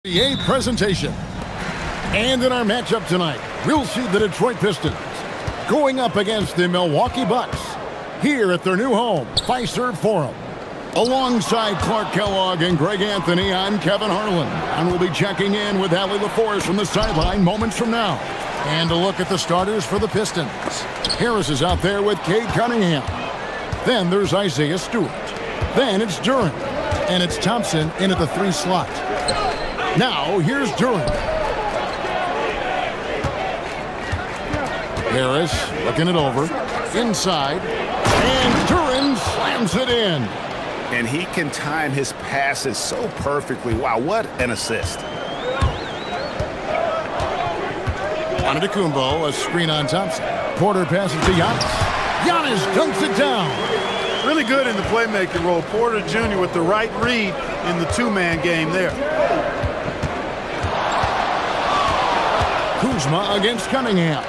NBA presentation. And in our matchup tonight, we'll see the Detroit Pistons going up against the Milwaukee Bucks here at their new home, Fiserv Forum. Alongside Clark Kellogg and Greg Anthony, I'm Kevin Harlan, and we'll be checking in with Allie LaForce from the sideline moments from now. And a look at the starters for the Pistons. Harris is out there with Cade Cunningham. Then there's Isaiah Stewart. Then it's Durant. And it's Thompson in at the 3 slot. Now, here's Durant. Harris looking it over. Inside. And Durant slams it in. And he can time his passes so perfectly. Wow, what an assist. Antetokounmpo, a screen on Thompson. Porter passes to Giannis. Giannis dunks it down. Really good in the playmaking role. Porter Jr. with the right read in the two-man game there. Kuzma against Cunningham.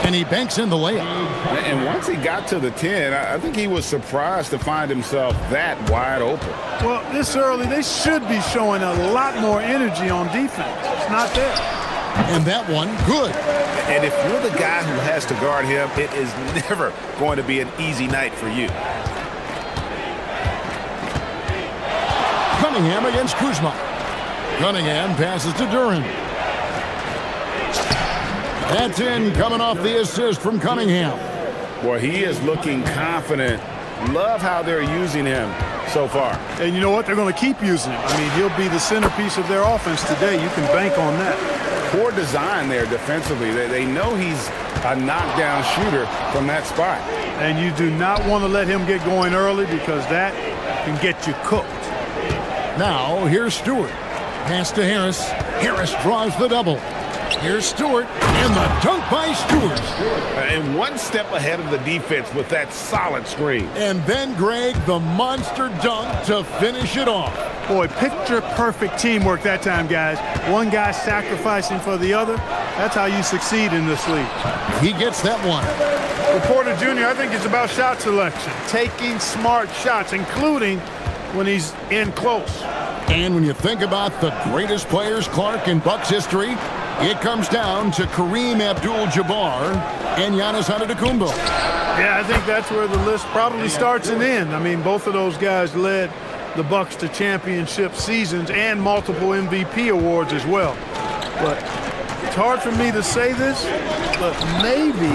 And he banks in the layup. And once he got to the 10, I think he was surprised to find himself that wide open. Well, this early, they should be showing a lot more energy on defense. It's not there. And that one, good. And if you're the guy who has to guard him, it is never going to be an easy night for you. Cunningham against Kuzma. Cunningham passes to Durant. That's in, coming off the assist from Cunningham. Boy, he is looking confident. Love how they're using him so far. And you know what? They're going to keep using him. I mean, he'll be the centerpiece of their offense today. You can bank on that. Poor design there defensively. They know he's a knockdown shooter from that spot. And you do not want to let him get going early because that can get you cooked. Now, here's Stewart. Pass to Harris. Harris draws the double. Here's Stewart, and the dunk by Stewart. And one step ahead of the defense with that solid screen. And then, Greg, the monster dunk to finish it off. Boy, picture-perfect teamwork that time, guys. One guy sacrificing for the other. That's how you succeed in this league. He gets that one. For Porter Jr., I think it's about shot selection. Taking smart shots, including when he's in close. And when you think about the greatest players, Clark, in Bucks history, it comes down to Kareem Abdul-Jabbar and Giannis Antetokounmpo. Yeah, I think that's where the list probably starts and ends. I mean, both of those guys led the Bucks to championship seasons and multiple MVP awards as well. But it's hard for me to say this, but maybe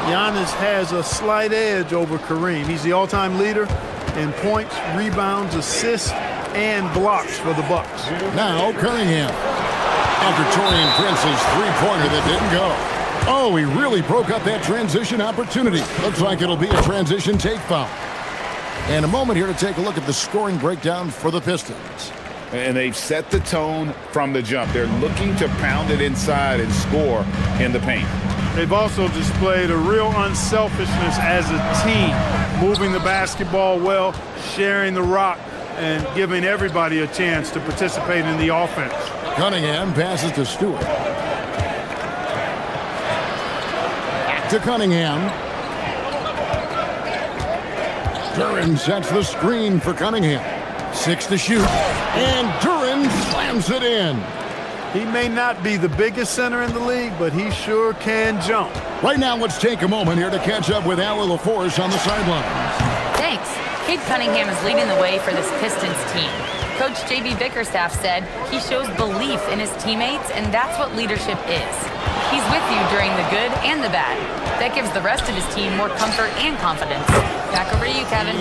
Giannis has a slight edge over Kareem. He's the all-time leader in points, rebounds, assists, and blocks for the Bucks. Now Cunningham. After Torian Prince's three-pointer that didn't go. Oh, he really broke up that transition opportunity. Looks like it'll be a transition take foul. And a moment here to take a look at the scoring breakdown for the Pistons. And they've set the tone from the jump. They're looking to pound it inside and score in the paint. They've also displayed a real unselfishness as a team, moving the basketball well, sharing the rock, and giving everybody a chance to participate in the offense. Cunningham passes to Stewart. Back to Cunningham. Durant sets the screen for Cunningham. 6 to shoot. And Durant slams it in. He may not be the biggest center in the league, but he sure can jump. Right now, let's take a moment here to catch up with Allie LaForce on the sideline. Thanks. Cade Cunningham is leading the way for this Pistons team. Coach J.B. Bickerstaff said he shows belief in his teammates, and that's what leadership is. He's with you during the good and the bad. That gives the rest of his team more comfort and confidence. Back over to you, Kevin.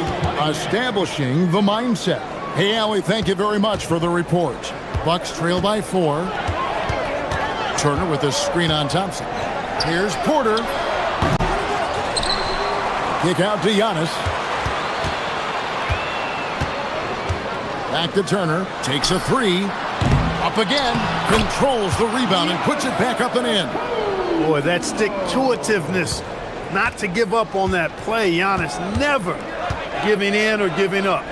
Establishing the mindset. Hey, Allie, thank you very much for the report. Bucks trail by 4. Turner with a screen on Thompson. Here's Porter. Kick out to Giannis. Back to Turner, takes a 3, up again, controls the rebound and puts it back up and in. Boy, that stick-to-itiveness, not to give up on that play. Giannis never giving in or giving up.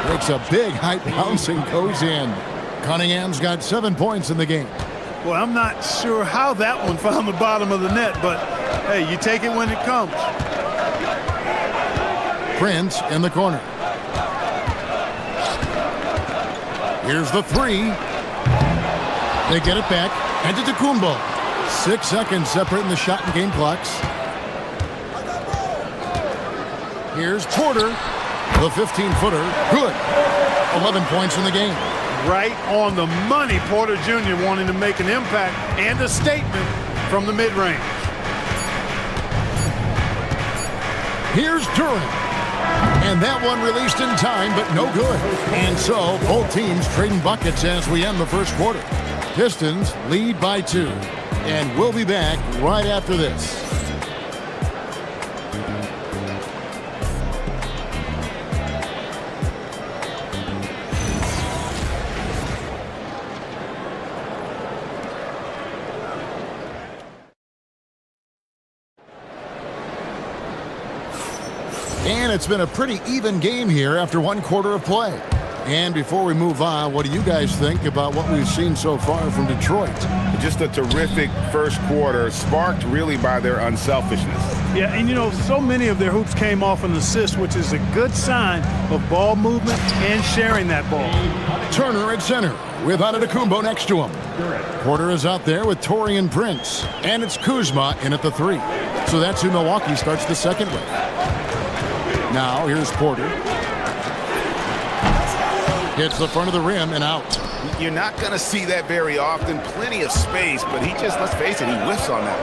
Makes a big height bounce and goes in. Cunningham's got 7 points in the game. Well, I'm not sure how that one found the bottom of the net, but hey, you take it when it comes. Prince in the corner. Here's the three. They get it back. Antetokounmpo. 6 seconds separating the shot and game clocks. Here's Porter. The 15-footer. Good. 11 points in the game. Right on the money. Porter Jr. wanting to make an impact and a statement from the mid-range. Here's Durant. And that one released in time, but no good. And so, both teams trading buckets as we end the first quarter. Pistons lead by 2. And we'll be back right after this. And it's been a pretty even game here after one quarter of play. And before we move on, what do you guys think about what we've seen so far from Detroit? Just a terrific first quarter, sparked really by their unselfishness. Yeah, and you know, so many of their hoops came off an assist, which is a good sign of ball movement and sharing that ball. Turner at center with Antetokounmpo next to him. Porter is out there with Taurean Prince. And it's Kuzma in at the 3. So that's who Milwaukee starts the second with. Now, here's Porter. Hits the front of the rim and out. You're not going to see that very often. Plenty of space, but he just, let's face it, he whiffs on that.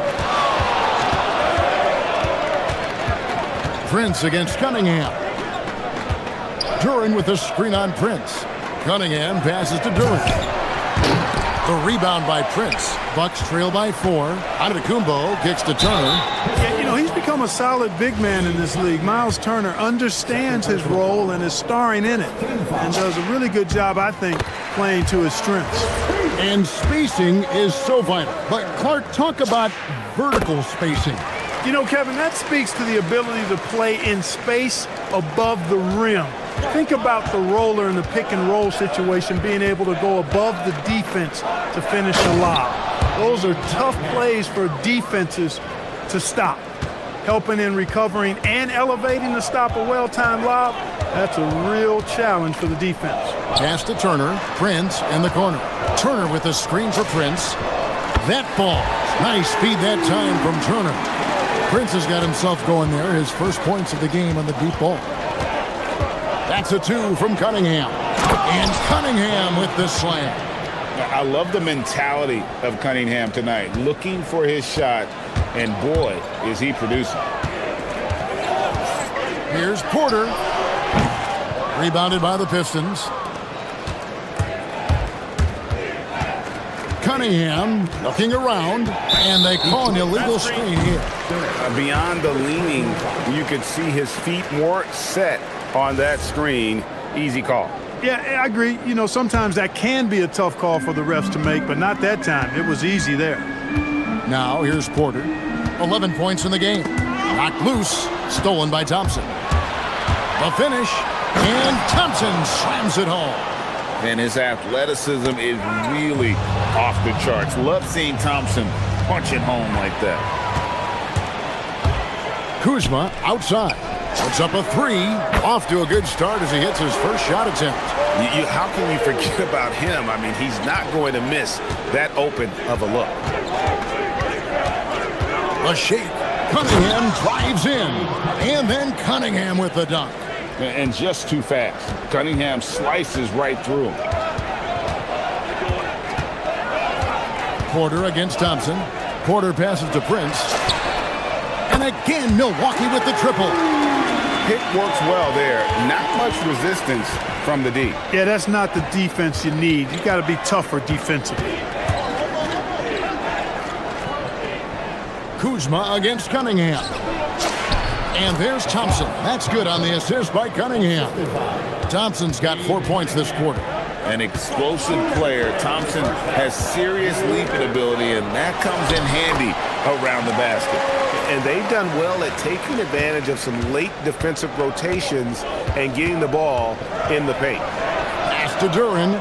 Prince against Cunningham. Duran with a screen on Prince. Cunningham passes to Duran. The rebound by Prince. Bucks trail by 4. Antetokounmpo kicks to Turner. Yeah, you know, he's become a solid big man in this league. Miles Turner understands his role and is starring in it. And does a really good job, I think, playing to his strengths. And spacing is so vital. But Clark, talk about vertical spacing. You know, Kevin, that speaks to the ability to play in space above the rim. Think about the roller in the pick and roll situation being able to go above the defense to finish the lob. Those are tough plays for defenses to stop. Helping in recovering and elevating to stop a well-timed lob, that's a real challenge for the defense. Pass to Turner. Prince in the corner. Turner with a screen for Prince. That ball. Nice speed that time from Turner. Prince has got himself going there. His first points of the game on the deep ball. That's a 2 from Cunningham. And Cunningham with the slam. I love the mentality of Cunningham tonight, looking for his shot, and boy, is he producing. Here's Porter. Rebounded by the Pistons. Cunningham looking around, and they call an illegal screen here. Beyond the leaning, you could see his feet more set on that screen. Easy call. Yeah, I agree. You know, sometimes that can be a tough call for the refs to make, but not that time. It was easy there. Now, here's Porter. 11 points in the game. Knocked loose. Stolen by Thompson. The finish. And Thompson slams it home. And his athleticism is really off the charts. Love seeing Thompson punch it home like that. Kuzma outside. Puts up a 3. Off to a good start as he hits his first shot attempt. How can you forget about him? I mean, he's not going to miss that open of a look. A shake. Cunningham drives in. And then Cunningham with the dunk. And just too fast. Cunningham slices right through him. Porter against Thompson. Porter passes to Prince. And again, Milwaukee with the triple. Pick works well there. Not much resistance from the D. Yeah, that's not the defense you need. You got to be tougher defensively. Kuzma against Cunningham. And there's Thompson. That's good on the assist by Cunningham. Thompson's got 4 points this quarter. An explosive player. Thompson has serious leaping ability, and that comes in handy around the basket. And they've done well at taking advantage of some late defensive rotations and getting the ball in the paint. Pass to Duran.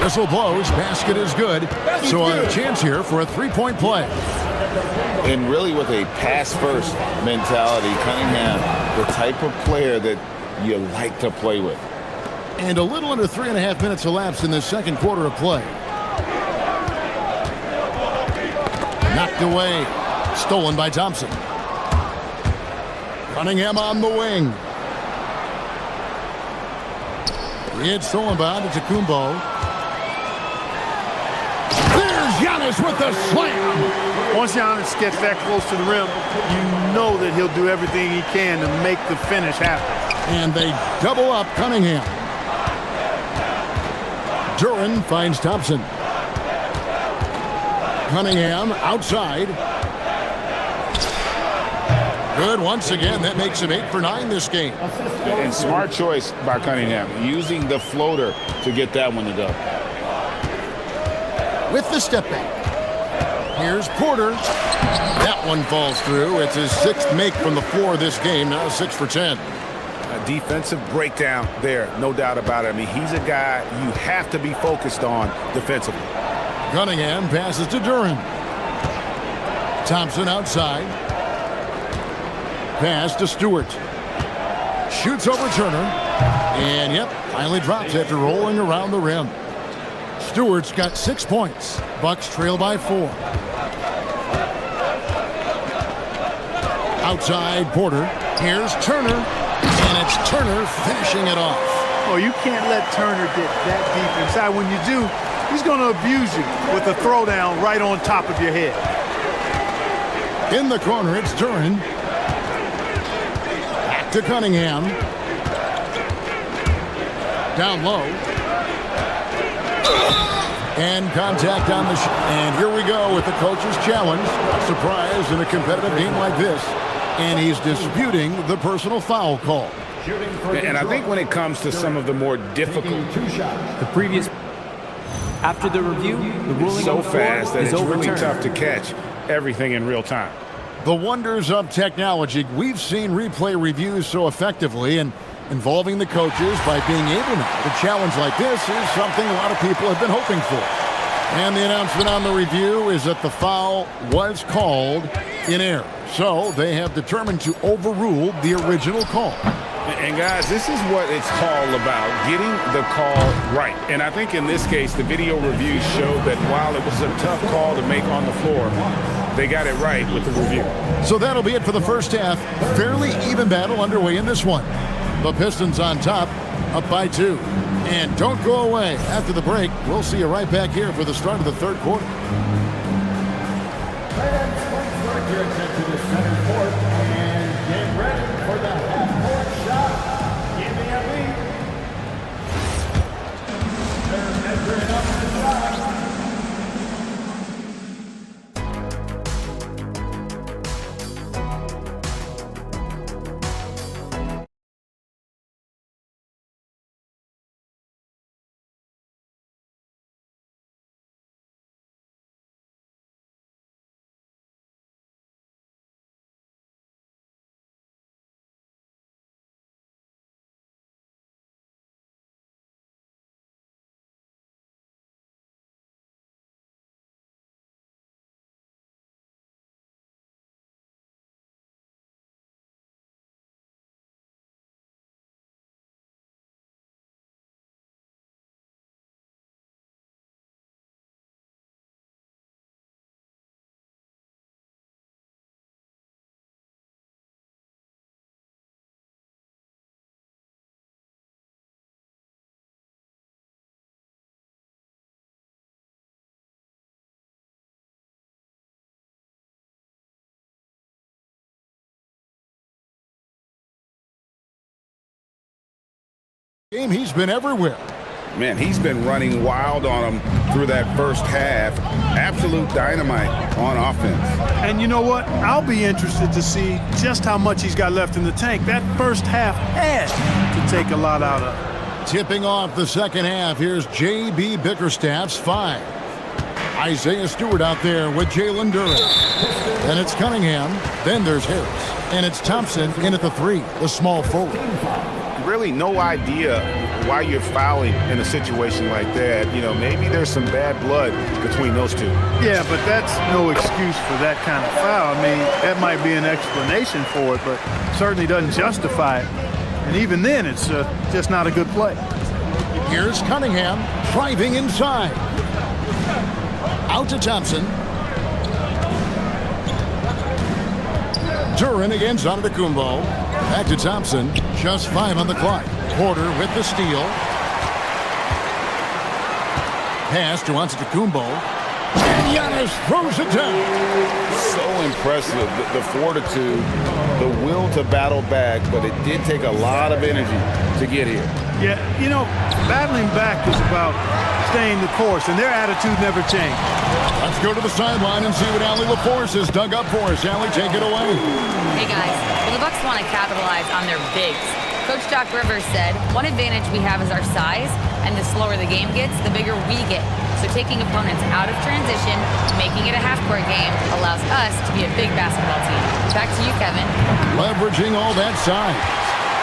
Whistle blows. Basket is good. So a chance here for a three-point play. And really with a pass-first mentality, Cunningham, the type of player that you like to play with. And a little under 3.5 minutes elapsed in the second quarter of play. Knocked away. Stolen by Thompson. Cunningham on the wing. It's stolen by Antetokounmpo. There's Giannis with the slam. Once Giannis gets that close to the rim, you know that he'll do everything he can to make the finish happen. And they double up Cunningham. Duran finds Thompson. Cunningham outside. Good once again. That makes him 8 for 9 this game. And smart choice by Cunningham, using the floater to get that one to go. With the step back. Here's Porter. That one falls through. It's his 6th make from the floor this game. Now 6 for 10. A defensive breakdown there, no doubt about it. I mean, he's a guy you have to be focused on defensively. Cunningham passes to Duran. Thompson outside. Pass to Stewart. Shoots over Turner. And, yep, finally drops after rolling around the rim. Stewart's got 6 points. Bucks trail by 4. Outside Porter. Here's Turner. And it's Turner finishing it off. Oh, you can't let Turner get that deep inside. When you do, he's going to abuse you with a throwdown right on top of your head. In the corner, it's Duran. Back to Cunningham. Down low. And contact on the and here we go with the coach's challenge. Surprise in a competitive game like this. And he's disputing the personal foul call. And I think when it comes to some of the more difficult, The previous, after the review, the ruling so on the floor fast that is it's really overturned. tough to catch everything in real time. The wonders of technology. We've seen replay reviews so effectively, and involving the coaches by being able to challenge like this is something a lot of people have been hoping for. And the announcement on the review is that the foul was called in error. So they have determined to overrule the original call. And guys, this is what it's all about, getting the call right. And I think in this case, the video review showed that while it was a tough call to make on the floor, they got it right with the review. So that'll be it for the first half. Fairly even battle underway in this one. The Pistons on top, up by 2. And don't go away. After the break, we'll see you right back here for the start of the third quarter. Fans, your attention to center court and get ready for the half-court shot. Give me a beat. They're measuring up the shot. Game, he's been everywhere. Man, he's been running wild on them through that first half. Absolute dynamite on offense. And you know what? I'll be interested to see just how much he's got left in the tank. That first half had to take a lot out of. Tipping off the second half, here's J.B. Bickerstaff's 5. Isaiah Stewart out there with Jalen Duran. Then it's Cunningham. Then there's Harris. And it's Thompson in at the 3, the small forward. Really no idea why you're fouling in a situation like that. You know, maybe there's some bad blood between those two. Yeah, but that's no excuse for that kind of foul. I mean, that might be an explanation for it, but certainly doesn't justify it. And even then, it's just not a good play. Here's Cunningham driving inside. Out to Thompson. Duran against Antetokounmpo. Back to Thompson. Just 5 on the clock. Porter with the steal. Pass to Antetokounmpo. And Giannis throws it down. So impressive, the fortitude, the will to battle back, but it did take a lot of energy to get here. Yeah, you know, battling back is about staying the course, and their attitude never changed. Let's go to the sideline and see what Allie LaForce has dug up for us. Allie, take it away. Hey guys, well, the Bucks want to capitalize on their bigs. Coach Doc Rivers said, one advantage we have is our size, and the slower the game gets, the bigger we get. So taking opponents out of transition, making it a half-court game, allows us to be a big basketball team. Back to you, Kevin. Leveraging all that size.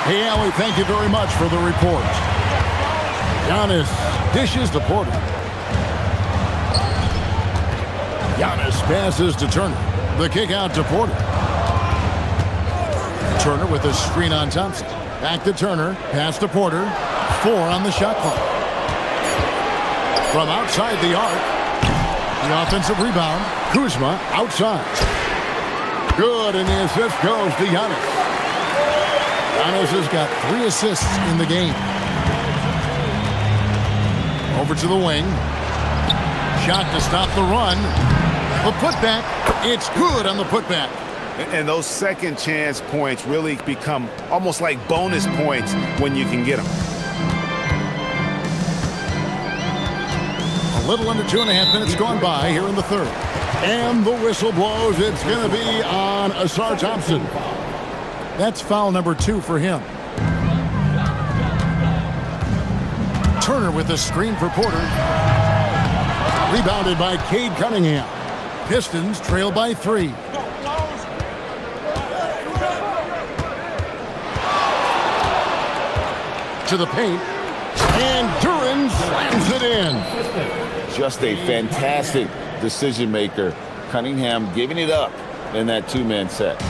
Hey, Allie, thank you very much for the report. Giannis dishes to Porter. Giannis passes to Turner. The kick out to Porter. Turner with a screen on Thompson. Back to Turner. Pass to Porter. 4 on the shot clock. From outside the arc. The offensive rebound. Kuzma outside. Good, and the assist goes to Giannis. Giannis has got 3 assists in the game. Over to the wing. Shot to stop the run. The putback. It's good on the putback. And those second chance points really become almost like bonus points when you can get them. A little under 2.5 minutes gone by here in the third. And the whistle blows. It's going to be on Asar Thompson. That's foul number 2 for him. Turner with the screen for Porter. Rebounded by Cade Cunningham. Pistons trail by 3. To the paint. And Duran slams it in. Just a fantastic decision maker. Cunningham giving it up in that 2-man set.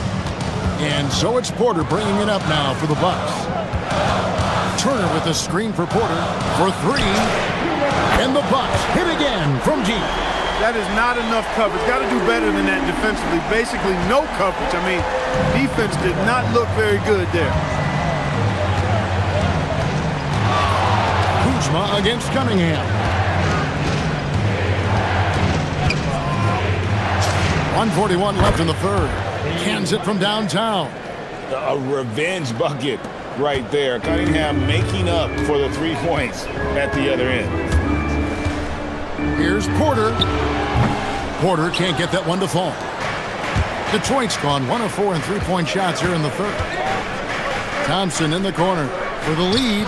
And so it's Porter bringing it up now for the Bucks. Turner with a screen for Porter for 3. And the Bucks hit again from deep. That is not enough coverage. Got to do better than that defensively. Basically no coverage. I mean, defense did not look very good there. Kuzma against Cunningham. 1:41 left in the third. Cans it from downtown. A revenge bucket right there. Cunningham making up for the 3 points at the other end. Here's Porter. Porter can't get that one to fall. Detroit's gone 1 of 4 in 3-point shots here in the third. Thompson in the corner for the lead.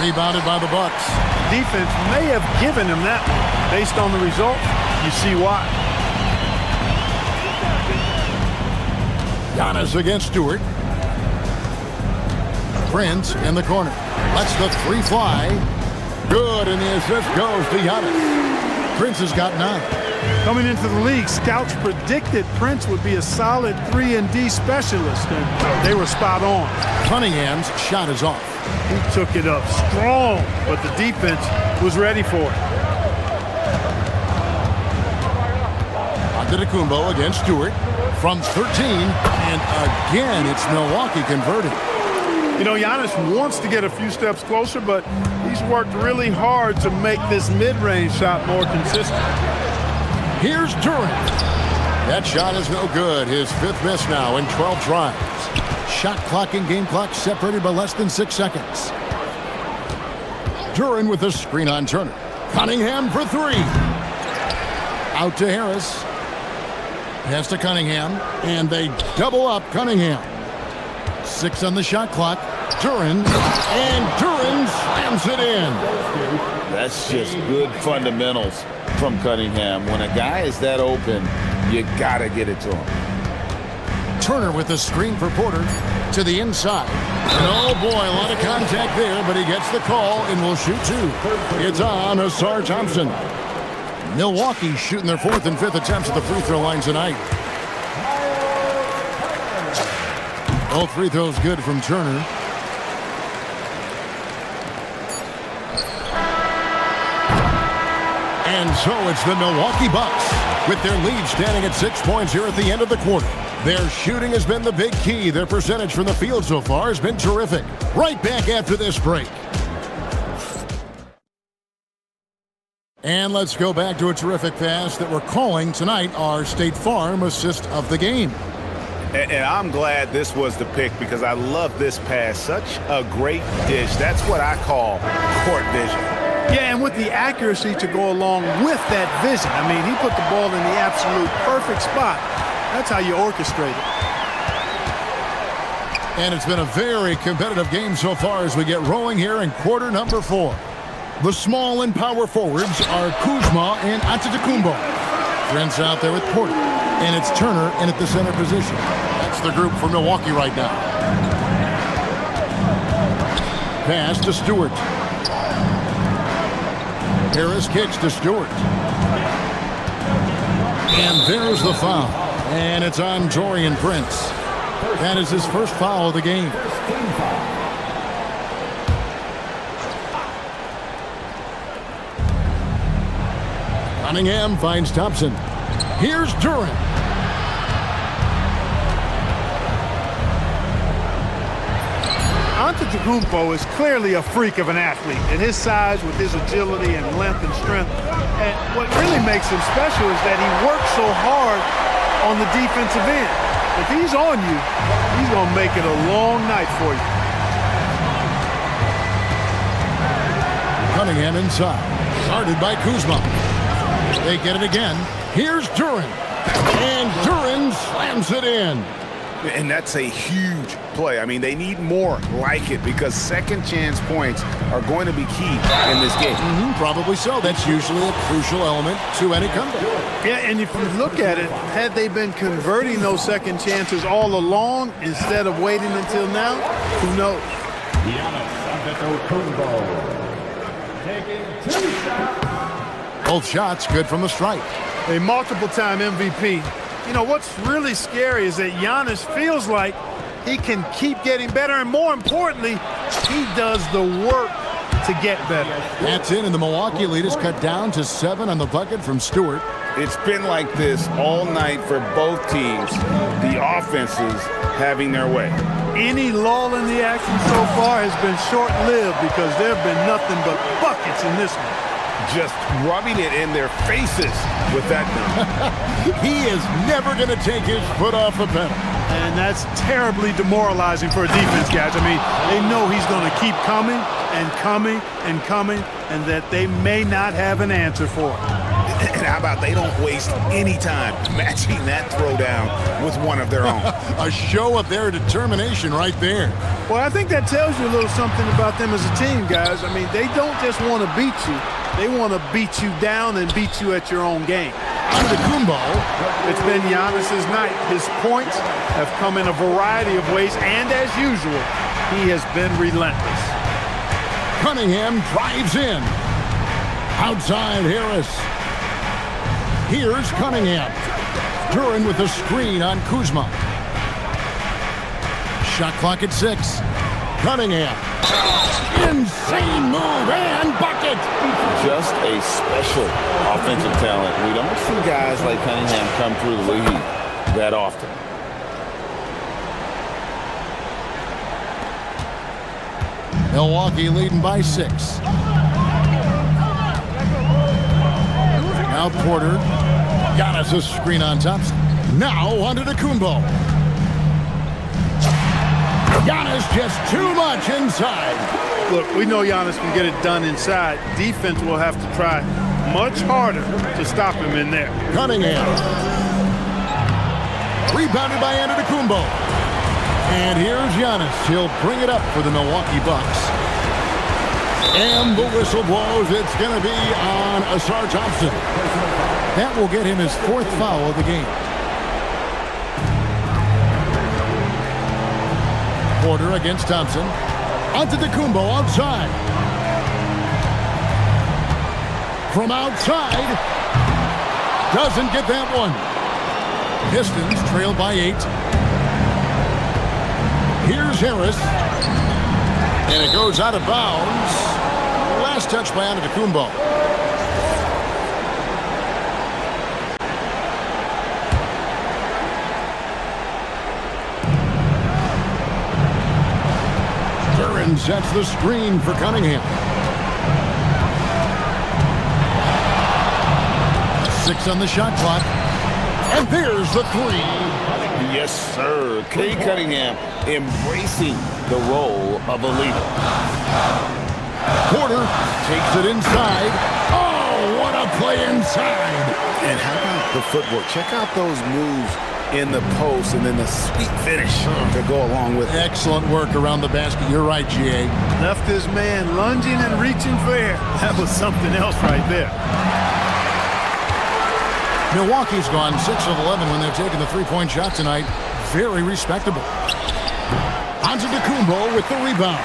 Rebounded by the Bucks. Defense may have given him that one. Based on the result, you see why. Giannis against Stewart. Prince in the corner. Lets the 3 fly. Good, and the assist goes to Giannis. Prince has got 9. Coming into the league, scouts predicted Prince would be a solid 3-and-D specialist, and they were spot on. Cunningham's shot is off. He took it up strong, but the defense was ready for it. Antetokounmpo against Stewart from 13, and again it's Milwaukee converting. You know, Giannis wants to get a few steps closer, but he's worked really hard to make this mid-range shot more consistent. Here's Durant. That shot is no good. His 5th miss now in 12 tries. Shot clock and game clock separated by less than 6 seconds. Durant with a screen on Turner. Cunningham for 3. Out to Harris. Pass to Cunningham, and they double up Cunningham. 6 on the shot clock. Durant, and Durant slams it in. That's just good fundamentals from Cunningham. When a guy is that open, you gotta get it to him. Turner with the screen for Porter to the inside. And oh boy, a lot of contact there, but he gets the call and will shoot 2. It's on Asar Thompson. Milwaukee shooting their 4th and 5th attempts at the free throw line tonight. All free throws good from Turner. And so it's the Milwaukee Bucks with their lead standing at 6 points here at the end of the quarter. Their shooting has been the big key. Their percentage from the field so far has been terrific. Right back after this break. And let's go back to a terrific pass that we're calling tonight our State Farm assist of the game. And I'm glad this was the pick because I love this pass. Such a great dish. That's what I call court vision. Yeah, and with the accuracy to go along with that vision. I mean, he put the ball in the absolute perfect spot. That's how you orchestrate it. And it's been a very competitive game so far as we get rolling here in quarter number 4. The small and power forwards are Kuzma and Antetokounmpo. Trent's out there with Porter. And it's Turner in at the center position. That's the group for Milwaukee right now. Pass to Stewart. Harris kicks to Stewart. And there's the foul. And it's on Taurean Prince. That is his first foul of the game. Cunningham finds Thompson. Here's Durant. Antetokounmpo is clearly a freak of an athlete, and his size with his agility and length and strength. And what really makes him special is that he works so hard on the defensive end. If he's on you, he's going to make it a long night for you. Cunningham inside. Guarded by Kuzma. They get it again. Here's Durant. And Durant slams it in. And that's a huge play. I mean, they need more like it because second chance points are going to be key in this game. Probably so. That's usually a crucial element to any comeback. Yeah, and if you look at it, had they been converting those second chances all along instead of waiting until now, who knows? Taking 2 shots. Both shots good from the stripe. A multiple-time MVP. You know, what's really scary is that Giannis feels like he can keep getting better, and more importantly, he does the work to get better. That's in, and the Milwaukee lead is cut down to 7 on the bucket from Stewart. It's been like this all night for both teams. The offenses having their way. Any lull in the action so far has been short-lived because there have been nothing but buckets in this one. Just rubbing it in their faces with that. He is never going to take his foot off the pedal. And that's terribly demoralizing for a defense, guys. I mean, they know he's going to keep coming and coming and coming, and that they may not have an answer for it. And how about they don't waste any time matching that throwdown with one of their own. A show of their determination right there. Well, I think that tells you a little something about them as a team, guys. I mean, they don't just want to beat you. They want to beat you down and beat you at your own game. Antetokounmpo. It's been Giannis's night. His points have come in a variety of ways, and as usual, he has been relentless. Cunningham drives in. Outside Harris. Here's Cunningham. Durant with a screen on Kuzma. Shot clock at 6. Cunningham. Insane move and bucket. Just a special offensive talent. We don't see guys like Cunningham come through the league that often. Milwaukee leading by 6. Now Porter. Giannis a screen on Thompson. Now Antetokounmpo. Giannis just too much inside. Look, we know Giannis can get it done inside. Defense will have to try much harder to stop him in there. Cunningham. Rebounded by Antetokounmpo. And here's Giannis. He'll bring it up for the Milwaukee Bucks. And the whistle blows. It's going to be on Asar Thompson. That will get him his 4th foul of the game. Porter against Thompson. Antetokounmpo outside. From outside. Doesn't get that one. Pistons trail by 8. Harris. And it goes out of bounds. Last touch by Antetokounmpo. Duran sets the screen for Cunningham. 6 on the shot clock. And there's the 3. Yes, sir. Kay Cunningham embracing the role of a leader. Porter takes it inside. Oh, what a play inside. And how about the footwork? Check out those moves in the post and then the sweet finish to go along with it. Excellent work around the basket. You're right, G.A. Left his man lunging and reaching for air. That was something else right there. Milwaukee's gone 6 of 11 when they've taken the three-point shot tonight. Very respectable. Antetokounmpo with the rebound.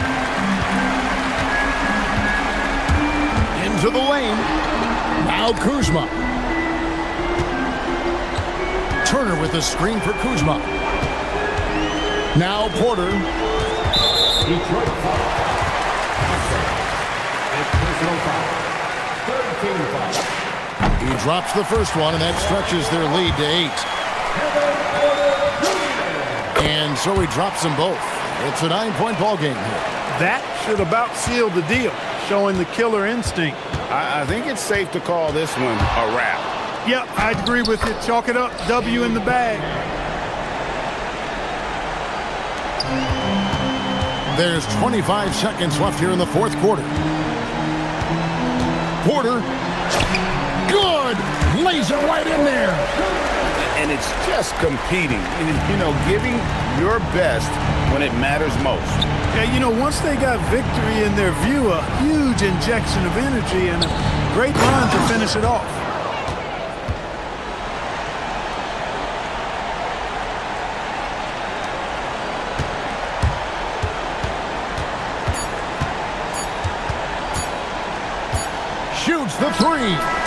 Into the lane. Now Kuzma. Turner with the screen for Kuzma. Now Porter. Detroit foul. Personal foul. Third team foul. He drops the first one, and that stretches their lead to 8. And so he drops them both. It's a 9-point ball game here. That should about seal the deal, showing the killer instinct. I think it's safe to call this one a wrap. Yep, I'd agree with you. Chalk it up. W in the bag. There's 25 seconds left here in the fourth quarter. Porter. Good! Lays it right in there. And it's just competing, you know, giving your best when it matters most. Yeah, you know, once they got victory in their view, a huge injection of energy and a great run to finish it off. Shoots the 3.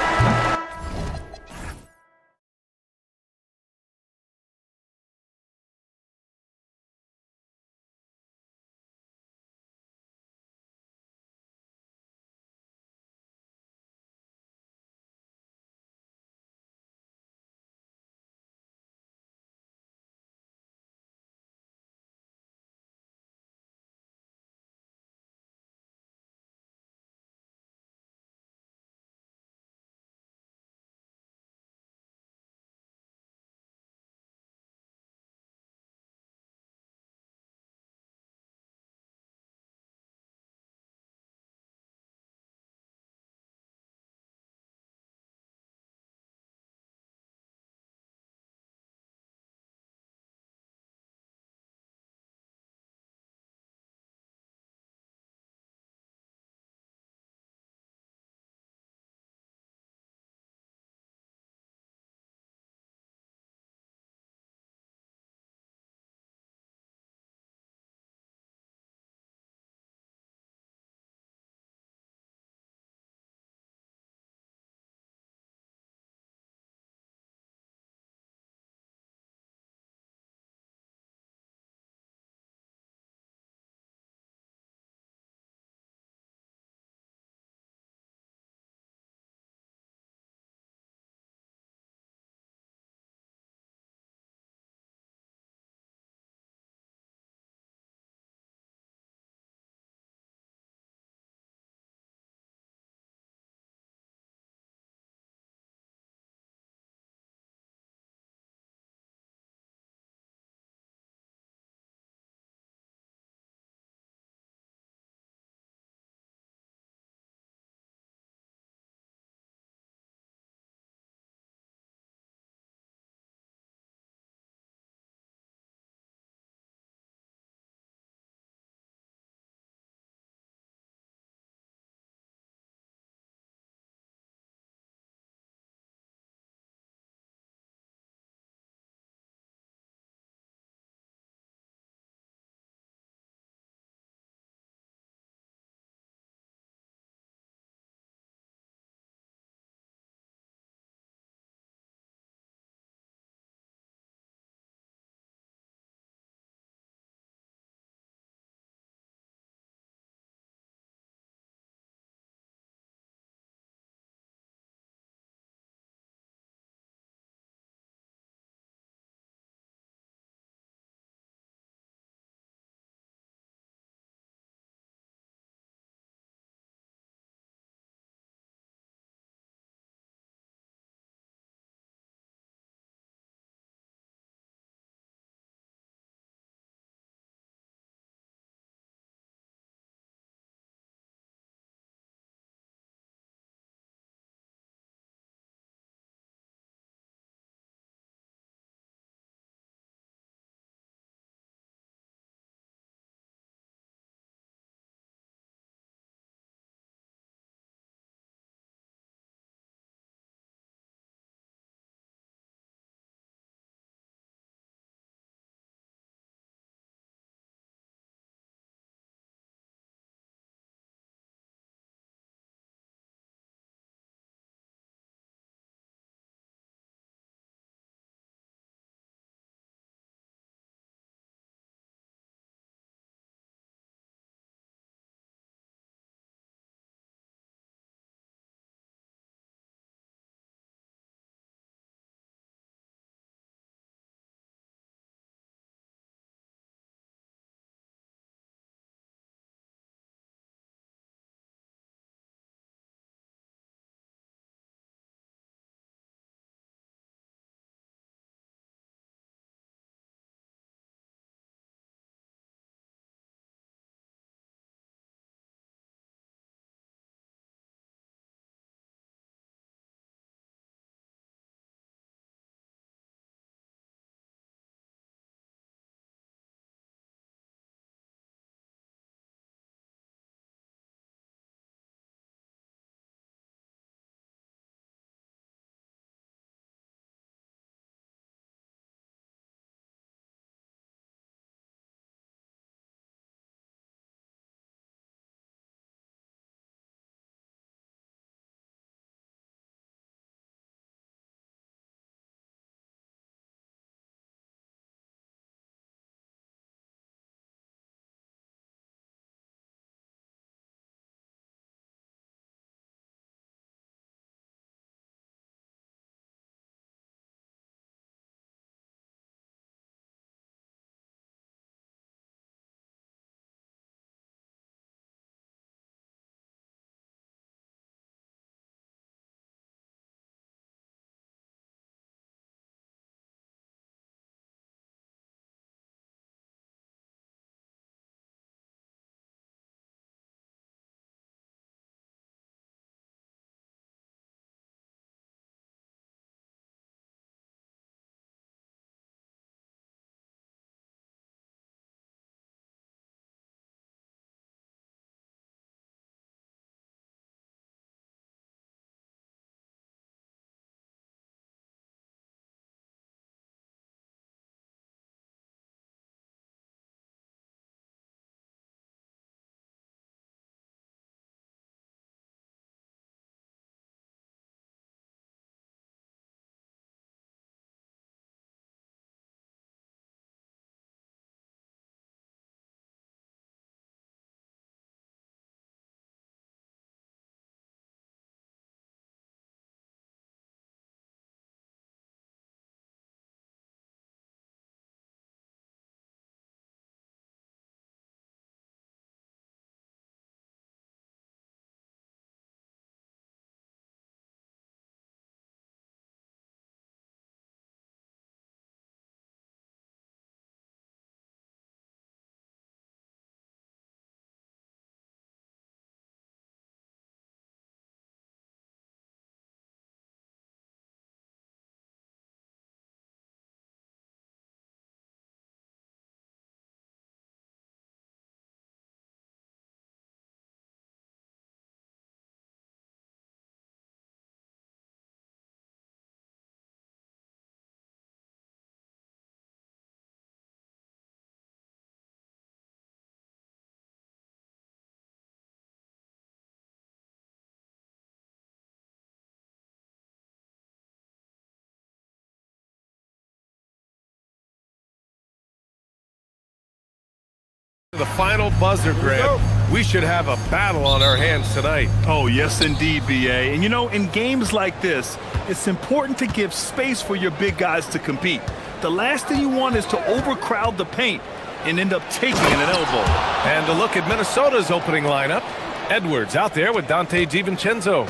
The final buzzer, Grant. We should have a battle on our hands tonight. Oh, yes, indeed, BA. And, you know, in games like this, it's important to give space for your big guys to compete. The last thing you want is to overcrowd the paint and end up taking an elbow. And to look at Minnesota's opening lineup, Edwards out there with Dante DiVincenzo.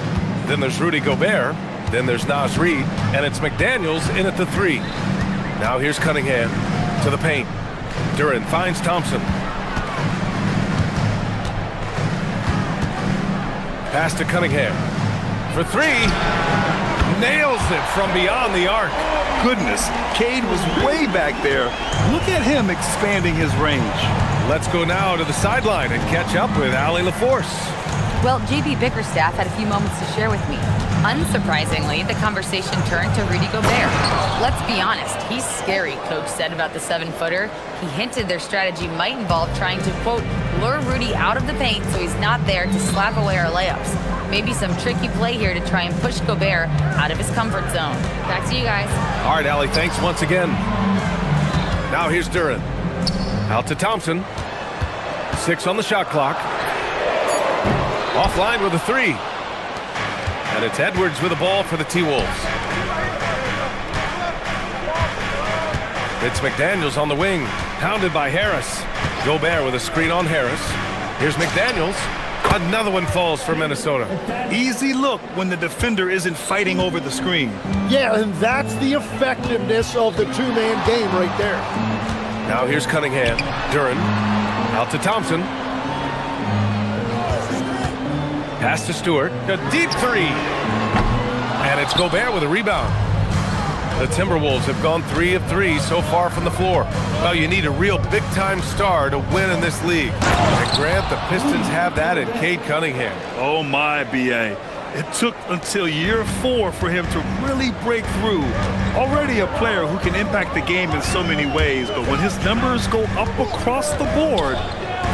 Then there's Rudy Gobert. Then there's Naz Reid. And it's McDaniels in at the 3. Now here's Cunningham to the paint. Duren finds Thompson. Pass to Cunningham. For 3. Nails it from beyond the arc. Goodness, Cade was way back there. Look at him expanding his range. Let's go now to the sideline and catch up with Allie LaForce. Well, JB Bickerstaff had a few moments to share with me. Unsurprisingly, the conversation turned to Rudy Gobert. Let's be honest, he's scary, Coach said about the 7-footer. He hinted their strategy might involve trying to, quote, lure Rudy out of the paint so he's not there to slap away our layups. Maybe some tricky play here to try and push Gobert out of his comfort zone. Back to you guys. All right, Allie, thanks once again. Now here's Duren. Out to Thompson. 6 on the shot clock. Offline with a 3. And it's Edwards with the ball for the T-Wolves. It's McDaniels on the wing, pounded by Harris. Gobert with a screen on Harris. Here's McDaniels. Another one falls for Minnesota. Easy look when the defender isn't fighting over the screen. Yeah, and that's the effectiveness of the two-man game right there. Now here's Cunningham. Duren out to Thompson. Pass to Stewart. A deep 3. And it's Gobert with a rebound. The Timberwolves have gone 3 of 3 so far from the floor. Well, you need a real big-time star to win in this league. And Grant, the Pistons have that in Cade Cunningham. Oh, my, BA. It took until year 4 for him to really break through. Already a player who can impact the game in so many ways, but when his numbers go up across the board,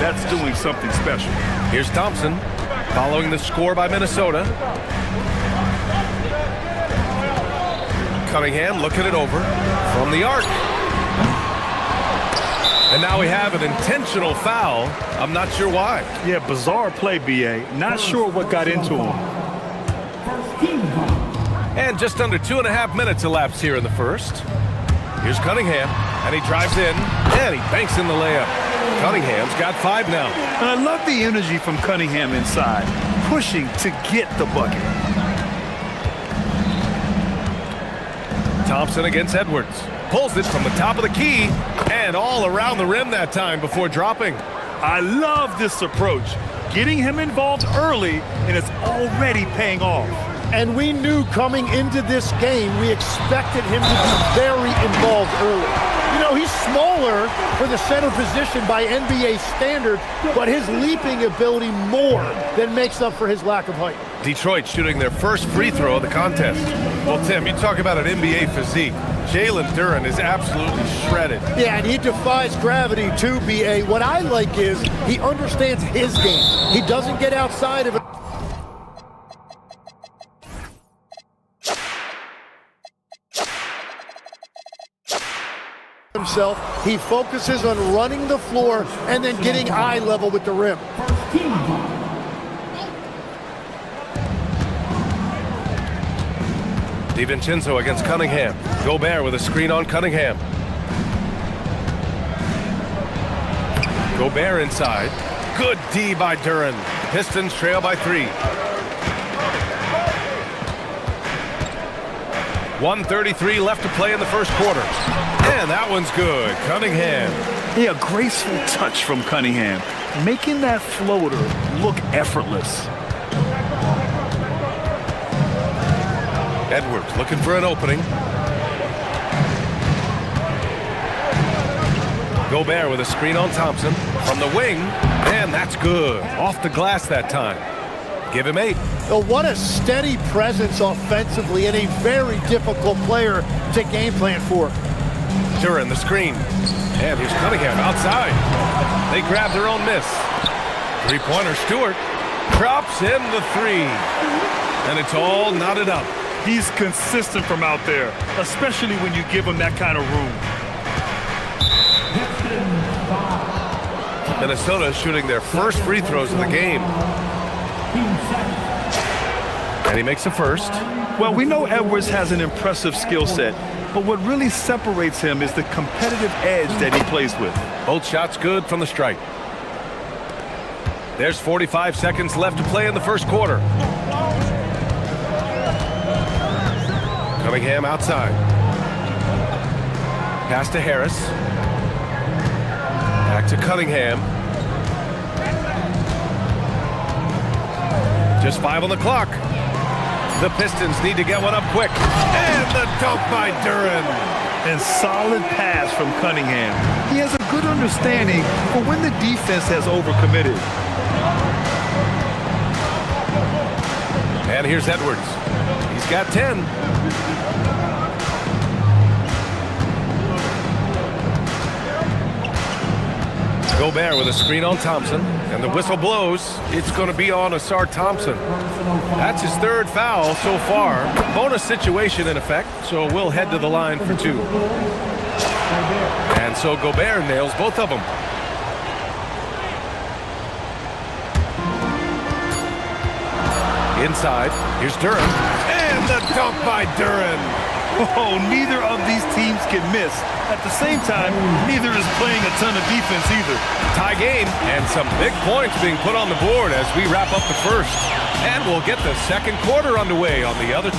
that's doing something special. Here's Thompson, following the score by Minnesota. Cunningham looking it over from the arc. And now we have an intentional foul. I'm not sure why. Yeah, bizarre play, BA. Not sure what got into him. And just under 2.5 minutes elapsed here in the first. Here's Cunningham, and he drives in, and he banks in the layup. Cunningham's got 5 now. And I love the energy from Cunningham inside, pushing to get the bucket. Thompson against Edwards. Pulls it from the top of the key and all around the rim that time before dropping. I love this approach. Getting him involved early, and it's already paying off. And we knew coming into this game, we expected him to be very involved early. You know, he's smaller for the center position by NBA standards, but his leaping ability more than makes up for his lack of height. Detroit shooting their first free throw of the contest. Well, Tim, you talk about an NBA physique. Jalen Duren is absolutely shredded. Yeah, and he defies gravity too, BA. What I like is he understands his game. He doesn't get outside of it. Himself, he focuses on running the floor and then getting eye level with the rim. DiVincenzo against Cunningham. Gobert with a screen on Cunningham. Gobert inside. Good D by Duren. Pistons trail by 3. 1:33 left to play in the first quarter. And that one's good. Cunningham. Yeah, a graceful touch from Cunningham, making that floater look effortless. Edwards looking for an opening. Gobert with a screen on Thompson from the wing, and that's good. Off the glass that time. Give him 8. Oh, what a steady presence offensively and a very difficult player to game plan for. Duren the screen, and here's Cunningham outside. They grab their own miss. 3-pointer Stewart drops in the 3, and it's all knotted up. He's consistent from out there, especially when you give him that kind of room. Minnesota shooting their first free throws of the game. And he makes a first. Well, we know Edwards has an impressive skill set, but what really separates him is the competitive edge that he plays with. Both shots good from the stripe. There's 45 seconds left to play in the first quarter. Cunningham outside. Pass to Harris. Back to Cunningham. Just 5 on the clock. The Pistons need to get one up quick. And the dunk by Duren. And solid pass from Cunningham. He has a good understanding for when the defense has overcommitted. And here's Edwards. He's got 10. Gobert with a screen on Thompson, and the whistle blows. It's going to be on Asar Thompson. That's his third foul so far. Bonus situation in effect, so we'll head to the line for 2. And so Gobert nails both of them. Inside, here's Duren. And the dunk by Duren. Oh, neither of these teams can miss. At the same time, neither is playing a ton of defense either. Tie game, and some big points being put on the board as we wrap up the first. And we'll get the second quarter underway on the other.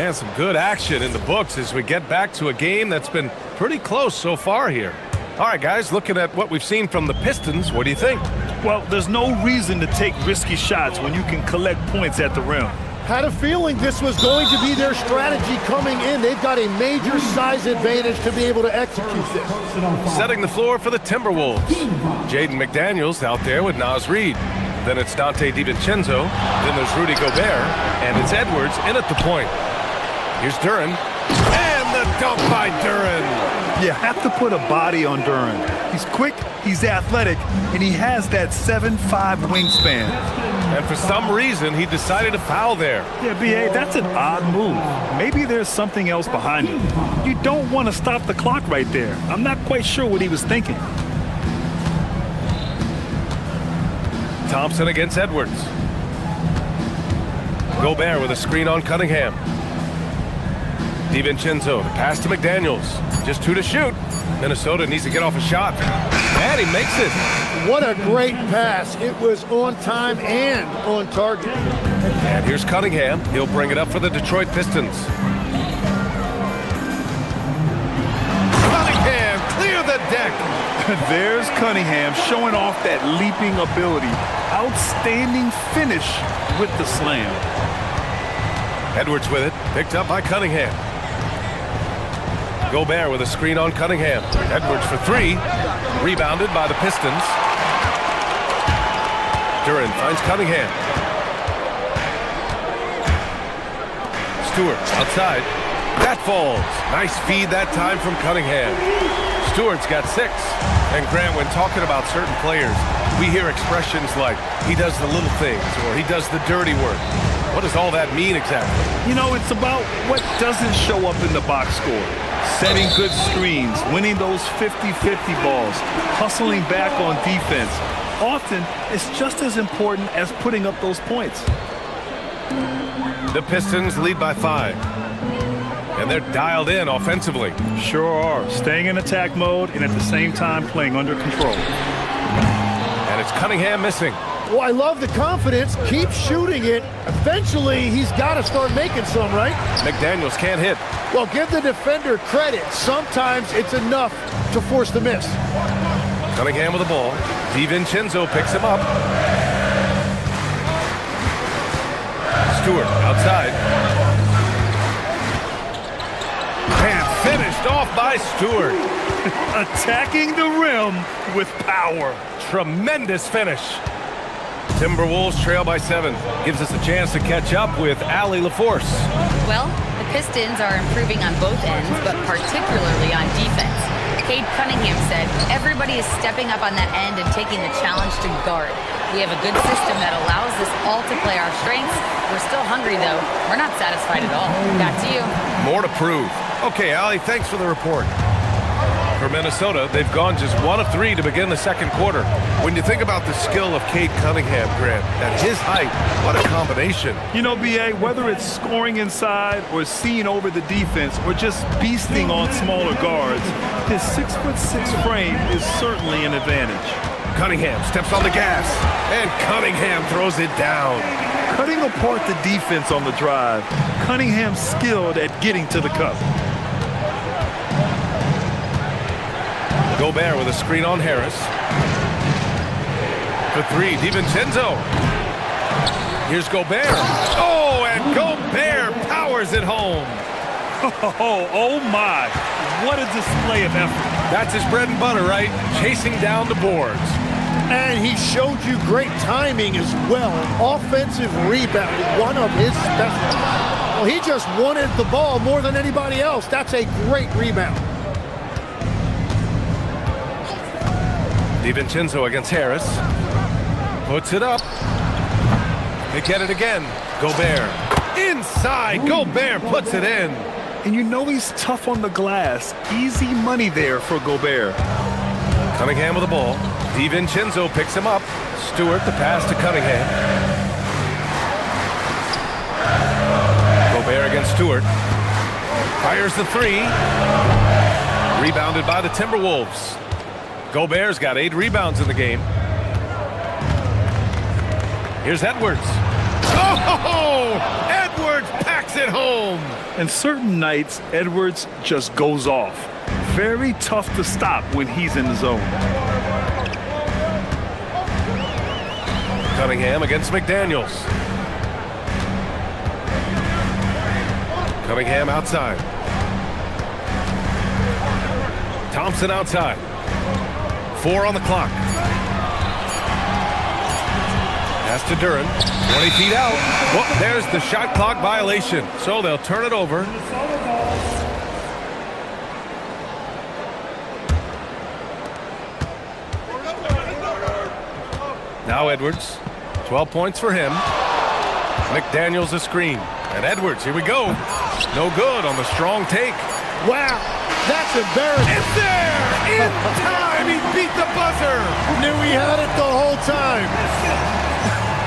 And some good action in the books as we get back to a game that's been pretty close so far here. All right, guys, looking at what we've seen from the Pistons, what do you think? Well, there's no reason to take risky shots when you can collect points at the rim. Had a feeling this was going to be their strategy coming in. They've got a major size advantage to be able to execute this. Setting the floor for the Timberwolves. Jaden McDaniels out there with Naz Reid. Then it's Dante DiVincenzo. Then there's Rudy Gobert. And it's Edwards in at the point. Here's Duren. And the dunk by Duren. You have to put a body on Duren. He's quick, he's athletic, and he has that 7'5" wingspan. And for some reason, he decided to foul there. Yeah, B.A., that's an odd move. Maybe there's something else behind it. You don't want to stop the clock right there. I'm not quite sure what he was thinking. Thompson against Edwards. Gobert with a screen on Cunningham. DiVincenzo, the pass to McDaniels. Just 2 to shoot. Minnesota needs to get off a shot. And he makes it. What a great pass. It was on time and on target. And here's Cunningham. He'll bring it up for the Detroit Pistons. Cunningham, clear the deck. There's Cunningham showing off that leaping ability. Outstanding finish with the slam. Edwards with it. Picked up by Cunningham. Gobert with a screen on Cunningham. Edwards for 3. Rebounded by the Pistons. Duren finds Cunningham. Stewart outside. That falls. Nice feed that time from Cunningham. Stewart's got 6. And Grant, when talking about certain players, we hear expressions like, he does the little things, or he does the dirty work. What does all that mean exactly? You know, it's about what doesn't show up in the box score. Setting good screens, winning those 50-50 balls, hustling back on defense. Often, it's just as important as putting up those points. The Pistons lead by 5. And they're dialed in offensively. Sure are. Staying in attack mode and at the same time playing under control. And it's Cunningham missing. Well, I love the confidence. Keep shooting it. Eventually, he's got to start making some, right? McDaniels can't hit. Well, give the defender credit. Sometimes it's enough to force the miss. Cunningham with the ball. DiVincenzo picks him up. Stewart outside. And finished off by Stewart. Attacking the rim with power. Tremendous finish. Timberwolves trail by 7. Gives us a chance to catch up with Allie LaForce. Well, the Pistons are improving on both ends, but particularly on defense. Cade Cunningham said, everybody is stepping up on that end and taking the challenge to guard. We have a good system that allows us all to play our strengths. We're still hungry, though. We're not satisfied at all. Back to you. More to prove. Okay, Ali, thanks for the report. For Minnesota, they've gone just 1 of 3 to begin the second quarter. When you think about the skill of Cade Cunningham, Grant, at his height, what a combination. You know, B.A., whether it's scoring inside or seeing over the defense or just beasting on smaller guards, his 6'6" frame is certainly an advantage. Cunningham steps on the gas, and Cunningham throws it down. Cutting apart the defense on the drive, Cunningham's skilled at getting to the cup. Gobert with a screen on Harris. For 3, DiVincenzo. Here's Gobert. Oh, and Gobert powers it home. Oh my, what a display of effort. That's his bread and butter, right? Chasing down the boards. And he showed you great timing as well. Offensive rebounding, one of his specialties. Well, he just wanted the ball more than anybody else. That's a great rebound. DiVincenzo against Harris. Puts it up. They get it again. Gobert. Inside. Gobert puts it in. And you know he's tough on the glass. Easy money there for Gobert. Cunningham with the ball. DiVincenzo picks him up. Stewart the pass to Cunningham. Gobert against Stewart. Fires the 3. Rebounded by the Timberwolves. Gobert's got 8 rebounds in the game. Here's Edwards. Oh! Edwards packs it home. And certain nights, Edwards just goes off. Very tough to stop when he's in the zone. Cunningham against McDaniels. Cunningham outside. Thompson outside. 4 on the clock. Pass to Duren. 20 feet out. Well, there's the shot clock violation. So they'll turn it over. Now Edwards. 12 points for him. McDaniels a screen. And Edwards, here we go. No good on the strong take. Wow, that's embarrassing. It's there! In time! He beat the buzzer! Knew he had it the whole time.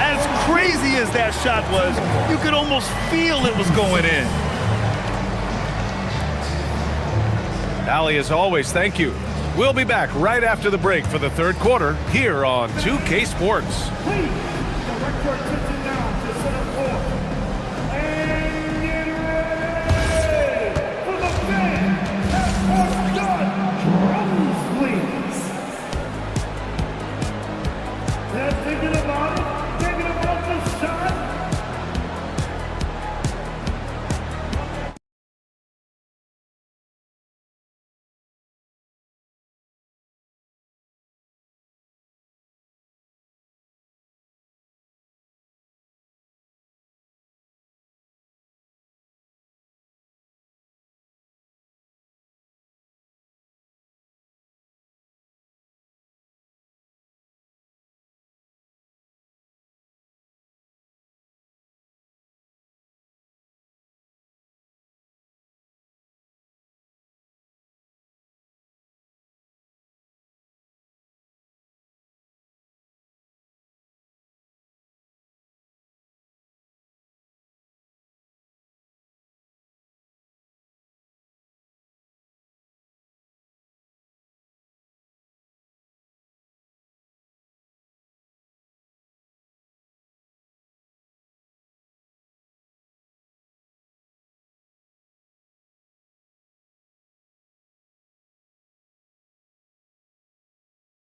As crazy as that shot was, you could almost feel it was going in. Ali, as always, thank you. We'll be back right after the break for the third quarter here on 2K Sports. Please, direct your attention now to center court. And get ready for the fan at court gun. Drums, please. They're thinking about the shot.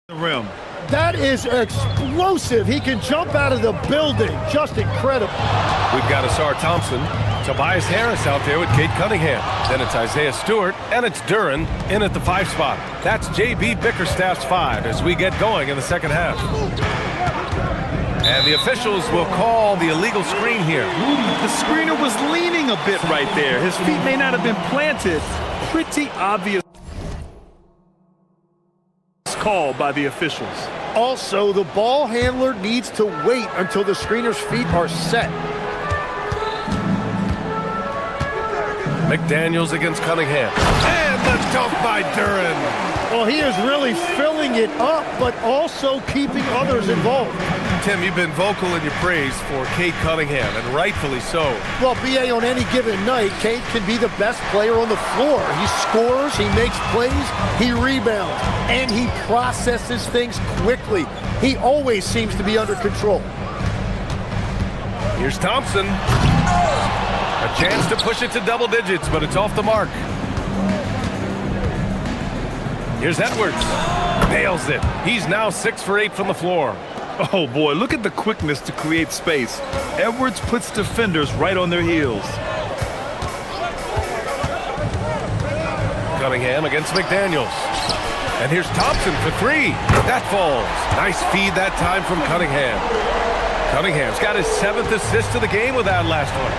The rim. That is explosive. He can jump out of the building. Just incredible. We've got Asar Thompson, Tobias Harris out there with Cade Cunningham. Then it's Isaiah Stewart, and it's Duren in at the 5 spot. That's JB Bickerstaff's 5 as we get going in the second half. And the officials will call the illegal screen here. The screener was leaning a bit right there. His feet may not have been planted. Pretty obvious call by the officials. Also, the ball handler needs to wait until the screener's feet are set. McDaniels against Cunningham. And the dunk by Duran. Well, he is really filling it up, but also keeping others involved. Tim, you've been vocal in your praise for Cade Cunningham, and rightfully so. Well, BA, on any given night, Cade can be the best player on the floor. He scores, he makes plays, he rebounds, and he processes things quickly. He always seems to be under control. Here's Thompson. A chance to push it to double digits, but it's off the mark. Here's Edwards. Nails it. He's now 6 for 8 from the floor. Oh boy, look at the quickness to create space. Edwards puts defenders right on their heels. Cunningham against McDaniels. And here's Thompson for 3. That falls. Nice feed that time from Cunningham. Cunningham's got his 7th assist of the game with that last one.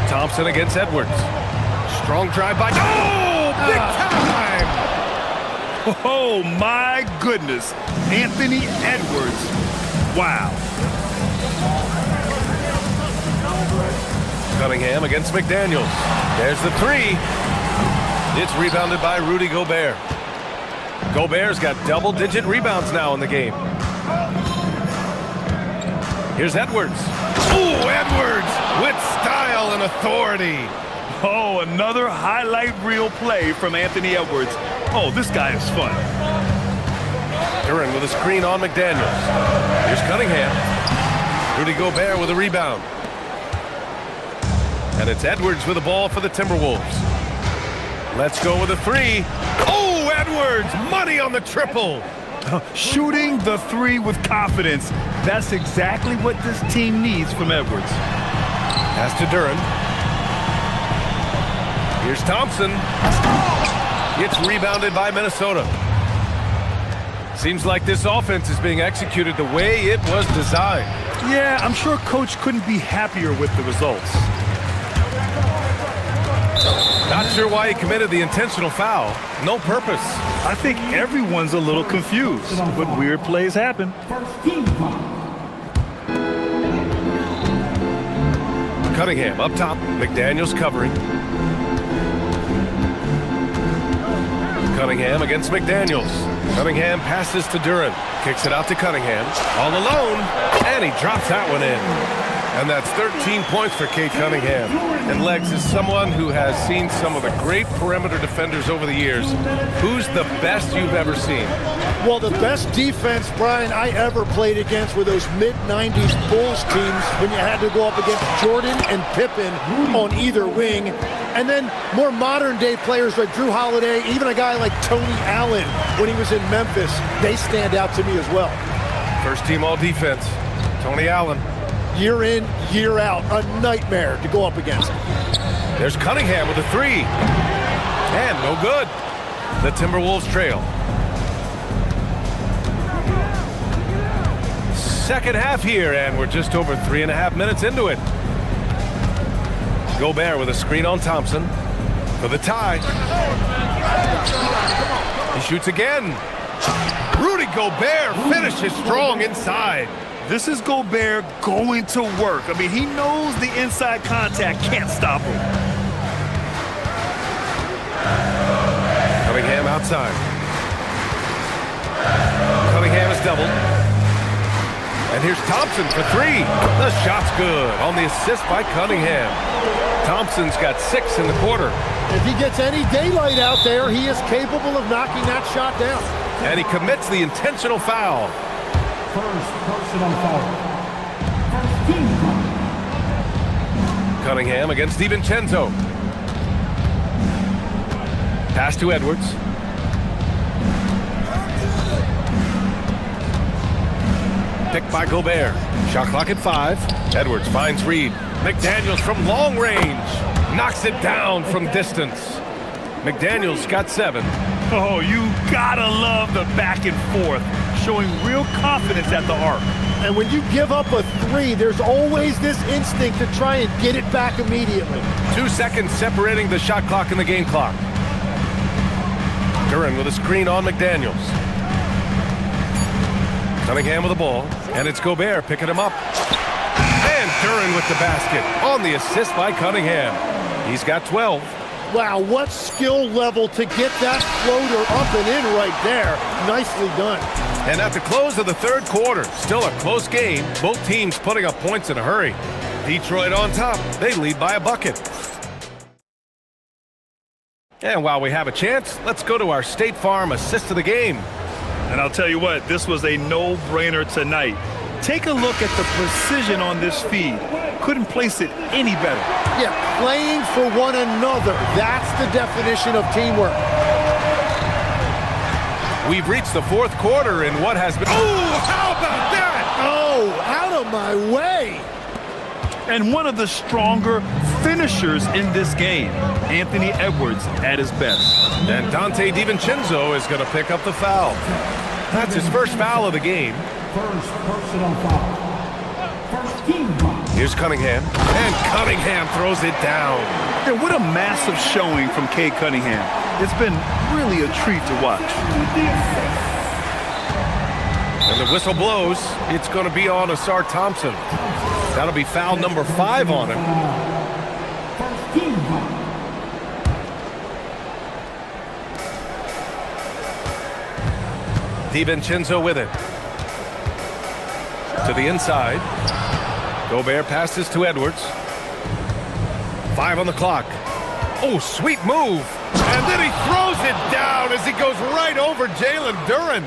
Thompson against Edwards. Strong drive by... Oh, big time! Oh my goodness. Anthony Edwards. Wow. Cunningham against McDaniels. There's the 3. It's rebounded by Rudy Gobert. Gobert's got double-digit rebounds now in the game. Here's Edwards. Ooh, Edwards with style and authority. Oh, another highlight reel play from Anthony Edwards. Oh, this guy is fun. Duran with a screen on McDaniels. Here's Cunningham. Rudy Gobert with a rebound. And it's Edwards with the ball for the Timberwolves. Let's go with a 3. Oh, Edwards! Money on the triple! Shooting the 3 with confidence. That's exactly what this team needs from Edwards. Pass to Duran. Here's Thompson. It's rebounded by Minnesota. Seems like this offense is being executed the way it was designed. Yeah, I'm sure Coach couldn't be happier with the results. Not sure why he committed the intentional foul. No purpose. I think everyone's a little confused, but weird plays happen. Cunningham up top. McDaniels covering. Cunningham against McDaniels. Cunningham passes to Duran. Kicks it out to Cunningham. All alone. And he drops that one in. And that's 13 points for Cade Cunningham. And Legs is someone who has seen some of the great perimeter defenders over the years. Who's the best you've ever seen? Well, the best defense, Brian, I ever played against were those mid-90s Bulls teams when you had to go up against Jordan and Pippen on either wing. And then more modern-day players like Drew Holiday, even a guy like Tony Allen when he was in Memphis, they stand out to me as well. First team all-defense, Tony Allen. Year in, year out, a nightmare to go up against. There's Cunningham with a 3. And no good. The Timberwolves trail. Second half here, and we're just over 3.5 minutes into it. Gobert with a screen on Thompson for the tie. He shoots again. Rudy Gobert finishes strong inside. This is Gobert going to work. I mean, he knows the inside contact can't stop him. Cunningham outside. Cunningham is doubled. And here's Thompson for 3. The shot's good on the assist by Cunningham. Thompson's got 6 in the quarter. If he gets any daylight out there, he is capable of knocking that shot down. And he commits the intentional foul. First personal foul. First team foul. Cunningham against DiVincenzo. Pass to Edwards. Picked by Gobert. Shot clock at 5. Edwards finds Reed. McDaniels from long range. Knocks it down from distance. McDaniels got 7. Oh, you gotta love the back and forth, showing real confidence at the arc. And when you give up a 3, there's always this instinct to try and get it back immediately. 2 seconds separating the shot clock and the game clock. Duran with a screen on McDaniels. Cunningham with the ball, and it's Gobert picking him up. And Duren with the basket on the assist by Cunningham. He's got 12. Wow, what skill level to get that floater up and in right there. Nicely done. And at the close of the third quarter, still a close game. Both teams putting up points in a hurry. Detroit on top. They lead by a bucket. And while we have a chance, let's go to our State Farm assist of the game. And I'll tell you what, this was a no-brainer tonight. Take a look at the precision on this feed. Couldn't place it any better. Yeah, playing for one another. That's the definition of teamwork. We've reached the fourth quarter in what has been... Oh, how about that? Oh, out of my way. And one of the stronger finishers in this game, Anthony Edwards at his best. And Dante DiVincenzo is going to pick up the foul. That's his first foul of the game. First personal foul. First team foul. Here's Cunningham. And Cunningham throws it down. And what a massive showing from Cade Cunningham. It's been really a treat to watch. And the whistle blows. It's going to be on Asar Thompson. That'll be foul number 5 on him. First team foul. DiVincenzo with it. To the inside. Gobert passes to Edwards. 5 on the clock. Oh, sweet move. And then he throws it down as he goes right over Jalen Duren.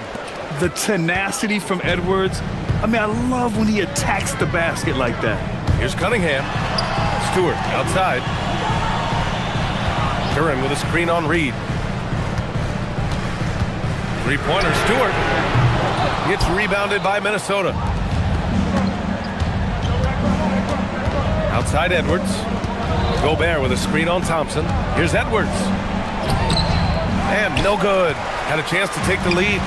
The tenacity from Edwards. I mean, I love when he attacks the basket like that. Here's Cunningham. Stewart outside. Duren with a screen on Reed. Three-pointer Stewart. Gets rebounded by Minnesota. Outside Edwards. Gobert with a screen on Thompson. Here's Edwards. And no good. Had a chance to take the lead.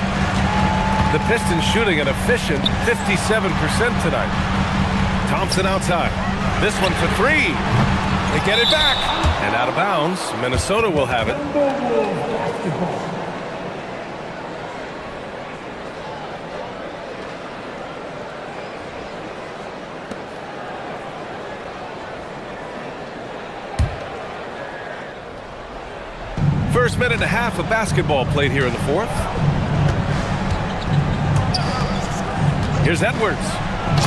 The Pistons shooting an efficient 57% tonight. Thompson outside. This one for 3. They get it back. And out of bounds. Minnesota will have it. First minute and a half of basketball played here in the fourth. Here's Edwards.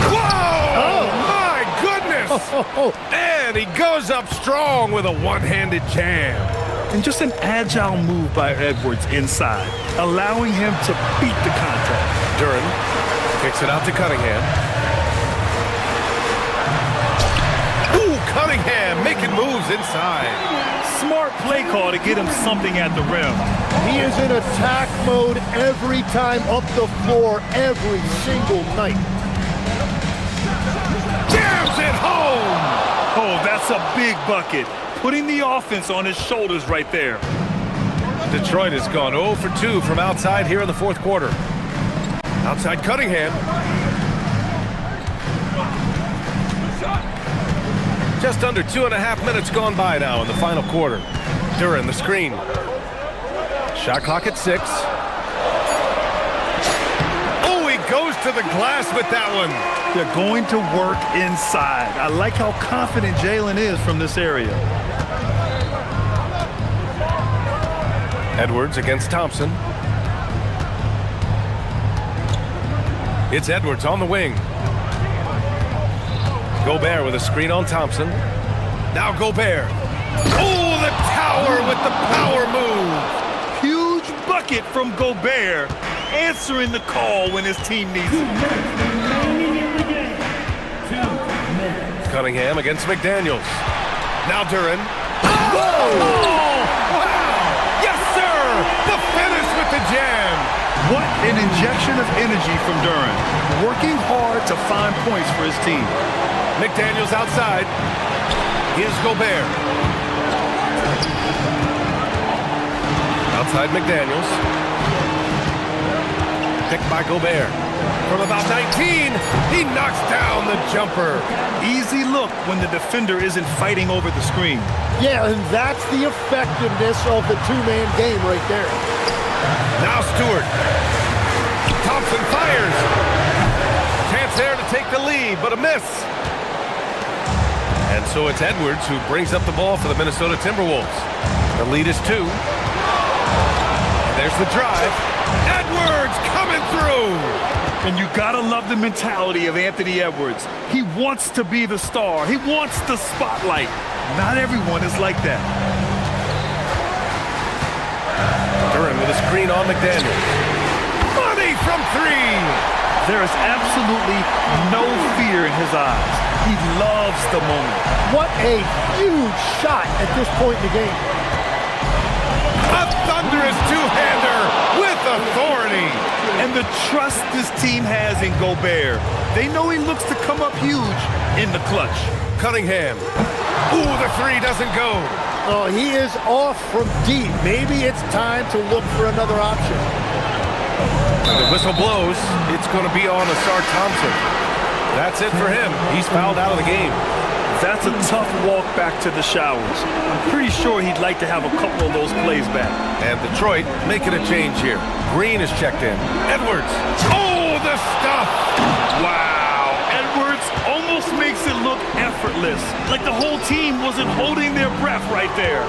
Whoa! Oh, my goodness! And he goes up strong with a one-handed jam. And just an agile move by Edwards inside, allowing him to beat the contact. Duren kicks it out to Cunningham. Ooh, Cunningham making moves inside. Smart play call to get him something at the rim. He is in attack mode every time up the floor, every single night. Jams it home! Oh, that's a big bucket. Putting the offense on his shoulders right there. Detroit has gone 0 for 2 from outside here in the fourth quarter. Outside Cunningham. Just under 2.5 minutes gone by now in the final quarter. Duren the screen. Shot clock at 6. Oh, he goes to the glass with that one. They're going to work inside. I like how confident Jalen is from this area. Edwards against Thompson. It's Edwards on the wing. Gobert with a screen on Thompson. Now Gobert. Oh, the tower with the power move. Huge bucket from Gobert, answering the call when his team needs it. Cunningham against McDaniels. Now Duren. Whoa! Oh, wow! Yes, sir! The finish with the jam. What an injection of energy from Duren. Working hard to find points for his team. McDaniels outside. Here's Gobert. Outside McDaniels. Picked by Gobert. From about 19, he knocks down the jumper. Easy look when the defender isn't fighting over the screen. Yeah, and that's the effectiveness of the two-man game right there. Now Stewart. Thompson fires. Chance there to take the lead, but a miss. So it's Edwards who brings up the ball for the Minnesota Timberwolves. The lead is 2. And there's the drive. Edwards coming through! And you gotta love the mentality of Anthony Edwards. He wants to be the star. He wants the spotlight. Not everyone is like that. Duran with a screen on McDaniels. Money from 3! There is absolutely no fear in his eyes. He loves the moment. What a huge shot at this point in the game. A thunderous two-hander with authority. And the trust this team has in Gobert. They know he looks to come up huge in the clutch. Cunningham. Ooh, the 3 doesn't go. Oh, he is off from deep. Maybe it's time to look for another option. The whistle blows. It's going to be on Asar Thompson. That's it for him. He's fouled out of the game. That's a tough walk back to the showers. I'm pretty sure he'd like to have a couple of those plays back. And Detroit making a change here. Green is checked in. Edwards. Oh, the stuff. Wow. Edwards almost makes it look effortless. Like the whole team wasn't holding their breath right there.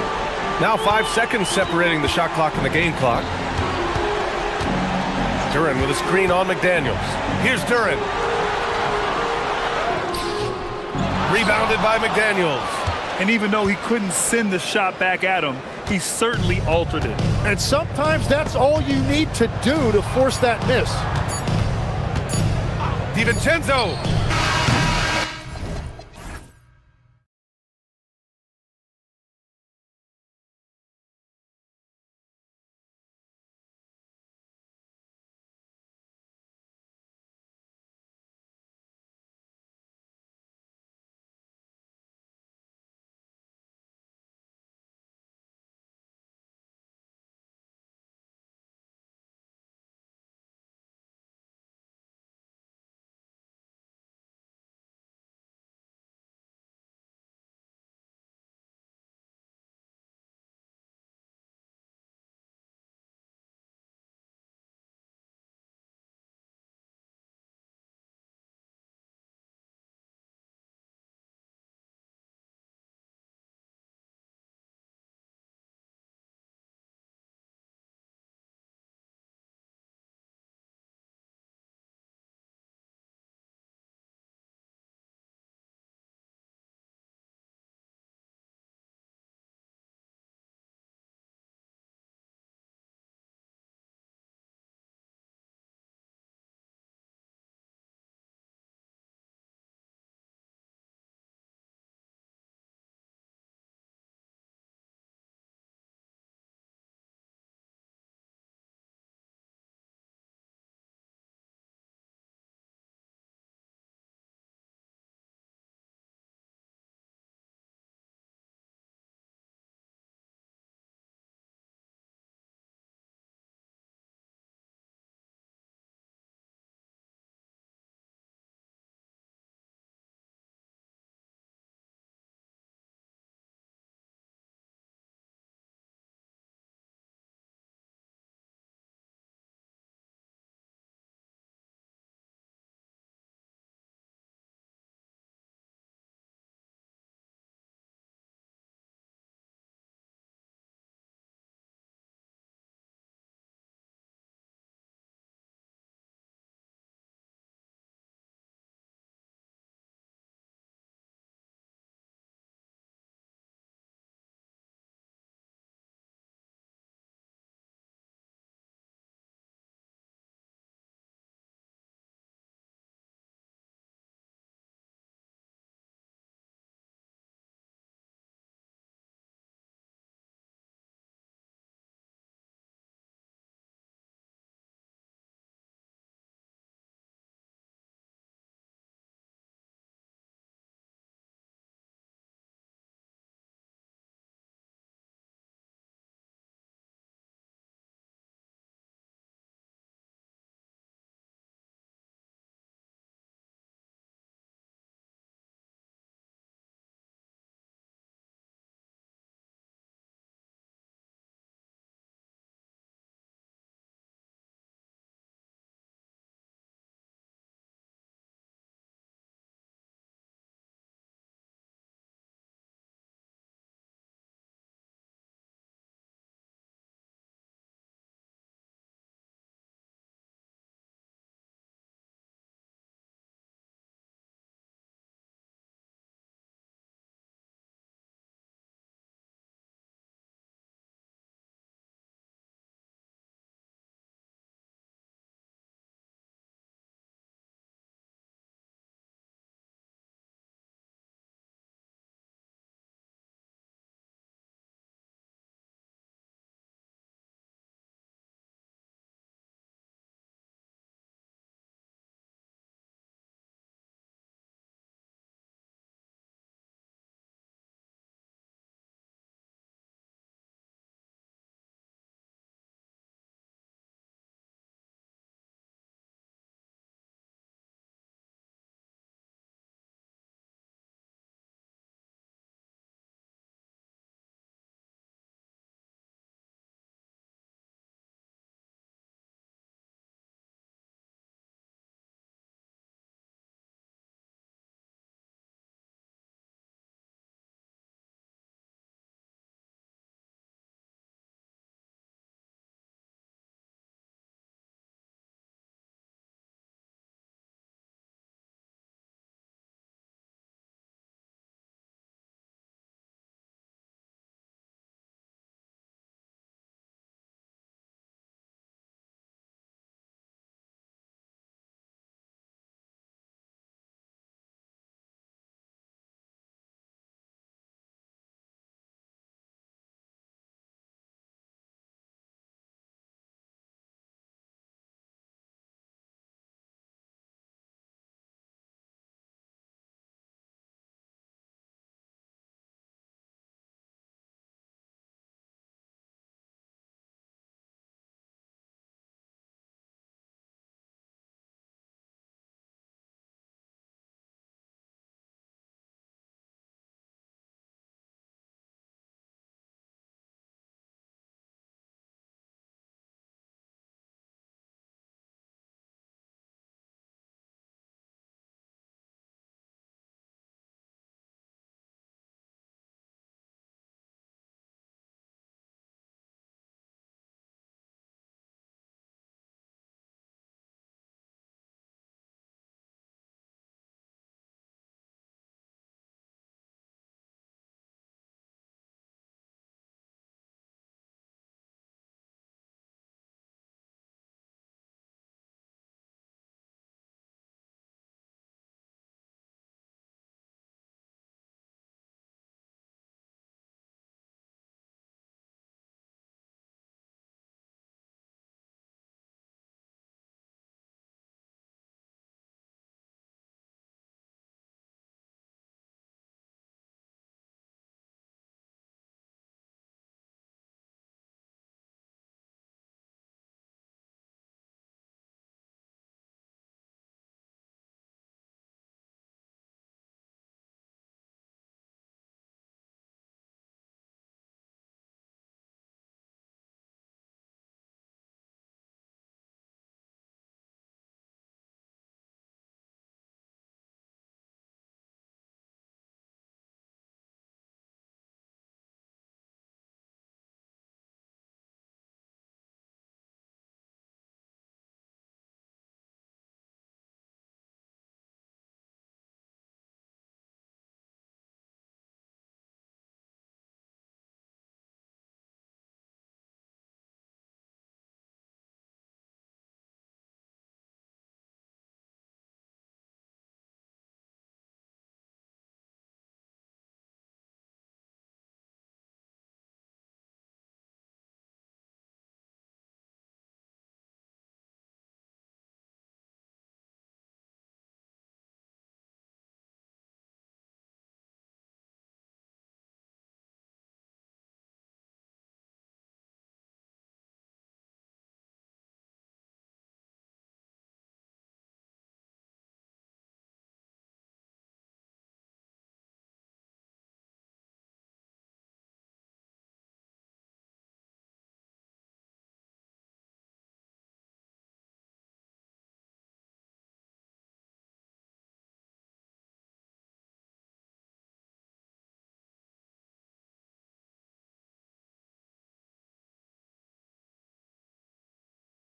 Now 5 seconds separating the shot clock and the game clock. Duran with a screen on McDaniels. Here's Duran. Rebounded by McDaniels. And even though he couldn't send the shot back at him, he certainly altered it. And sometimes that's all you need to do to force that miss. DiVincenzo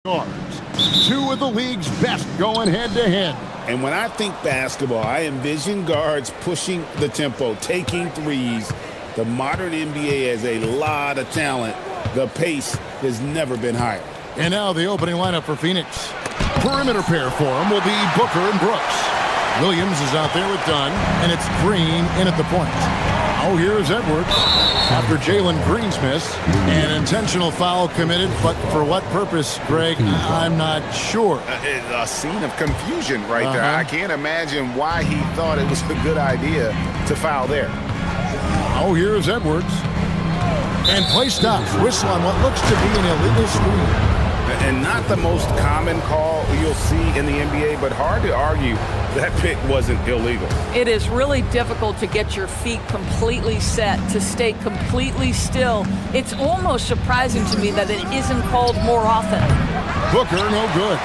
guards. Two of the league's best going head-to-head. And when I think basketball, I envision guards pushing the tempo, taking threes. The modern NBA has a lot of talent. The pace has never been higher. And now the opening lineup for Phoenix. Perimeter pair for him will be Booker and Brooks. Williams is out there with Dunn, and it's Green in at the point. Oh, here's Edwards. After Jalen Green's miss, an intentional foul committed, but for what purpose, Greg, I'm not sure. A scene of confusion right there. I can't imagine why he thought it was a good idea to foul there. Oh, here's Edwards. And play stops. Whistle on what looks to be an illegal screen. And not the most common call you'll see in the NBA, but hard to argue that pick wasn't illegal. It is really difficult to get your feet completely set, to stay completely still. It's almost surprising to me that it isn't called more often. Booker, no good.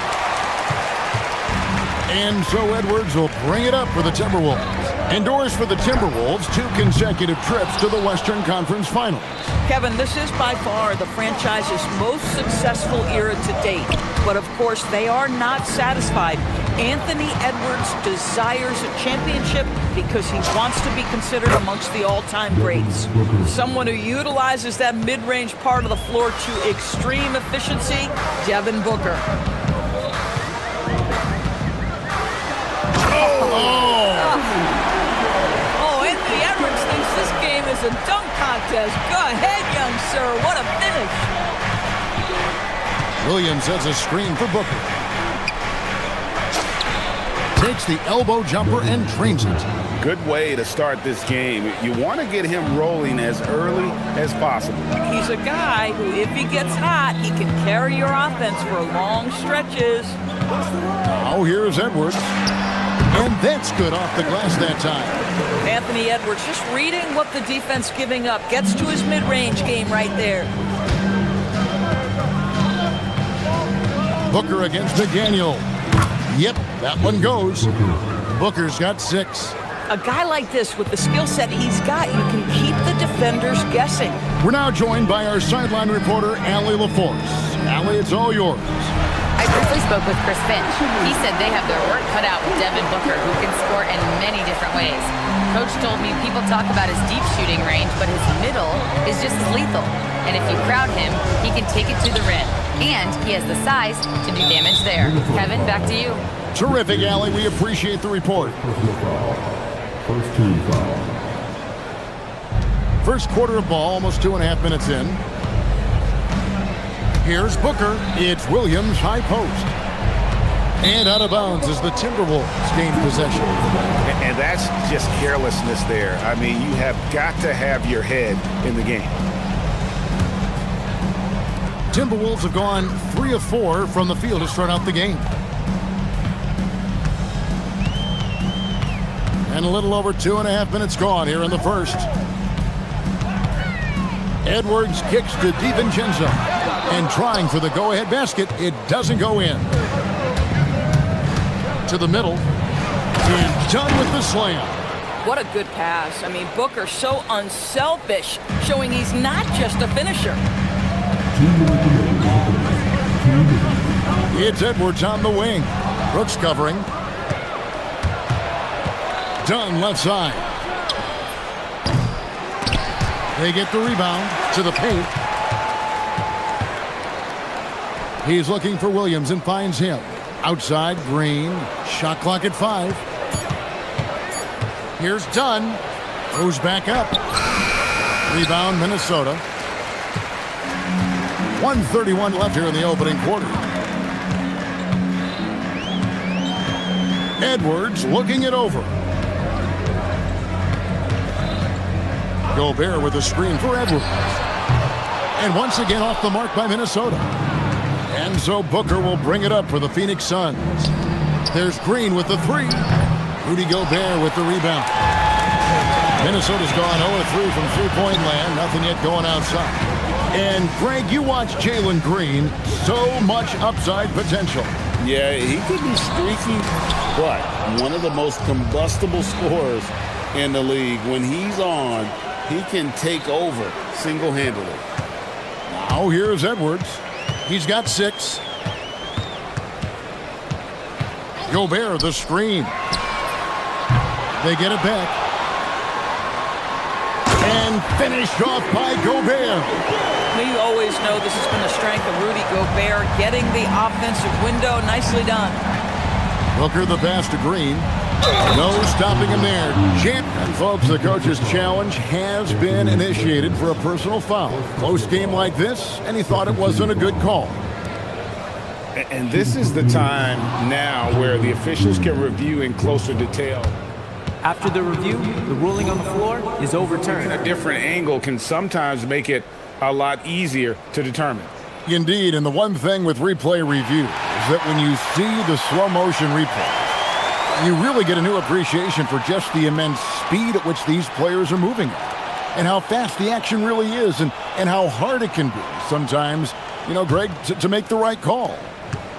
And so Edwards will bring it up for the Timberwolves. Endorse for the Timberwolves 2 consecutive trips to the Western Conference Finals. Kevin, this is by far the franchise's most successful era to date. But of course, they are not satisfied. Anthony Edwards desires a championship because he wants to be considered amongst the all-time greats. Someone who utilizes that mid-range part of the floor to extreme efficiency, Devin Booker. Anthony Edwards thinks this game is a dunk contest. Go ahead, young sir. What a finish. Williams has a screen for Booker. Takes the elbow jumper and drains it. Good way to start this game. You want to get him rolling as early as possible. He's a guy who, if he gets hot, he can carry your offense for long stretches. Oh, here's Edwards. And that's good off the glass that time. Anthony Edwards just reading what the defense giving up. Gets to his mid-range game right there. Booker against McDaniel. Yep, that one goes. Booker's got 6. A guy like this, with the skill set he's got, you can keep the defenders guessing. We're now joined by our sideline reporter, Allie LaForce. Allie, it's all yours. I briefly spoke with Chris Finch. He said they have their work cut out with Devin Booker, who can score in many different ways. Coach told me people talk about his deep shooting range, but his middle is just as lethal. And if you crowd him, he can take it to the rim. And he has the size to do damage there. Kevin, back to you. Terrific, Allie. We appreciate the report. First quarter of ball, almost 2.5 minutes in. Here's Booker. It's Williams, high post. And out of bounds as the Timberwolves gain possession. And that's just carelessness there. I mean, you have got to have your head in the game. Timberwolves have gone 3 of 4 from the field to start out the game. And a little over 2.5 minutes gone here in the first. Edwards kicks to DiVincenzo. And trying for the go-ahead basket, it doesn't go in. To the middle. And done with the slam. What a good pass. I mean, Booker so unselfish, showing he's not just a finisher. It's Edwards on the wing. Brooks covering. Dunn left side. They get the rebound to the paint. He's looking for Williams and finds him. Outside, Green. Shot clock at 5. Here's Dunn. Goes back up. Rebound, Minnesota. 1:31 left here in the opening quarter. Edwards looking it over. Gobert with a screen for Edwards. And once again off the mark by Minnesota. And so Booker will bring it up for the Phoenix Suns. There's Green with the 3. Rudy Gobert with the rebound. Minnesota's gone 0-3 from three-point land. Nothing yet going outside. And Greg, you watch Jalen Green. So much upside potential. Yeah, he could be streaky, but one of the most combustible scorers in the league. When he's on, he can take over single-handedly. Now here's Edwards. He's got 6. Gobert, the screen. They get it back. And finished off by Gobert. We always know this has been a strength of Rudy Gobert, getting the offensive window. Nicely done. Booker the pass to Green. No stopping him there. And folks, the coach's challenge has been initiated for a personal foul. Close game like this, and he thought it wasn't a good call. And this is the time now where the officials can review in closer detail. After the review, the ruling on the floor is overturned. A different angle can sometimes make it a lot easier to determine. Indeed, and the one thing with replay review is that when you see the slow motion replay, you really get a new appreciation for just the immense speed at which these players are moving at, and how fast the action really is, and how hard it can be sometimes, you know, Greg, to make the right call.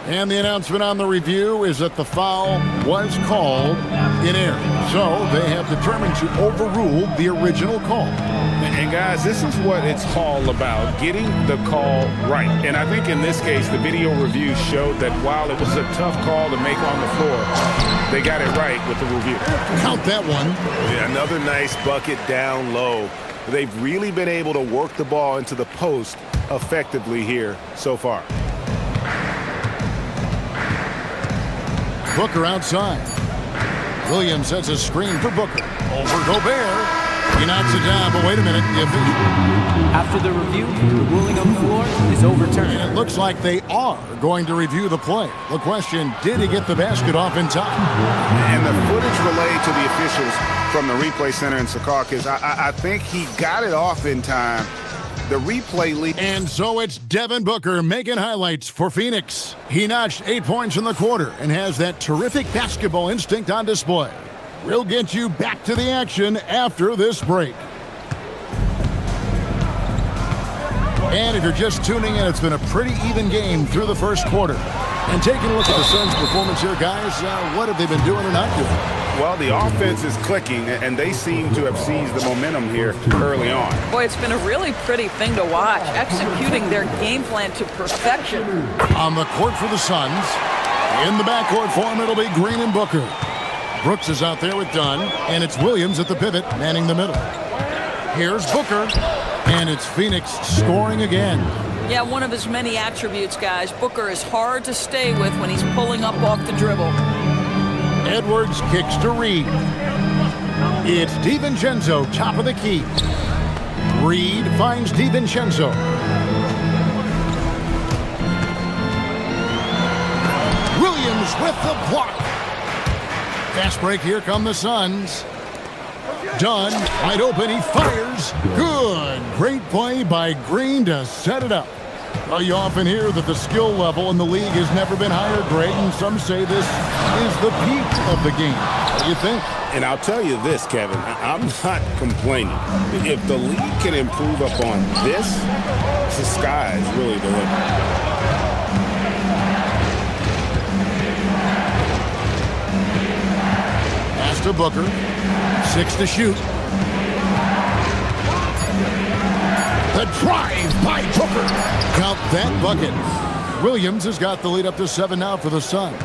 And the announcement on the review is that the foul was called in error. So they have determined to overrule the original call. And guys, this is what it's all about, getting the call right. And I think in this case, the video review showed that while it was a tough call to make on the floor, they got it right with the review. Count that one. Yeah, another nice bucket down low. They've really been able to work the ball into the post effectively here so far. Booker outside. Williams sets a screen for Booker. Over Gobert. He knocks it down, but wait a minute. After the review, the ruling on the floor is overturned. And it looks like they are going to review the play. The question, did he get the basket off in time? And the footage relayed to the officials from the replay center in Secaucus, I think he got it off in time. The replay lead. And so it's Devin Booker making highlights for Phoenix. He notched 8 points in the quarter and has that terrific basketball instinct on display. We'll get you back to the action after this break. And if you're just tuning in, it's been a pretty even game through the first quarter. And taking a look at the Suns' performance here, guys, what have they been doing or not doing? Well, the offense is clicking, and they seem to have seized the momentum here early on. Boy, it's been a really pretty thing to watch, executing their game plan to perfection. On the court for the Suns, in the backcourt for him, it'll be Green and Booker. Brooks is out there with Dunn, and it's Williams at the pivot, manning the middle. Here's Booker, and it's Phoenix scoring again. Yeah, one of his many attributes, guys. Booker is hard to stay with when he's pulling up off the dribble. Edwards kicks to Reed. It's DiVincenzo, top of the key. Reed finds DiVincenzo. Williams with the block. Fast break, here come the Suns. Dunn, wide open, he fires. Good. Great play by Green to set it up. Well, you often hear that the skill level in the league has never been higher, Greg, and some say this is the peak of the game. What do you think? And I'll tell you this, Kevin, I'm not complaining. If the league can improve upon this, the sky is really the limit. Pass to Booker. 6 to shoot. The drive by Booker. Count that bucket. Williams has got the lead up to 7 now for the Suns.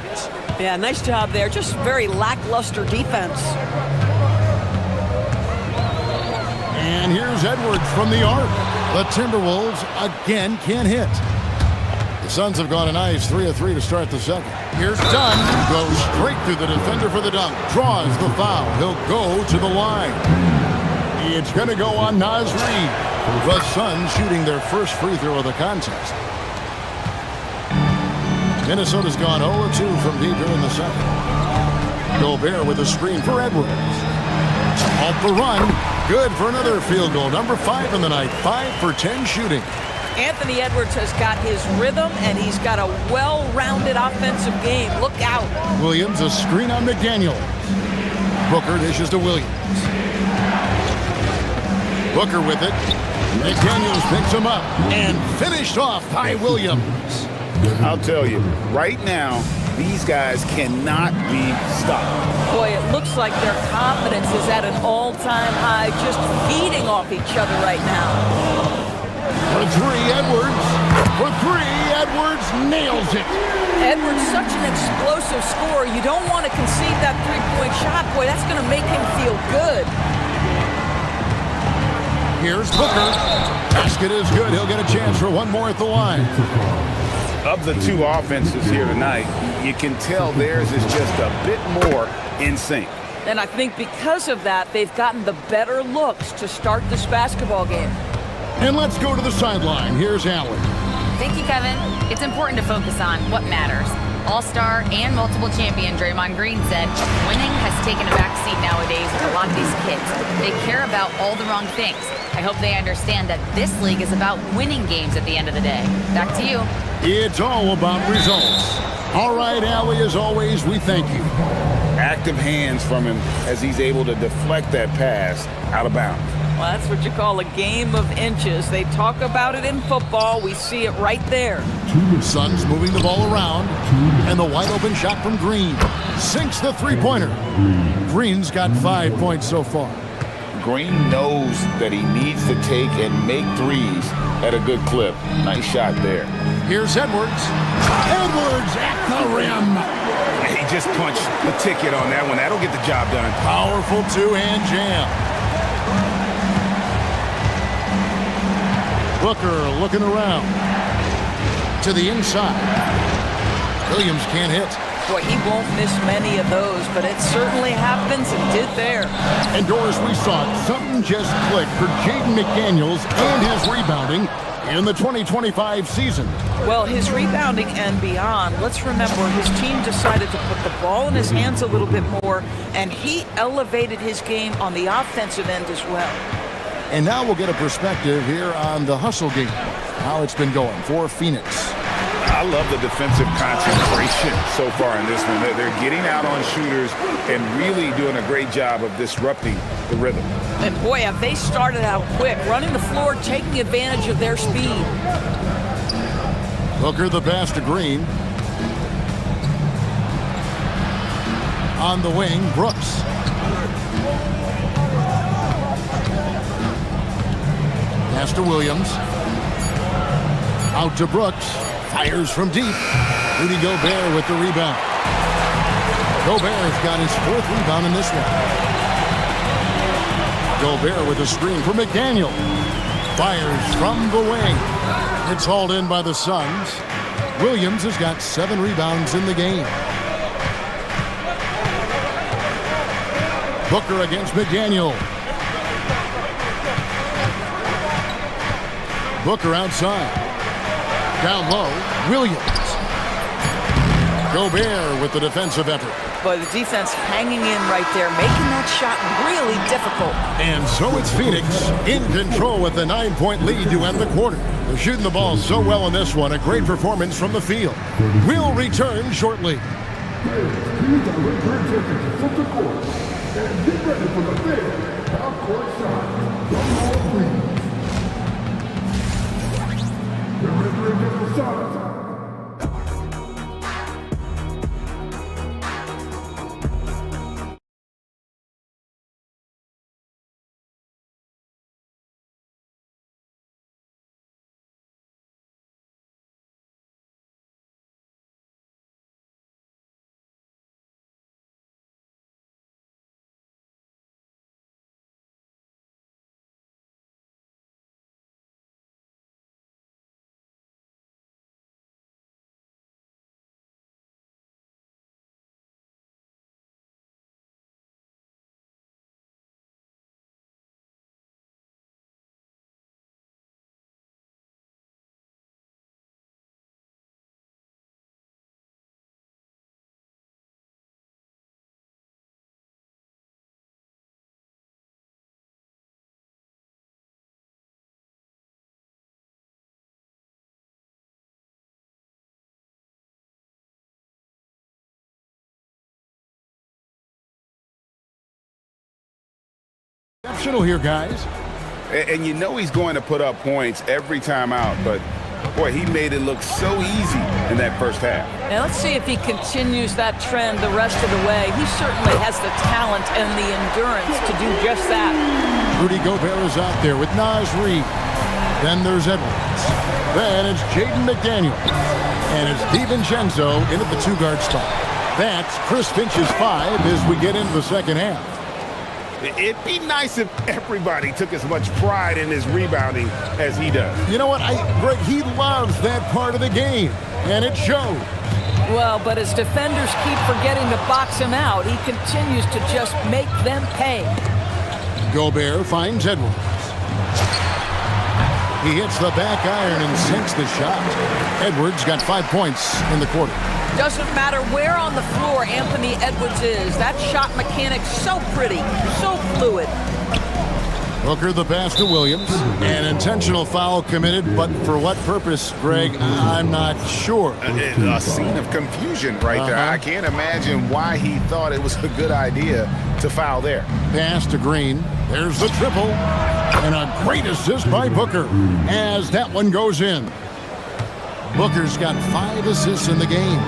Yeah, nice job there. Just very lackluster defense. And here's Edwards from the arc. The Timberwolves again can't hit. The Suns have gone a nice 3 of 3 to start the second. Here's Dunn. Goes straight through the defender for the dunk. Draws the foul. He'll go to the line. It's going to go on Naz Reid. The Suns shooting their first free throw of the contest. Minnesota's gone 0-2 from deep here in the second. Gobert with a screen for Edwards. Off the run. Good for another field goal. Number 5 in the night. 5 for 10 shooting. Anthony Edwards has got his rhythm, and he's got a well-rounded offensive game. Look out. Williams, a screen on McDaniel. Booker dishes to Williams. Booker with it. McDaniels picks him up and finished off by Williams. I'll tell you, right now, these guys cannot be stopped. Boy, it looks like their confidence is at an all-time high, just feeding off each other right now. For 3, Edwards. For 3, Edwards nails it. Edwards, such an explosive scorer. You don't want to concede that three-point shot. Boy, that's going to make him feel good. Here's Booker. Basket is good. He'll get a chance for one more at the line. Of the two offenses here tonight, you can tell theirs is just a bit more in sync. And I think because of that, they've gotten the better looks to start this basketball game. And let's go to the sideline. Here's Allen. Thank you, Kevin. It's important to focus on what matters. All-star and multiple champion Draymond Green said, winning has taken a backseat nowadays with a lot of these kids. They care about all the wrong things. I hope they understand that this league is about winning games at the end of the day. Back to you. It's all about results. All right, Allie, as always, we thank you. Active hands from him as he's able to deflect that pass out of bounds. Well, that's what you call a game of inches. They talk about it in football. We see it right there. Suns moving the ball around, and the wide open shot from Green sinks the three-pointer. Green's got 5 points so far. Green knows that he needs to take and make threes at a good clip. Nice shot there. Here's Edwards. Edwards at the rim. He just punched the ticket on that one. That'll get the job done. Powerful two-hand jam. Booker looking around to the inside. Williams can't hit. Boy, he won't miss many of those, but it certainly happens and did there. And Doris, we saw it. Something just clicked for Jaden McDaniels and his rebounding in the 2025 season. Well, his rebounding and beyond, let's remember his team decided to put the ball in his hands a little bit more, and he elevated his game on the offensive end as well. And now we'll get a perspective here on the hustle game, how it's been going for Phoenix. I love the defensive concentration so far in this one. They're getting out on shooters and really doing a great job of disrupting the rhythm. And boy, have they started out quick, running the floor, taking advantage of their speed. Booker the pass to Green. On the wing, Brooks. Pass to Williams. Out to Brooks. Fires from deep. Rudy Gobert with the rebound. Gobert's got his fourth rebound in this one. Gobert with a screen for McDaniel. Fires from the wing. It's hauled in by the Suns. Williams has got 7 rebounds in the game. Booker against McDaniel. Booker outside. Down low, Williams. Gobert with the defensive effort. But the defense hanging in right there, making that shot really difficult. And so it's Phoenix in control with a 9-point lead to end the quarter. They're shooting the ball so well in this one. A great performance from the field. We'll return shortly. Exceptional here, guys. And you know he's going to put up points every time out, but boy, he made it look so easy in that first half. Now let's see if he continues that trend the rest of the way. He certainly has the talent and the endurance to do just that. Rudy Gobert is out there with Naz Reid. Then there's Edwards. Then it's Jaden McDaniel. And it's DiVincenzo in at the two-guard spot. That's Chris Finch's 5 as we get into the second half. It'd be nice if everybody took as much pride in his rebounding as he does. You know what, Greg, he loves that part of the game, and it shows. Well, but as defenders keep forgetting to box him out, he continues to just make them pay. Gobert finds Edwards. He hits the back iron and sinks the shot. Edwards got 5 points in the quarter. Doesn't matter where on the floor Anthony Edwards is. That shot mechanic's so pretty, so fluid. Booker the pass to Williams. An intentional foul committed, but for what purpose, Greg, I'm not sure. A scene of confusion right there. I can't imagine why he thought it was a good idea to foul there. Pass to Green. There's the triple. And a great assist by Booker as that one goes in. Booker's got 5 assists in the game.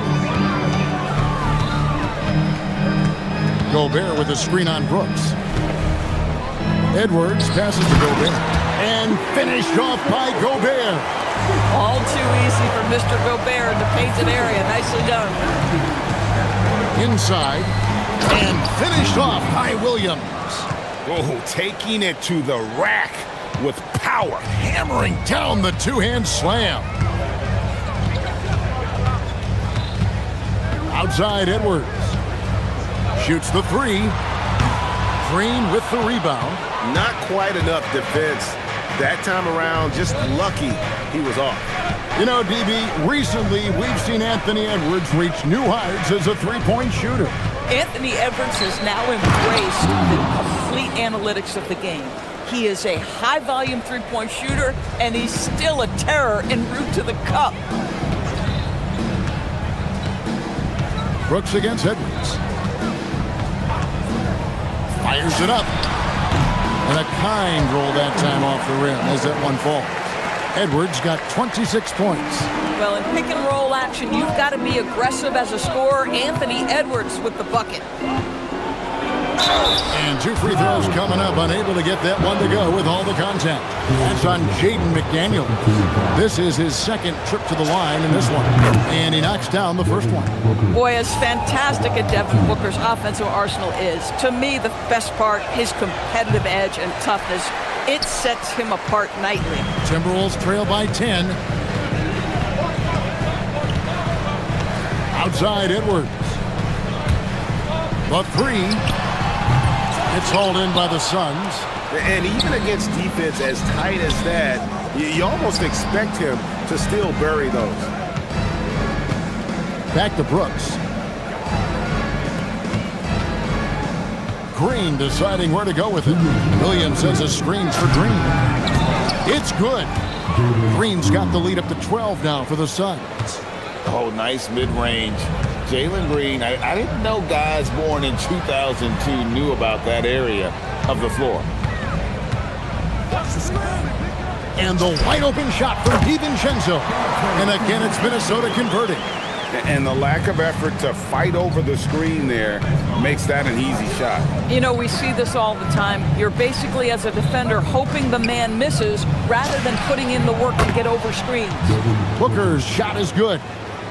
Gobert with a screen on Brooks. Edwards passes to Gobert. And finished off by Gobert. All too easy for Mr. Gobert in the painted area. Nicely done. Inside. And finished off by Williams. Oh, taking it to the rack with power. Hammering down the two-hand slam. Outside Edwards. Shoots the 3. Green with the rebound. Not quite enough defense that time around. Just lucky he was off. You know, DB, recently we've seen Anthony Edwards reach new heights as a three-point shooter. Anthony Edwards has now embraced the complete analytics of the game. He is a high-volume three-point shooter, and he's still a terror en route to the cup. Brooks against Edwards. Fires it up. And a kind roll that time off the rim as that one falls. Edwards got 26 points. Well, in pick and roll action, you've got to be aggressive as a scorer. Anthony Edwards with the bucket. And 2 free throws coming up, unable to get that one to go with all the contact. That's on Jaden McDaniel. This is his second trip to the line in this one. And he knocks down the first one. Boy, as fantastic as Devin Booker's offensive arsenal is, to me, the best part, his competitive edge and toughness, it sets him apart nightly. Timberwolves trail by 10. Outside Edwards. The 3. It's hauled in by the Suns. And even against defense as tight as that, you almost expect him to still bury those. Back to Brooks. Green deciding where to go with it. Williams sets a screens for Green. It's good. Green's got the lead up to 12 now for the Suns. Oh, nice mid-range. Jalen Green, I didn't know guys born in 2002 knew about that area of the floor. And the wide open shot from DiVincenzo. And again, it's Minnesota converting. And the lack of effort to fight over the screen there makes that an easy shot. You know, we see this all the time. You're basically, as a defender, hoping the man misses rather than putting in the work to get over screens. Booker's shot is good.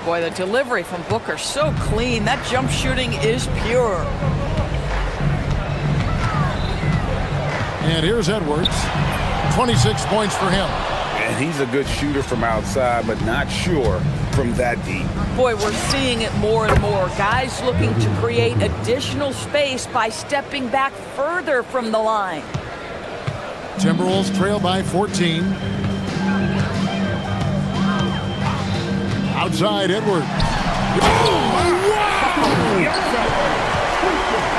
Boy, the delivery from Booker, so clean. That jump shooting is pure. And here's Edwards. 26 points for him. And he's a good shooter from outside, but not sure from that deep. Boy, we're seeing it more and more. Guys looking to create additional space by stepping back further from the line. Timberwolves trail by 14. Outside Edwards.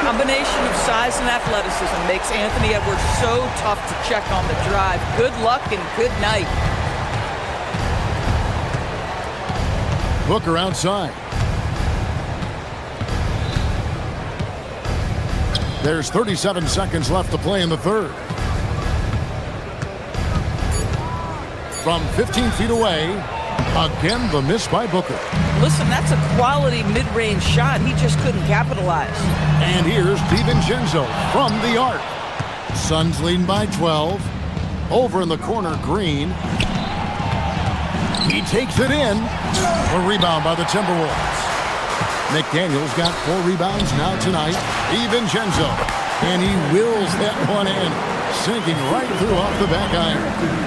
Combination of size and athleticism makes Anthony Edwards so tough to check on the drive. Good luck and good night. Booker outside. There's 37 seconds left to play in the third. From 15 feet away, again the miss by Booker. Listen, that's a quality mid-range shot. He just couldn't capitalize. And here's DiVincenzo from the arc. Suns leading by 12. Over in the corner, Green. He takes it in. A rebound by the Timberwolves. McDaniel's got 4 rebounds now tonight. DiVincenzo. And he wills that one in, sinking right through off the back iron.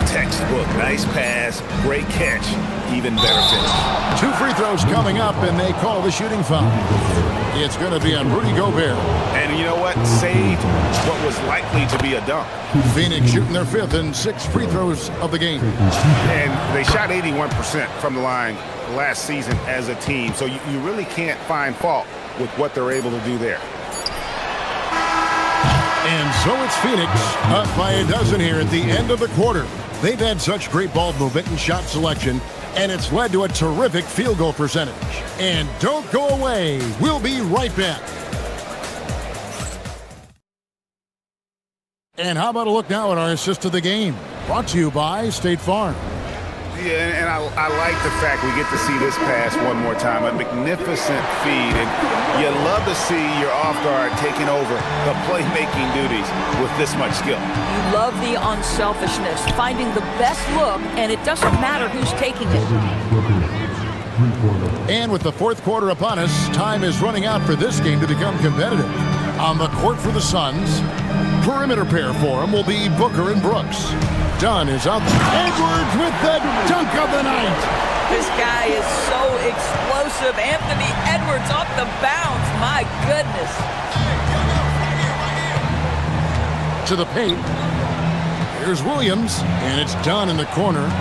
Textbook, nice pass, great catch, even better finish. 2 free throws coming up, and they call the shooting foul. It's going to be on Rudy Gobert. And you know what? Saved what was likely to be a dunk. Phoenix shooting their 5th and 6th free throws of the game. And they shot 81% from the line last season as a team, so you really can't find fault with what they're able to do there. And so it's Phoenix up by a dozen here at the end of the quarter. They've had such great ball movement and shot selection, and it's led to a terrific field goal percentage. And don't go away. We'll be right back. And how about a look now at our assist of the game? Brought to you by State Farm. Yeah, and I like the fact we get to see this pass one more time. A magnificent feed, and you love to see your off guard taking over the playmaking duties with this much skill. You love the unselfishness, finding the best look, and it doesn't matter who's taking it. And with the 4th quarter upon us, time is running out for this game to become competitive. On the court for the Suns, perimeter pair for him will be Booker and Brooks. Dunn is out. Edwards with the dunk of the night. This guy is so explosive. Anthony Edwards off the bounce. My goodness. To the paint. Here's Williams, and it's Dunn in the corner.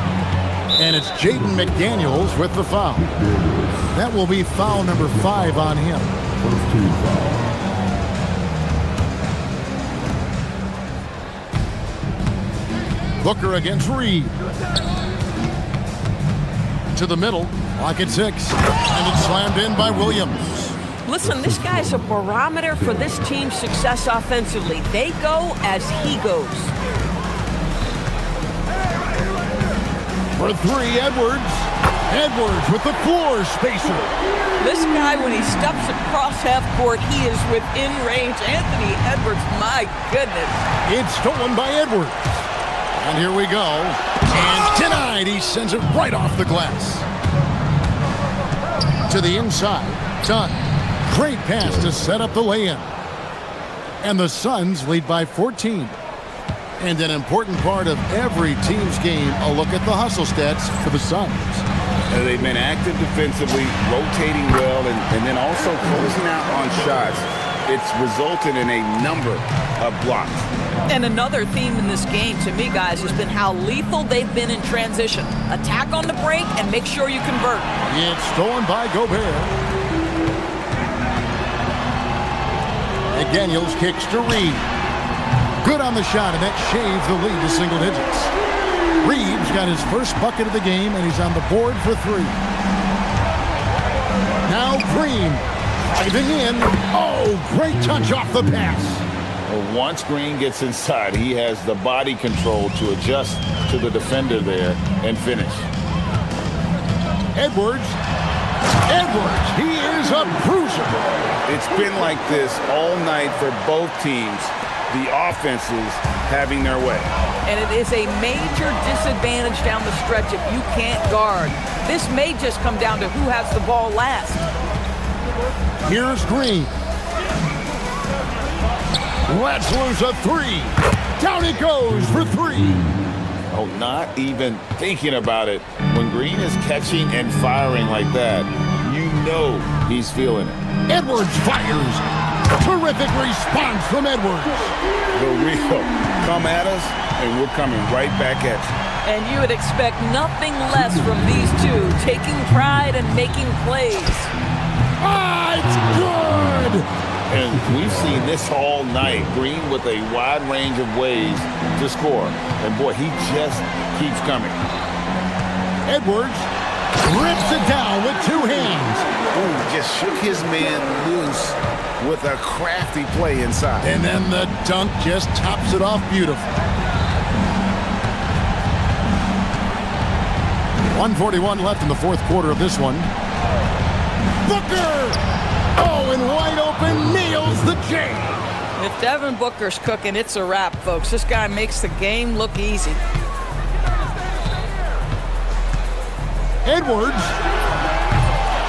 And it's Jaden McDaniels with the foul. That will be foul number 5 on him. First team foul. Booker against Reed. To the middle, lock at 6. And it's slammed in by Williams. Listen, this guy's a barometer for this team's success offensively. They go as he goes. For 3, Edwards. Edwards with the floor spacer. This guy, when he steps across half court, he is within range. Anthony Edwards, my goodness. It's stolen by Edwards. And here we go. And denied. He sends it right off the glass. To the inside. Dunn. Great pass to set up the lay-in. And the Suns lead by 14. And an important part of every team's game, a look at the hustle stats for the Suns. They've been active defensively, rotating well, and then also closing out on shots. It's resulted in a number of blocks. And another theme in this game, to me, guys, has been how lethal they've been in transition. Attack on the break and make sure you convert. It's stolen by Gobert. McDaniels kicks to Reed. Good on the shot, and that shaves the lead to single digits. Reed's got his first bucket of the game, and he's on the board for 3. Now Green. Driving in. Oh, great touch off the pass. Well, once Green gets inside, he has the body control to adjust to the defender there and finish. Edwards. Edwards, he is a bruiser. It's been like this all night for both teams. The offenses having their way. And it is a major disadvantage down the stretch if you can't guard. This may just come down to who has the ball last. Here's Green. Let's lose a 3. Down it goes for 3. Oh, not even thinking about it. When Green is catching and firing like that, you know he's feeling it. Edwards fires. Terrific response from Edwards. The real come at us, and we're coming right back at you. And you would expect nothing less from these two, taking pride and making plays. Ah, it's good! And we've seen this all night. Green with a wide range of ways to score. And boy, he just keeps coming. Edwards rips it down with 2 hands. Ooh, just shook his man loose with a crafty play inside. And then the dunk just tops it off beautifully. 1:41 left in the 4th quarter of this one. Booker! Oh, and wide open, nails the J. If Devin Booker's cooking, it's a wrap, folks. This guy makes the game look easy. Edwards.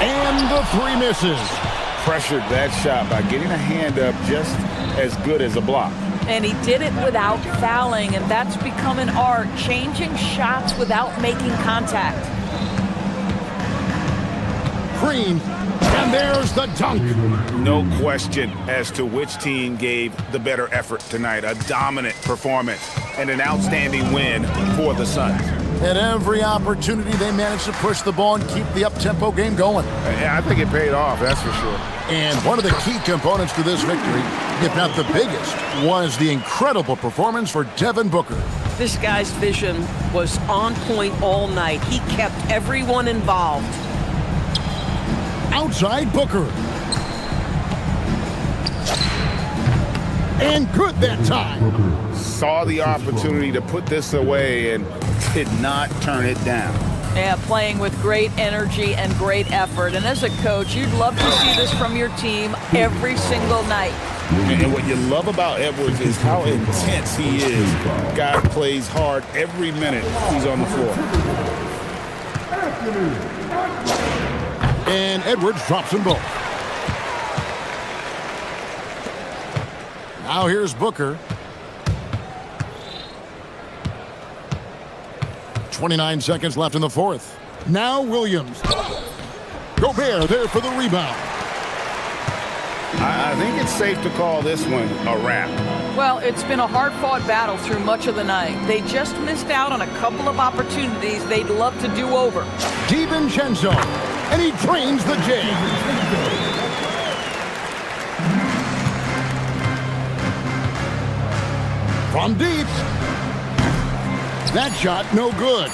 And the three misses. Pressured that shot by getting a hand up just as good as a block. And he did it without fouling, and that's become an art, changing shots without making contact. Green. And there's the dunk. No question as to which team gave the better effort tonight. A dominant performance and an outstanding win for the Suns. At every opportunity, they managed to push the ball and keep the up-tempo game going. Yeah, I think it paid off, that's for sure. And one of the key components to this victory, if not the biggest, was the incredible performance for Devin Booker. This guy's vision was on point all night. He kept everyone involved. Outside Booker. And good that time. Saw the opportunity to put this away and did not turn it down. Yeah, playing with great energy and great effort. And as a coach, you'd love to see this from your team every single night. And what you love about Edwards is how intense he is. Guy plays hard every minute he's on the floor. And Edwards drops them both. Now here's Booker. 29 seconds left in the fourth. Now Williams. Gobert there for the rebound. I think it's safe to call this one a wrap. Well, it's been a hard-fought battle through much of the night. They just missed out on a couple of opportunities they'd love to do over. DiVincenzo, and he drains the J. From deep. That shot no good.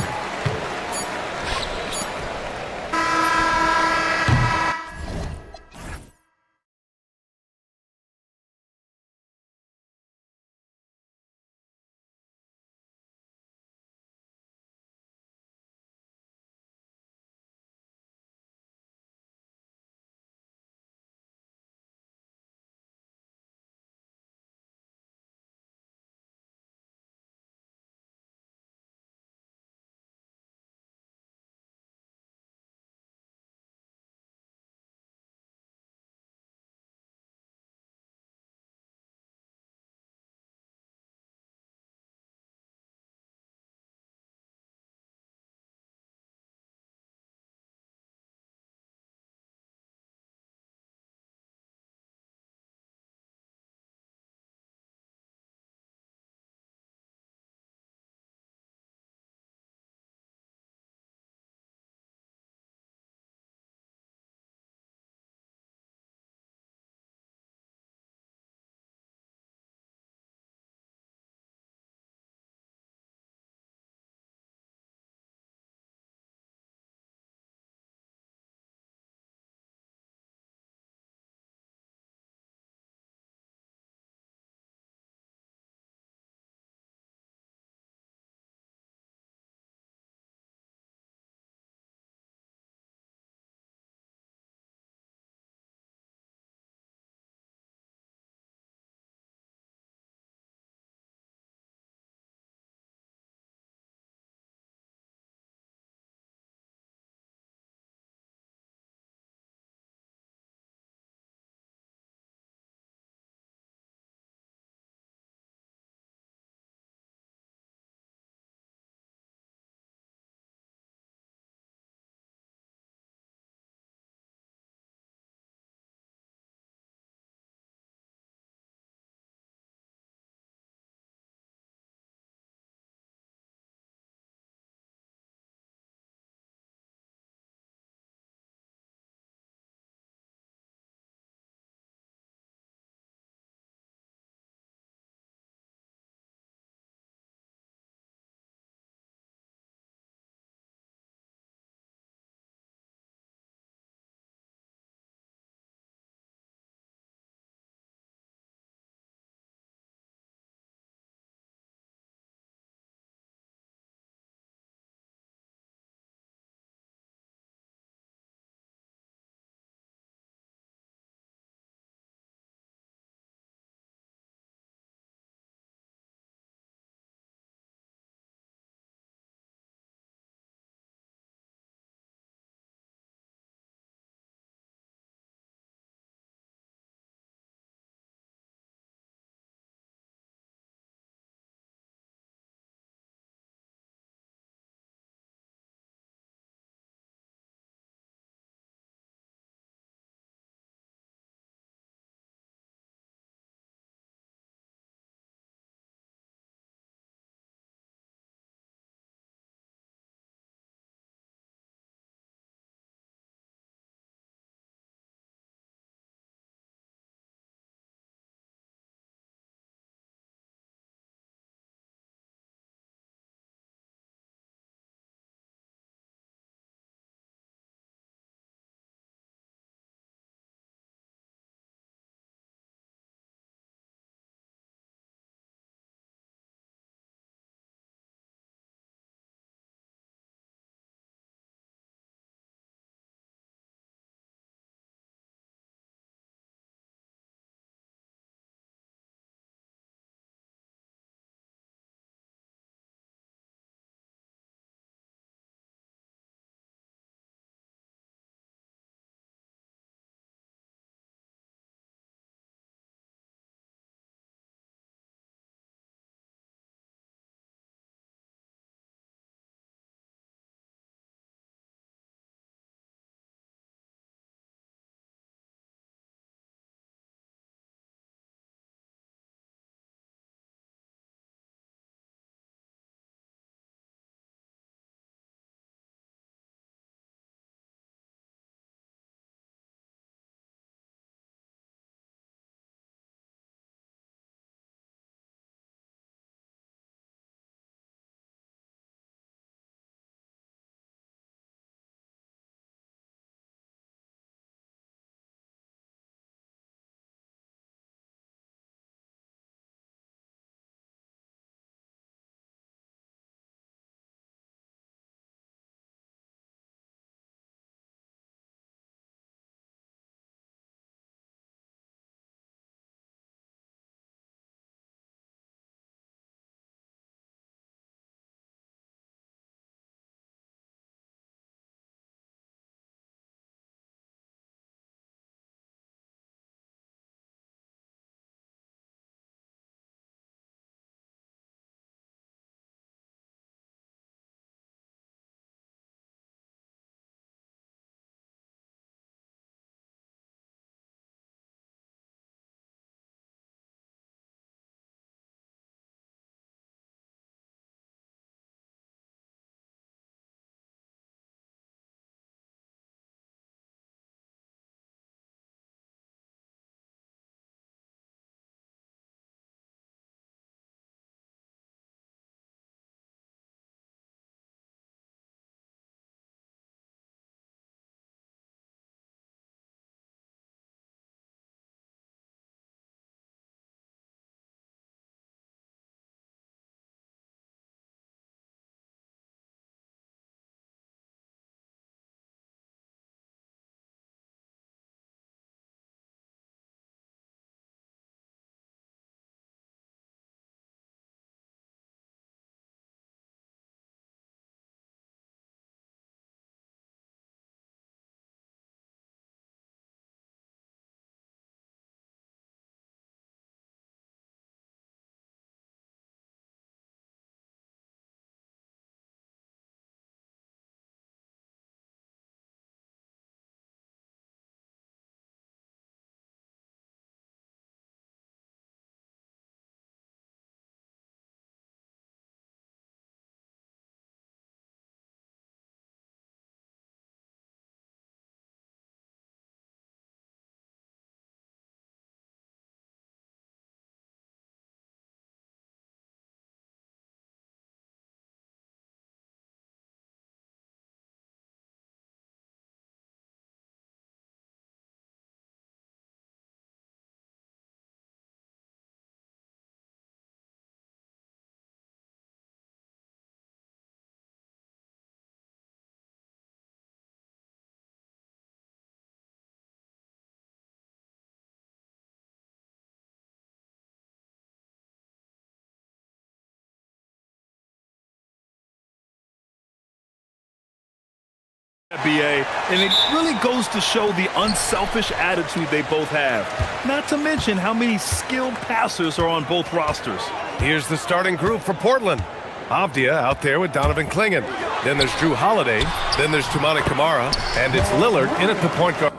BA, and it really goes to show the unselfish attitude they both have. Not to mention how many skilled passers are on both rosters. Here's the starting group for Portland. Avdia out there with Donovan Clingan. Then there's Drew Holiday. Then there's Tumani Kamara. And it's Lillard in at the point guard.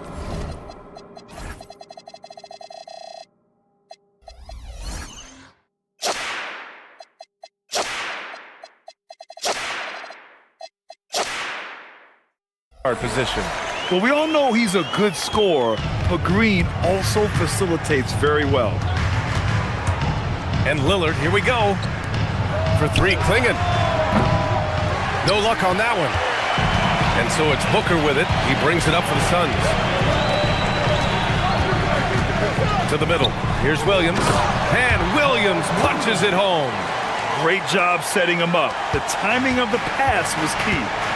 Position. Well, we all know he's a good scorer, but Green also facilitates very well. And Lillard, here we go. For three, Clingan. No luck on that one. And so it's Booker with it. He brings it up for the Suns. To the middle. Here's Williams. And Williams punches it home. Great job setting him up. The timing of the pass was key.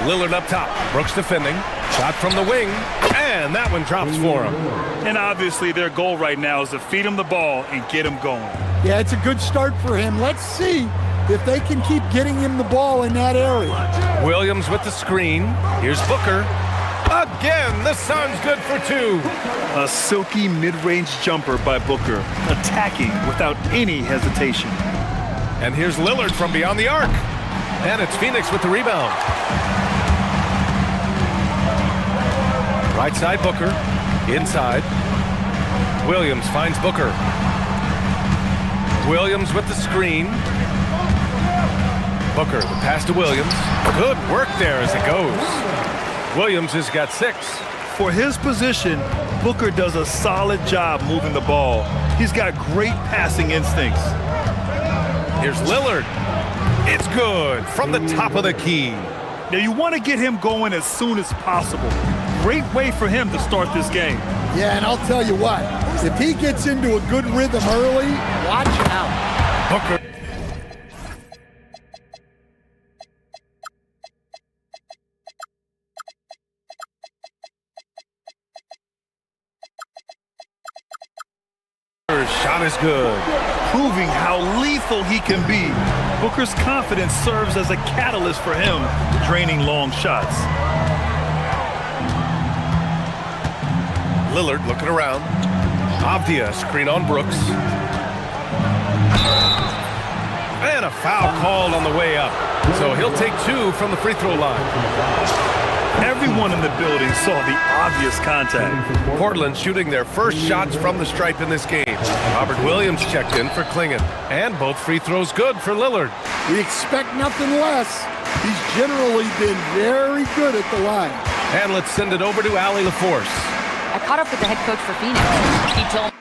Lillard up top. Brooks defending. Shot from the wing. And that one drops for him. And obviously their goal right now is to feed him the ball and get him going. Yeah, it's a good start for him. Let's see if they can keep getting him the ball in that area. Williams with the screen. Here's Booker. Again, the Suns good for two. A silky mid-range jumper by Booker, attacking without any hesitation. And here's Lillard from beyond the arc. And it's Phoenix with the rebound. Right side Booker. Inside. Williams finds Booker. Williams with the screen. Booker, the pass to Williams. Good work there as it goes. Williams has got 6. For his position, Booker does a solid job moving the ball. He's got great passing instincts. Here's Lillard. It's good from the top of the key. Now you want to get him going as soon as possible. Great way for him to start this game. Yeah, and I'll tell you what, if he gets into a good rhythm early, watch out. Booker. Shot is good. Proving how lethal he can be. Booker's confidence serves as a catalyst for him, draining long shots. Lillard looking around. Avdia screen on Brooks. And a foul called on the way up. So he'll take 2 from the free throw line. Everyone in the building saw the obvious contact. Portland shooting their first shots from the stripe in this game. Robert Williams checked in for Clingan. And both free throws good for Lillard. We expect nothing less. He's generally been very good at the line. And let's send it over to Allie LaForce. I caught up with the head coach for Phoenix. He told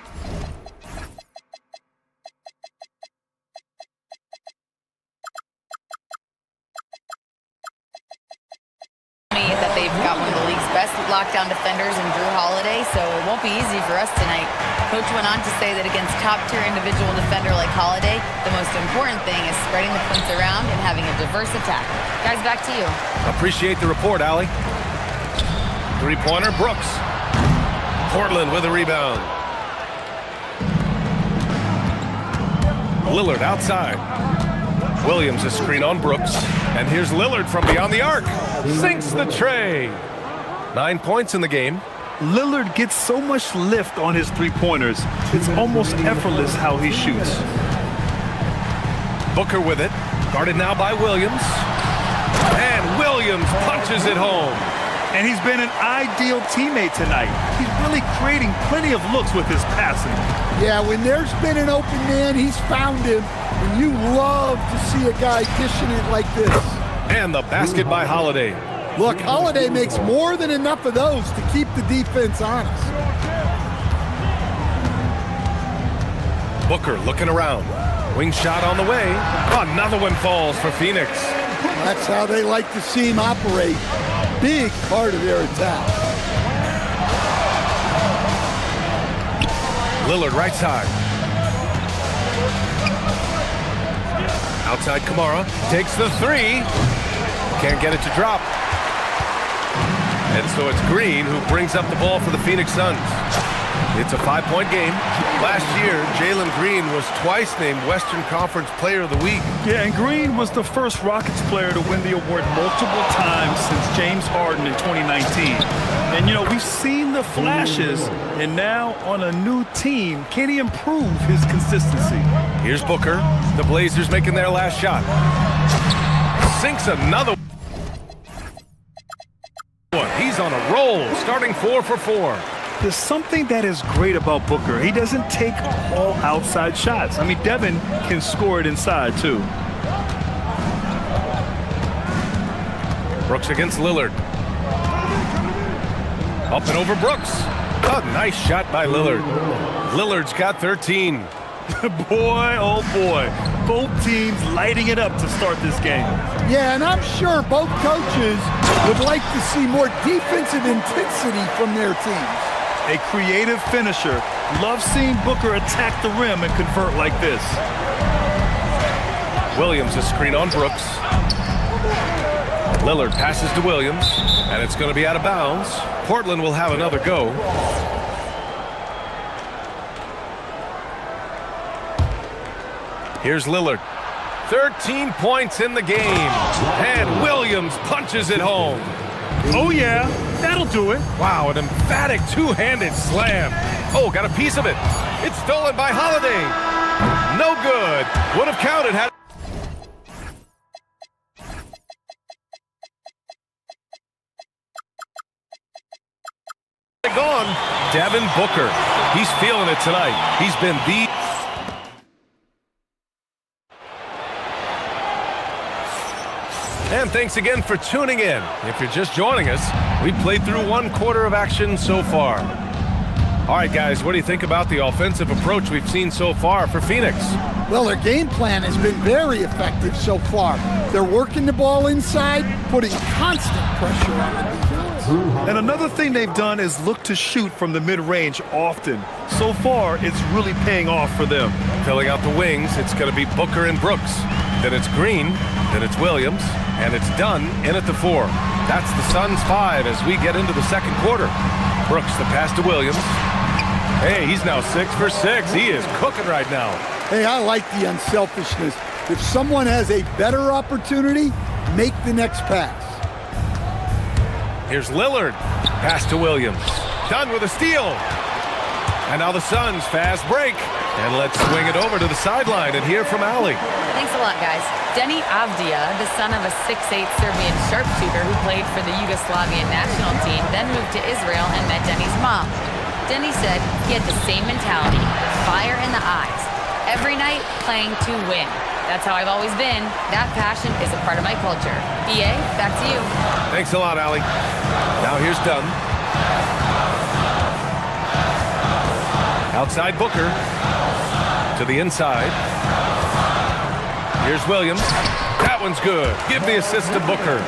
me that they've got one of the league's best lockdown defenders in Drew Holiday, so it won't be easy for us tonight. Coach went on to say that against top-tier individual defender like Holiday, the most important thing is spreading the points around and having a diverse attack. Guys, back to you. Appreciate the report, Allie. Three-pointer, Brooks. Portland with a rebound. Lillard outside. Williams a screen on Brooks. And here's Lillard from beyond the arc. Sinks the tray. 9 points in the game. Lillard gets so much lift on his three-pointers. It's almost effortless how he shoots. Booker with it. Guarded now by Williams. And Williams punches it home. And he's been an ideal teammate tonight. He's really creating plenty of looks with his passing. Yeah, when there's been an open man, he's found him. And you love to see a guy dishing it like this. And the basket by Holiday. Look, Holiday makes more than enough of those to keep the defense honest. Booker looking around. Wing shot on the way. Another one falls for Phoenix. That's how they like to see him operate. Big part of their attack. Lillard right side. Outside Kamara. Takes the 3. Can't get it to drop. And so it's Green who brings up the ball for the Phoenix Suns. It's a 5-point game. Last year, Jalen Green was twice named Western Conference Player of the Week. Yeah, and Green was the first Rockets player to win the award multiple times since James Harden in 2019. And, you know, we've seen the flashes, and now on a new team, can he improve his consistency? Here's Booker. The Blazers making their last shot. Sinks another one. He's on a roll, starting 4 for 4. There's something that is great about Booker. He doesn't take all outside shots. I mean, Devin can score it inside, too. Brooks against Lillard. Up and over Brooks. A nice shot by Lillard. Lillard's got 13. Boy, oh boy. Both teams lighting it up to start this game. Yeah, and I'm sure both coaches would like to see more defensive intensity from their teams. A creative finisher. Love seeing Booker attack the rim and convert like this. Williams a screen on Brooks. Lillard passes to Williams, and it's going to be out of bounds. Portland will have another go. Here's Lillard. 13 points in the game, and Williams punches it home. Oh yeah, that'll do it. Wow, an emphatic two-handed slam. Oh, got a piece of it. It's stolen by Holiday. No good. Would have counted had gone. Devin Booker. He's feeling it tonight. He's been the And thanks again for tuning in. If you're just joining us, we've played through 1 quarter of action so far. All right, guys, what do you think about the offensive approach we've seen so far for Phoenix? Well, their game plan has been very effective so far. They're working the ball inside, putting constant pressure on the defense. And another thing they've done is look to shoot from the mid-range often. So far, it's really paying off for them. Filling out the wings, it's going to be Booker and Brooks. Then it's Green, then it's Williams, and it's Dunn in at the 4. That's the Suns' 5 as we get into the second quarter. Brooks, the pass to Williams. Hey, he's now 6 for 6. He is cooking right now. Hey, I like the unselfishness. If someone has a better opportunity, make the next pass. Here's Lillard. Pass to Williams. Dunn with a steal. And now the Suns fast break. And let's swing it over to the sideline and hear from Ali. Thanks a lot, guys. Denny Avdia, the son of a 6'8" Serbian sharpshooter who played for the Yugoslavian national team, then moved to Israel and met Denny's mom. Denny said he had the same mentality, fire in the eyes. Every night, playing to win. That's how I've always been. That passion is a part of my culture. EA, back to you. Thanks a lot, Ali. Now here's Dunn. Outside Booker. To the inside. Here's Williams. That one's good. Give the assist to Booker.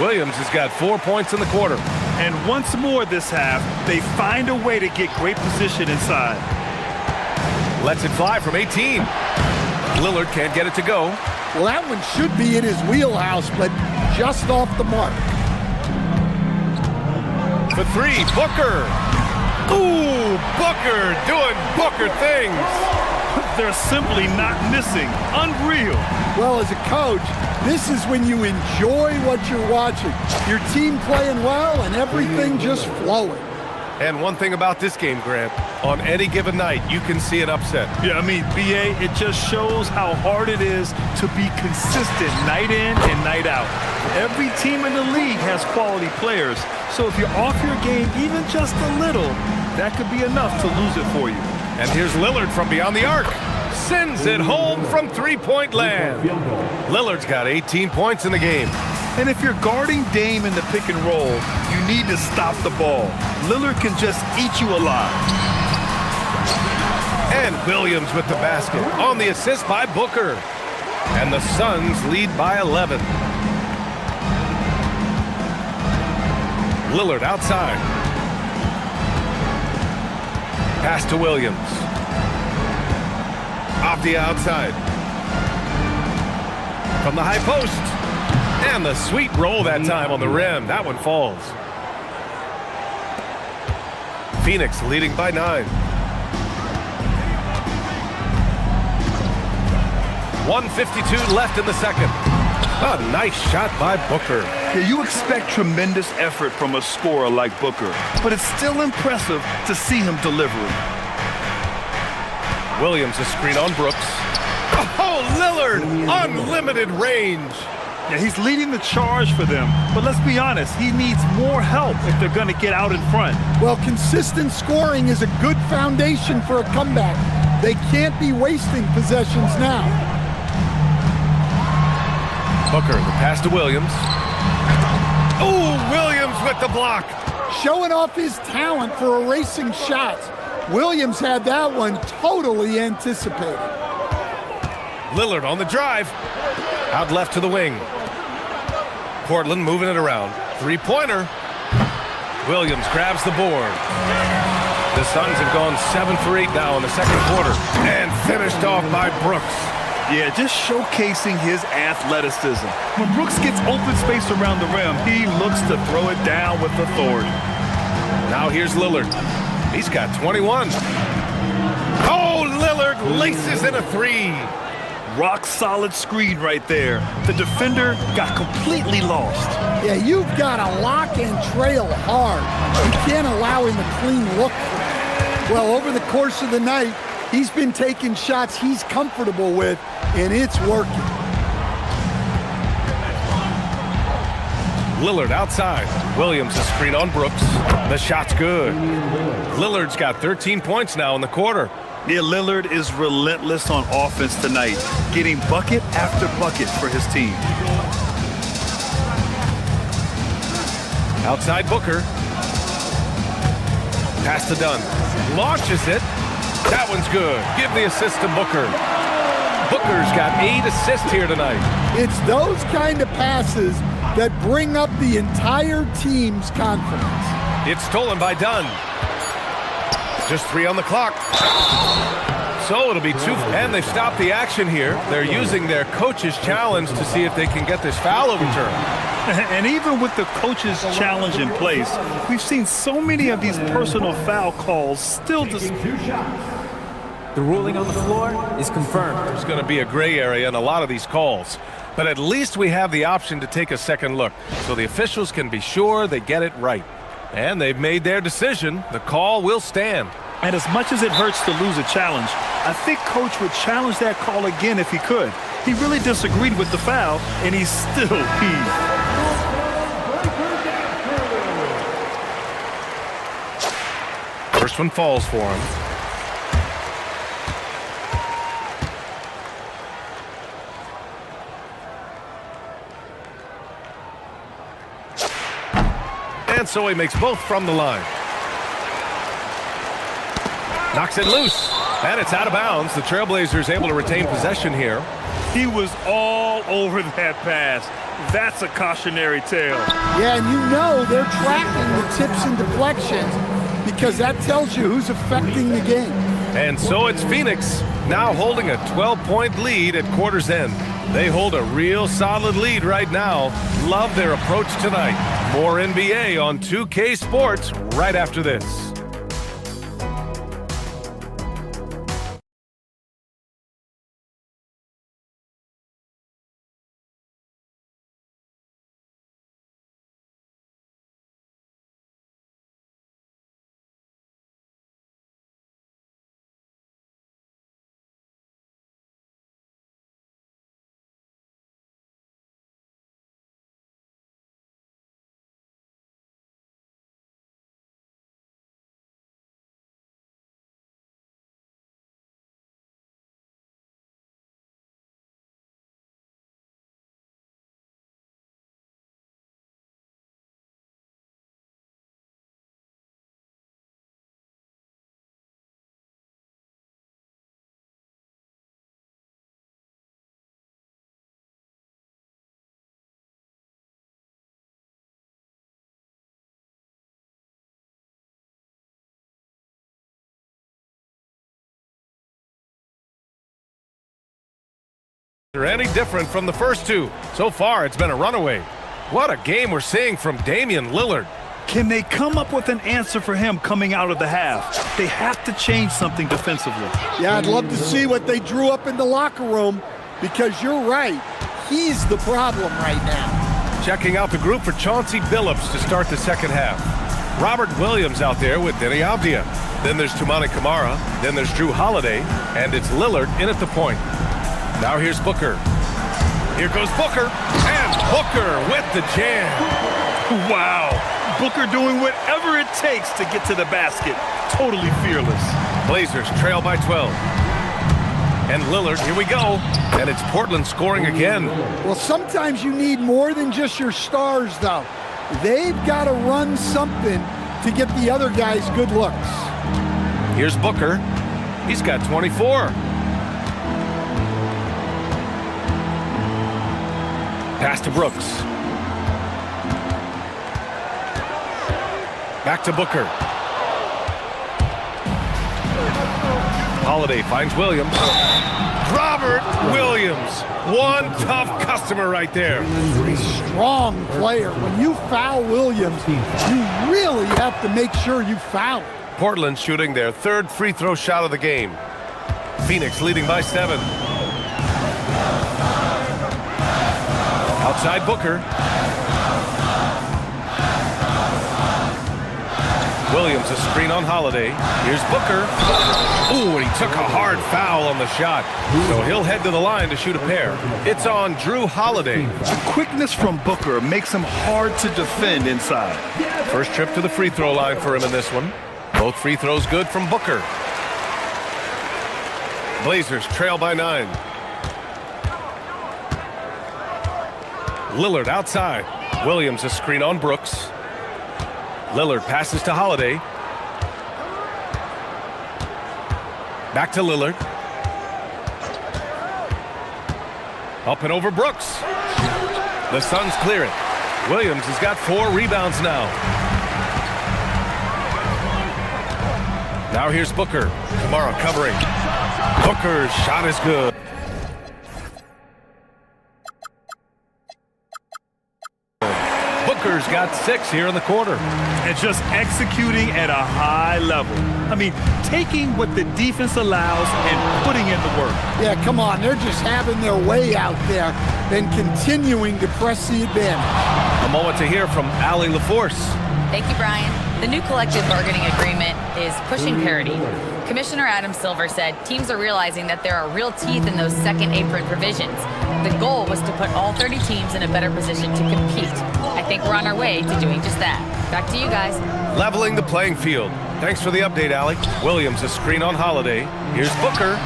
Williams has got 4 points in the quarter. And once more this half, they find a way to get great position inside. Lets it fly from 18. Lillard can't get it to go. Well, that one should be in his wheelhouse, but just off the mark. For 3, Booker. Ooh, Booker doing Booker things. They're simply not missing. Unreal. Well, as a coach, this is when you enjoy what you're watching. Your team playing well and everything just flowing. And one thing about this game, Grant, on any given night, you can see an upset. Yeah, I mean, BA, it just shows how hard it is to be consistent night in and night out. Every team in the league has quality players, so if you're off your game even just a little, that could be enough to lose it for you. And here's Lillard from beyond the arc. Sends it home from three-point land. Lillard's got 18 points in the game. And if you're guarding Dame in the pick and roll, you need to stop the ball. Lillard can just eat you alive. And Williams with the basket on the assist by Booker. And the Suns lead by 11. Lillard outside. Pass to Williams. Off the outside. From the high post. And the sweet roll that time on the rim. That one falls. Phoenix leading by 9. 1:52 left in the second. A nice shot by Booker. Yeah, you expect tremendous effort from a scorer like Booker, but it's still impressive to see him delivering. Williams a screen on Brooks. Oh, Lillard! Unlimited range. Yeah, he's leading the charge for them, but let's be honest, he needs more help if they're going to get out in front. Well, consistent scoring is a good foundation for a comeback. They can't be wasting possessions now. Booker, the pass to Williams. Oh, Williams with the block. Showing off his talent for erasing shots. Williams had that one totally anticipated. Lillard on the drive. Out left to the wing. Portland moving it around. Three-pointer. Williams grabs the board. The Suns have gone 7 for 8 now in the second quarter. And finished off by Brooks. Yeah, just showcasing his athleticism. When Brooks gets open space around the rim, he looks to throw it down with authority. Now here's Lillard. He's got 21. Oh, Lillard laces in a 3. Rock solid screen right there. The defender got completely lost. Yeah, you've got to lock and trail hard. You can't allow him a clean look. Well, over the course of the night, he's been taking shots he's comfortable with, and it's working. Lillard outside. Williams a screen on Brooks. The shot's good. Lillard's got 13 points now in the quarter. Yeah, Lillard is relentless on offense tonight, getting bucket after bucket for his team. Outside Booker. Pass to Dunn. Launches it. That one's good. Give the assist to Booker. Booker's got 8 assists here tonight. It's those kind of passes that bring up the entire team's confidence. It's stolen by Dunn. Just 3 on the clock. So it'll be 2, and they've stopped the action here. They're using their coach's challenge to see if they can get this foul overturned. And even with the coach's challenge in place, we've seen so many of these personal foul calls still just... The ruling on the floor is confirmed. There's going to be a gray area in a lot of these calls. But at least we have the option to take a second look, so the officials can be sure they get it right. And they've made their decision. The call will stand. And as much as it hurts to lose a challenge, I think Coach would challenge that call again if he could. He really disagreed with the foul, and he's still peeved. First one falls for him. And so he makes both from the line. Knocks it loose, and it's out of bounds. The Trailblazers able to retain possession here. He was all over that pass. That's a cautionary tale. Yeah, and you know they're tracking the tips and deflections because that tells you who's affecting the game. And so it's Phoenix, now holding a 12-point lead at quarter's end. They hold a real solid lead right now. Love their approach tonight. More NBA on 2K Sports right after this. Any different from the first two. So far, it's been a runaway. What a game we're seeing from Damian Lillard. Can they come up with an answer for him coming out of the half? They have to change something defensively. Yeah, I'd love to see what they drew up in the locker room, because you're right. He's the problem right now. Checking out the group for Chauncey Billups to start the second half. Robert Williams out there with Denny Avdia. Then there's Toumani Camara. Then there's Drew Holiday. And it's Lillard in at the point. Now here's Booker. Here goes Booker. And Booker with the jam. Wow. Booker doing whatever it takes to get to the basket. Totally fearless. Blazers trail by 12. And Lillard, here we go. And it's Portland scoring again. Well, sometimes you need more than just your stars, though. They've got to run something to get the other guys good looks. Here's Booker. He's got 24. Pass to Brooks. Back to Booker. Holiday finds Williams. Robert Williams. One tough customer right there. Strong player. When you foul Williams, you really have to make sure you foul him. Portland shooting their third free throw shot of the game. Phoenix leading by 7. Outside Booker. Williams a screen on Holiday. Here's Booker. Ooh, and he took a hard foul on the shot. So he'll head to the line to shoot a pair. It's on Drew Holiday. The quickness from Booker makes him hard to defend inside. First trip to the free throw line for him in this one. Both free throws good from Booker. Blazers trail by 9. Lillard outside. Williams a screen on Brooks. Lillard passes to Holiday. Back to Lillard. Up and over Brooks. The Suns clear it. Williams has got 4 rebounds now. Now here's Booker. Camara covering. Booker's shot is good. Booker's got 6 here in the quarter. And just executing at a high level. I mean, taking what the defense allows and putting in the work. Yeah, come on. They're just having their way out there and continuing to press the advantage. A moment to hear from Allie LaForce. Thank you, Brian. The new collective bargaining agreement is pushing parity. Commissioner Adam Silver said teams are realizing that there are real teeth in those second apron provisions. The goal was to put all 30 teams in a better position to compete. I think we're on our way to doing just that. Back to you guys. Leveling the playing field. Thanks for the update, Allie. Williams a screen on Holiday. Here's Booker.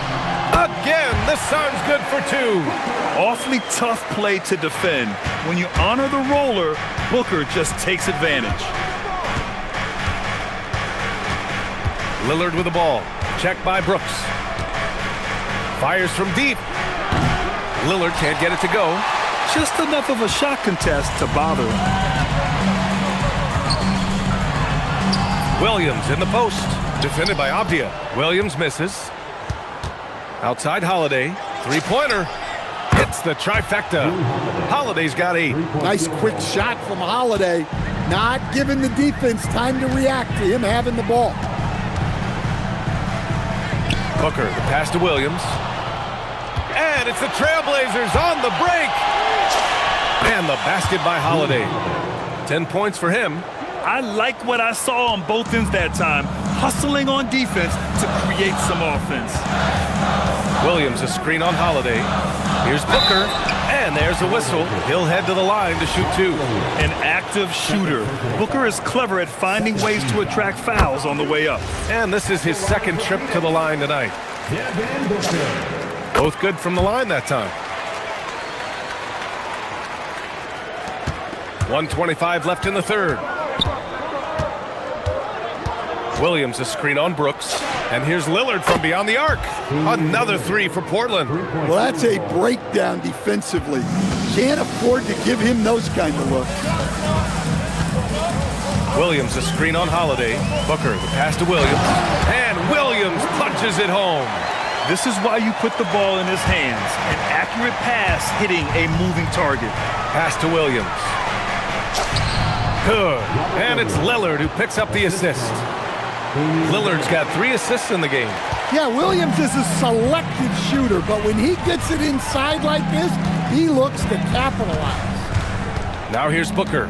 Again, the Suns good for 2. Awfully tough play to defend. When you honor the roller, Booker just takes advantage. Lillard with the ball. Checked by Brooks. Fires from deep. Lillard can't get it to go. Just enough of a shot contest to bother him. Williams in the post. Defended by Avdia. Williams misses. Outside Holiday. Three-pointer. Hits the trifecta. Holiday's got 8. Nice quick shot from Holiday. Not giving the defense time to react to him having the ball. Booker, the pass to Williams. And it's the Trailblazers on the break. And the basket by Holiday. 10 points for him. I like what I saw on both ends that time. Hustling on defense to create some offense. Williams a screen on Holiday. Here's Booker. And there's a whistle. He'll head to the line to shoot 2. An active shooter. Booker is clever at finding ways to attract fouls on the way up. And this is his second trip to the line tonight. Both good from the line that time. 1:25 left in the third. Williams a screen on Brooks. And here's Lillard from beyond the arc. Another 3 for Portland. Well, that's a breakdown defensively. Can't afford to give him those kind of looks. Williams a screen on Holiday. Booker, the pass to Williams. And Williams punches it home. This is why you put the ball in his hands. An accurate pass hitting a moving target. Pass to Williams. Good. And it's Lillard who picks up the assist. Lillard's got 3 assists in the game. Yeah, Williams is a selective shooter, but when he gets it inside like this, he looks to capitalize. Now here's Booker.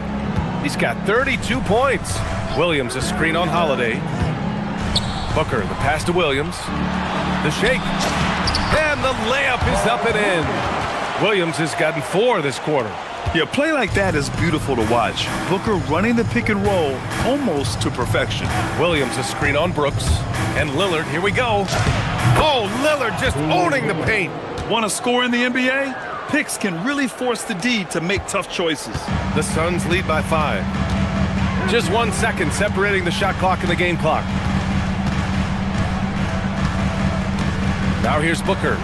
He's got 32 points. Williams a screen on Holiday. Booker, the pass to Williams. The shake. And the layup is up and in. Williams has gotten 4 this quarter. Yeah, play like that is beautiful to watch. Booker running the pick and roll almost to perfection. Williams a screen on Brooks. And Lillard, here we go. Oh, Lillard just owning the paint. Want to score in the NBA? Picks can really force the D to make tough choices. The Suns lead by 5. Just 1 second separating the shot clock and the game clock. Now here's Booker.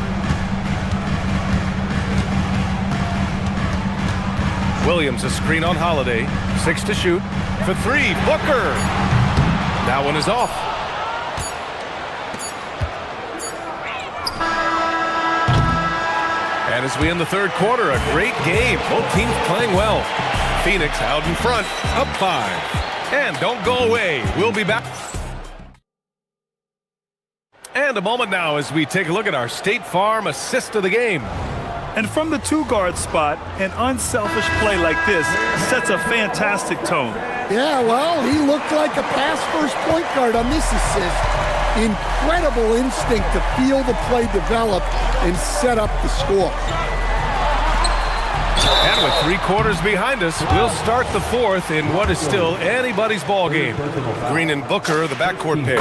Williams a screen on Holiday. 6 to shoot. For 3, Booker. That one is off. And as we end the third quarter, a great game. Both teams playing well. Phoenix out in front, up 5. And don't go away. We'll be back. And a moment now as we take a look at our State Farm assist of the game. And from the 2-guard spot, an unselfish play like this sets a fantastic tone. Yeah, well, he looked like a pass-first point guard on this assist. Incredible instinct to feel the play develop and set up the score. And with 3 quarters behind us, we'll start the fourth in what is still anybody's ball game. Green and Booker, the backcourt pair.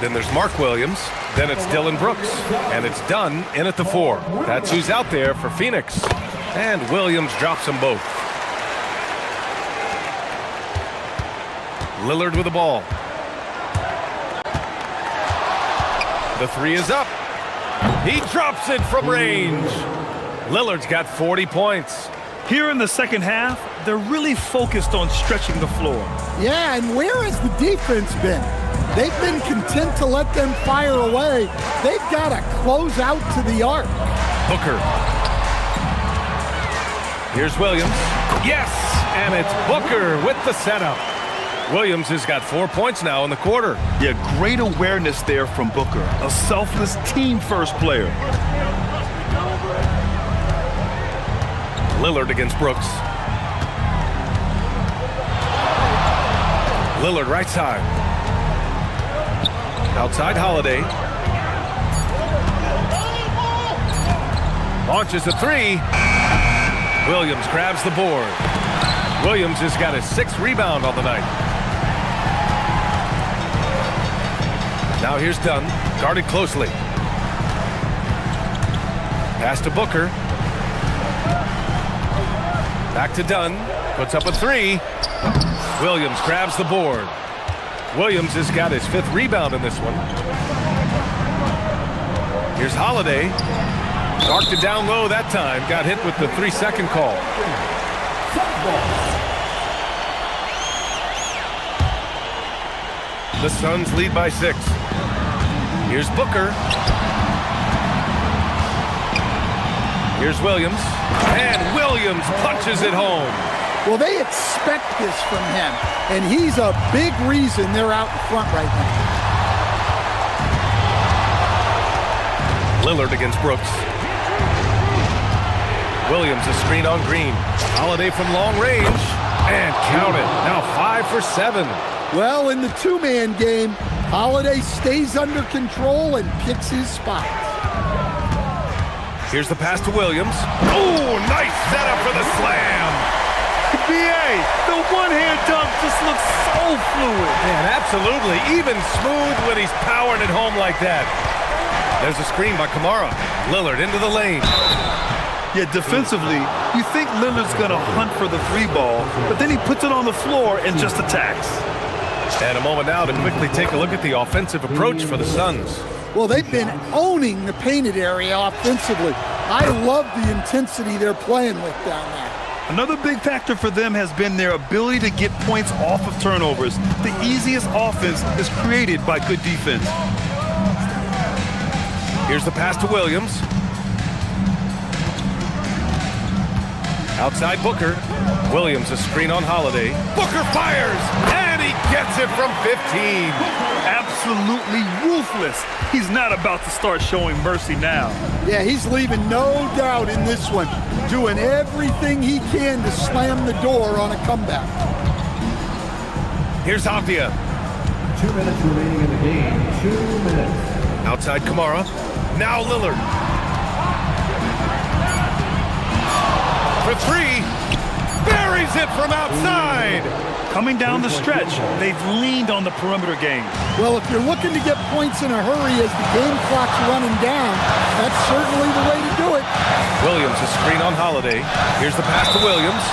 Then there's Mark Williams. Then it's Dylan Brooks. And it's Dunn in at the 4. That's who's out there for Phoenix. And Williams drops them both. Lillard with the ball. The 3 is up. He drops it from range. Lillard's got 40 points. Here in the second half, they're really focused on stretching the floor. Yeah, and where has the defense been? They've been content to let them fire away. They've got to close out to the arc. Booker. Here's Williams. Yes! And it's Booker with the setup. Williams has got 4 points now in the quarter. Yeah, great awareness there from Booker. A selfless team-first player. Lillard against Brooks. Lillard right side. Outside Holiday. Launches a 3. Williams grabs the board. Williams has got his 6th rebound on the night. Now here's Dunn, guarded closely. Pass to Booker. Back to Dunn, puts up a 3. Williams grabs the board. Williams has got his 5th rebound in this one. Here's Holiday. Marked it down low that time, got hit with the 3-second call. The Suns lead by 6. Here's Booker. Here's Williams. And Williams punches it home. Well, they expect this from him, and he's a big reason they're out in front right now. Lillard against Brooks. Williams a screen on Green. Holiday from long range. And count it. Now 5 for 7. Well, in the 2-man game, Holiday stays under control and picks his spots. Here's the pass to Williams. Oh, nice setup for the slam. BA, the one-hand dunk just looks so fluid. Man, absolutely. Even smooth when he's powering it home like that. There's a screen by Kamara. Lillard into the lane. Yeah, defensively, you think Lillard's going to hunt for the 3-ball, but then he puts it on the floor and just attacks. And a moment now to quickly take a look at the offensive approach for the Suns. Well, they've been owning the painted area offensively. I love the intensity they're playing with down there. Another big factor for them has been their ability to get points off of turnovers. The easiest offense is created by good defense. Here's the pass to Williams. Outside Booker. Williams, a screen on Holiday. Booker fires, and he gets it from 15. Absolutely ruthless. He's not about to start showing mercy now. Yeah, he's leaving no doubt in this one, doing everything he can to slam the door on a comeback. Here's Avdia. 2 minutes remaining in the game. 2 minutes. Outside Kamara. Now Lillard. For three. Buries it from outside. Coming down the stretch, they've leaned on the perimeter game. Well, if you're looking to get points in a hurry as the game clock's running down, that's certainly the way to do it. Williams, a screen on Holiday. Here's the pass to Williams.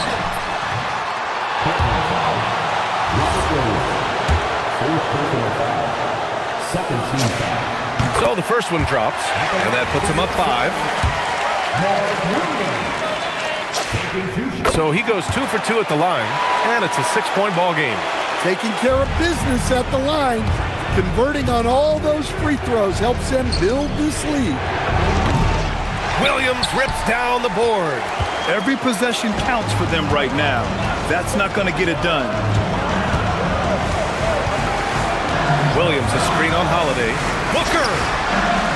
Second team foul. So the first one drops, and that puts him up 5. So he goes 2 for 2 at the line, and it's a 6-point ball game. Taking care of business at the line, converting on all those free throws helps them build this lead. Williams rips down the board. Every possession counts for them right now. That's not going to get it done. Williams, a screen on Holiday. Booker!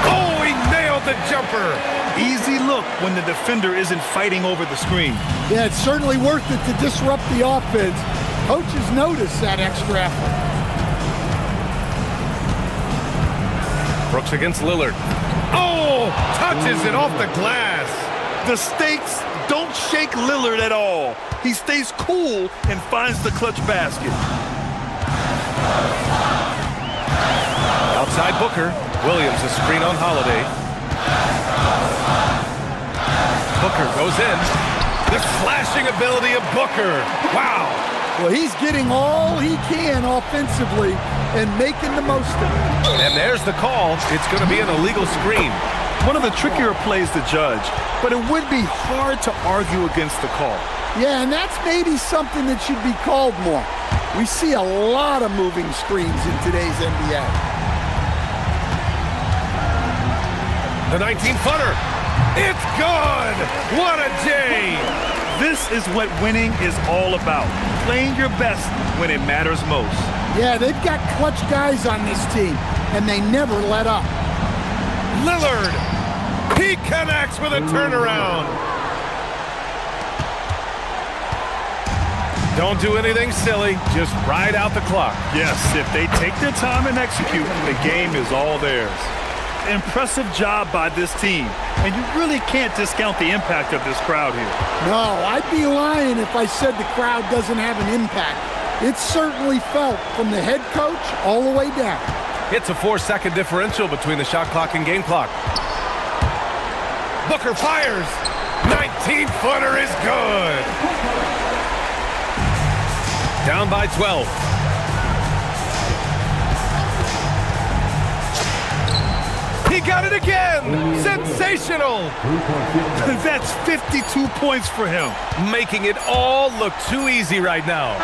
Oh, he nailed the jumper. Easy look when the defender isn't fighting over the screen. Yeah, it's certainly worth it to disrupt the offense. Coaches notice that extra effort. Brooks against Lillard. Oh, touches it off the glass. The stakes don't shake Lillard at all. He stays cool and finds the clutch basket. Outside Booker. Williams, a screen on Holiday. Booker goes in. The slashing ability of Booker. Wow. Well, he's getting all he can offensively and making the most of it. And there's the call. It's going to be an illegal screen. One of the trickier plays to judge, but it would be hard to argue against the call. Yeah, and that's maybe something that should be called more. We see a lot of moving screens in today's NBA. The 19-footer. It's good. What a J. This is what winning is all about. Playing your best when it matters most. Yeah, they've got clutch guys on this team, and they never let up. Lillard. He connects with a turnaround. Don't do anything silly. Just ride out the clock. Yes, if they take their time and execute, the game is all theirs. Impressive job by this team, and you really can't discount the impact of this crowd here. No, I'd be lying if I said the crowd doesn't have an impact. It's certainly felt from the head coach all the way down. It's a 4-second differential between the shot clock and game clock. Booker fires. 19-footer is good. Down by 12. He got it again! Sensational! That's 52 points for him. Making it all look too easy right now.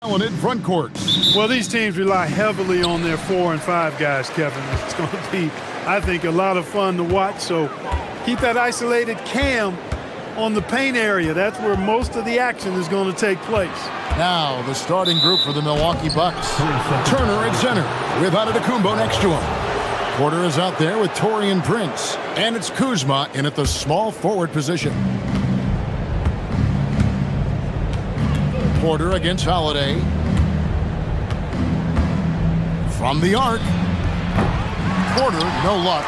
Talented front courts. Well, these teams rely heavily on their 4 and 5 guys, Kevin. It's going to be, I think, a lot of fun to watch. So keep that isolated cam on the paint area. That's where most of the action is going to take place. Now the starting group for the Milwaukee Bucks. Turner at center with Antetokounmpo next to him. Porter is out there with Taurean Prince. And it's Kuzma in at the small forward position. Porter against Holiday. From the arc. Porter, no luck.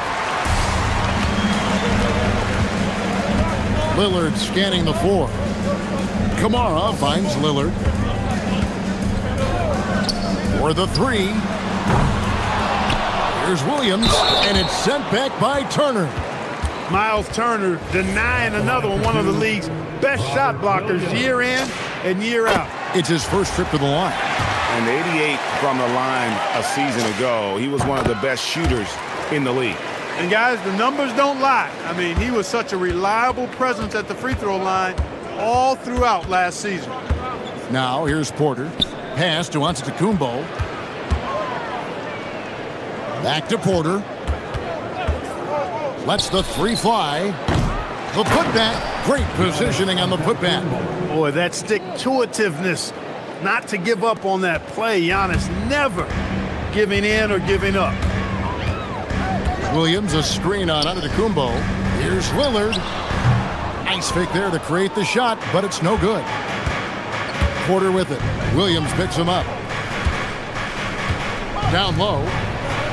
Lillard scanning the floor. Kamara finds Lillard. For the three. Here's Williams, and it's sent back by Turner. Miles Turner denying another one of the league's best shot blockers year in and year out. It's his first trip to the line. And 88 from the line a season ago. He was one of the best shooters in the league. And guys, the numbers don't lie. I mean, he was such a reliable presence at the free throw line all throughout last season. Now here's Porter. Pass to Antetokounmpo. Back to Porter. Lets the three fly. The putback. Great positioning on the putback. Boy, that stick-to-itiveness, not to give up on that play. Giannis never giving in or giving up. Williams, a screen on Antetokounmpo. Here's Lillard. Nice fake there to create the shot, but it's no good. Porter with it. Williams picks him up. Down low.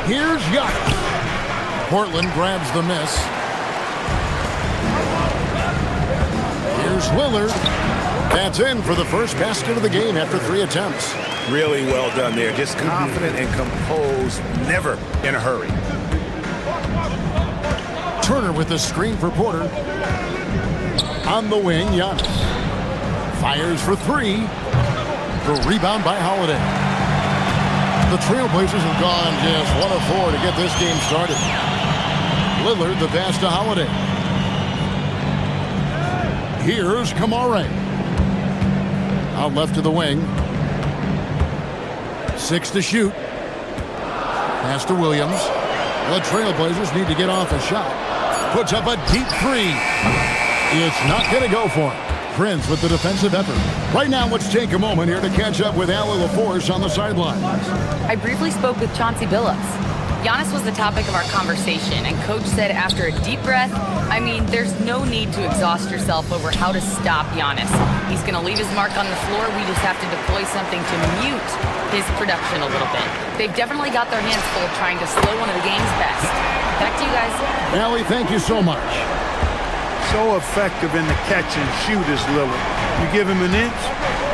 Here's Giannis. Portland grabs the miss. Here's Lillard. That's in for the first basket of the game after 3 attempts. Really well done there. Just confident and composed, never in a hurry. Turner with the screen for Porter. On the wing, Giannis. Fires for 3. The rebound by Holiday. The Trailblazers have gone just 1 of 4 to get this game started. Lillard, the pass to Holiday. Here's Kamara. Out left to the wing. 6 to shoot. Pass to Williams. The Trailblazers need to get off a shot. Puts up a deep 3. It's not going to go for him. Prince with the defensive effort. Right now, let's take a moment here to catch up with Allie LaForce on the sidelines. I briefly spoke with Chauncey Billups. Giannis was the topic of our conversation, and Coach said after a deep breath, I mean, there's no need to exhaust yourself over how to stop Giannis. He's going to leave his mark on the floor. We just have to deploy something to mute his production a little bit. They've definitely got their hands full trying to slow one of the game's best. Back to you guys. Allie, thank you so much. So effective in the catch and shoot is Lillard. You give him an inch,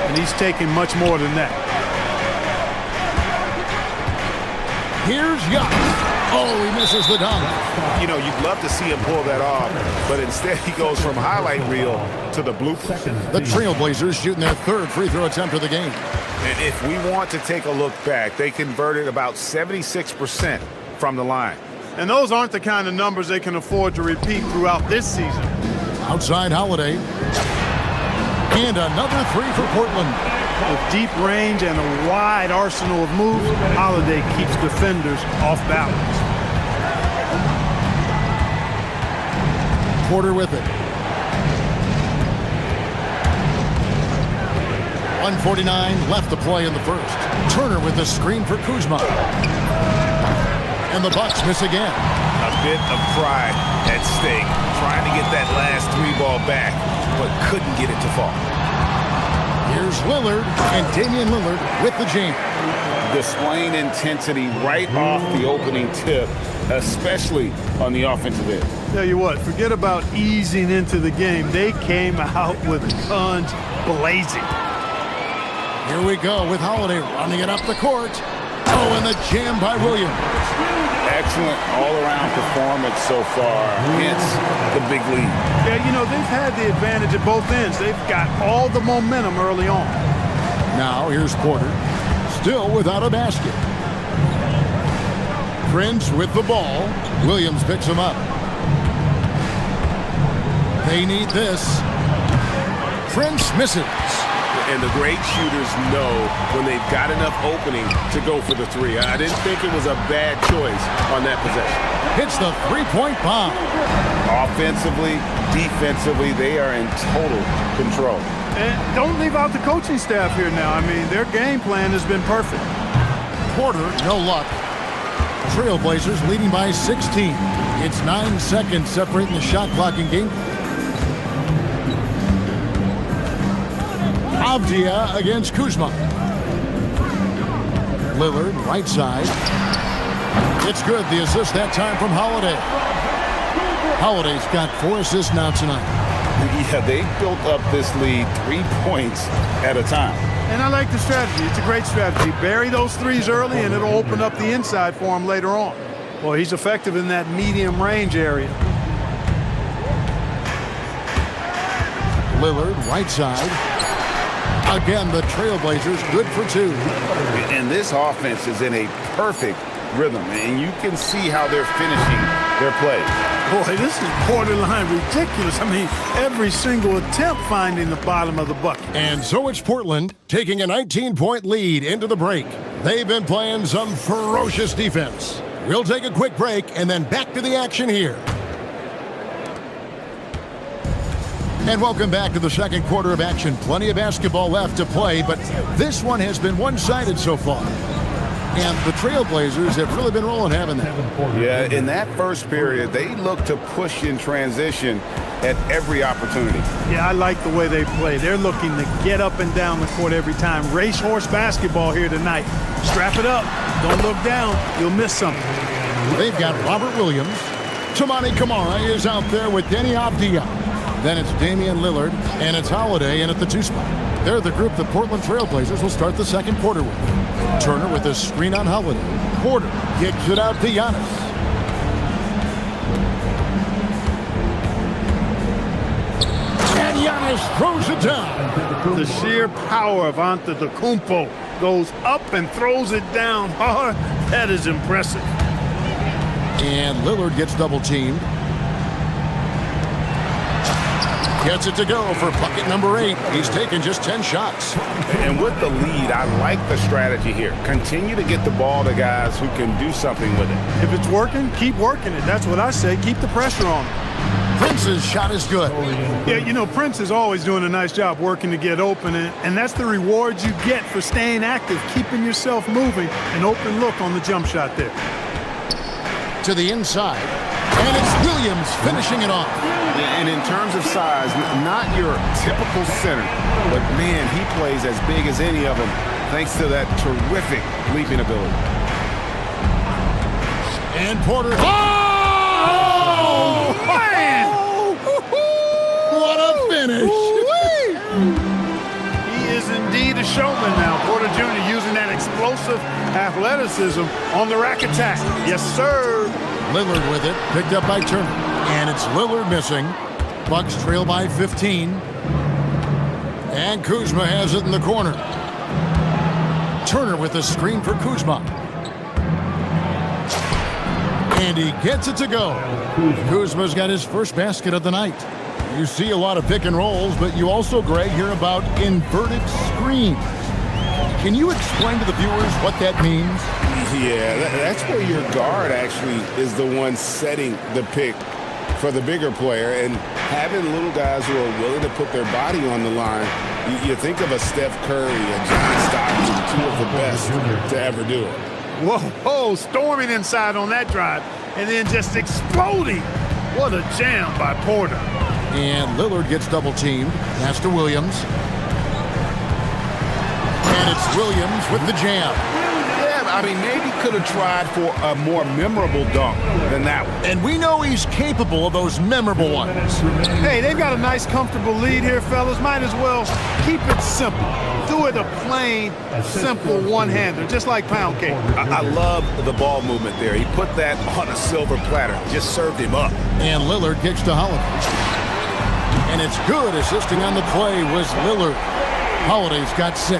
and he's taking much more than that. Here's Giannis. Oh, he misses the dunk. You know, you'd love to see him pull that off, but instead he goes from highlight reel to the bloopers. The Trailblazers shooting their 3rd free throw attempt of the game. And if we want to take a look back, they converted about 76% from the line. And those aren't the kind of numbers they can afford to repeat throughout this season. Outside Holiday. And another 3 for Portland. With deep range and a wide arsenal of moves, Holiday keeps defenders off balance. Porter with it. 1:49 left to play in the first. Turner with the screen for Kuzma. And the Bucks miss again. A bit of pride at stake, trying to get that last 3 ball back, but couldn't get it to fall. Here's Lillard, and Damian Lillard with the jam. Displaying intensity right off the opening tip, especially on the offensive end. Tell you what, forget about easing into the game. They came out with guns blazing. Here we go with Holiday running it up the court. Oh, and the jam by Williams. Excellent all-around performance so far, hence the big lead. Yeah, you know, they've had the advantage at both ends. They've got all the momentum early on. Now here's Porter, still without a basket. Prince with the ball. Williams picks him up. They need this. Prince misses. And the great shooters know when they've got enough opening to go for the three. I didn't think it was a bad choice on that possession. Hits the three-point bomb. Offensively, defensively, they are in total control. And don't leave out the coaching staff here now. I mean, their game plan has been perfect. Porter, no luck. Trailblazers leading by 16. It's 9 seconds separating the shot clock in game. Avdia against Kuzma. Lillard, right side. It's good. The assist that time from Holiday. Holiday's got 4 assists now tonight. Yeah, they built up this lead 3 points at a time. And I like the strategy. It's a great strategy. Bury those threes early, and it'll open up the inside for him later on. Well, he's effective in that medium range area. Lillard, right side. Again, the Trailblazers good for 2. And this offense is in a perfect rhythm, and you can see how they're finishing their play. Boy, this is borderline ridiculous. I mean, every single attempt finding the bottom of the bucket. And so it's Portland taking a 19-point lead into the break. They've been playing some ferocious defense. We'll take a quick break and then back to the action here. And welcome back to the second quarter of action. Plenty of basketball left to play, but this one has been one-sided so far. And the Trailblazers have really been rolling, haven't they? Yeah, in that first period, they looked to push in transition at every opportunity. Yeah, I like the way they play. They're looking to get up and down the court every time. Racehorse basketball here tonight. Strap it up. Don't look down. You'll miss something. They've got Robert Williams. Tamani Kamara is out there with Denny Avdia. Then it's Damian Lillard, and it's Holiday in at the 2 spot. They're the group the Portland Trailblazers will start the second quarter with. Turner with a screen on Holiday. Porter kicks it out to Giannis. And Giannis throws it down. The sheer power of Antetokounmpo goes up and throws it down hard. That is impressive. And Lillard gets double-teamed. Gets it to go for bucket number 8. He's taken just 10 shots. And with the lead, I like the strategy here. Continue to get the ball to guys who can do something with it. If it's working, keep working it. That's what I say. Keep the pressure on him. Prince's shot is good. Yeah, you know, Prince is always doing a nice job working to get open, and that's the reward you get for staying active, keeping yourself moving, an open look on the jump shot there. To the inside, and it's Williams finishing it off. And in terms of size, not your typical center, but man, he plays as big as any of them thanks to that terrific leaping ability. And Porter. Oh, man! What a finish. He is indeed a showman now. Porter Jr. using that explosive athleticism on the rack attack. Yes, sir. Lillard with it, picked up by Turner. And it's Lillard missing. Bucks trail by 15. And Kuzma has it in the corner. Turner with a screen for Kuzma. And he gets it to go. Kuzma's got his first basket of the night. You see a lot of pick and rolls, but you also, Greg, hear about inverted screens. Can you explain to the viewers what that means? Yeah, that's where your guard actually is the one setting the pick for the bigger player, and having little guys who are willing to put their body on the line. You think of a Steph Curry, a John Stockton, 2 of the best to ever do it. Whoa, storming inside on that drive, and then just exploding. What a jam by Porter. And Lillard gets double-teamed. Pass to Williams. And it's Williams with the jam. I mean, maybe could have tried for a more memorable dunk than that one. And we know he's capable of those memorable ones. Hey, they've got a nice, comfortable lead here, fellas. Might as well keep it simple. Do it a plain, simple one-hander, just like pound cake. I love the ball movement there. He put that on a silver platter. Just served him up. And Lillard kicks to Holiday. And it's good. Assisting on the play was Lillard. Holiday's got 6.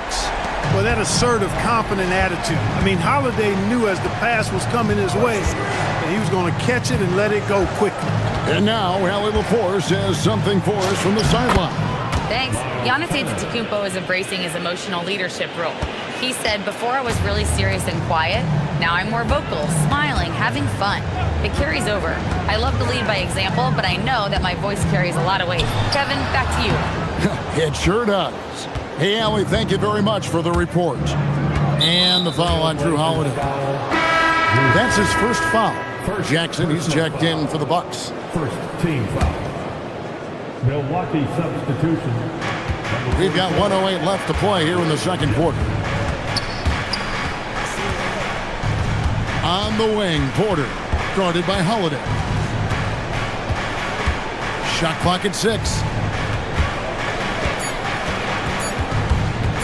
Well, that assertive, confident attitude. I mean, Holiday knew as the pass was coming his way that he was going to catch it and let it go quickly. And now, Allie LaForce has something for us from the sideline. Thanks. Giannis Antetokounmpo is embracing his emotional leadership role. He said, before I was really serious and quiet, now I'm more vocal, smiling, having fun. It carries over. I love to lead by example, but I know that my voice carries a lot of weight. Kevin, back to you. It sure does. Hey, Allie, thank you very much for the report. And the foul on Drew Holiday. That's his first foul. Jackson, he's checked in for the Bucks. First team foul. Milwaukee substitution. We've got 1:08 left to play here in the second quarter. On the wing, Porter, guarded by Holiday. Shot clock at 6.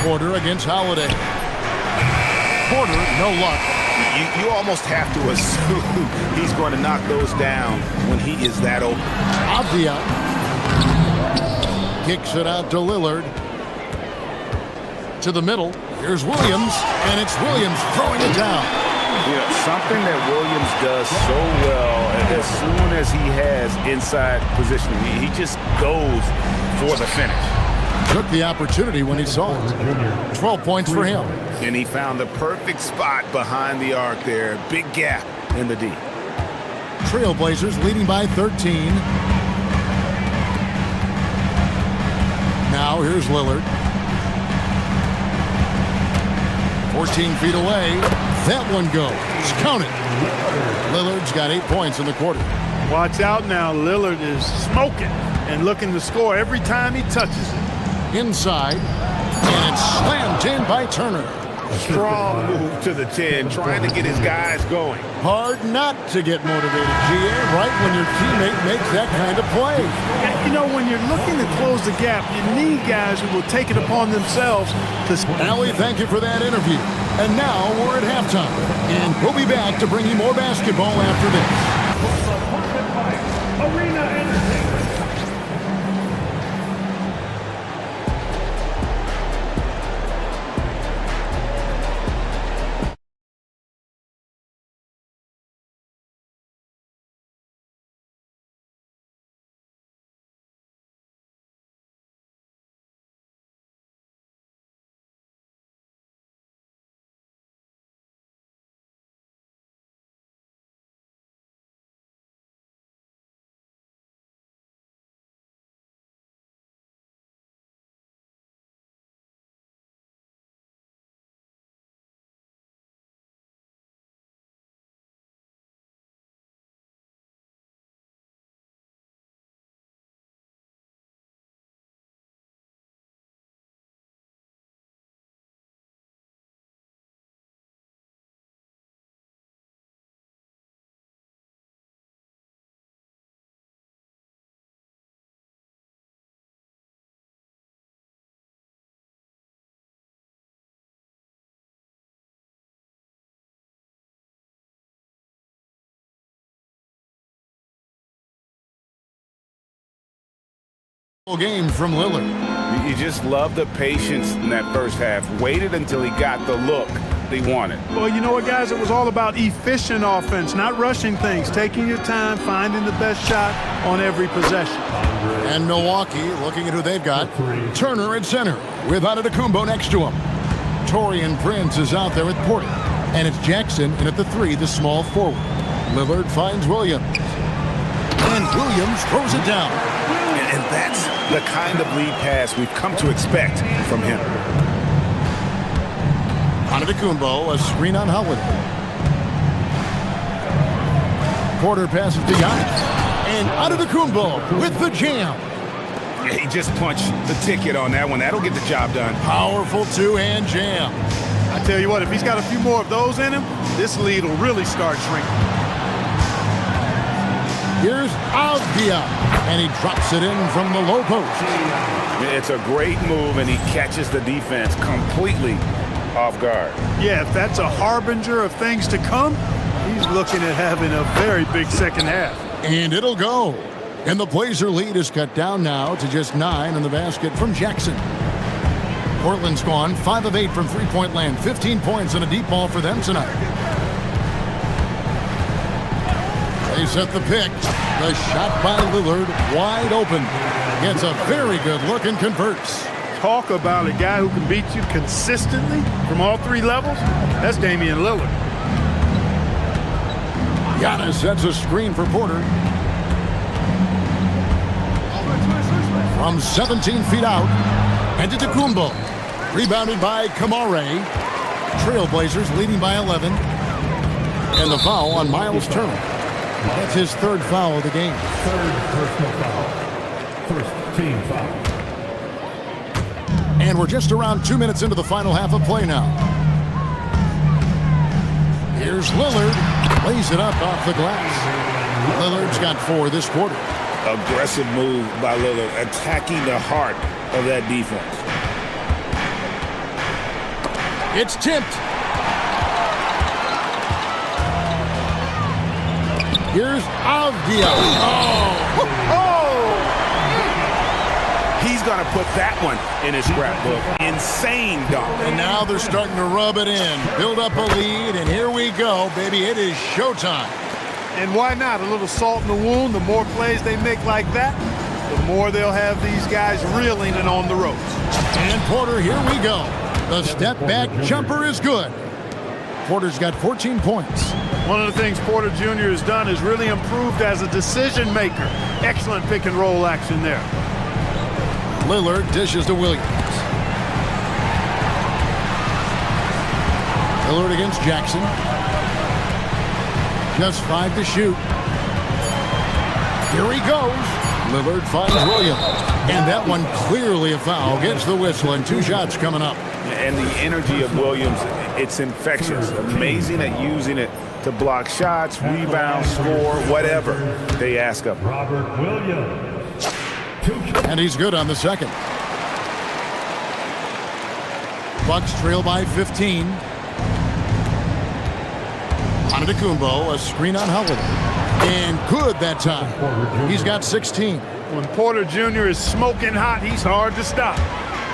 Porter against Holiday. Porter, no luck. You almost have to assume he's going to knock those down when he is that open. Avdia kicks it out to Lillard. To the middle. Here's Williams, and it's Williams throwing it down. You know, something that Williams does so well, and as soon as he has inside positioning, he just goes for the finish. Took the opportunity when he saw it. 12 points for him. And he found the perfect spot behind the arc there. Big gap in the D. Trailblazers leading by 13. Now here's Lillard. 14 feet away. That one goes. Count it. Lillard's got 8 points in the quarter. Watch out now. Lillard is smoking and looking to score every time he touches it. Inside. And it's slammed in by Turner. Strong move to the 10, trying to get his guys going. Hard not to get motivated, GA, right when your teammate makes that kind of play. You know, when you're looking to close the gap, you need guys who will take it upon themselves to... Allie, thank you for that interview. And now we're at halftime. And we'll be back to bring you more basketball after this. Arena Entertainment. Game from Lillard. You just love the patience in that first half. Waited until he got the look he wanted. Well, you know what, guys? It was all about efficient offense, not rushing things, taking your time, finding the best shot on every possession. And Milwaukee, looking at who they've got, Turner at center with Antetokounmpo next to him. Torian Prince is out there with Porter. And it's Jackson in at the 3, the small forward. Lillard finds Williams. And Williams throws it down. And that's the kind of lead pass we've come to expect from him. Antetokounmpo, a screen on Holiday. Porter passes to Giannis. And Antetokounmpo with the jam. Yeah, he just punched the ticket on that one. That'll get the job done. Powerful two-hand jam. I tell you what, if he's got a few more of those in him, this lead will really start shrinking. Here's Avdia, and he drops it in from the low post. It's a great move, and he catches the defense completely off guard. Yeah, if that's a harbinger of things to come, he's looking at having a very big second half. And it'll go. And the Blazer lead is cut down now to just 9 in the basket from Jackson. Portland's gone 5 of 8 from three-point land, 15 points and a deep ball for them tonight. They set the pick. The shot by Lillard wide open. Gets a very good look and converts. Talk about a guy who can beat you consistently from all three levels. That's Damian Lillard. Giannis sets a screen for Porter. From 17 feet out, and to Antetokounmpo. Rebounded by Kamare. Trailblazers leading by 11. And the foul on Miles Turner. That's his third foul of the game. Third personal foul. First team foul. And we're just around 2 minutes into the final half of play now. Here's Lillard. Lays it up off the glass. Lillard's got 4 this quarter. Aggressive move by Lillard, attacking the heart of that defense. It's tipped. Here's Avdia. He's going to put that one in his scrapbook. Insane dunk. And now they're starting to rub it in. Build up a lead, and here we go, baby. It is showtime. And why not? A little salt in the wound. The more plays they make like that, the more they'll have these guys reeling and on the ropes. And Porter, here we go. The step-back jumper is good. Porter's got 14 points. One of the things Porter Jr. has done is really improved as a decision maker. Excellent pick and roll action there. Lillard dishes to Williams. Lillard against Jackson. Just 5 to shoot. Here he goes. Lillard finds Williams. And that one clearly a foul. Gets the whistle, and 2 shots coming up. And the energy of Williams, it's infectious. Amazing at using it to block shots, rebound, score, whatever they ask of him. Robert Williams. And he's good on the second. Bucks trail by 15. Antetokounmpo, a screen on Holiday. And good that time. He's got 16. When Porter Jr. is smoking hot, he's hard to stop.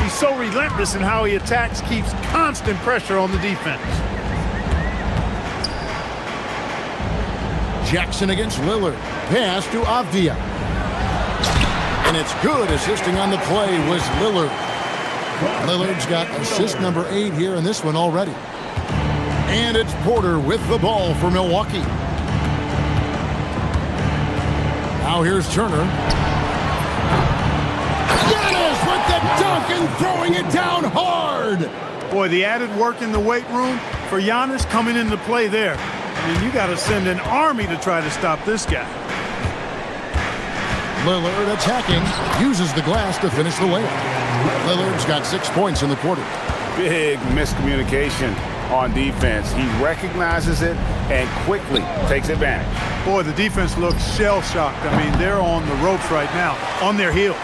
He's so relentless in how he attacks, keeps constant pressure on the defense. Jackson against Lillard. Pass to Avdia. And it's good. Assisting on the play was Lillard. Lillard's got assist number 8 here in this one already. And it's Porter with the ball for Milwaukee. Now here's Turner. Giannis with the dunk and throwing it down hard. Boy, the added work in the weight room for Giannis coming into play there. I mean, you got to send an army to try to stop this guy. Lillard attacking, uses the glass to finish the layup. Lillard's got 6 points in the quarter. Big miscommunication on defense. He recognizes it and quickly takes advantage. Boy, the defense looks shell-shocked. I mean, they're on the ropes right now, on their heels.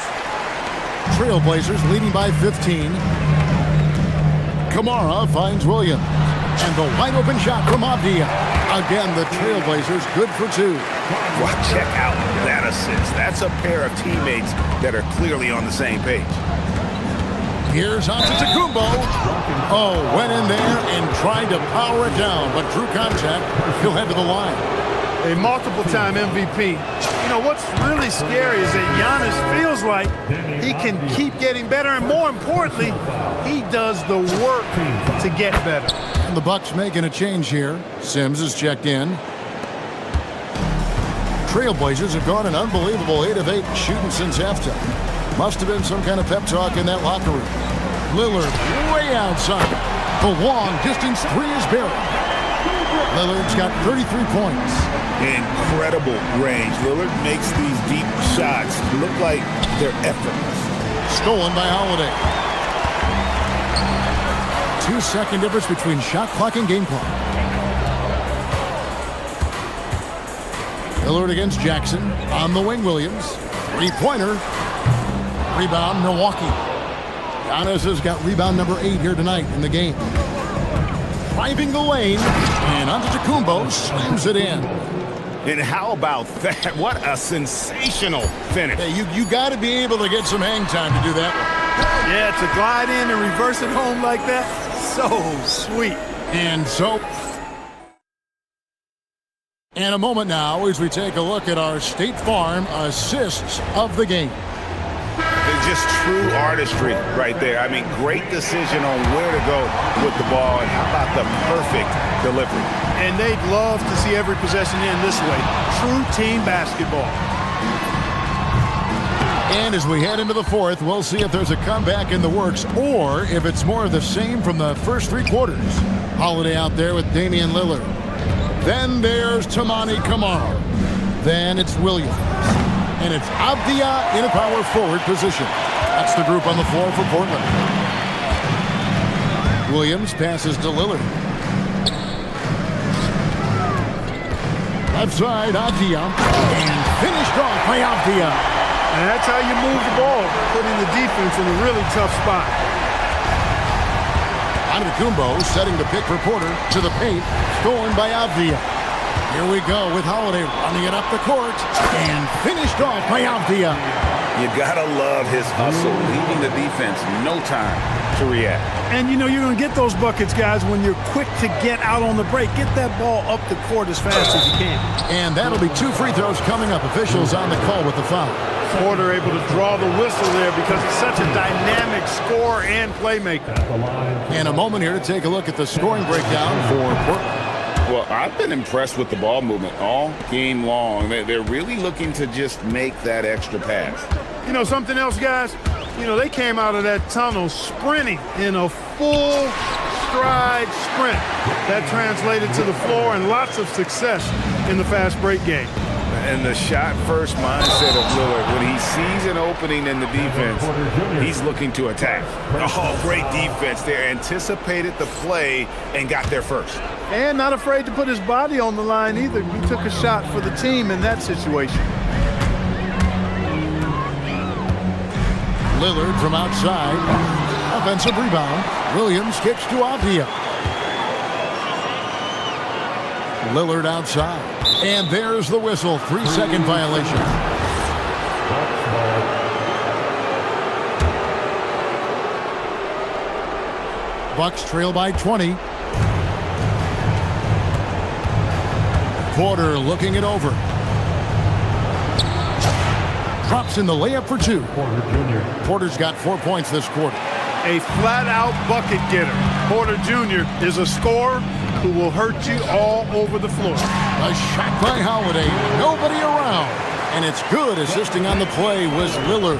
Trailblazers leading by 15. Kamara finds Williams. And the wide-open shot from Avdia. Again, the Trailblazers good for 2. Well, check out that assist. That's a pair of teammates that are clearly on the same page. Here's Antetokounmpo. Oh, went in there and tried to power it down, but drew contact. He'll head to the line. A multiple-time MVP. You know, what's really scary is that Giannis feels like he can keep getting better, and more importantly, he does the work to get better. And the Bucks making a change here. Sims is checked in. Trailblazers have gone an unbelievable 8 of 8 shooting since halftime. Must have been some kind of pep talk in that locker room. Lillard way outside. The long distance 3 is buried. Lillard's got 33 points. Incredible range. Lillard makes these deep shots look like they're effortless. Stolen by Holiday. 2-second difference between shot clock and game clock. Lillard against Jackson. On the wing, Williams. 3-pointer. Rebound, Milwaukee. Giannis has got rebound number 8 here tonight in the game. Driving the lane, and Antetokounmpo slams it in. And how about that? What a sensational finish. Hey, you got to be able to get some hang time to do that one. Yeah, to glide in and reverse it home like that, so sweet. And so... And a moment now as we take a look at our State Farm assists of the game. just true artistry right there. I mean, great decision on where to go with the ball, and how about the perfect delivery. And they'd love to see every possession end this way. True team basketball. And as we head into the fourth, we'll see if there's a comeback in the works or if it's more of the same from the first three quarters. Holiday out there with Damian Lillard. Then there's Tamani Kamara. Then it's Williams. And it's Avdia in a power forward position. That's the group on the floor for Portland. Williams passes to Lillard. Left side, Avdia. And finished off by Avdia. And that's how you move the ball, putting the defense in a really tough spot. Antetokounmpo setting the pick for Porter to the paint, stolen by Avdia. Here we go with Holiday running it up the court and finished off by Avdia. You gotta love his hustle, leaving the defense no time to react. And you know you're going to get those buckets, guys, when you're quick to get out on the break. Get that ball up the court as fast as you can. And that'll be 2 free throws coming up. Officials on the call with the foul. Porter able to draw the whistle there because it's such a dynamic scorer and playmaker. And a moment here to take a look at the scoring breakdown for Portland. Well, I've been impressed with the ball movement all game long. They're really looking to just make that extra pass. You know something else, guys? You know, they came out of that tunnel sprinting in a full stride sprint. That translated to the floor and lots of success in the fast break game. And the shot-first mindset of Lillard, when he sees an opening in the defense, he's looking to attack. Oh, great defense there. Anticipated the play and got there first. And not afraid to put his body on the line either. He took a shot for the team in that situation. Lillard from outside. Offensive rebound. Williams kicks to Avdia. Lillard outside. And there's the whistle. 3-second violation. Bucks trail by 20. Porter looking it over. Drops in the layup for 2. Porter's got 4 points this quarter. A flat-out bucket getter. Porter Jr. is a scorer who will hurt you all over the floor. A shot by Holiday. Nobody around. And it's good. Assisting on the play was Lillard.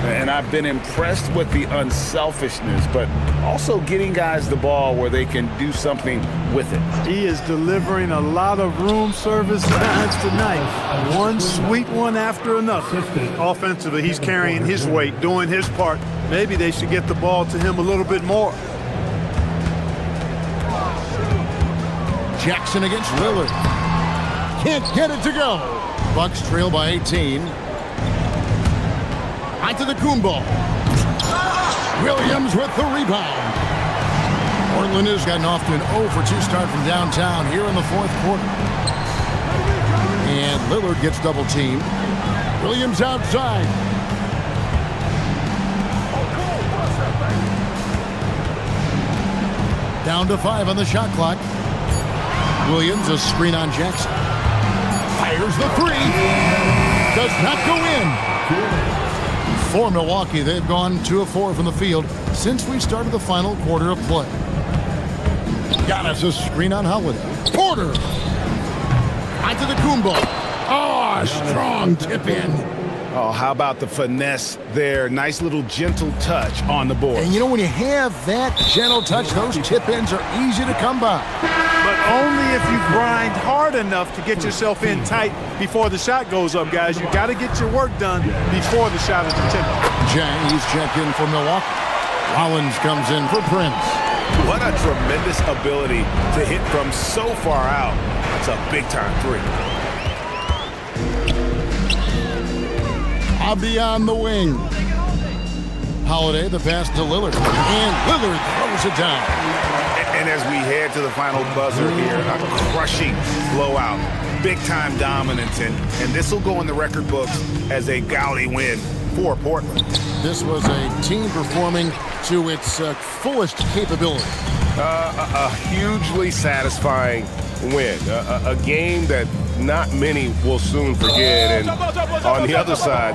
And I've been impressed with the unselfishness, but also getting guys the ball where they can do something with it. He is delivering a lot of room service times tonight. One sweet one after another. Offensively, he's carrying his weight, doing his part. Maybe they should get the ball to him a little bit more. Jackson against Lillard. Can't get it to go. Bucks trail by 18. Antetokounmpo. Williams with the rebound. Portland has gotten off to an 0-for-2 start from downtown here in the fourth quarter. And Lillard gets double teamed. Williams outside. Down to 5 on the shot clock. Williams, a screen on Jackson. Fires the 3. Does not go in. For Milwaukee, they've gone 2 of 4 from the field since we started the final quarter of play. Got us a screen on Holiday. Porter. Antetokounmpo. Oh, strong tip in. Oh, how about the finesse there? Nice little gentle touch on the board. And you know, when you have that gentle touch, those tip-ins are easy to come by. But only if you grind hard enough to get yourself in tight before the shot goes up, guys. You got to get your work done before the shot is attempted. Jang, he's checked in for Milwaukee. Rollins comes in for Prince. What a tremendous ability to hit from so far out. That's a big-time 3. Avdia on the wing. Holiday, the pass to Lillard. And Lillard throws it down. And as we head to the final buzzer here, a crushing blowout. Big-time dominance. And this will go in the record books as a gaudy win for Portland. This was a team performing to its fullest capability. A hugely satisfying win. A game that not many will soon forget. And on the other side,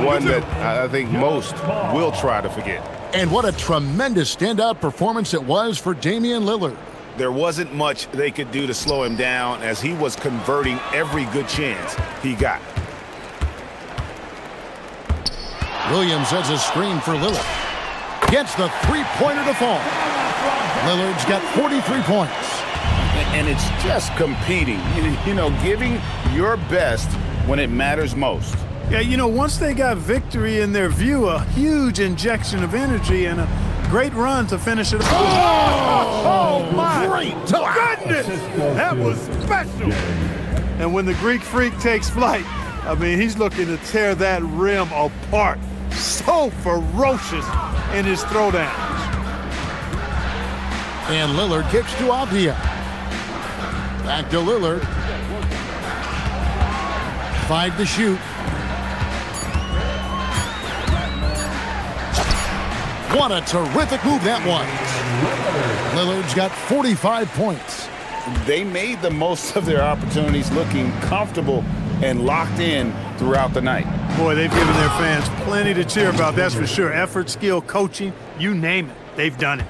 one that I think most will try to forget. And what a tremendous standout performance it was for Damian Lillard. There wasn't much they could do to slow him down as he was converting every good chance he got. Williams has a screen for Lillard. Gets the three-pointer to fall. Lillard's got 43 points. And it's just competing, you know, giving your best when it matters most. Yeah, you know, once they got victory in their view, a huge injection of energy and a great run to finish it. Oh my goodness! That was special. And when the Greek Freak takes flight, I mean, he's looking to tear that rim apart. So ferocious in his throwdowns. And Lillard kicks to Avdia. Back to Lillard. 5 to shoot. What a terrific move that was. Lillard's got 45 points. They made the most of their opportunities, looking comfortable and locked in throughout the night. Boy, they've given their fans plenty to cheer about, that's for sure. Effort, skill, coaching, you name it, they've done it.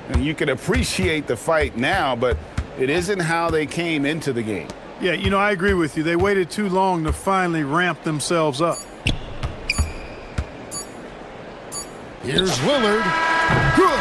And you can appreciate the fight now, but it isn't how they came into the game. Yeah, you know, I agree with you. They waited too long to finally ramp themselves up. Here's Lillard. Good.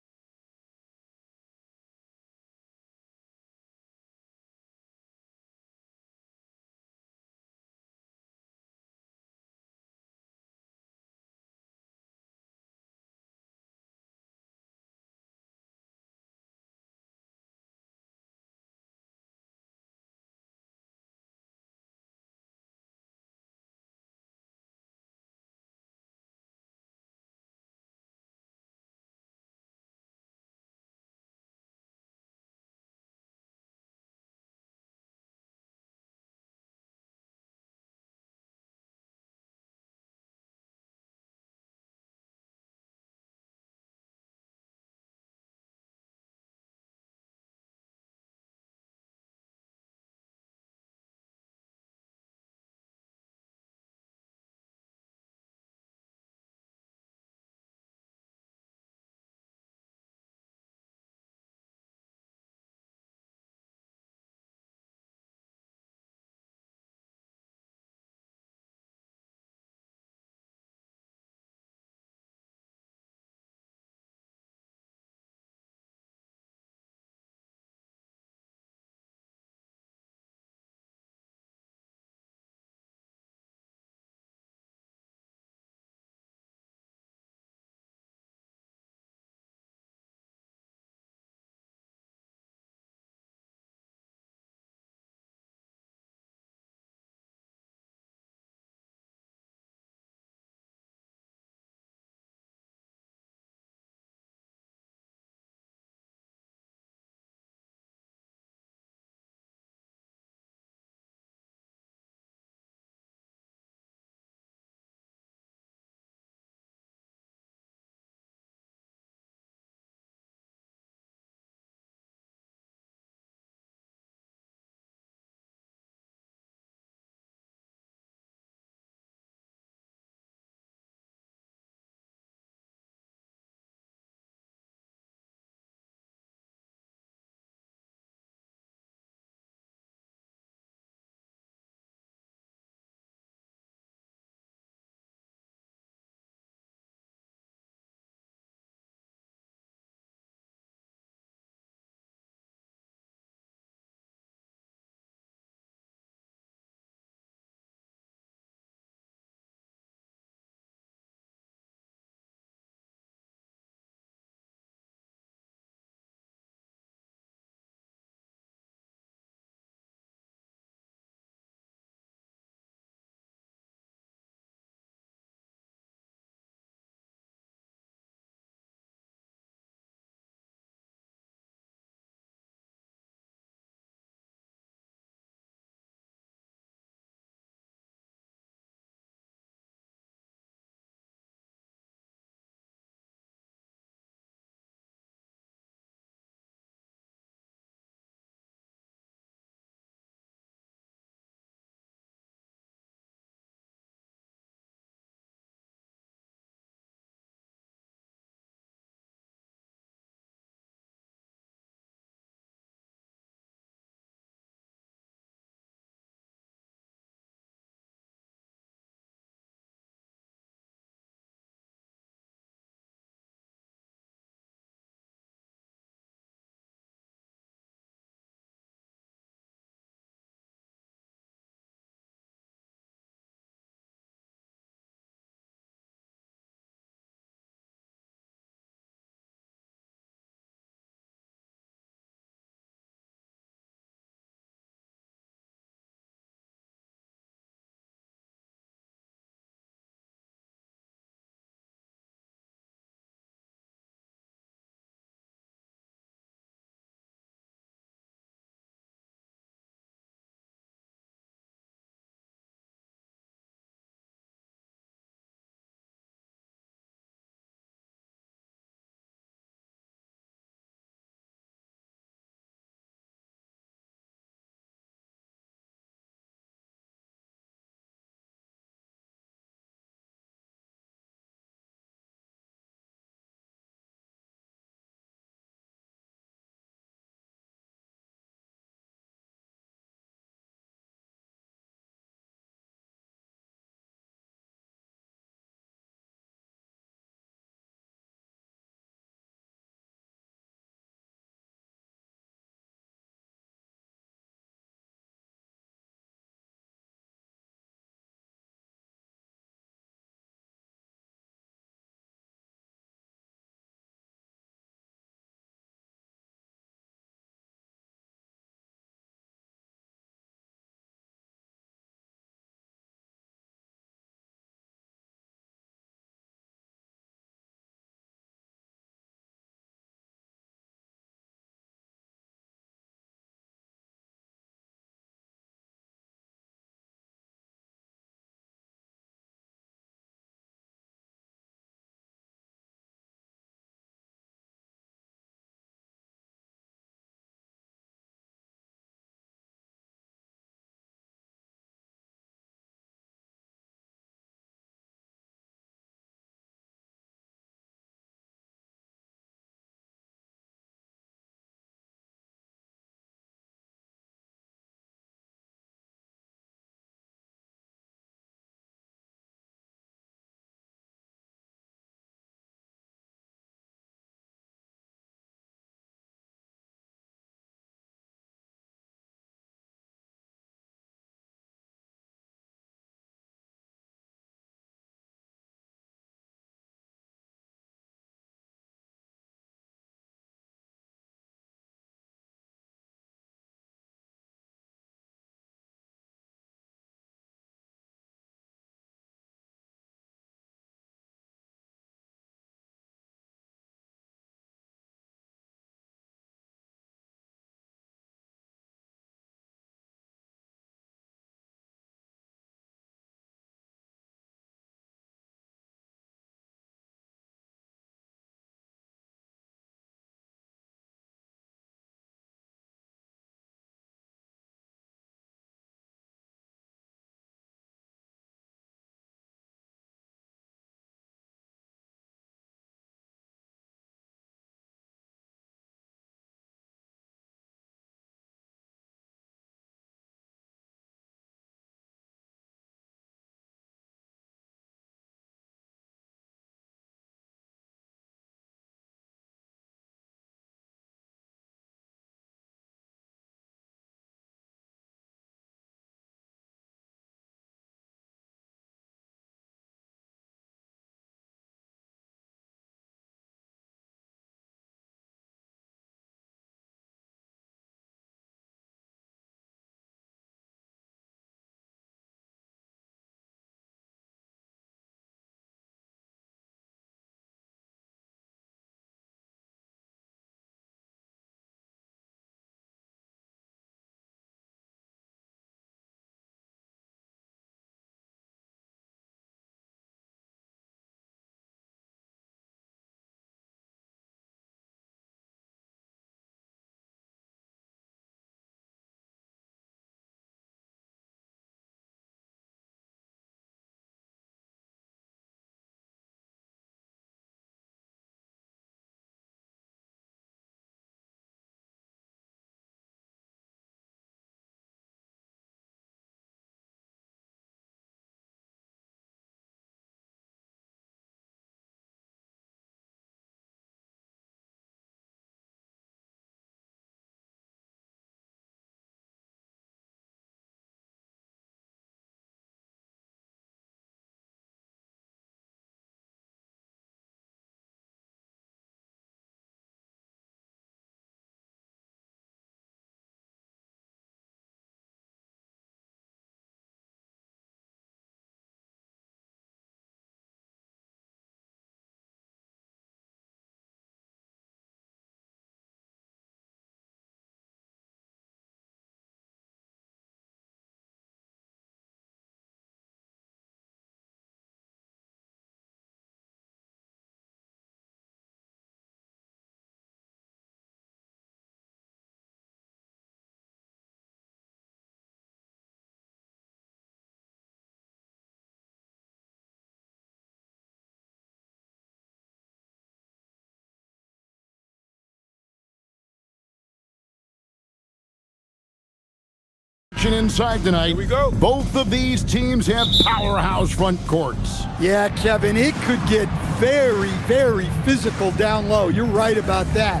action inside tonight. Here we go. Both of these teams have powerhouse front courts. Yeah, Kevin, it could get very, very physical down low. You're right about that.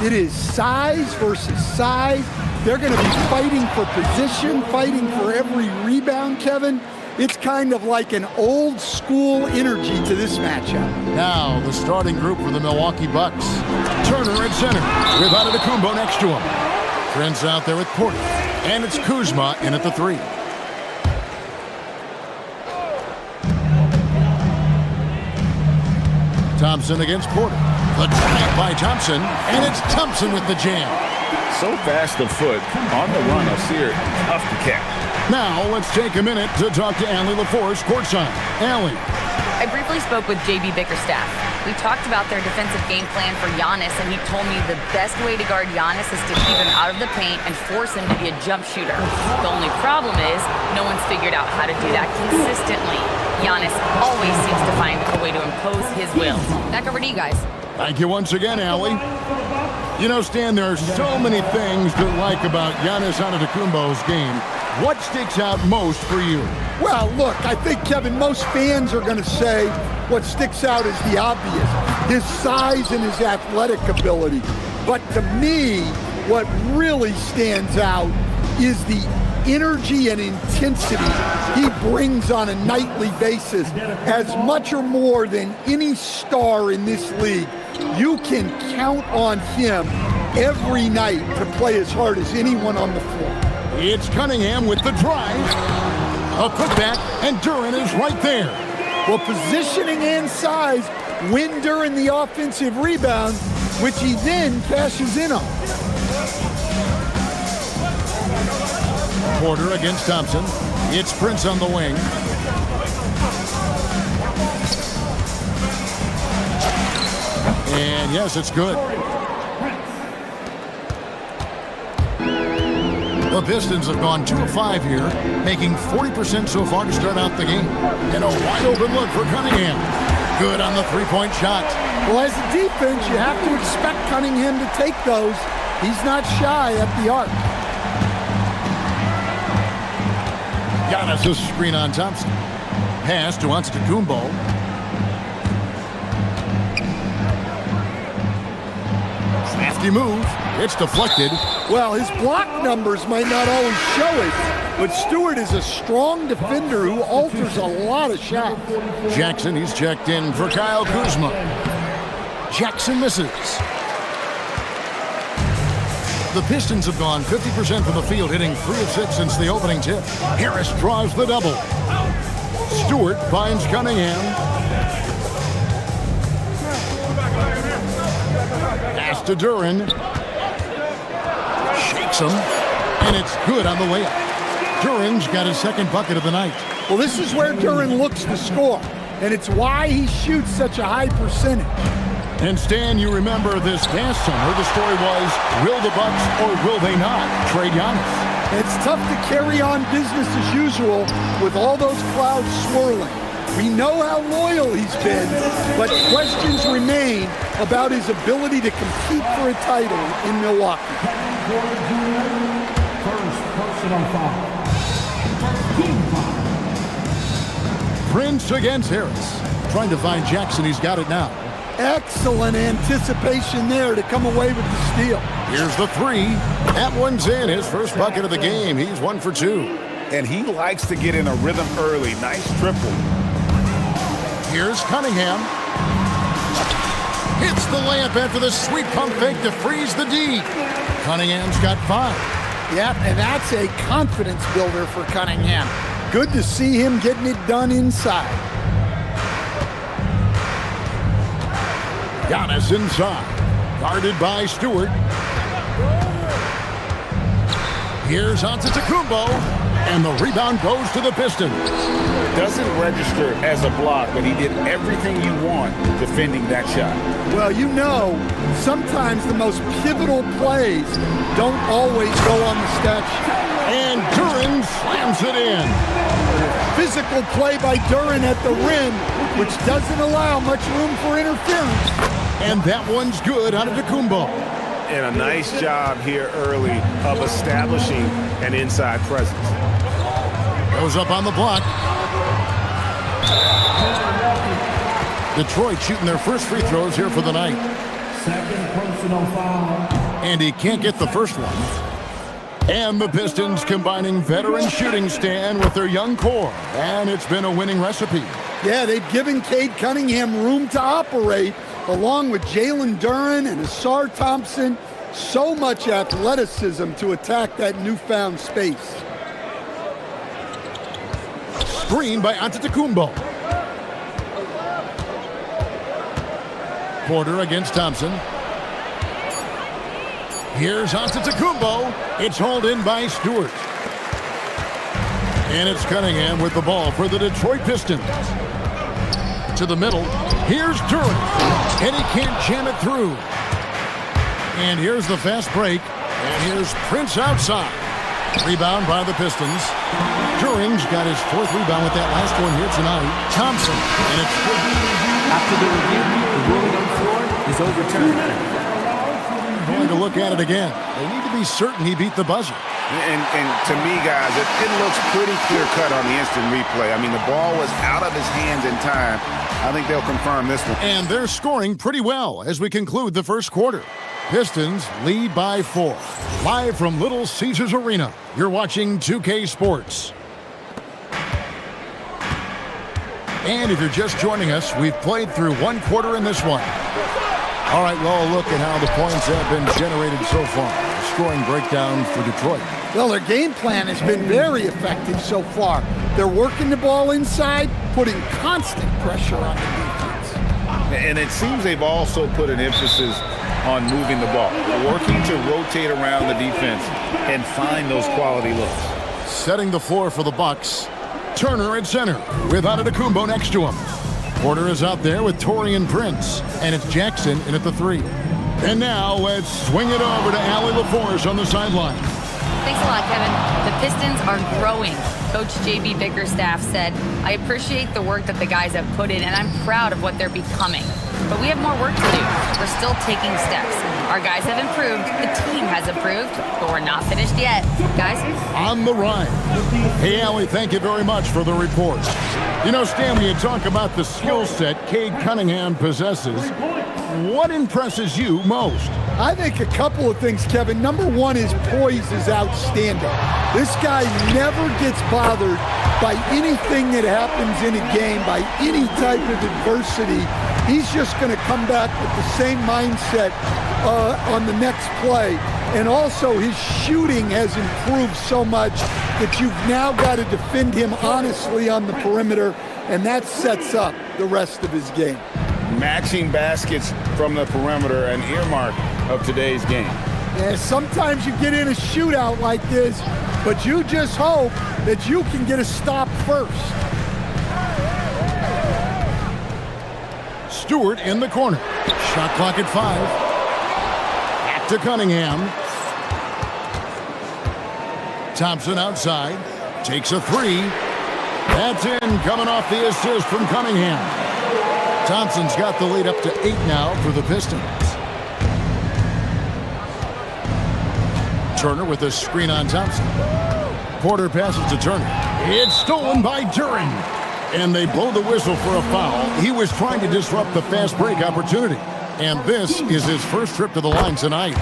It is size versus size. They're going to be fighting for position, fighting for every rebound, Kevin. It's kind of like an old school energy to this matchup. Now, the starting group for the Milwaukee Bucks. Turner at center, with Antetokounmpo next to him. Trent's out there with Porter, and it's Kuzma in at the 3. Thompson against Porter. The drive by Thompson, and it's Thompson with the jam. So fast of foot. On the run, Alcier, tough to catch. Now, let's take a minute to talk to Allie LaForce courtside. Allie. I briefly spoke with JB Bickerstaff. We talked about their defensive game plan for Giannis, and he told me the best way to guard Giannis is to keep him out of the paint and force him to be a jump shooter. The only problem is no one's figured out how to do that consistently. Giannis always seems to find a way to impose his will. Back over to you guys. Thank you once again, Allie. You know, Stan, there are so many things to like about Giannis Antetokounmpo's game. What sticks out most for you? Well, look, I think, Kevin, most fans are going to say what sticks out is the obvious, his size and his athletic ability. But to me, what really stands out is the energy and intensity he brings on a nightly basis, as much or more than any star in this league. You can count on him every night to play as hard as anyone on the floor. It's Cunningham with the drive. A putback, and Duren is right there. Well, positioning and size win Duren the offensive rebound, which he then cashes in on. Porter against Thompson. It's Prince on the wing. And yes, it's good. The Pistons have gone 2 of 5 here, making 40% so far to start out the game. And a wide open look for Cunningham. Good on the three-point shot. Well, as a defense, you have to expect Cunningham to take those. He's not shy at the arc. Giannis' screen on Thompson. Pass to Antetokounmpo. Crafty move. It's deflected. Well, his block numbers might not always show it, but Stewart is a strong defender who alters a lot of shots. Jackson, he's checked in for Kyle Kuzma. Jackson misses. The Pistons have gone 50% from the field, hitting 3 of 6 since the opening tip. Harris draws the double. Stewart finds Cunningham. Pass to Duren. Shakes him. And it's good on the layup. Duren's got his second bucket of the night. Well, this is where Duren looks to score, and it's why he shoots such a high percentage. And Stan, you remember this past summer, the story was, will the Bucks or will they not trade Giannis? It's tough to carry on business as usual with all those clouds swirling. We know how loyal he's been, but questions remain about his ability to compete for a title in Milwaukee. First personal foul. Team foul. Prince against Harris. Trying to find Jackson, he's got it now. Excellent anticipation there to come away with the steal. Here's the 3. That one's in, his first bucket of the game. He's 1 for 2. And he likes to get in a rhythm early. Nice triple. Here's Cunningham. Hits the layup after the sweet pump fake to freeze the D. Cunningham's got 5. Yep, and that's a confidence builder for Cunningham. Good to see him getting it done inside. Giannis inside, guarded by Stewart. Here's Antetokounmpo, and the rebound goes to the Pistons. Doesn't register as a block, but he did everything you want defending that shot. Well, you know, sometimes the most pivotal plays don't always go on the stat sheet. And Duren slams it in. Physical play by Duren at the rim, which doesn't allow much room for interference. And that one's good out of Antetokounmpo. And a nice job here early of establishing an inside presence. Goes up on the block. Detroit shooting their first free throws here for the night. Second personal foul. And he can't get the first one. And the Pistons combining veteran shooting stand with their young core. And it's been a winning recipe. Yeah, they've given Cade Cunningham room to operate, along with Jalen Duren and Asar Thompson. So much athleticism to attack that newfound space. Screen by Antetokounmpo. Porter against Thompson. Here's Antetokounmpo. It's hauled in by Stewart. And it's Cunningham with the ball for the Detroit Pistons. To the middle. Here's Duren. And he can't jam it through. And here's the fast break. And here's Prince outside. Rebound by the Pistons. Duren's got his fourth rebound with that last one here tonight. Thompson. And it's good. After the review, the ruling on the floor is overturned. Going to look at it again. They need to be certain he beat the buzzer. And to me, guys, it looks pretty clear-cut on the instant replay. I mean, the ball was out of his hands in time. I think they'll confirm this one. And they're scoring pretty well as we conclude the first quarter. Pistons lead by 4. Live from Little Caesars Arena, you're watching 2K Sports. And if you're just joining us, we've played through one quarter in this one. All right, well, look at how the points have been generated so far. Scoring breakdown for Detroit. Well, their game plan has been very effective so far. They're working the ball inside, putting constant pressure on the defense. And it seems they've also put an emphasis on moving the ball, working to rotate around the defense and find those quality looks. Setting the floor for the Bucks. Turner at center with Antetokounmpo next to him. Porter is out there with Taurean Prince, and it's Jackson in at the 3. And now let's swing it over to Allie LaForce on the sideline. Thanks a lot, Kevin. The Pistons are growing. Coach J.B. Bickerstaff said, I appreciate the work that the guys have put in, and I'm proud of what they're becoming. But we have more work to do. We're still taking steps. Our guys have improved, the team has improved, but we're not finished yet. Guys? On the ride. Hey, Allie, thank you very much for the report. You know, Stan, when you talk about the skill set Cade Cunningham possesses, what impresses you most? I think a couple of things, Kevin. Number one, his poise is outstanding. This guy never gets bothered by anything that happens in a game, by any type of adversity. He's just going to come back with the same mindset on the next play. And also, his shooting has improved so much that you've now got to defend him honestly on the perimeter, and that sets up the rest of his game. Matching baskets from the perimeter, an earmark of today's game. Yeah, sometimes you get in a shootout like this, but you just hope that you can get a stop first. Stewart in the corner. Shot clock at 5. Back to Cunningham. Thompson outside. Takes a 3. That's in, coming off the assist from Cunningham. Thompson's got the lead up to 8 now for the Pistons. Turner with a screen on Thompson. Porter passes to Turner. It's stolen by Duren. And they blow the whistle for a foul. He was trying to disrupt the fast break opportunity. And this is his first trip to the line tonight.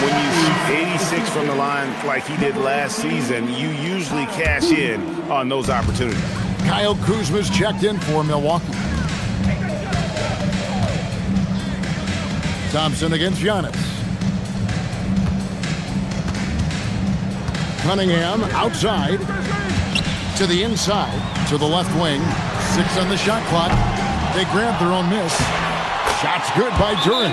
When you shoot 86 from the line like he did last season, you usually cash in on those opportunities. Kyle Kuzma's checked in for Milwaukee. Thompson against Giannis. Cunningham outside to the inside to the left wing. 6 on the shot clock. They grab their own miss. Shot's good by Duren.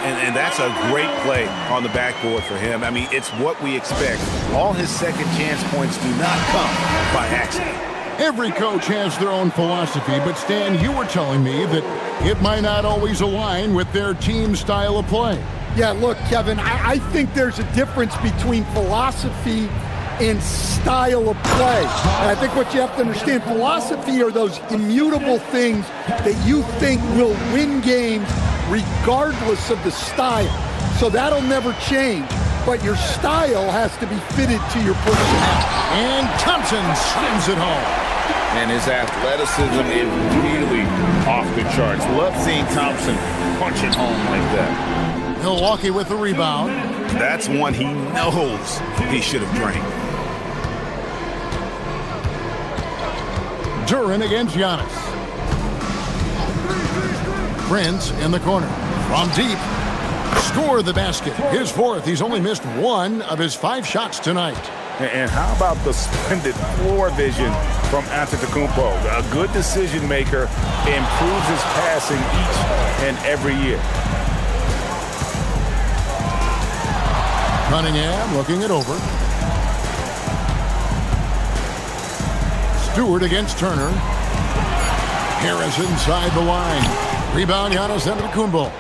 And that's a great play on the backboard for him. I mean, it's what we expect. All his second chance points do not come by accident. Every coach has their own philosophy, but Stan, you were telling me that it might not always align with their team style of play. Yeah, look, Kevin, I think there's a difference between philosophy and style of play. And I think what you have to understand, philosophy are those immutable things that you think will win games regardless of the style. So that'll never change. But your style has to be fitted to your personnel. And Thompson slams it home. And his athleticism is really off the charts. Love seeing Thompson punch it home like that. Milwaukee with the rebound. That's one he knows he should have drained. Duran against Giannis. Prince in the corner. From deep. Score the basket. His fourth. He's only missed one of his 5 shots tonight. And how about the splendid floor vision from Antetokounmpo? A good decision maker, improves his passing each and every year. Cunningham looking it over. Stewart against Turner. Harris inside the line. Rebound Giannis Antetokounmpo.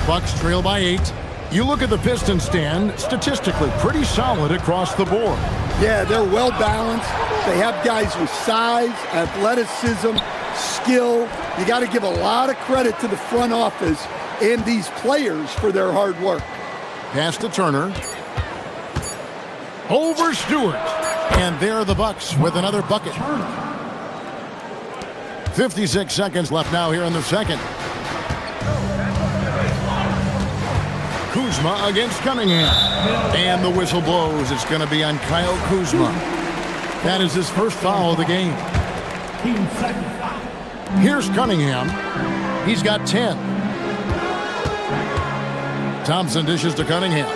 Bucks trail by 8. You look at the Pistons stand, statistically pretty solid across the board. Yeah, they're well balanced. They have guys with size, athleticism, skill. You got to give a lot of credit to the front office and these players for their hard work. Pass to Turner. Over Stewart. And there are the Bucks with another bucket. 56 seconds left now here in the second. Kuzma against Cunningham. And the whistle blows. It's going to be on Kyle Kuzma. That is his first foul of the game. Here's Cunningham. He's got 10. Thompson dishes to Cunningham.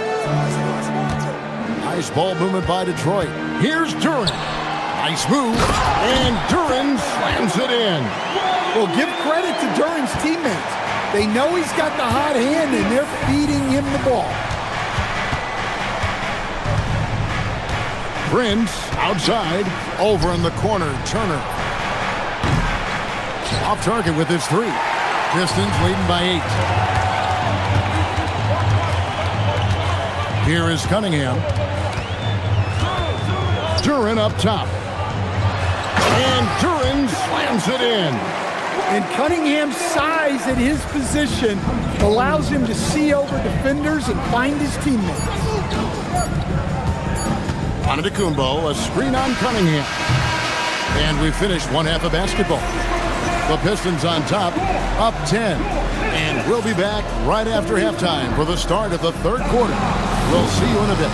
Nice ball movement by Detroit. Here's Duran. Nice move. And Duran slams it in. Well, give credit to Duran's teammates. They know he's got the hot hand, and they're feeding him the ball. Prince outside. Over in the corner, Turner. Off target with his 3. Pistons leading by 8. Here is Cunningham. Duran up top. And Duran slams it in. And Cunningham's size at his position allows him to see over defenders and find his teammates. Antetokounmpo, a screen on Cunningham. And we finished one half of basketball. The Pistons on top, up 10. And we'll be back right after halftime for the start of the third quarter. We'll see you in a bit.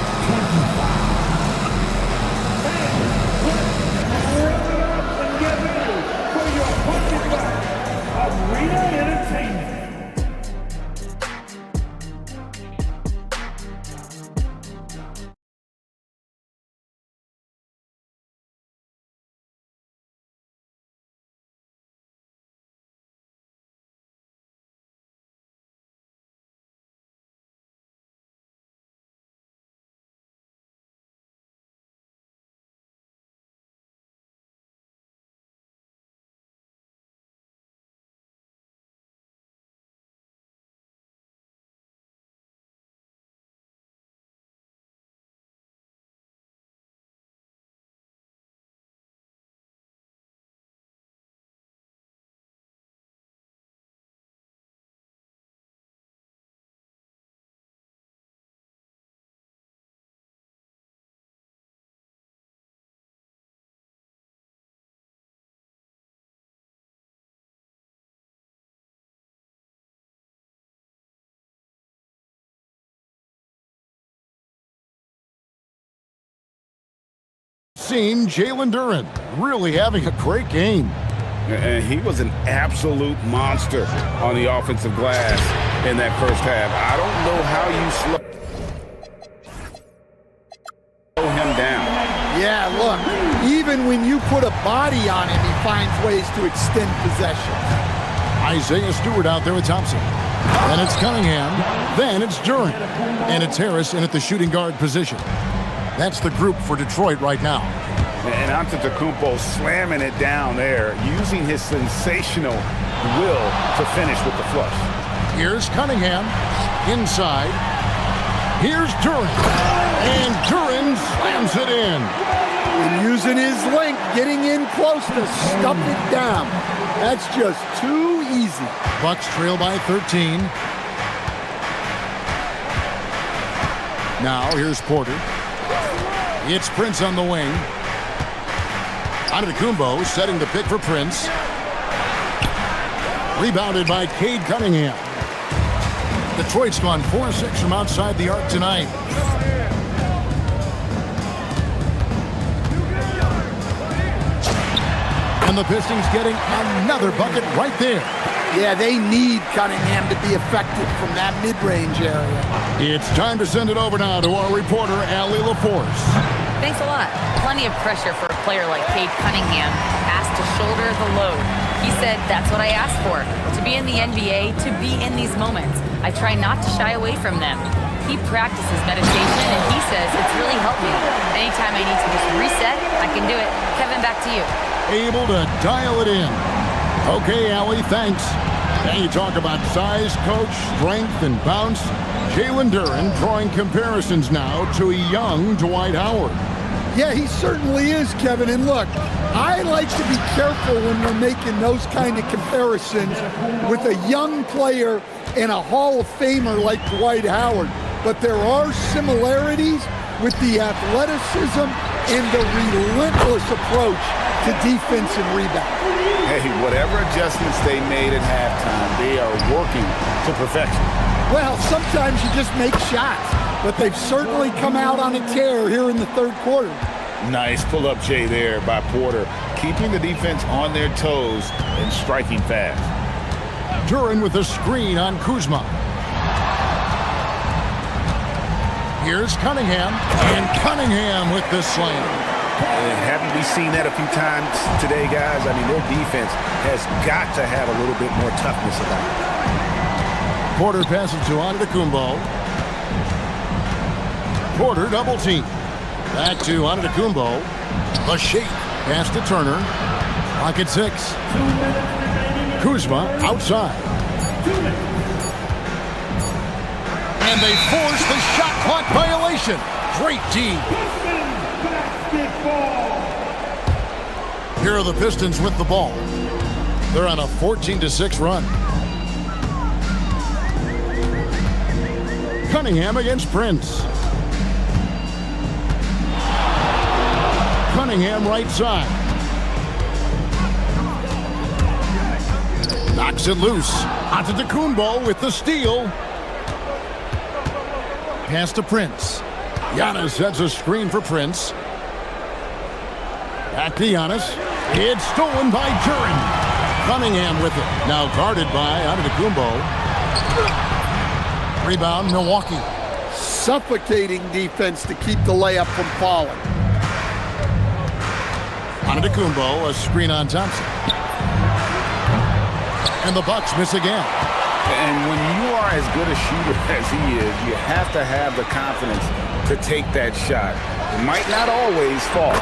Seen Jalen Duran really having a great game. And he was an absolute monster on the offensive glass in that first half. I don't know how you slow him down. Yeah, look, even when you put a body on him, he finds ways to extend possession. Isaiah Stewart out there with Thompson. Then it's Cunningham. Then it's Duran. And it's Harris in at the shooting guard position. That's the group for Detroit right now. And Antetokounmpo slamming it down there, using his sensational will to finish with the flush. Here's Cunningham. Inside. Here's Duran. And Duran slams it in. And using his length, getting in close to stuff it down. That's just too easy. Bucks trail by 13. Now here's Porter. It's Prince on the wing. Antetokounmpo setting the pick for Prince. Rebounded by Cade Cunningham. Detroit's gone 4-6 from outside the arc tonight. And the Pistons getting another bucket right there. Yeah, they need Cunningham to be effective from that mid-range area. It's time to send it over now to our reporter, Allie LaForce. Thanks a lot. Plenty of pressure for a player like Cade Cunningham, asked to shoulder the load. He said, that's what I asked for, to be in the NBA, to be in these moments. I try not to shy away from them. He practices meditation, and he says it's really helped me. Anytime I need to just reset, I can do it. Kevin, back to you. Able to dial it in. Okay, Allie, thanks. Now you talk about size, coach, strength, and bounce. Jalen Duren drawing comparisons now to a young Dwight Howard. Yeah, he certainly is, Kevin. And look, I like to be careful when we're making those kind of comparisons with a young player and a Hall of Famer like Dwight Howard. But there are similarities with the athleticism and the relentless approach to defense and rebound. Hey, whatever adjustments they made at halftime, they are working to perfection. Well, sometimes you just make shots, but they've certainly come out on a tear here in the third quarter. Nice pull-up Jay there by Porter, keeping the defense on their toes and striking fast. Duren with a screen on Kuzma. Here's Cunningham, and Cunningham with the slam. Haven't we seen that a few times today, guys? I mean, their defense has got to have a little bit more toughness about it. Porter passes to Antetokounmpo. Porter double team. Back to Antetokounmpo. The shake. Pass to Turner. Clock at 6. Kuzma outside. And they force the shot clock violation. Great team. Here are the Pistons with the ball. They're on a 14-6 run. Cunningham against Prince. Cunningham right side. Knocks it loose. Antetokounmpo with the steal. Pass to Prince. Giannis sets a screen for Prince. Back to Giannis. It's stolen by Duren. Cunningham with it. Now guarded by Antetokounmpo. Rebound, Milwaukee. Suffocating defense to keep the layup from falling. Antetokounmpo, a screen on Thompson. And the Bucks miss again. And when you are as good a shooter as he is, you have to have the confidence to take that shot. It might not always fall.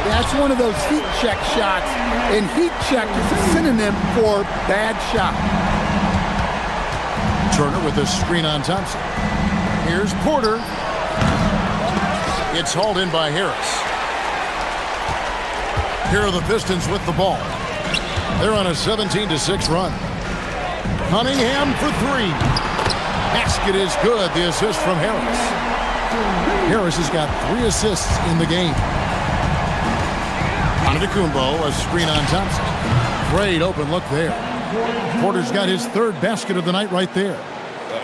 That's one of those heat check shots, and heat check is a synonym for bad shot. Turner with a screen on Thompson. Here's Porter. It's hauled in by Harris. Here are the Pistons with the ball. They're on a 17-6 run. Cunningham for 3. Basket is good. The assist from Harris. Harris has got 3 assists in the game. Antetokounmpo, a screen on Thompson. Great open look there. Porter's got his 3rd basket of the night right there.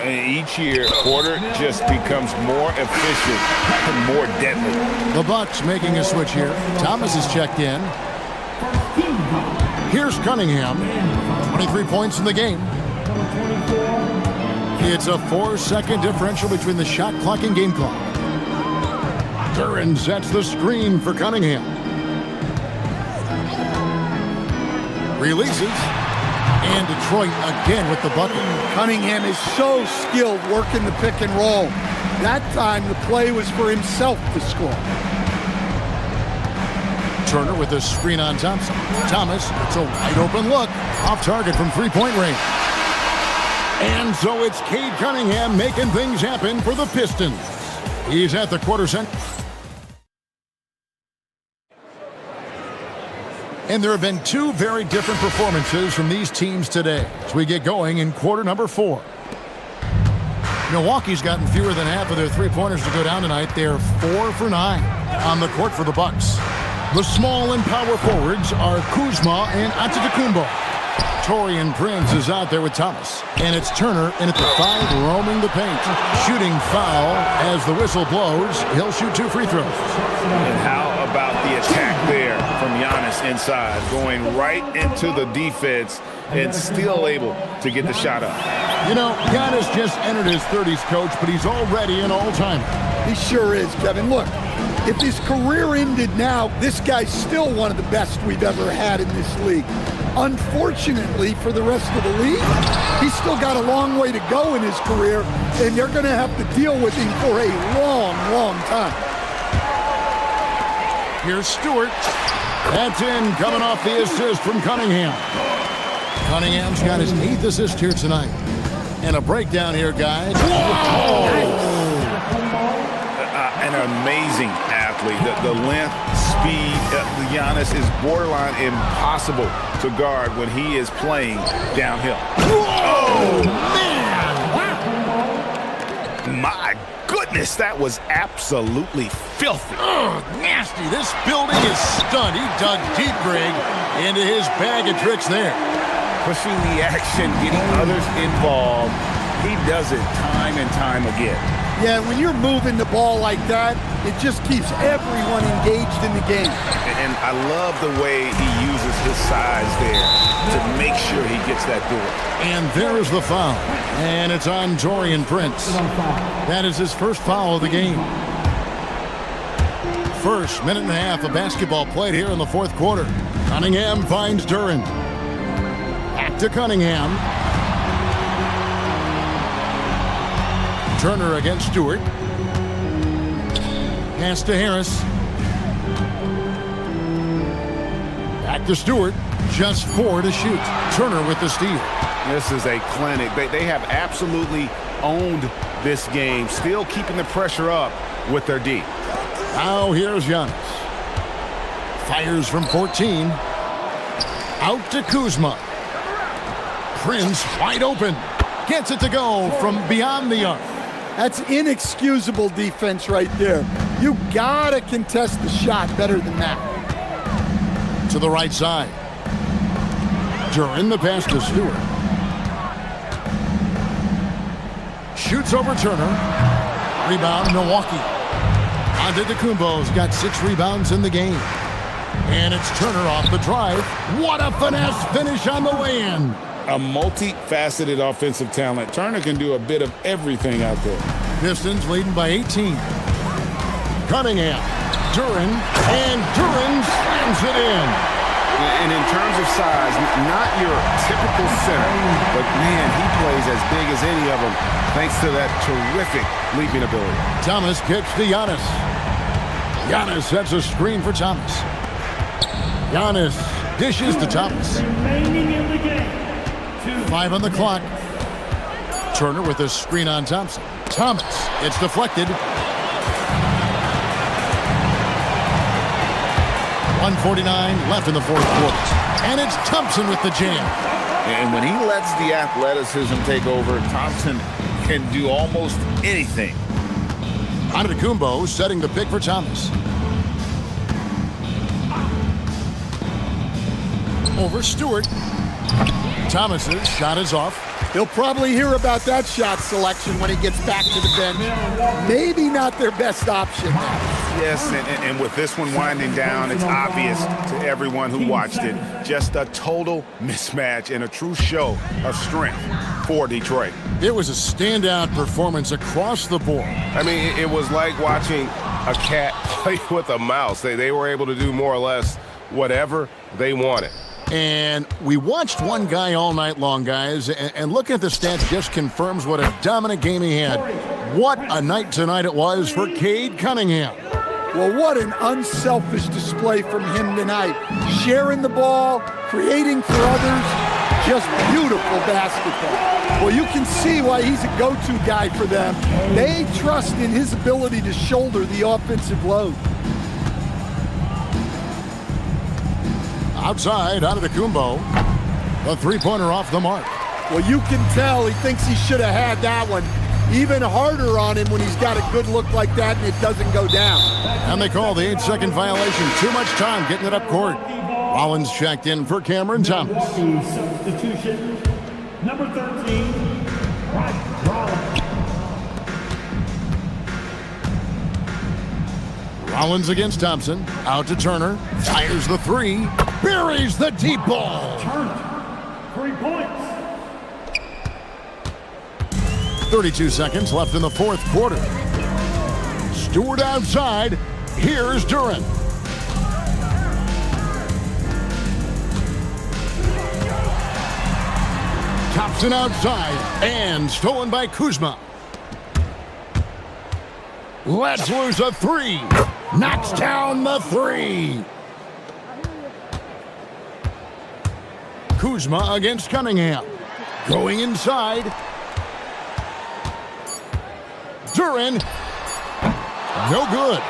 Each year, Porter just becomes more efficient and more deadly. The Bucks making a switch here. Thomas is checked in. Here's Cunningham. 23 points in the game. It's a 4-second differential between the shot clock and game clock. Duren sets the screen for Cunningham. Releases. And Detroit again with the bucket. Cunningham is so skilled working the pick and roll. That time the play was for himself to score. Turner with a screen on Thompson. Thomas, it's a wide open look. Off target from 3-point range. And so it's Cade Cunningham making things happen for the Pistons. He's at the quarter center. And there have been 2 very different performances from these teams today as we get going in quarter number 4. Milwaukee's gotten fewer than half of their three-pointers to go down tonight. They're 4 for 9 on the court for the Bucks. The small and power forwards are Kuzma and Antetokounmpo. Taurean Prince is out there with Thomas. And it's Turner in at the 5, roaming the paint. Shooting foul as the whistle blows. He'll shoot 2 free throws. And how about the attack there from Giannis inside, going right into the defense and still able to get the shot up. You know, Giannis just entered his 30s, Coach, but he's already an all-timer. He sure is, Kevin. Look, if his career ended now, this guy's still one of the best we've ever had in this league. Unfortunately for the rest of the league, he's still got a long way to go in his career, and they're going to have to deal with him for a long, long time. Here's Stewart. That's in, coming off the assist from Cunningham. Cunningham's got his 8th assist here tonight. And a breakdown here, guys. An amazing athlete. The length, speed, Giannis is borderline impossible to guard when he is playing downhill. Oh, man! My goodness, that was absolutely filthy. Oh, nasty. This building is stunned. He dug deep, Greg, into his bag of tricks there. Pushing the action, getting others involved. He does it time and time again. Yeah, when you're moving the ball like that, it just keeps everyone engaged in the game. And I love the way he uses his size there to make sure he gets that door. And there's the foul. And it's on Taurean Prince. That is his first foul of the game. First minute and a half of basketball played here in the fourth quarter. Cunningham finds Duran. Back to Cunningham. Turner against Stewart. Pass to Harris. Back to Stewart. Just 4 to shoot. Turner with the steal. This is a clinic. They have absolutely owned this game, still keeping the pressure up with their D. Now here's Giannis. Fires from 14. Out to Kuzma. Prince wide open. Gets it to go from beyond the arc. That's inexcusable defense right there. You gotta contest the shot better than that. To the right side. Duran the pass to Stewart. Shoots over Turner. Rebound Milwaukee. Antetokounmpo's got 6 rebounds in the game. And it's Turner off the drive. What a finesse finish on the way-in. A multifaceted offensive talent. Turner can do a bit of everything out there. Pistons leading by 18. Cunningham. Duran. And Duran slams it in. And in terms of size, not your typical center, but man, he plays as big as any of them thanks to that terrific leaping ability. Thomas kicks to Giannis. Giannis sets a screen for Thomas. Giannis dishes to Thomas. 5 on the clock. Turner with a screen on Thompson. Thomas, it's deflected. 1:49 left in the fourth quarter. And it's Thompson with the jam. And when he lets the athleticism take over, Thompson can do almost anything. Antetokounmpo setting the pick for Thomas. Over Stewart. Thomas's shot is off. He'll probably hear about that shot selection when he gets back to the bench. Maybe not their best option now. Yes, and with this one winding down, it's obvious to everyone who watched it. Just a total mismatch and a true show of strength for Detroit. It was a standout performance across the board. I mean, it was like watching a cat play with a mouse. They were able to do more or less whatever they wanted. And we watched one guy all night long, guys, and looking at the stats just confirms what a dominant game he had. What a night tonight it was for Cade Cunningham. Well, what an unselfish display from him tonight. Sharing the ball, creating for others, just beautiful basketball. Well, you can see why he's a go-to guy for them. They trust in his ability to shoulder the offensive load. Outside, Antetokounmpo. The three-pointer off the mark. Well, you can tell he thinks he should have had that one. even harder on him when he's got a good look like that and it doesn't go down. And they call the 8-second violation. Too much time getting it up court. Rollins checked in for Cameron Thomas. Milwaukee substitution, number 13, Rollins. Rollins against Thompson. Out to Turner. Fires the three. Buries the deep ball. Turner, 3 points. 32 seconds left in the fourth quarter. Stewart outside. Here's Duran. Thompson outside and stolen by Kuzma. Lets loose a three. Knocks down the three. Kuzma against Cunningham. Going inside. Duran. No good.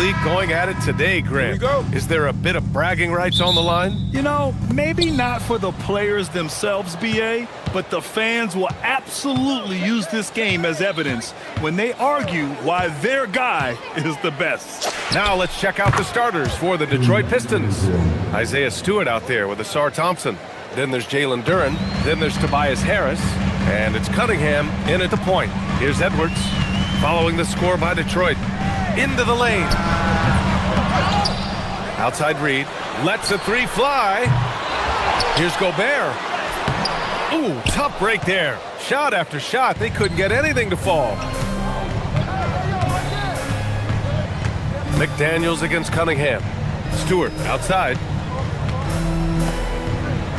league going at it today, Grant. Here we go. Is there a bit of bragging rights on the line? You know, maybe not for the players themselves, BA, but the fans will absolutely use this game as evidence when they argue why their guy is the best. Now let's check out the starters for the Detroit Pistons. Isaiah Stewart out there with Asar Thompson. Then there's Jalen Duren. Then there's Tobias Harris. And it's Cunningham in at the point. Here's Edwards following the score by Detroit. Into the lane. Outside Reed. Lets a three fly. Here's Gobert. Ooh, tough break there. Shot after shot. They couldn't get anything to fall. McDaniels against Cunningham. Stewart outside.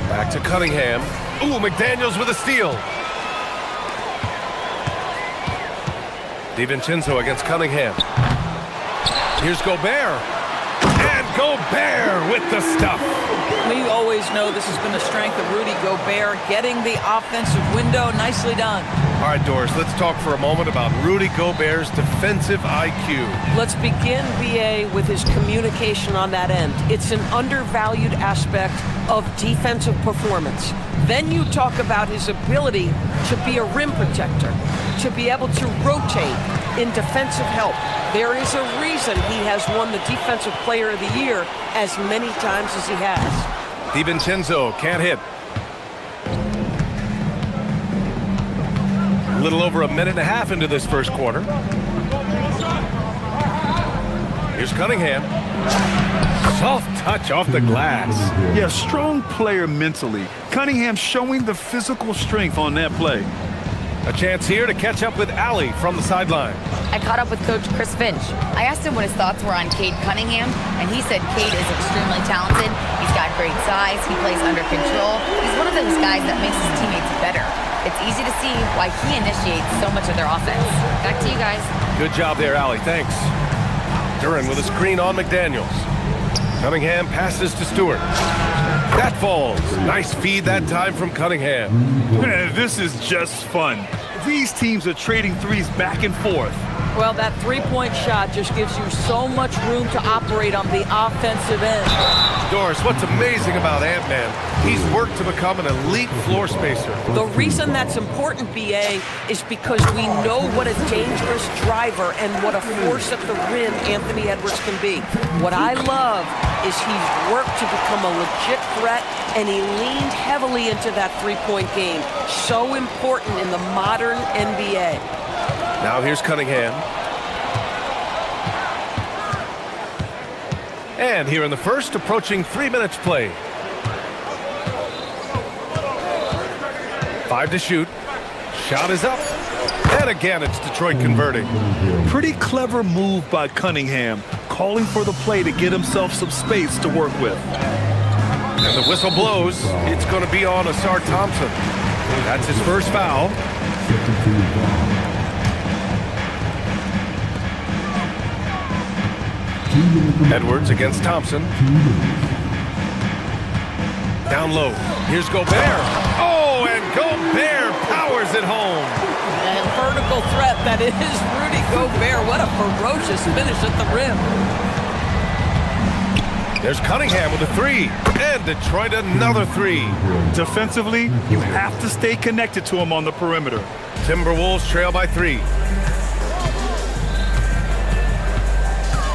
Back to Cunningham. Ooh, McDaniels with a steal. DiVincenzo against Cunningham. Here's Gobert. And Gobert with the stuff. We always know this has been a strength of Rudy Gobert, getting the offensive window. Nicely done. All right, Doris, let's talk for a moment about Rudy Gobert's defensive IQ. Let's begin, BA, with his communication on that end. It's an undervalued aspect of defensive performance. Then you talk about his ability to be a rim protector, to be able to rotate in defensive help. There is a reason he has won the Defensive Player of the Year as many times as he has. DiVincenzo can't hit. A little over a minute and a half into this first quarter. Here's Cunningham. Soft touch off the glass. Yeah, strong player mentally. Cunningham showing the physical strength on that play. A chance here to catch up with Allie from the sideline. I caught up with Coach Chris Finch. I asked him what his thoughts were on Cade Cunningham, and he said Cade is extremely talented. He's got great size. He plays under control. He's one of those guys that makes his teammates better. It's easy to see why he initiates so much of their offense. Back to you guys. Good job there, Allie. Thanks. Duren with a screen on McDaniels. Cunningham passes to Stewart. That falls. Nice feed that time from Cunningham. Man, this is just fun. These teams are trading threes back and forth. Well, that three-point shot just gives you so much room to operate on the offensive end. Doris, what's amazing about Ant-Man, he's worked to become an elite floor spacer. The reason that's important, BA, is because we know what a dangerous driver and what a force at the rim Anthony Edwards can be. What I love is he's worked to become a legit threat, and he leaned heavily into that three-point game. So important in the modern NBA. Now here's Cunningham. And here in the first, approaching 3 minutes play. 5 to shoot. Shot is up. And again, it's Detroit converting. Pretty clever move by Cunningham, calling for the play to get himself some space to work with. And the whistle blows. It's going to be on Asar Thompson. That's his first foul. Edwards against Thompson. Down low. Here's Gobert. Oh, and Gobert powers it home. And vertical threat that is Rudy Gobert. What a ferocious finish at the rim. There's Cunningham with a three. And Detroit another three. Defensively, you have to stay connected to him on the perimeter. Timberwolves trail by 3.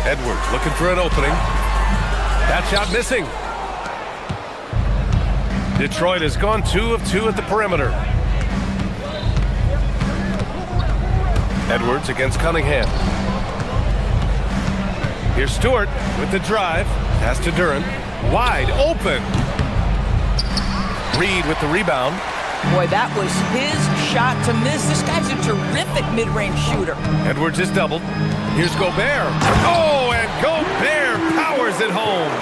Edwards looking for an opening. That shot missing. Detroit has gone 2 of 2 at the perimeter. Edwards against Cunningham. Here's Stewart with the drive. Pass to Duren. Wide open. Reed with the rebound. Boy, that was his shot to miss. This guy's a terrific mid-range shooter. Edwards is doubled. Here's Gobert. Oh, and Gobert powers it home.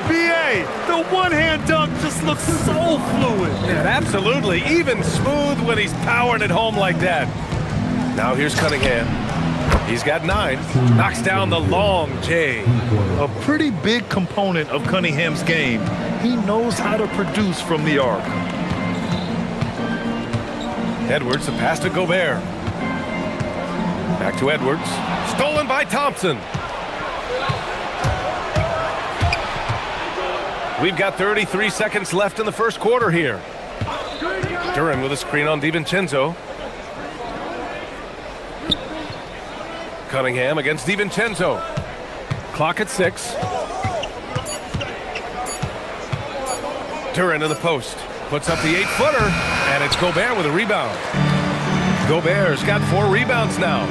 BA, the one-hand dunk just looks so fluid. Yeah, absolutely. Even smooth when he's powering it home like that. Now here's Cunningham. He's got 9. Knocks down the long J. A pretty big component of Cunningham's game. He knows how to produce from the arc. Edwards, the pass to Gobert. Back to Edwards. Stolen by Thompson. We've got 33 seconds left in the first quarter here. Duran with a screen on DiVincenzo. Cunningham against DiVincenzo. Clock at 6. Duran in the post. Puts up the 8-footer, and it's Gobert with a rebound. Gobert's got 4 rebounds now.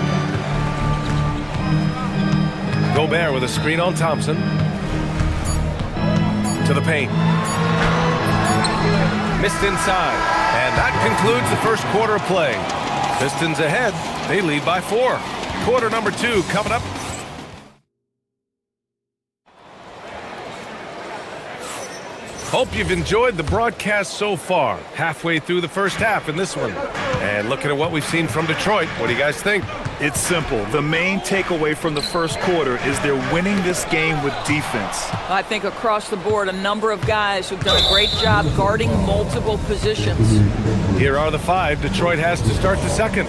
Gobert with a screen on Thompson. To the paint. Missed inside. And that concludes the first quarter of play. Pistons ahead. They lead by 4. Quarter number 2 coming up. Hope you've enjoyed the broadcast so far. Halfway through the first half in this one. And looking at what we've seen from Detroit, what do you guys think? It's simple. The main takeaway from the first quarter is they're winning this game with defense. I think across the board, a number of guys who've done a great job guarding multiple positions. Here are the 5 Detroit has to start the second.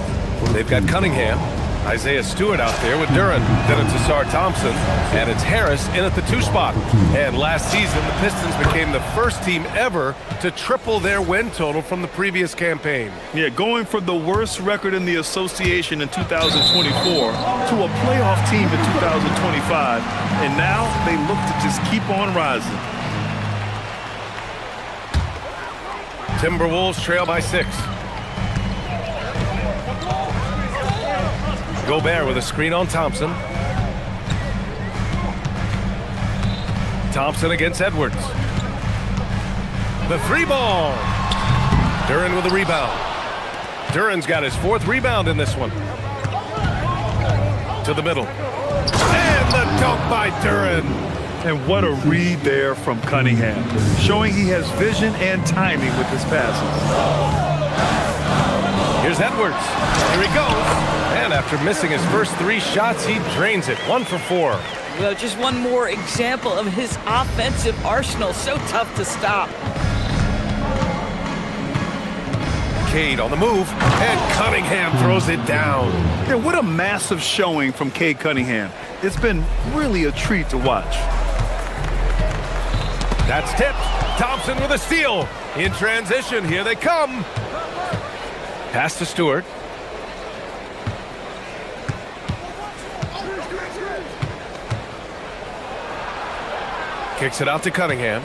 They've got Cunningham, Isaiah Stewart out there with Duran. Then it's Asar Thompson, and it's Harris in at the 2 spot. And last season, the Pistons became the first team ever to triple their win total from the previous campaign. Yeah, going from the worst record in the association in 2024 to a playoff team in 2025. And now they look to just keep on rising. Timberwolves trail by 6. Gobert with a screen on Thompson. Thompson against Edwards. The 3 ball. Duran with a rebound. Duran's got his 4th rebound in this one. To the middle. And the dunk by Duran. And what a read there from Cunningham, showing he has vision and timing with his passes. Here's Edwards. Here he goes. And after missing his first 3 shots, he drains it. 1 for 4. Well, just one more example of his offensive arsenal. So tough to stop. Cade on the move, and Cunningham throws it down. Yeah, what a massive showing from Cade Cunningham. It's been really a treat to watch. That's tipped. Thompson with a steal. In transition, here they come. Pass to Stewart. Kicks it out to Cunningham.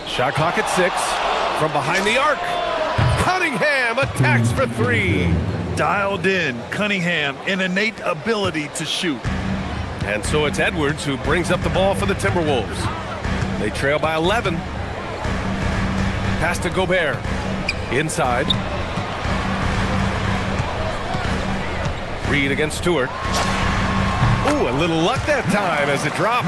Shot clock at 6. From behind the arc. Cunningham attacks for 3. Dialed in. Cunningham, an innate ability to shoot. And so it's Edwards who brings up the ball for the Timberwolves. They trail by 11. Pass to Gobert. Inside. Reed against Stewart. Ooh, a little luck that time as it drops.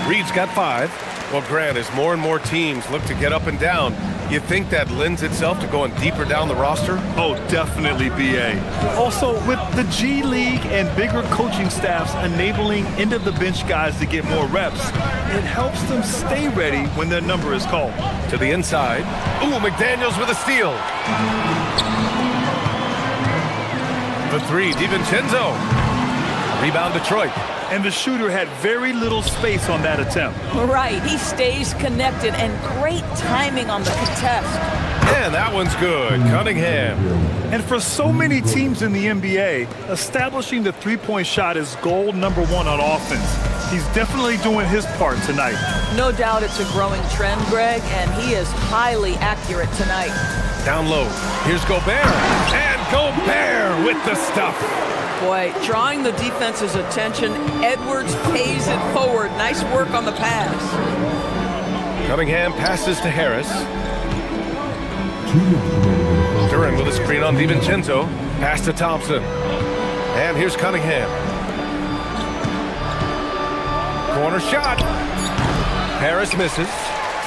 Reed's got 5. Well, Grant, as more and more teams look to get up and down, you think that lends itself to going deeper down the roster? Oh, definitely, BA. Also, with the G League and bigger coaching staffs enabling end-of-the-bench guys to get more reps, it helps them stay ready when their number is called. To the inside. Ooh, McDaniels with a steal. The 3, DiVincenzo. Rebound Detroit. And the shooter had very little space on that attempt. Right, he stays connected and great timing on the contest. And that one's good. Cunningham. And for so many teams in the NBA, establishing the three-point shot is goal number 1 on offense. He's definitely doing his part tonight. No doubt it's a growing trend, Greg, and he is highly accurate tonight. Down low. Here's Gobert. And Gobert with the stuff. Boy, drawing the defense's attention, Edwards pays it forward. Nice work on the pass. Cunningham passes to Harris. Duran with a screen on DiVincenzo. Pass to Thompson. And here's Cunningham. Corner shot. Harris misses.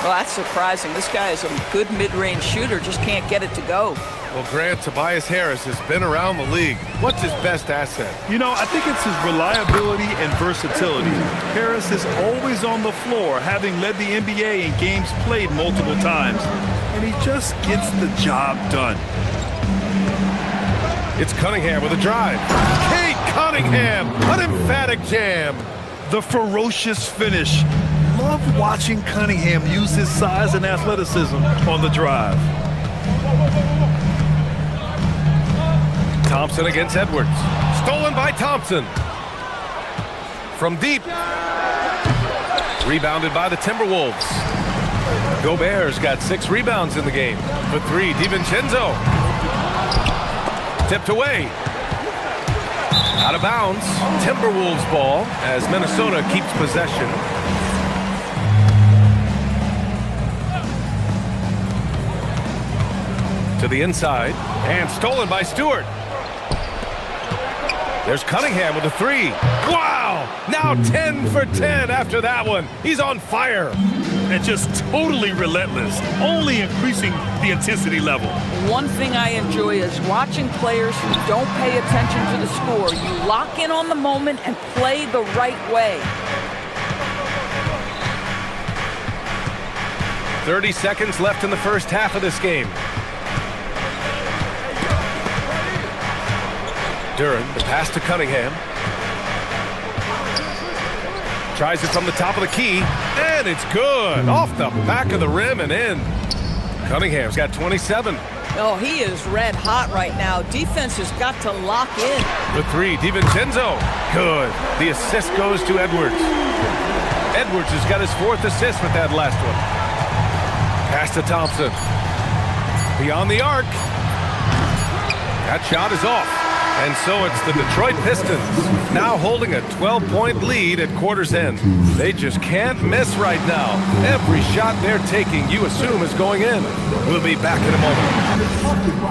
Well, that's surprising. This guy is a good mid-range shooter, just can't get it to go. Well, Grant, Tobias Harris has been around the league. What's his best asset? You know, I think it's his reliability and versatility. Harris is always on the floor, having led the NBA in games played multiple times. And he just gets the job done. It's Cunningham with a drive. Cade Cunningham, an emphatic jam. The ferocious finish. love watching Cunningham use his size and athleticism on the drive. Thompson against Edwards. Stolen by Thompson. From deep. Rebounded by the Timberwolves. Gobert's got 6 rebounds in the game. For 3, DiVincenzo. Tipped away. Out of bounds. Timberwolves ball as Minnesota keeps possession. To the inside. And stolen by Stewart. There's Cunningham with a 3. Wow! Now 10 for 10 after that one. He's on fire. And just totally relentless, only increasing the intensity level. One thing I enjoy is watching players who don't pay attention to the score. You lock in on the moment and play the right way. 30 seconds left in the first half of this game. Duran, the pass to Cunningham. Tries it from the top of the key, and it's good. Off the back of the rim and in. Cunningham's got 27. Oh, he is red hot right now. Defense has got to lock in. The 3, DiVincenzo. Good. The assist goes to Edwards. Edwards has got his 4th assist with that last one. Pass to Thompson. Beyond the arc. That shot is off. And so it's the Detroit Pistons now holding a 12-point lead at quarter's end. They just can't miss right now. Every shot they're taking, you assume, is going in. We'll be back in a moment.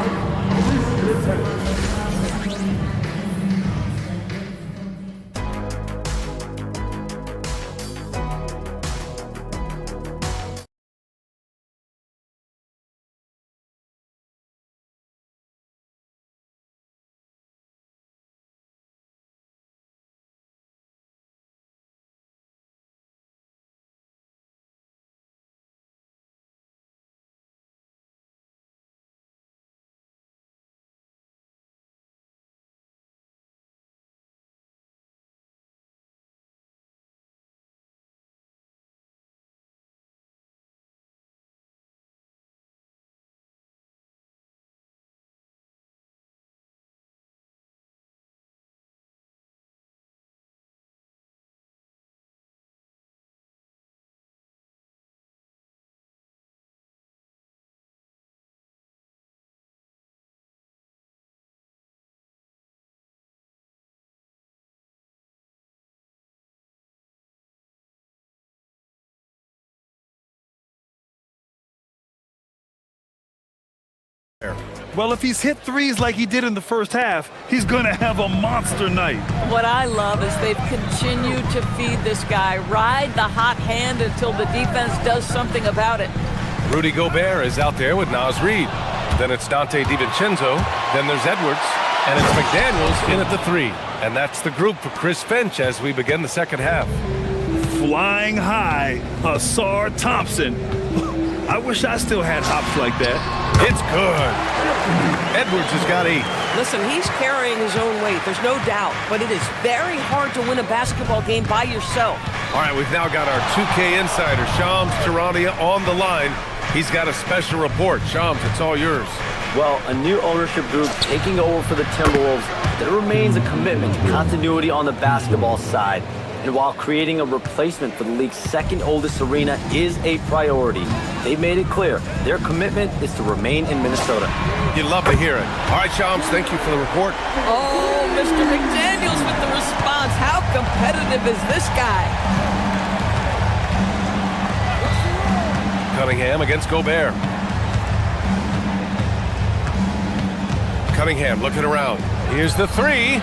Well, if he's hit threes like he did in the first half, he's going to have a monster night. What I love is they've continued to feed this guy. Ride the hot hand until the defense does something about it. Rudy Gobert is out there with Naz Reid. Then it's Dante DiVincenzo. Then there's Edwards. And it's McDaniels in at the 3. And that's the group for Chris Finch as we begin the second half. Flying high, Asar Thompson. I wish I still had hops like that. It's good. Edwards has got 8. Listen, he's carrying his own weight, there's no doubt, but it is very hard to win a basketball game by yourself. All right, we've now got our 2K insider, Shams Charania, on the line. He's got a special report. Shams, it's all yours. Well, a new ownership group taking over for the Timberwolves. There remains a commitment to continuity on the basketball side. And while creating a replacement for the league's second oldest arena is a priority, they've made it clear their commitment is to remain in Minnesota. You'd love to hear it. All right, Shams, thank you for the report. Oh, Mr. McDaniels with the response. How competitive is this guy? Cunningham against Gobert. Cunningham looking around. Here's the 3.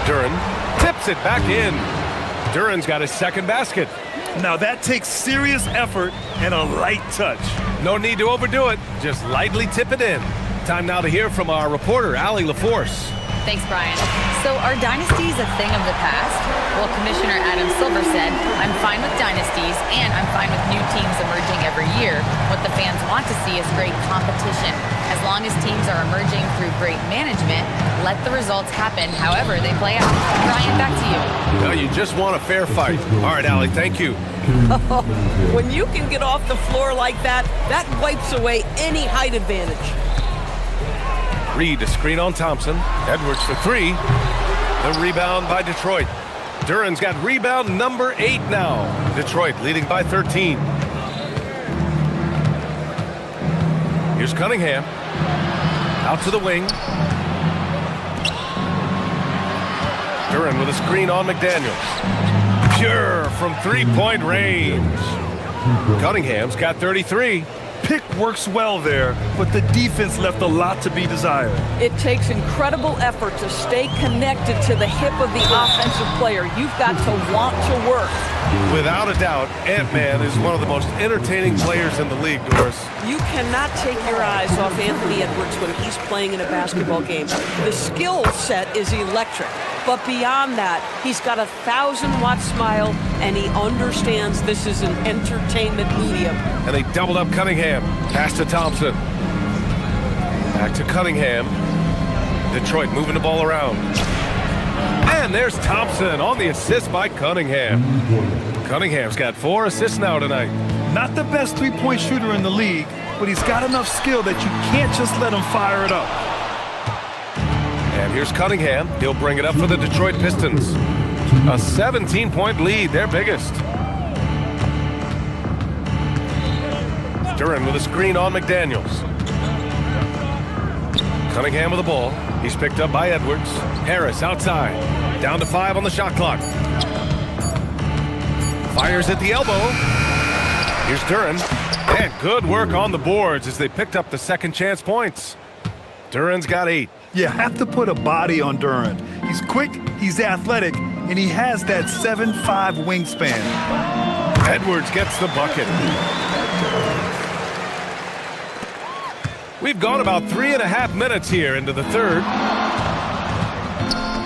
Duran tips it back in. Duran's got his second basket. Now that takes serious effort and a light touch. No need to overdo it. Just lightly tip it in. Time now to hear from our reporter, Allie LaForce. Thanks, Brian. So are dynasties a thing of the past? Well, Commissioner Adam Silver said, I'm fine with dynasties and I'm fine with new teams emerging every year. What the fans want to see is great competition. As long as teams are emerging through great management, let the results happen however they play out. Brian, back to you. No, you just want a fair fight. All right, Allie, thank you. When you can get off the floor like that, that wipes away any height advantage. Reed, a screen on Thompson. Edwards for three. The rebound by Detroit. Duran's got rebound number 8 now. Detroit leading by 13. Here's Cunningham. Out to the wing. Duran with a screen on McDaniels. Pure from three-point range. Cunningham's got 33. Pick works well there, but the defense left a lot to be desired. It takes incredible effort to stay connected to the hip of the offensive player. You've got to want to work. Without a doubt, Ant-Man is one of the most entertaining players in the league, Doris. You cannot take your eyes off Anthony Edwards when he's playing in a basketball game. The skill set is electric, but beyond that, he's got a 1,000-watt smile, and he understands this is an entertainment medium. And they doubled up Cunningham. Pass to Thompson. Back to Cunningham. Detroit moving the ball around. And there's Thompson on the assist by Cunningham. Cunningham's got 4 assists now tonight. Not the best three-point shooter in the league, but he's got enough skill that you can't just let him fire it up. And here's Cunningham. He'll bring it up for the Detroit Pistons. A 17-point lead, their biggest. Duran with a screen on McDaniels. Cunningham with the ball. He's picked up by Edwards. Harris outside. Down to 5 on the shot clock. Fires at the elbow. Here's Duran. And good work on the boards as they picked up the second chance points. Duran's got 8. You have to put a body on Duran. He's quick, he's athletic, and he has that 7'5" wingspan. Edwards gets the bucket. We've gone about 3.5 minutes here into the third.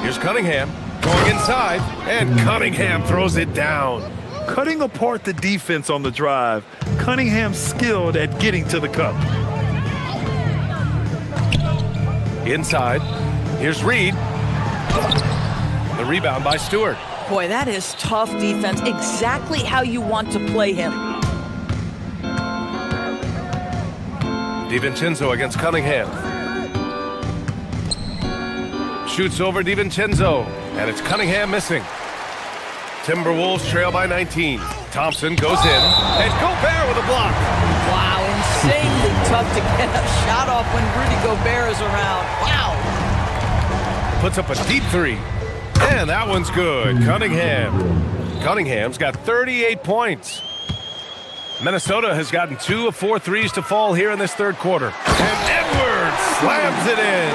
Here's Cunningham going inside, and Cunningham throws it down. Cutting apart the defense on the drive, Cunningham's skilled at getting to the cup. Inside, here's Reed. The rebound by Stewart. Boy, that is tough defense. Exactly how you want to play him. DiVincenzo against Cunningham. Shoots over DiVincenzo, and it's Cunningham missing. Timberwolves trail by 19. Thompson goes in, and Gobert with a block. Wow, insanely tough to get a shot off when Rudy Gobert is around. Wow. Puts up a deep 3, and that one's good. Cunningham's got 38 points. Minnesota has gotten 2 of 4 threes to fall here in this third quarter. And Edwards slams it in.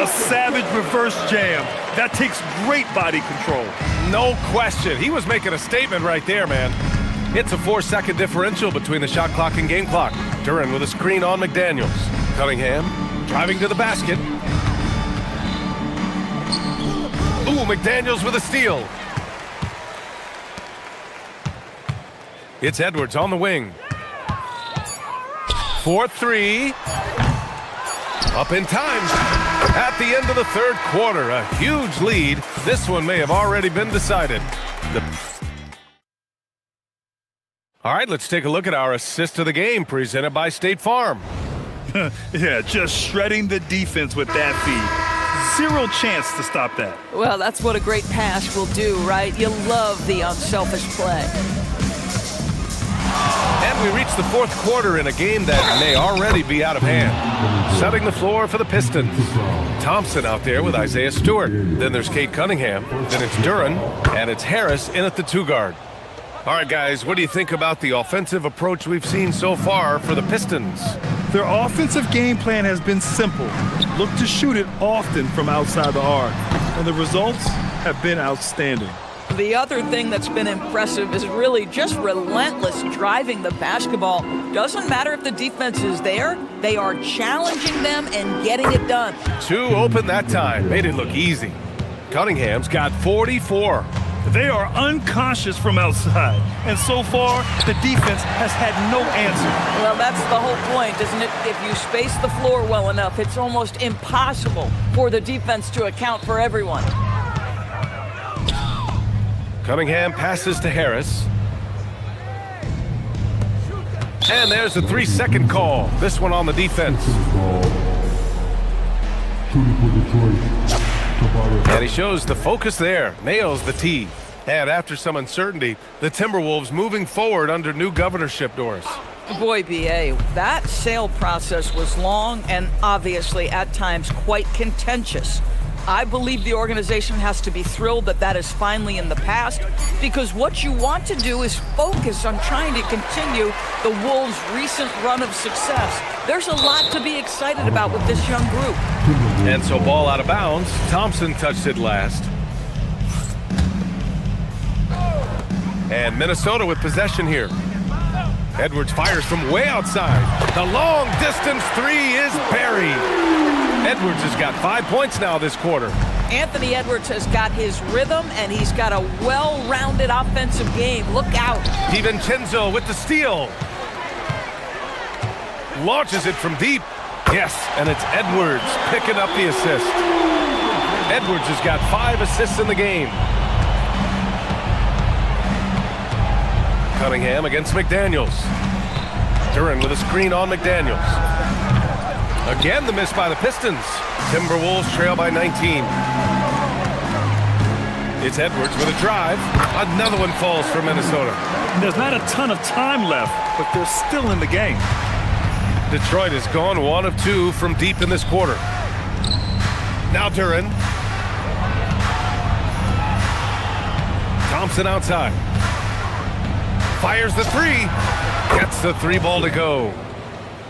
A savage reverse jam. That takes great body control. No question. He was making a statement right there, man. It's a 4-second differential between the shot clock and game clock. Duran with a screen on McDaniels. Cunningham driving to the basket. Ooh, McDaniels with a steal. It's Edwards on the wing. 4-3. Up in time. At the end of the third quarter, a huge lead. This one may have already been decided. All right, let's take a look at our assist of the game presented by State Farm. Yeah, just shredding the defense with that feed. 0 chance to stop that. Well, that's what a great pass will do, right? You love the unselfish play. And we reach the fourth quarter in a game that may already be out of hand. Setting the floor for the Pistons. Thompson out there with Isaiah Stewart. Then there's Kate Cunningham. Then it's Duran. And it's Harris in at the 2 guard. All right, guys, what do you think about the offensive approach we've seen so far for the Pistons? Their offensive game plan has been simple. Look to shoot it often from outside the arc. And the results have been outstanding. The other thing that's been impressive is really just relentless driving the basketball. Doesn't matter if the defense is there, they are challenging them and getting it done. 2 open that time, made it look easy. Cunningham's got 44. They are unconscious from outside, and so far, the defense has had no answer. Well, that's the whole point, isn't it? If you space the floor well enough, it's almost impossible for the defense to account for everyone. Cunningham passes to Harris. And there's a 3-second call. This one on the defense. And he shows the focus there. Nails the tee. And after some uncertainty, the Timberwolves moving forward under new governorship, Doris. Boy, BA, that sale process was long and obviously at times quite contentious. I believe the organization has to be thrilled that that is finally in the past, because what you want to do is focus on trying to continue the Wolves' recent run of success. There's a lot to be excited about with this young group. And so ball out of bounds. Thompson touched it last. And Minnesota with possession here. Edwards fires from way outside. The long distance three is buried. Edwards has got 5 points now this quarter. Anthony Edwards has got his rhythm, and he's got a well-rounded offensive game. Look out. DiVincenzo with the steal. Launches it from deep. Yes, and it's Edwards picking up the assist. Edwards has got 5 assists in the game. Cunningham against McDaniels. Duran with a screen on McDaniels. Again, the miss by the Pistons. Timberwolves trail by 19. It's Edwards with a drive. Another one falls for Minnesota. There's not a ton of time left, but they're still in the game. Detroit has gone 1 of 2 from deep in this quarter. Now Duran. Thompson outside. Fires the three. Gets the 3 ball to go.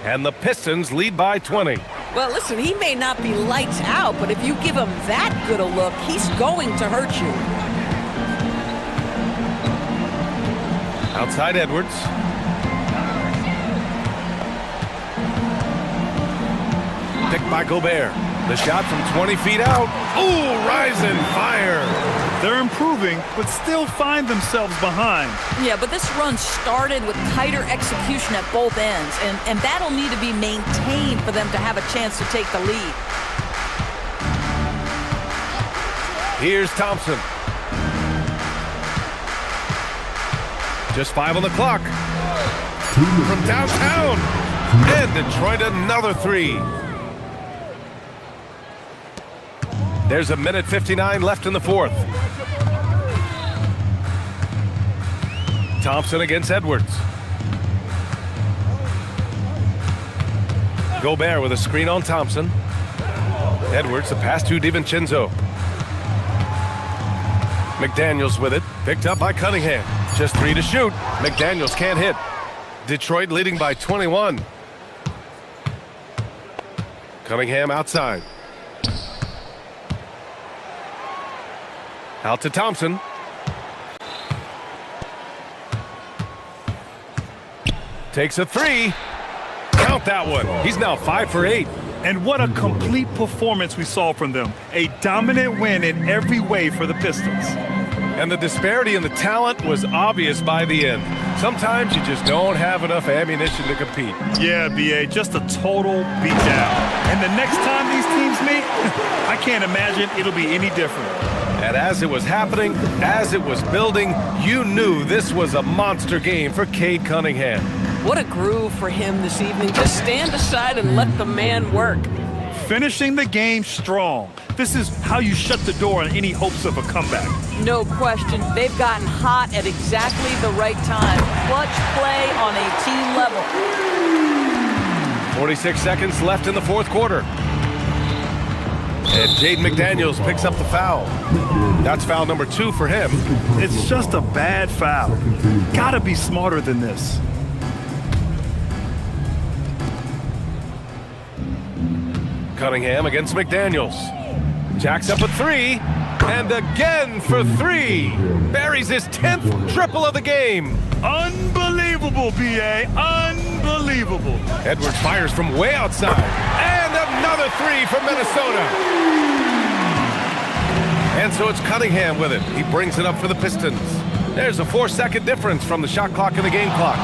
And the Pistons lead by 20. Well, listen, he may not be lights out, but if you give him that good a look, he's going to hurt you. Outside Edwards. Picked by Gobert. The shot from 20 feet out. Ooh, rising fire. They're improving, but still find themselves behind. Yeah, but this run started with tighter execution at both ends, and that'll need to be maintained for them to have a chance to take the lead. Here's Thompson. Just 5 on the clock. From downtown. And Detroit another 3. There's a minute 59 left in the fourth. Thompson against Edwards. Gobert with a screen on Thompson. Edwards, the pass to DiVincenzo. McDaniels with it, picked up by Cunningham. Just 3 to shoot. McDaniels can't hit. Detroit leading by 21. Cunningham outside. Out to Thompson. Takes a 3. Count that one. He's now 5 for 8. And what a complete performance we saw from them. A dominant win in every way for the Pistons. And the disparity in the talent was obvious by the end. Sometimes you just don't have enough ammunition to compete. Yeah, BA, just a total beatdown. And the next time these teams meet, I can't imagine it'll be any different. And as it was happening, as it was building, you knew this was a monster game for Cade Cunningham. What a groove for him this evening. Just stand aside and let the man work. Finishing the game strong. This is how you shut the door on any hopes of a comeback. No question. They've gotten hot at exactly the right time. Clutch play on a team level. 46 seconds left in the fourth quarter. And Jaden McDaniels picks up the foul. That's foul number 2 for him. It's just a bad foul. Gotta be smarter than this. Cunningham against McDaniels. Jacks up a 3. And again for 3. Buries his 10th triple of the game. Unbelievable, BA. Unbelievable. Edwards fires from way outside. And another 3 from Minnesota. And so it's Cunningham with it. He brings it up for the Pistons. There's a 4-second difference from the shot clock and the game clock.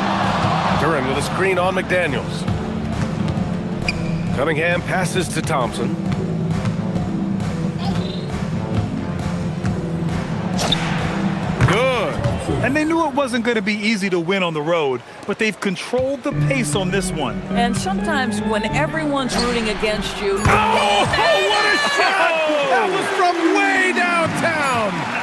Duran with a screen on McDaniels. Cunningham passes to Thompson. Good. And they knew it wasn't going to be easy to win on the road, but they've controlled the pace on this one. And sometimes when everyone's rooting against you... Oh, what a shot! That was from way downtown!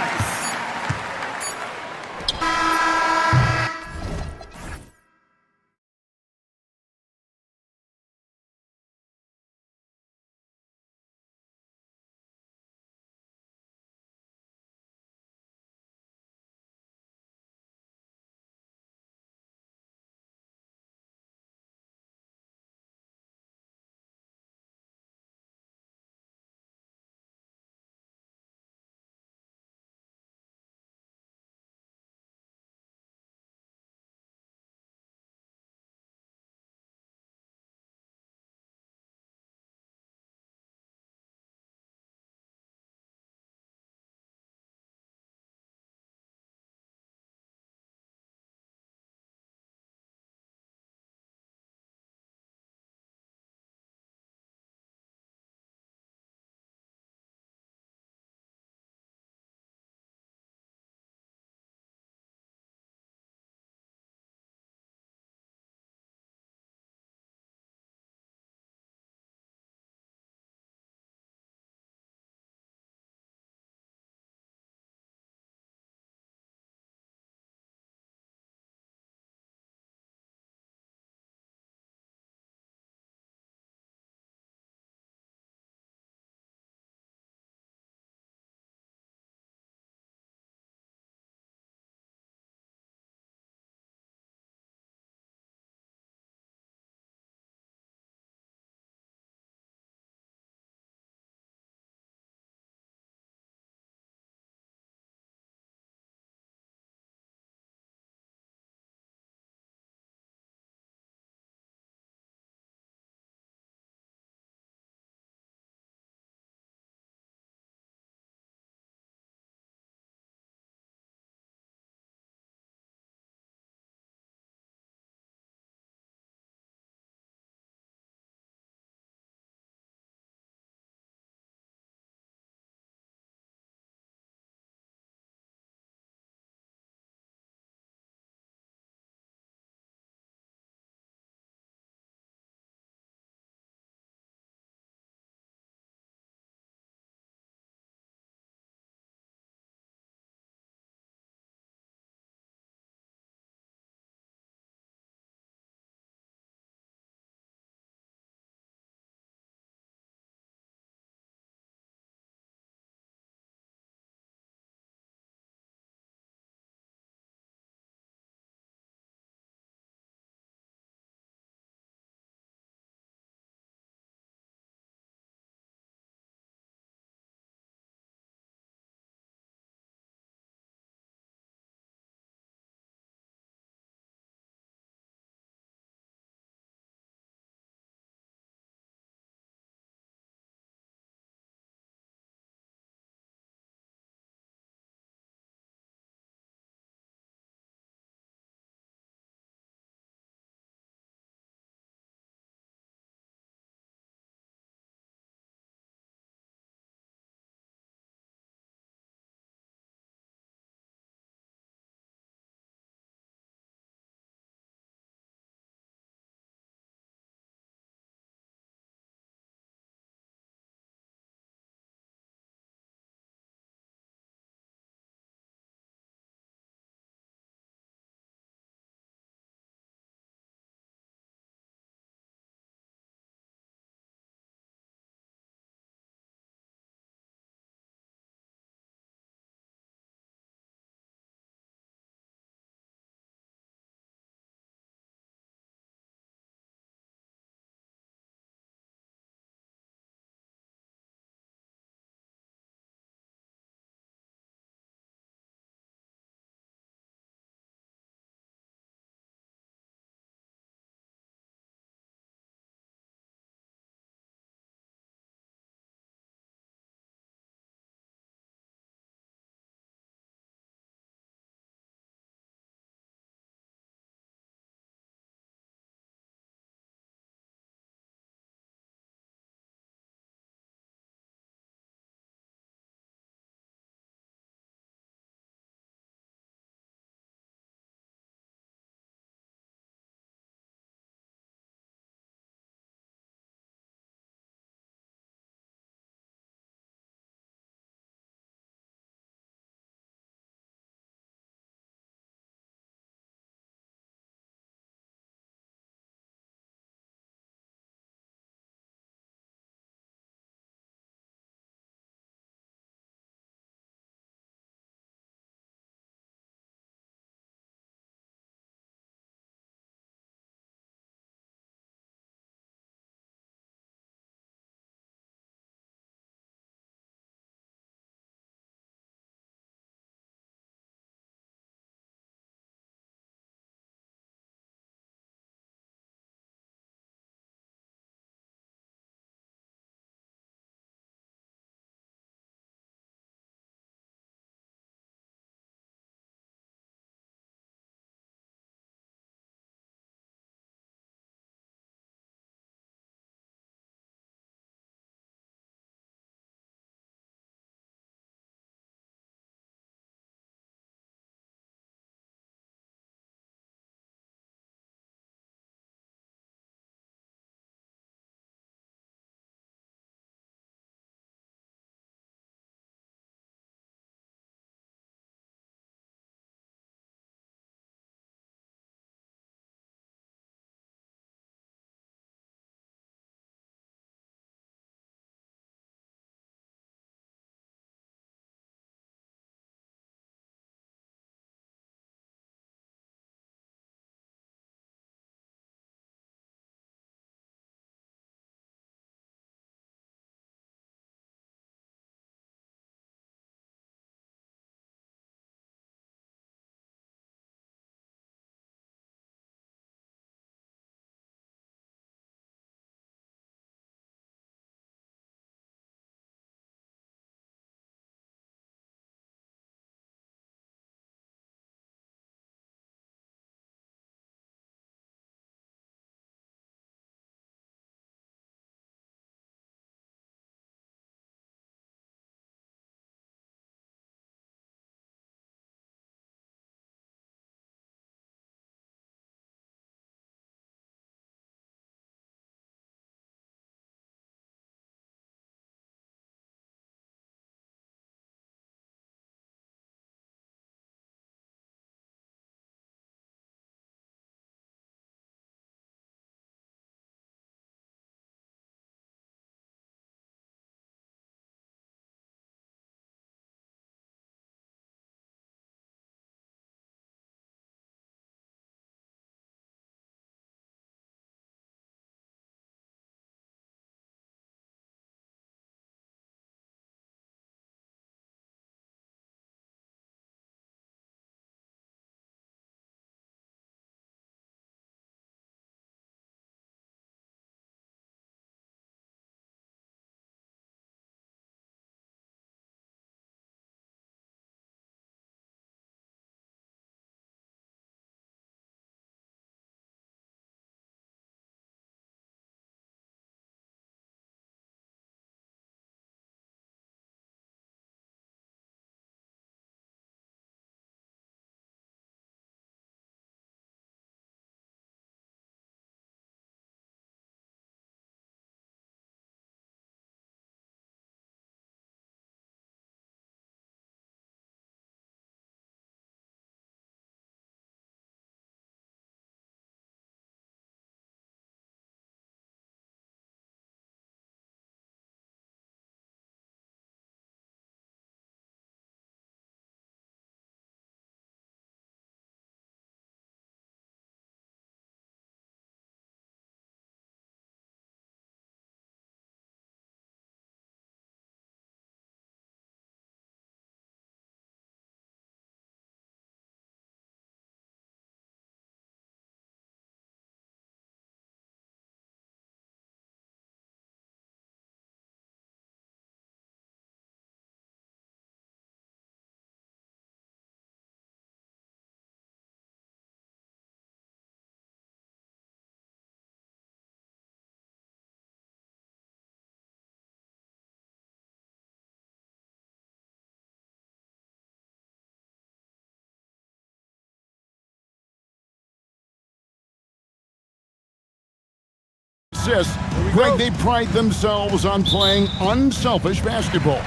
assists. Greg, they pride themselves on playing unselfish basketball.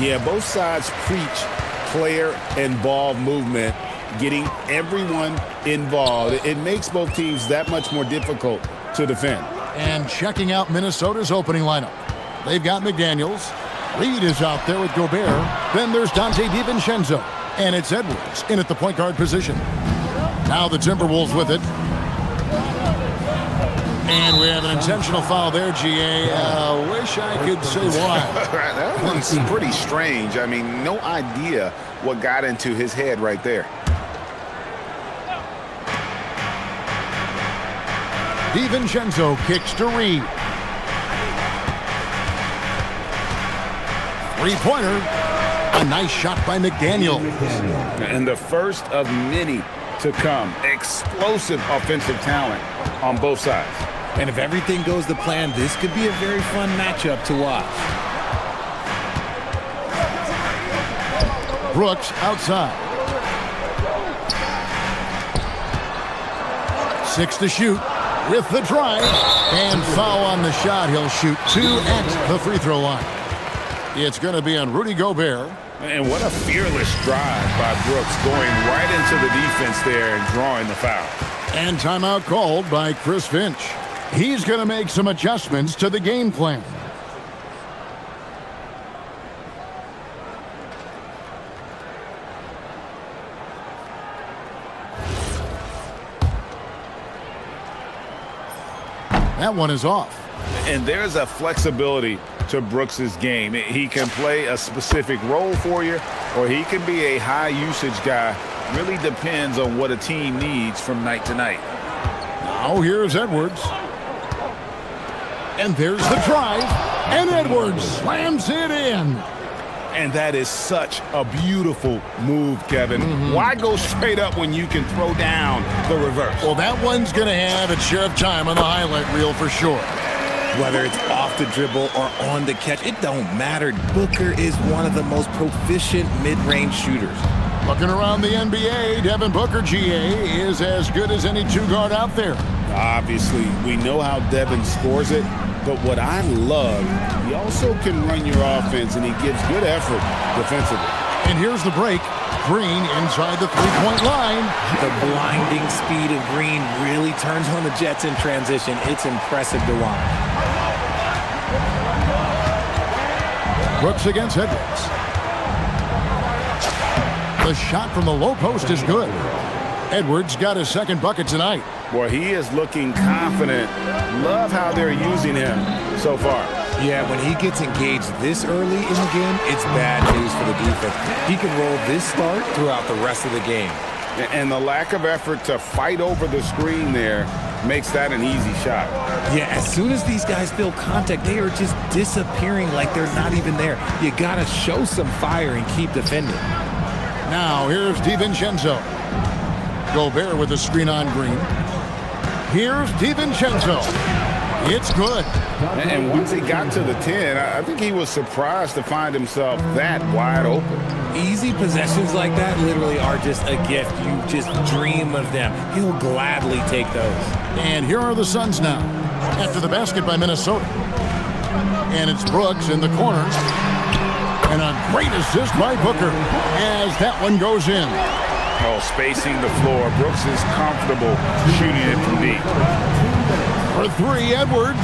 Yeah, both sides preach player and ball movement, getting everyone involved. It makes both teams that much more difficult to defend. And checking out Minnesota's opening lineup. They've got McDaniels. Reed is out there with Gobert. Then there's Dante DiVincenzo. And it's Edwards in at the point guard position. Now the Timberwolves with it. And we have an intentional foul there, GA. Wish I could say why. That one's pretty strange. I mean, no idea what got into his head right there. DiVincenzo kicks to Reed. Three-pointer. A nice shot by McDaniel. And the first of many to come. Explosive offensive talent on both sides. And if everything goes to plan, this could be a very fun matchup to watch. Brooks outside. 6 to shoot with the drive. And foul on the shot. He'll shoot 2 at the free throw line. It's going to be on Rudy Gobert. And what a fearless drive by Brooks, going right into the defense there and drawing the foul. And timeout called by Chris Finch. He's going to make some adjustments to the game plan. That one is off. And there's a flexibility to Brooks's game. He can play a specific role for you, or he can be a high usage guy. Really depends on what a team needs from night to night. Now here's Edwards. And there's the drive. And Edwards slams it in. And that is such a beautiful move, Kevin. Why go straight up when you can throw down the reverse? Well, that one's going to have its share of time on the highlight reel for sure. Whether it's off the dribble or on the catch, it don't matter. Booker is one of the most proficient mid-range shooters. Looking around the NBA, Devin Booker, GA, is as good as any two-guard out there. Obviously, we know how Devin scores it, but what I love, he also can run your offense, and he gives good effort defensively. And here's the break. Green inside the three-point line. The blinding speed of Green really turns on the Jets in transition. It's impressive to watch. Brooks against Edwards. The shot from the low post is good. Edwards got his second bucket tonight. Boy, he is looking confident. Love how they're using him so far. Yeah, when he gets engaged this early in the game, it's bad news for the defense. He can roll this start throughout the rest of the game. And the lack of effort to fight over the screen there makes that an easy shot. Yeah, as soon as these guys feel contact, they are just disappearing like they're not even there. You got to show some fire and keep defending. Now, here's DiVincenzo. Gobert with a screen on Green. Here's DiVincenzo. It's good. And once he got to the 10, I think he was surprised to find himself that wide open. Easy possessions like that literally are just a gift. You just dream of them. He'll gladly take those. And here are the Suns now, after the basket by Minnesota. And it's Brooks in the corner. And a great assist by Booker as that one goes in. Oh, spacing the floor. Brooks is comfortable shooting it from deep. For three, Edwards.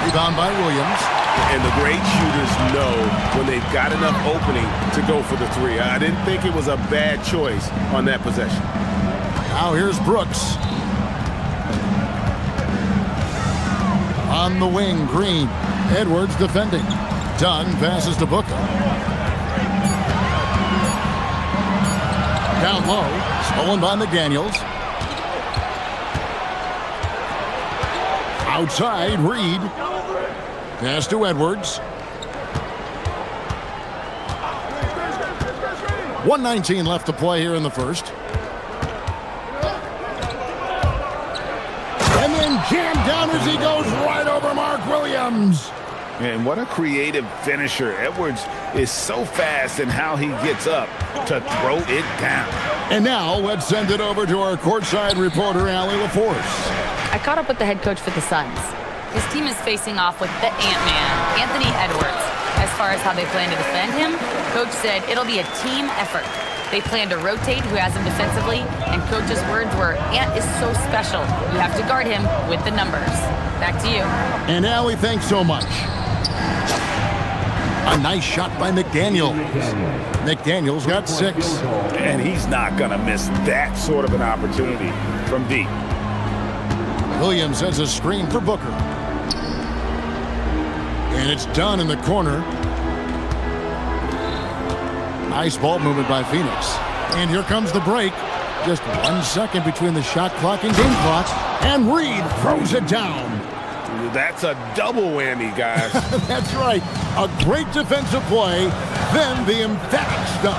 Rebound by Williams. And the great shooters know when they've got enough opening to go for the three. I didn't think it was a bad choice on that possession. Now here's Brooks. On the wing, Green. Edwards defending. Dunn passes to Booker. Down low. Stolen by McDaniels. Outside, Reed. Pass to Edwards. 1:19 left to play here in the first. And then jammed down as he goes right over Mark Williams. And what a creative finisher. Edwards is so fast in how he gets up to throw it down. And now let's send it over to our courtside reporter, Allie LaForce. I caught up with the head coach for the Suns. His team is facing off with the Ant-Man, Anthony Edwards. As far as how they plan to defend him, Coach said it'll be a team effort. They plan to rotate who has him defensively, and Coach's words were, Ant is so special. You have to guard him with the numbers. Back to you. And Allie, thanks so much. A nice shot by McDaniels. McDaniels got 6. And he's not going to miss that sort of an opportunity from deep. Williams has a screen for Booker. And it's done in the corner. Nice ball movement by Phoenix. And here comes the break. Just 1 second between the shot clock and game clock. And Reed throws it down. That's a double whammy, guys. That's right. A great defensive play, then the emphatic stuff.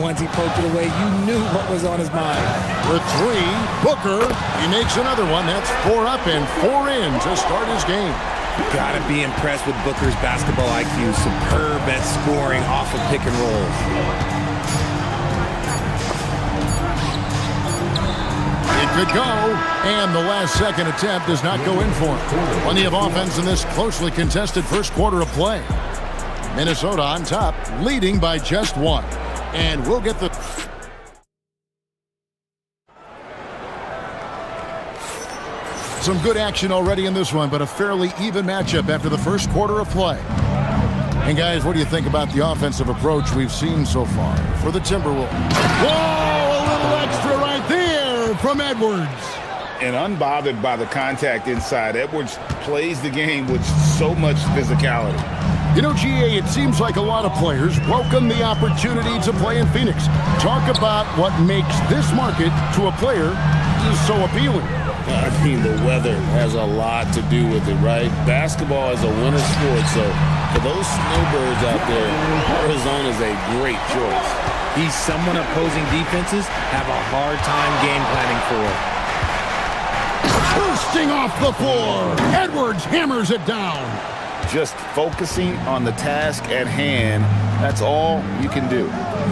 Once he poked it away, you knew what was on his mind. With 3, Booker, he makes another one. That's 4 up and 4 in to start his game. Gotta be impressed with Booker's basketball IQ. Superb at scoring off of pick and rolls. It could go, and the last second attempt does not go in for him. Plenty of offense in this closely contested first quarter of play. Minnesota on top, leading by just 1. And we'll get the... Some good action already in this one, but a fairly even matchup after the first quarter of play. And guys, what do you think about the offensive approach we've seen so far for the Timberwolves? Whoa, a little extra right there from Edwards. And unbothered by the contact inside, Edwards plays the game with so much physicality. You know, GA, it seems like a lot of players welcome the opportunity to play in Phoenix. Talk about what makes this market to a player so appealing. I mean, the weather has a lot to do with it, right? Basketball is a winter sport, so for those snowbirds out there, Arizona is a great choice. He's someone opposing defenses have a hard time game planning for. Bursting off the floor, Edwards hammers it down. Just focusing on the task at hand, that's all you can do.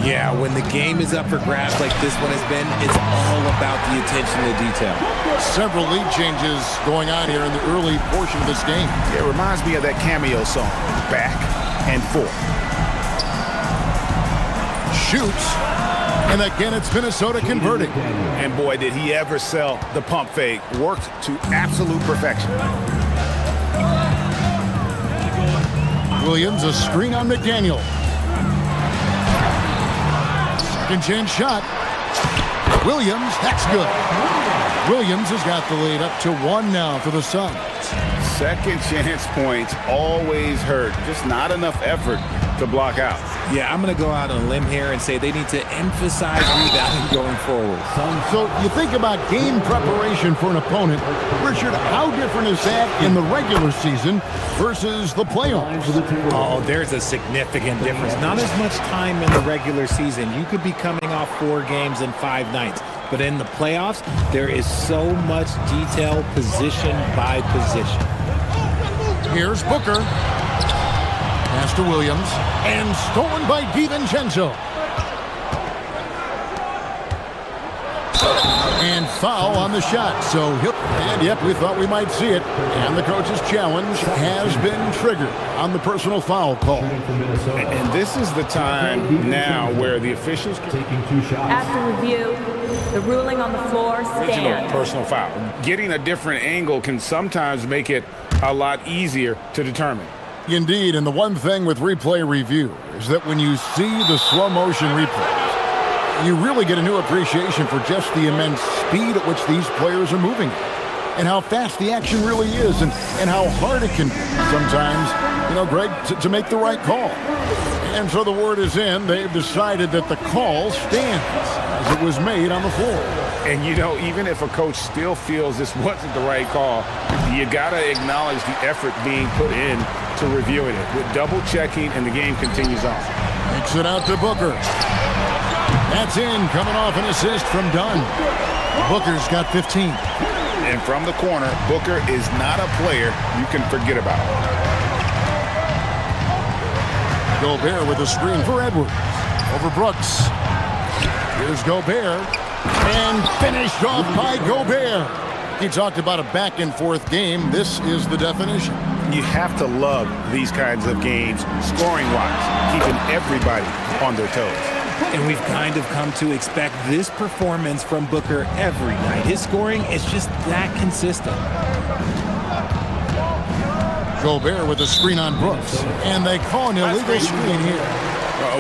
Yeah, when the game is up for grabs like this one has been, it's all about the attention to detail. Several lead changes going on here in the early portion of this game. It reminds me of that cameo song, Back and Forth. Shoots, and again it's Minnesota converting. And boy, did he ever sell the pump fake. Worked to absolute perfection. Williams, a screen on McDaniel. Second chance shot. Williams, that's good. Williams has got the lead up to 1 now for the Suns. Second chance points always hurt. Just not enough effort to block out. Yeah, I'm going to go out on a limb here and say they need to emphasize rebounding going forward. So you think about game preparation for an opponent. Richard, how different is that in the regular season versus the playoffs? Oh, there's a significant difference. Not as much time in the regular season. You could be coming off 4 games in 5 nights. But in the playoffs, there is so much detail position by position. Here's Booker. Pass to Williams. And stolen by DiVincenzo. And foul on the shot. So, yep, we thought we might see it. And the coach's challenge has been triggered on the personal foul call. And this is the time now where the officials... After review, the ruling on the floor stands. Original personal foul. Getting a different angle can sometimes make it a lot easier to determine. Indeed, and the one thing with replay review is that when you see the slow motion replays, you really get a new appreciation for just the immense speed at which these players are moving and how fast the action really is and how hard it can be sometimes, Greg, to make the right call. And so the word is in. They've decided that the call stands as it was made on the floor. And, even if a coach still feels this wasn't the right call, you got to acknowledge the effort being put in to reviewing it with double checking, and the game continues on. Kicks it out to Booker. That's in, coming off an assist from Dunn. Booker's got 15. And from the corner, Booker is not a player you can forget about. Gobert with a screen for Edwards. Over Brooks. Here's Gobert. And finished off by Gobert. He talked about a back-and-forth game. This is the definition. You have to love these kinds of games, scoring-wise, keeping everybody on their toes. And we've kind of come to expect this performance from Booker every night. His scoring is just that consistent. Gobert with a screen on Brooks, and they call an illegal screen here.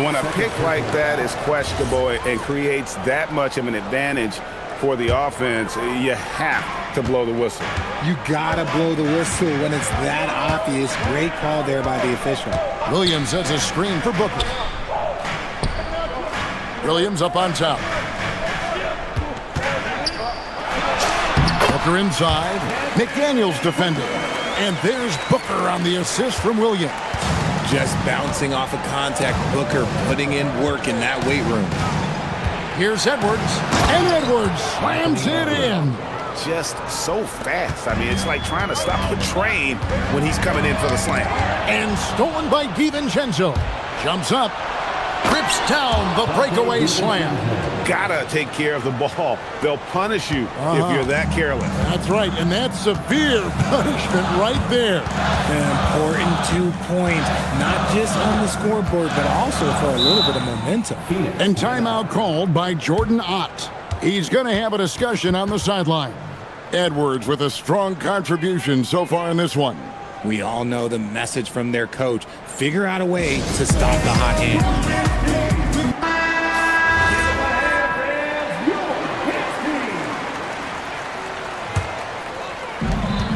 When a pick like that is questionable and creates that much of an advantage for the offense, you have to blow the whistle. You gotta blow the whistle when it's that obvious. Great call there by the official. Williams has a screen for Booker. Williams up on top. Booker inside. McDaniels defending. And there's Booker on the assist from Williams. Just bouncing off of contact. Booker putting in work in that weight room. Here's Edwards. And Edwards slams it in. Just so fast. I mean, it's like trying to stop a train when he's coming in for the slam. And stolen by DiVincenzo. Jumps up. Rips down the breakaway slam. Gotta take care of the ball. They'll punish you if you're that careless. That's right, and that's severe punishment right there. An important 2 points, not just on the scoreboard, but also for a little bit of momentum. And timeout called by Jordan Ott. He's going to have a discussion on the sideline. Edwards with a strong contribution so far in this one. We all know the message from their coach. Figure out a way to stop the hot hand.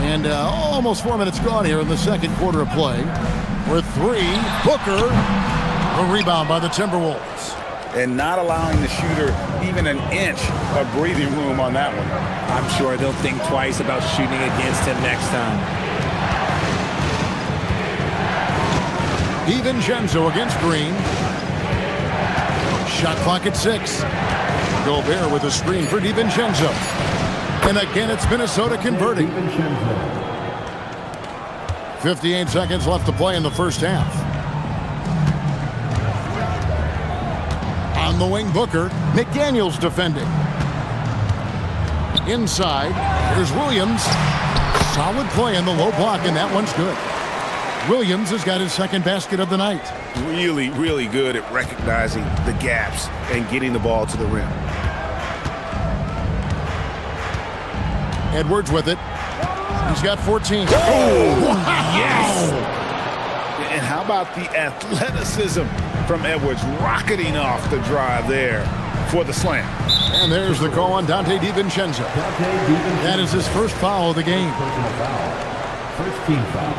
And almost 4 minutes gone here in the second quarter of play. With 3, Booker, a rebound by the Timberwolves. And not allowing the shooter even an inch of breathing room on that one. I'm sure they'll think twice about shooting against him next time. DiVincenzo against Green. Shot clock at 6. Gobert with a screen for DiVincenzo. And again, it's Minnesota converting. 58 seconds left to play in the first half. On the wing, Booker. McDaniels defending. Inside, there's Williams. Solid play in the low block, and that one's good. Williams has got his second basket of the night. Really, really good at recognizing the gaps and getting the ball to the rim. Edwards with it. He's got 14. Oh, wow. Yes! And how about the athleticism from Edwards rocketing off the drive there for the slam. And there's the call on Dante DiVincenzo. That is his first foul of the game. First team foul.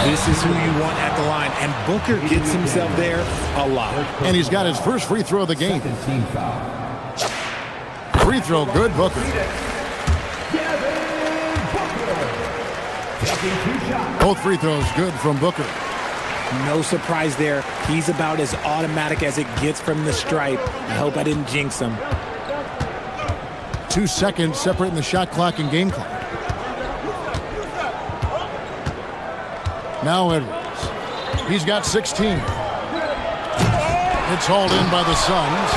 This is who you want at the line, and Booker gets himself there a lot. And he's got his first free throw of the game. Free throw good, Booker. Both free throws good from Booker. No surprise there. He's about as automatic as it gets from the stripe. I hope I didn't jinx him. 2 seconds separating the shot clock and game clock. Now Edwards. He's got 16. It's hauled in by the Suns.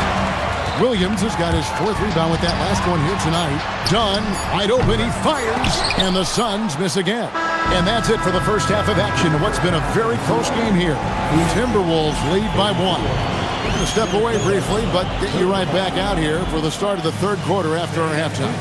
Williams has got his 4th rebound with that last one here tonight. Dunn, wide open, he fires, and the Suns miss again. And that's it for the first half of action in what's been a very close game here. The Timberwolves lead by 1. We're going to step away briefly, but get you right back out here for the start of the third quarter after our halftime.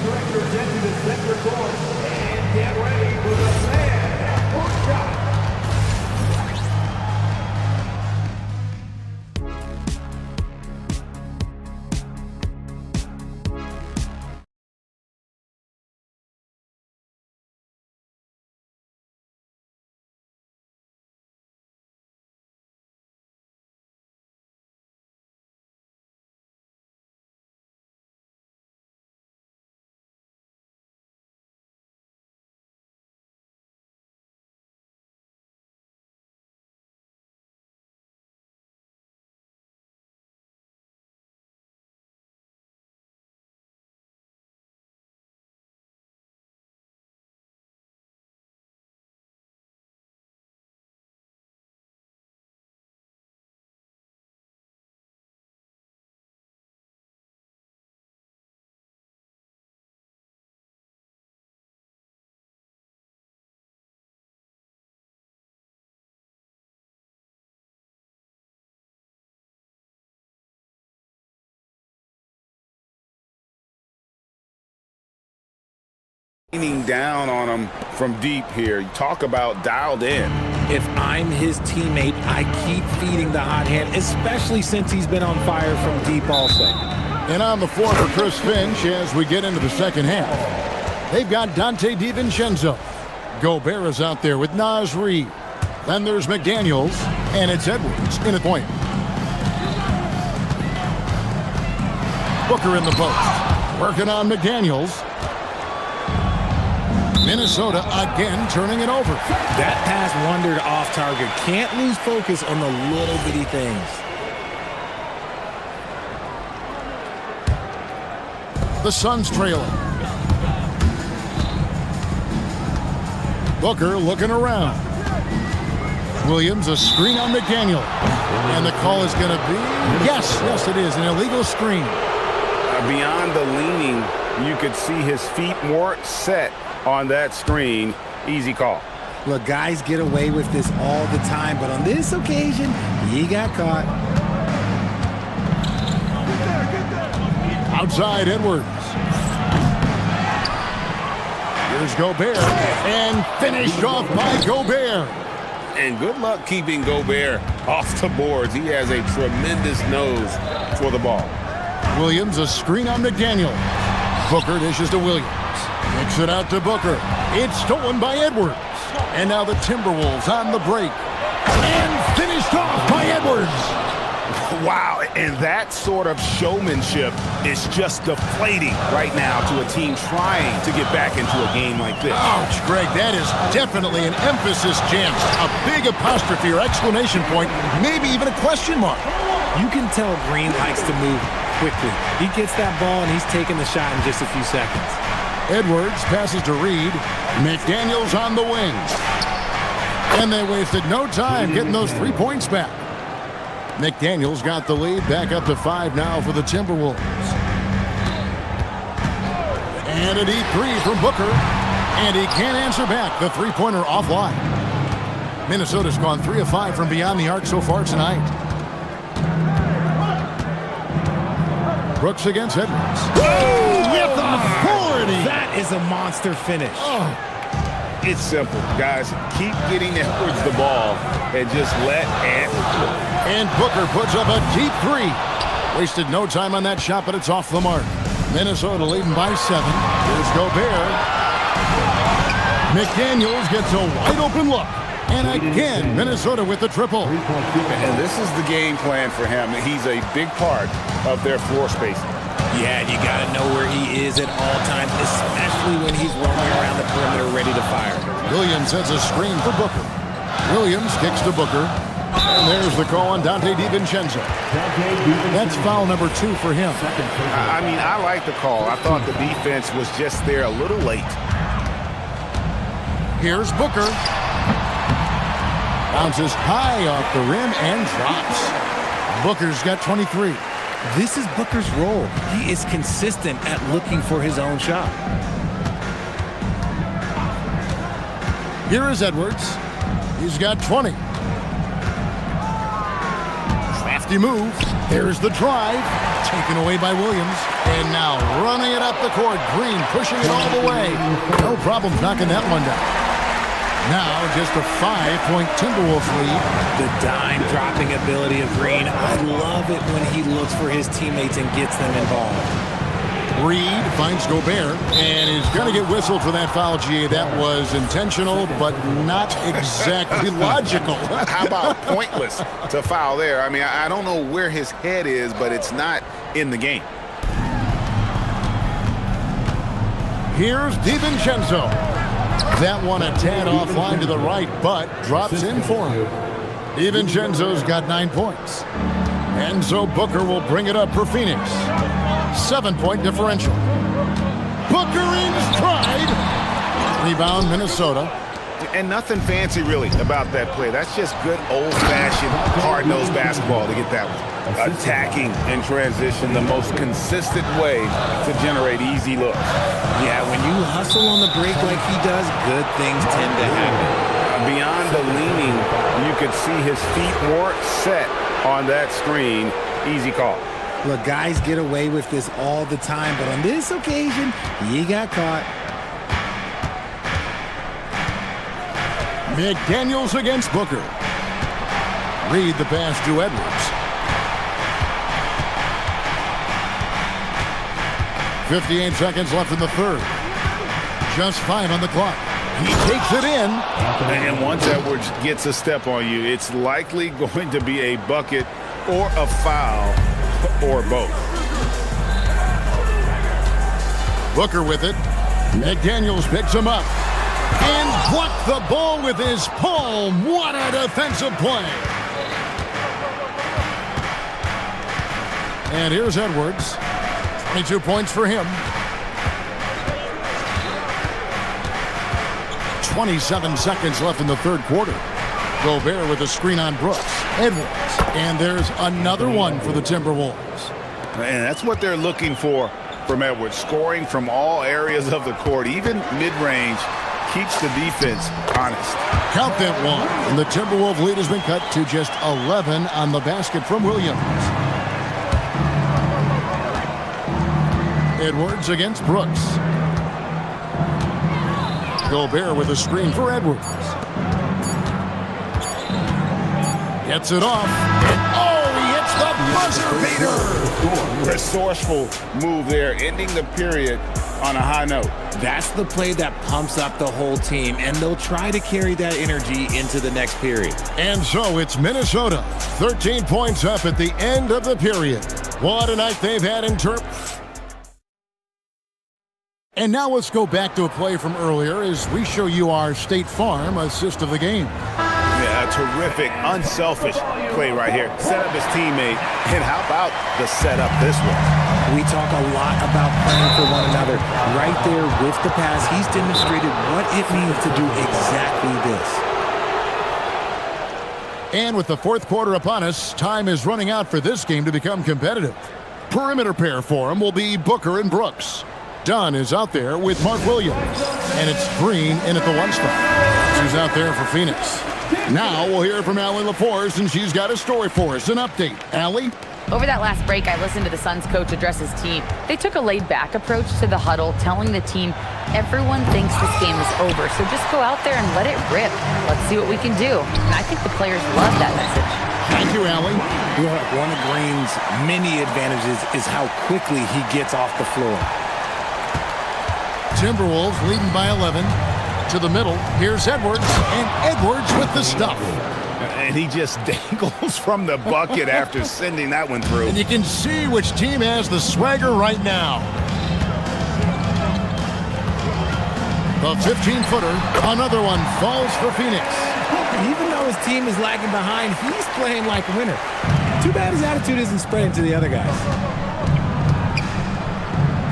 Leaning down on him from deep here. Talk about dialed in. If I'm his teammate, I keep feeding the hot hand, especially since he's been on fire from deep also. And on the floor for Chris Finch as we get into the second half. They've got Dante DiVincenzo. Gobert is out there with Naz Reid. Then there's McDaniels, and it's Edwards in the point. Booker in the post. Working on McDaniels. Minnesota again turning it over. That pass wandered off target. Can't lose focus on the little bitty things. The Suns trailing. Booker looking around. Williams, a screen on McDaniel. And the call is going to be, yes, it is, an illegal screen. Beyond the leaning, you could see his feet more set on that screen. Easy call. Look, guys get away with this all the time, but on this occasion, he got caught. Outside Edwards. Here's Gobert, and finished off by Gobert. And good luck keeping Gobert off the boards. He has a tremendous nose for the ball. Williams, a screen on McDaniel. Booker dishes to Williams. Kicks it out to Booker. It's stolen by Edwards. And now the Timberwolves on the break. And finished off by Edwards. Wow, and that sort of showmanship is just deflating right now to a team trying to get back into a game like this. Ouch, Greg, that is definitely an emphasis jam. A big apostrophe or exclamation point, maybe even a question mark. You can tell Green likes to move quickly. He gets that ball and he's taking the shot in just a few seconds. Edwards passes to Reid. McDaniels on the wing. And they wasted no time getting those 3 points back. McDaniels got the lead back up to 5 now for the Timberwolves. And a deep three from Booker. And he can't answer back. The three-pointer offline. Minnesota's gone 3 of 5 from beyond the arc so far tonight. Brooks against Edwards. Oh, with authority! That is a monster finish. Oh. It's simple, guys. Keep getting Edwards the ball and just let And Booker puts up a deep three. Wasted no time on that shot, but it's off the mark. Minnesota leading by 7. Here's Gobert. McDaniels gets a wide open look. And again, Minnesota with the triple. And this is the game plan for him. He's a big part of their floor spacing. Yeah, you got to know where he is at all times, especially when he's roaming around the perimeter ready to fire. Williams sets a screen for Booker. Williams kicks to Booker. And there's the call on Dante DiVincenzo. That's foul number 2 for him. I mean, I like the call. I thought the defense was just there a little late. Here's Booker. Bounces high off the rim and drops. Booker's got 23. This is Booker's role. He is consistent at looking for his own shot. Here is Edwards. He's got 20. Crafty move. There's the drive. Taken away by Williams. And now running it up the court. Green pushing it all the way. No problems knocking that one down. Now just a 5-point Timberwolves lead. The dime-dropping ability of Green. I love it when he looks for his teammates and gets them involved. Reid finds Gobert, and he's going to get whistled for that foul, GA. That was intentional, but not exactly logical. How about pointless to foul there? I mean, I don't know where his head is, but it's not in the game. Here's DiVincenzo. That one a tad offline to the right, but drops in for him. DiVincenzo's got 9 points. And so Booker will bring it up for Phoenix. 7-point differential. Booker in stride. Rebound Minnesota. And nothing fancy really about that play. That's just good old-fashioned hard-nosed basketball to get that one. Attacking in transition, the most consistent way to generate easy looks. Yeah, when you hustle on the break like he does, good things tend to happen. Beyond the leaning, you could see his feet more set on that screen. Easy call. Look, guys get away with this all the time, but on this occasion, he got caught. McDaniels against Booker. Reed the pass to Edwards. 58 seconds left in the third. Just 5 on the clock. He takes it in. And once Edwards gets a step on you, it's likely going to be a bucket or a foul or both. Booker with it. McDaniels picks him up. And blocked the ball with his palm. What a defensive play. And here's Edwards. 22 points for him. 27 seconds left in the third quarter. Gobert with a screen on Brooks. Edwards. And there's another one for the Timberwolves. And that's what they're looking for from Edwards. Scoring from all areas of the court, even mid-range, keeps the defense honest. Count that one. And the Timberwolves lead has been cut to just 11 on the basket from Williams. Edwards against Brooks. Gobert with a screen for Edwards. Gets it off. And oh, he hits the buzzer beater. Resourceful move there, ending the period on a high note. That's the play that pumps up the whole team, and they'll try to carry that energy into the next period. And so it's Minnesota, 13 points up at the end of the period. What a night they've had in terms. And now let's go back to a play from earlier as we show you our State Farm assist of the game. Yeah, a terrific, unselfish play right here. Set up his teammate, and how about the setup this one? We talk a lot about playing for one another. Right there with the pass, he's demonstrated what it means to do exactly this. And with the fourth quarter upon us, time is running out for this game to become competitive. Perimeter pair for him will be Booker and Brooks. Dunn is out there with Mark Williams. And it's Green in at the one spot. She's out there for Phoenix. Now we'll hear from Allie LaForce, and she's got a story for us, an update. Allie? Over that last break, I listened to the Suns coach address his team. They took a laid-back approach to the huddle, telling the team, everyone thinks this game is over, so just go out there and let it rip. Let's see what we can do. And I think the players love that message. Thank you, Allie. One of Green's many advantages is how quickly he gets off the floor. Timberwolves leading by 11. To the middle, here's Edwards, and Edwards with the stuff. And he just dangles from the bucket after sending that one through. And you can see which team has the swagger right now. The 15-footer, another one falls for Phoenix. Even though his team is lagging behind, he's playing like a winner. Too bad his attitude isn't spreading to the other guys.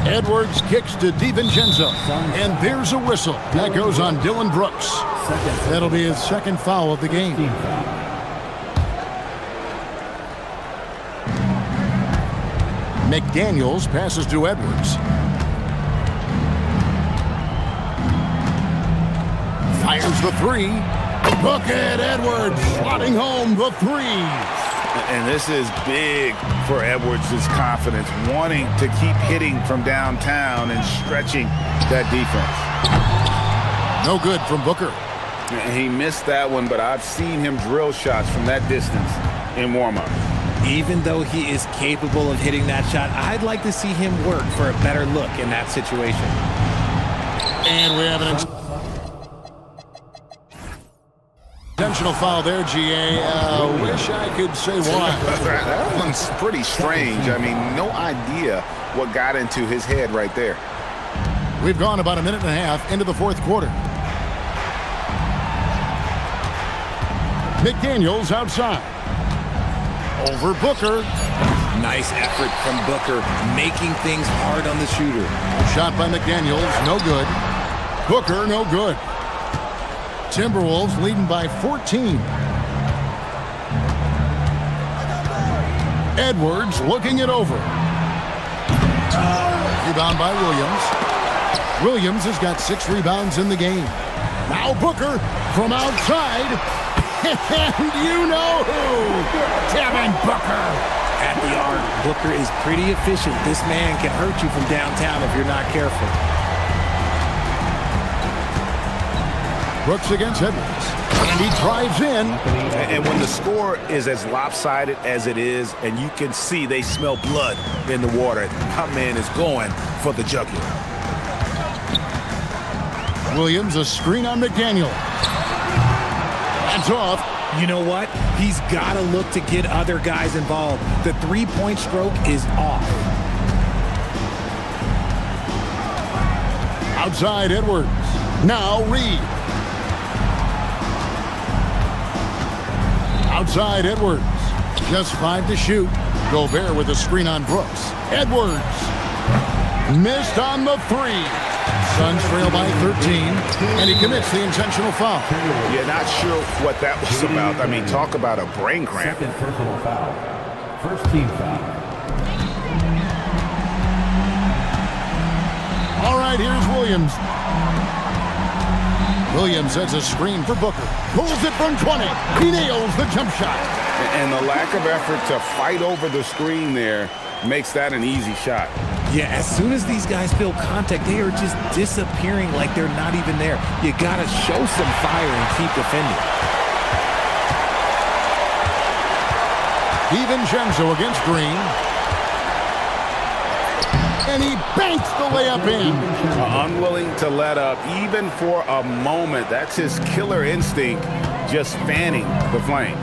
Edwards kicks to DiVincenzo, and there's a whistle. That goes on Dylan Brooks. That'll be his second foul of the game. McDaniels passes to Edwards. Fires the three. Look at Edwards slotting home the three. And this is big for Edwards' confidence, wanting to keep hitting from downtown and stretching that defense. No good from Booker. And he missed that one, but I've seen him drill shots from that distance in warm-up. Even though he is capable of hitting that shot, I'd like to see him work for a better look in that situation. And we have an intentional foul there, GA. Wish I could say why. That one's pretty strange. I mean, no idea what got into his head right there. We've gone about a minute and a half into the fourth quarter. McDaniels outside. Over Booker. Nice effort from Booker, making things hard on the shooter. Shot by McDaniels, no good. Booker, no good. Timberwolves leading by 14. Edwards looking it over. Rebound by Williams. Williams has got 6 rebounds in the game. Now Booker from outside. And you know who? Devin Booker. At the arc, Booker is pretty efficient. This man can hurt you from downtown if you're not careful. Brooks against Edwards. And he drives in. And when the score is as lopsided as it is, and you can see they smell blood in the water, my man is going for the jugular. Williams, a screen on McDaniel. That's off. You know what? He's got to look to get other guys involved. The three-point stroke is off. Outside Edwards. Now Reed. Outside Edwards. Just 5 to shoot. Gobert with a screen on Brooks. Edwards. Missed on the 3. Suns trail by 13, and he commits the intentional foul. Yeah, not sure what that was about. I mean, talk about a brain cramp. Second personal foul. First team foul. All right, here's Williams. Williams sets a screen for Booker. Pulls it from 20. He nails the jump shot. And the lack of effort to fight over the screen there makes that an easy shot. Yeah, as soon as these guys feel contact, they are just disappearing like they're not even there. You got to show some fire and keep defending. DiVincenzo against Green. And he banks the layup in. Unwilling to let up, even for a moment. That's his killer instinct, just fanning the flames.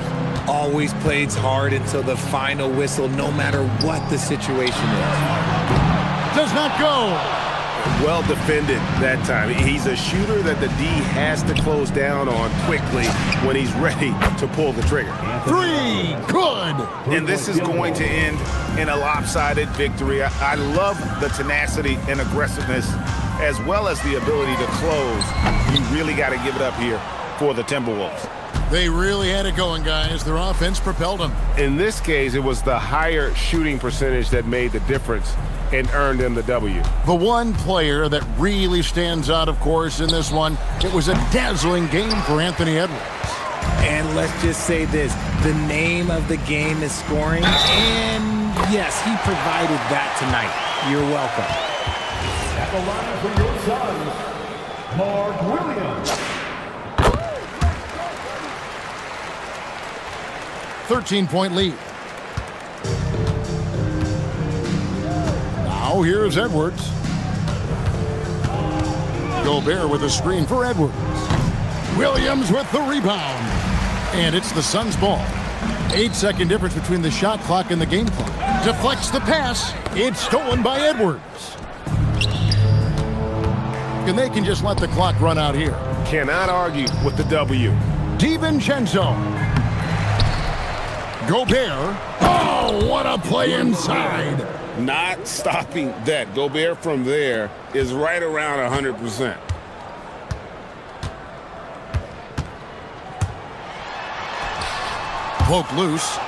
Always plays hard until the final whistle, no matter what the situation is. Does not go. Well defended that time. He's a shooter that the D has to close down on quickly when he's ready to pull the trigger. 3, good. And this is going to end in a lopsided victory. I love the tenacity and aggressiveness as well as the ability to close. You really got to give it up here for the Timberwolves. They really had it going, guys. Their offense propelled them. In this case, it was the higher shooting percentage that made the difference and earned them the W. The one player that really stands out, of course, in this one, it was a dazzling game for Anthony Edwards. And let's just say this, the name of the game is scoring, and yes, he provided that tonight. You're welcome. At the line for your Suns, Mark Williams. 13-point lead. Now here's Edwards. Gobert with a screen for Edwards. Williams with the rebound. And it's the Suns' ball. 8-second difference between the shot clock and the game clock. Deflects the pass. It's stolen by Edwards. And they can just let the clock run out here. Cannot argue with the W. DiVincenzo. Gobert. Oh, what a play inside. Not stopping that. Gobert from there is right around 100%. Poke loose.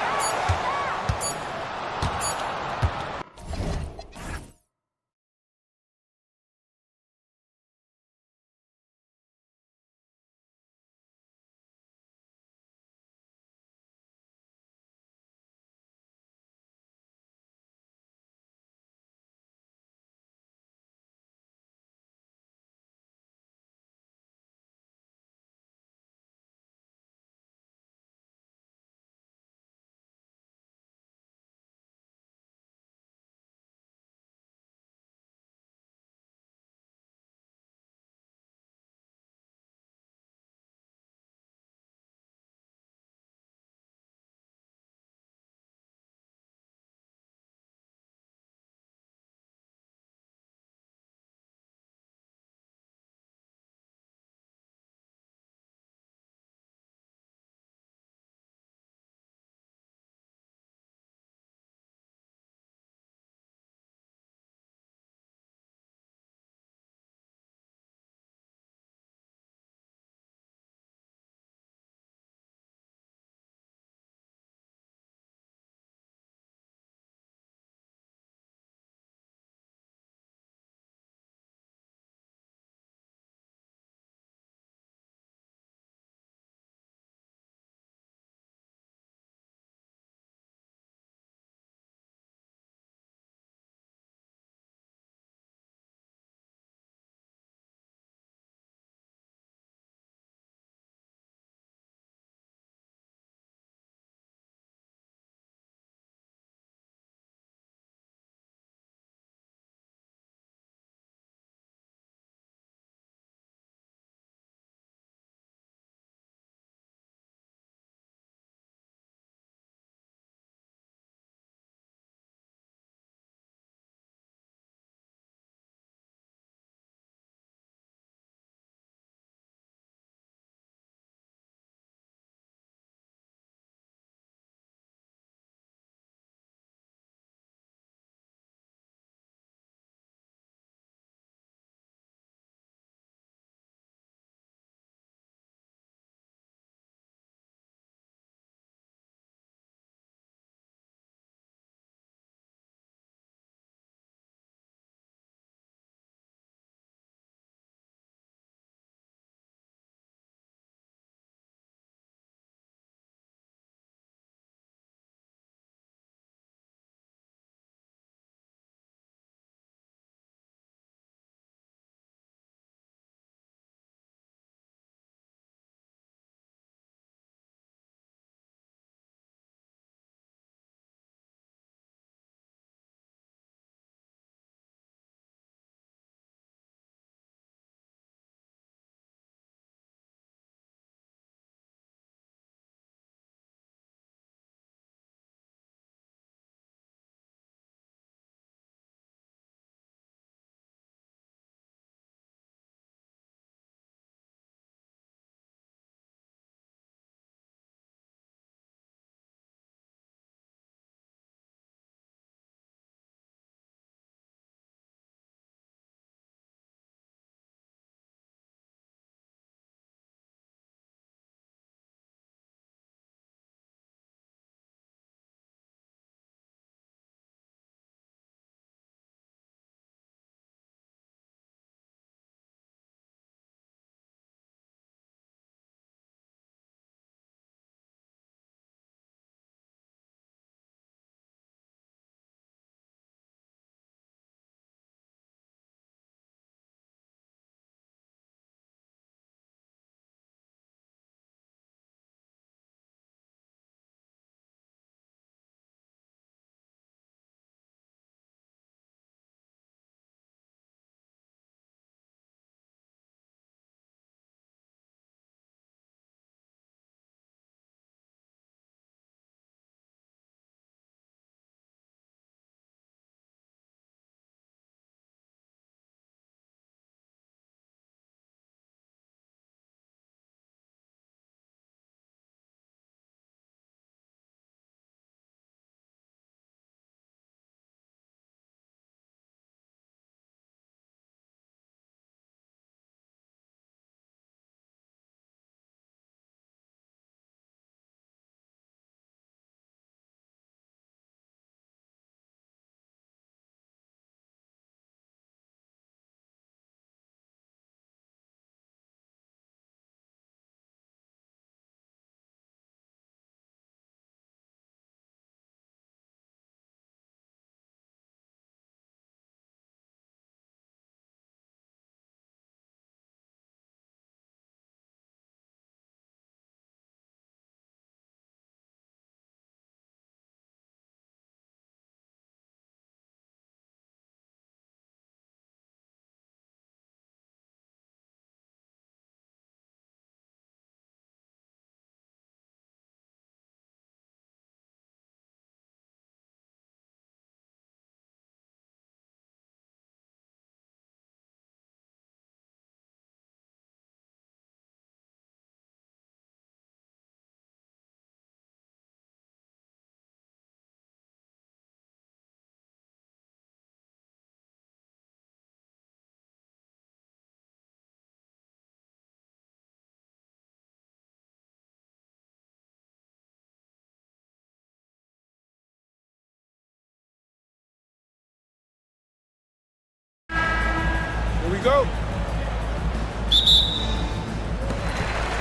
go.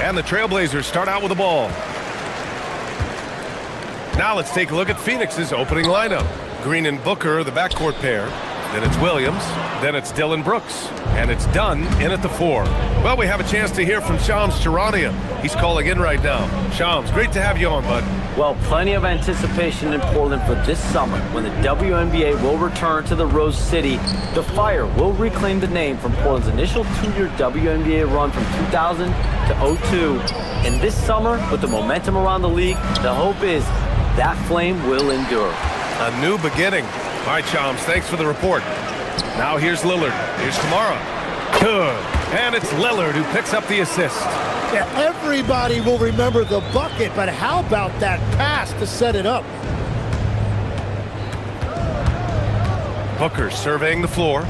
And the Trailblazers start out with the ball. Now let's take a look at Phoenix's opening lineup. Green and Booker, the backcourt pair. Then it's Williams. Then it's Dylan Brooks. And it's Dunn in at the 4. Well, we have a chance to hear from Shams Charania. He's calling in right now. Shams, great to have you on, bud. Well, plenty of anticipation in Portland for this summer when the WNBA will return to the Rose City. The Fire will reclaim the name from Portland's initial 2-year WNBA run from 2000 to 02. And this summer, with the momentum around the league, the hope is that flame will endure. A new beginning. All right, Shams, thanks for the report. Now here's Lillard. Here's Kamara. Good. And it's Lillard who picks up the assist. Yeah, everybody will remember the bucket, but how about that pass to set it up? Booker surveying the floor.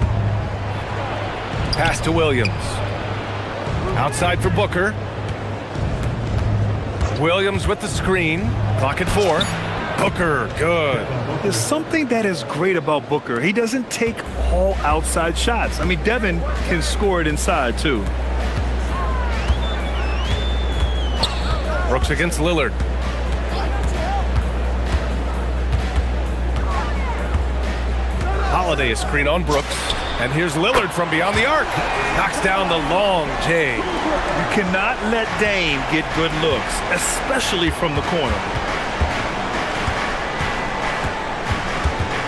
Pass to Williams. Outside for Booker. Williams with the screen. Clock at 4. Booker, good. There's something that is great about Booker. He doesn't take all outside shots. I mean, Devin can score it inside, too. Brooks against Lillard. Holiday a screen on Brooks. And here's Lillard from beyond the arc. Knocks down the long J. You cannot let Dame get good looks, especially from the corner.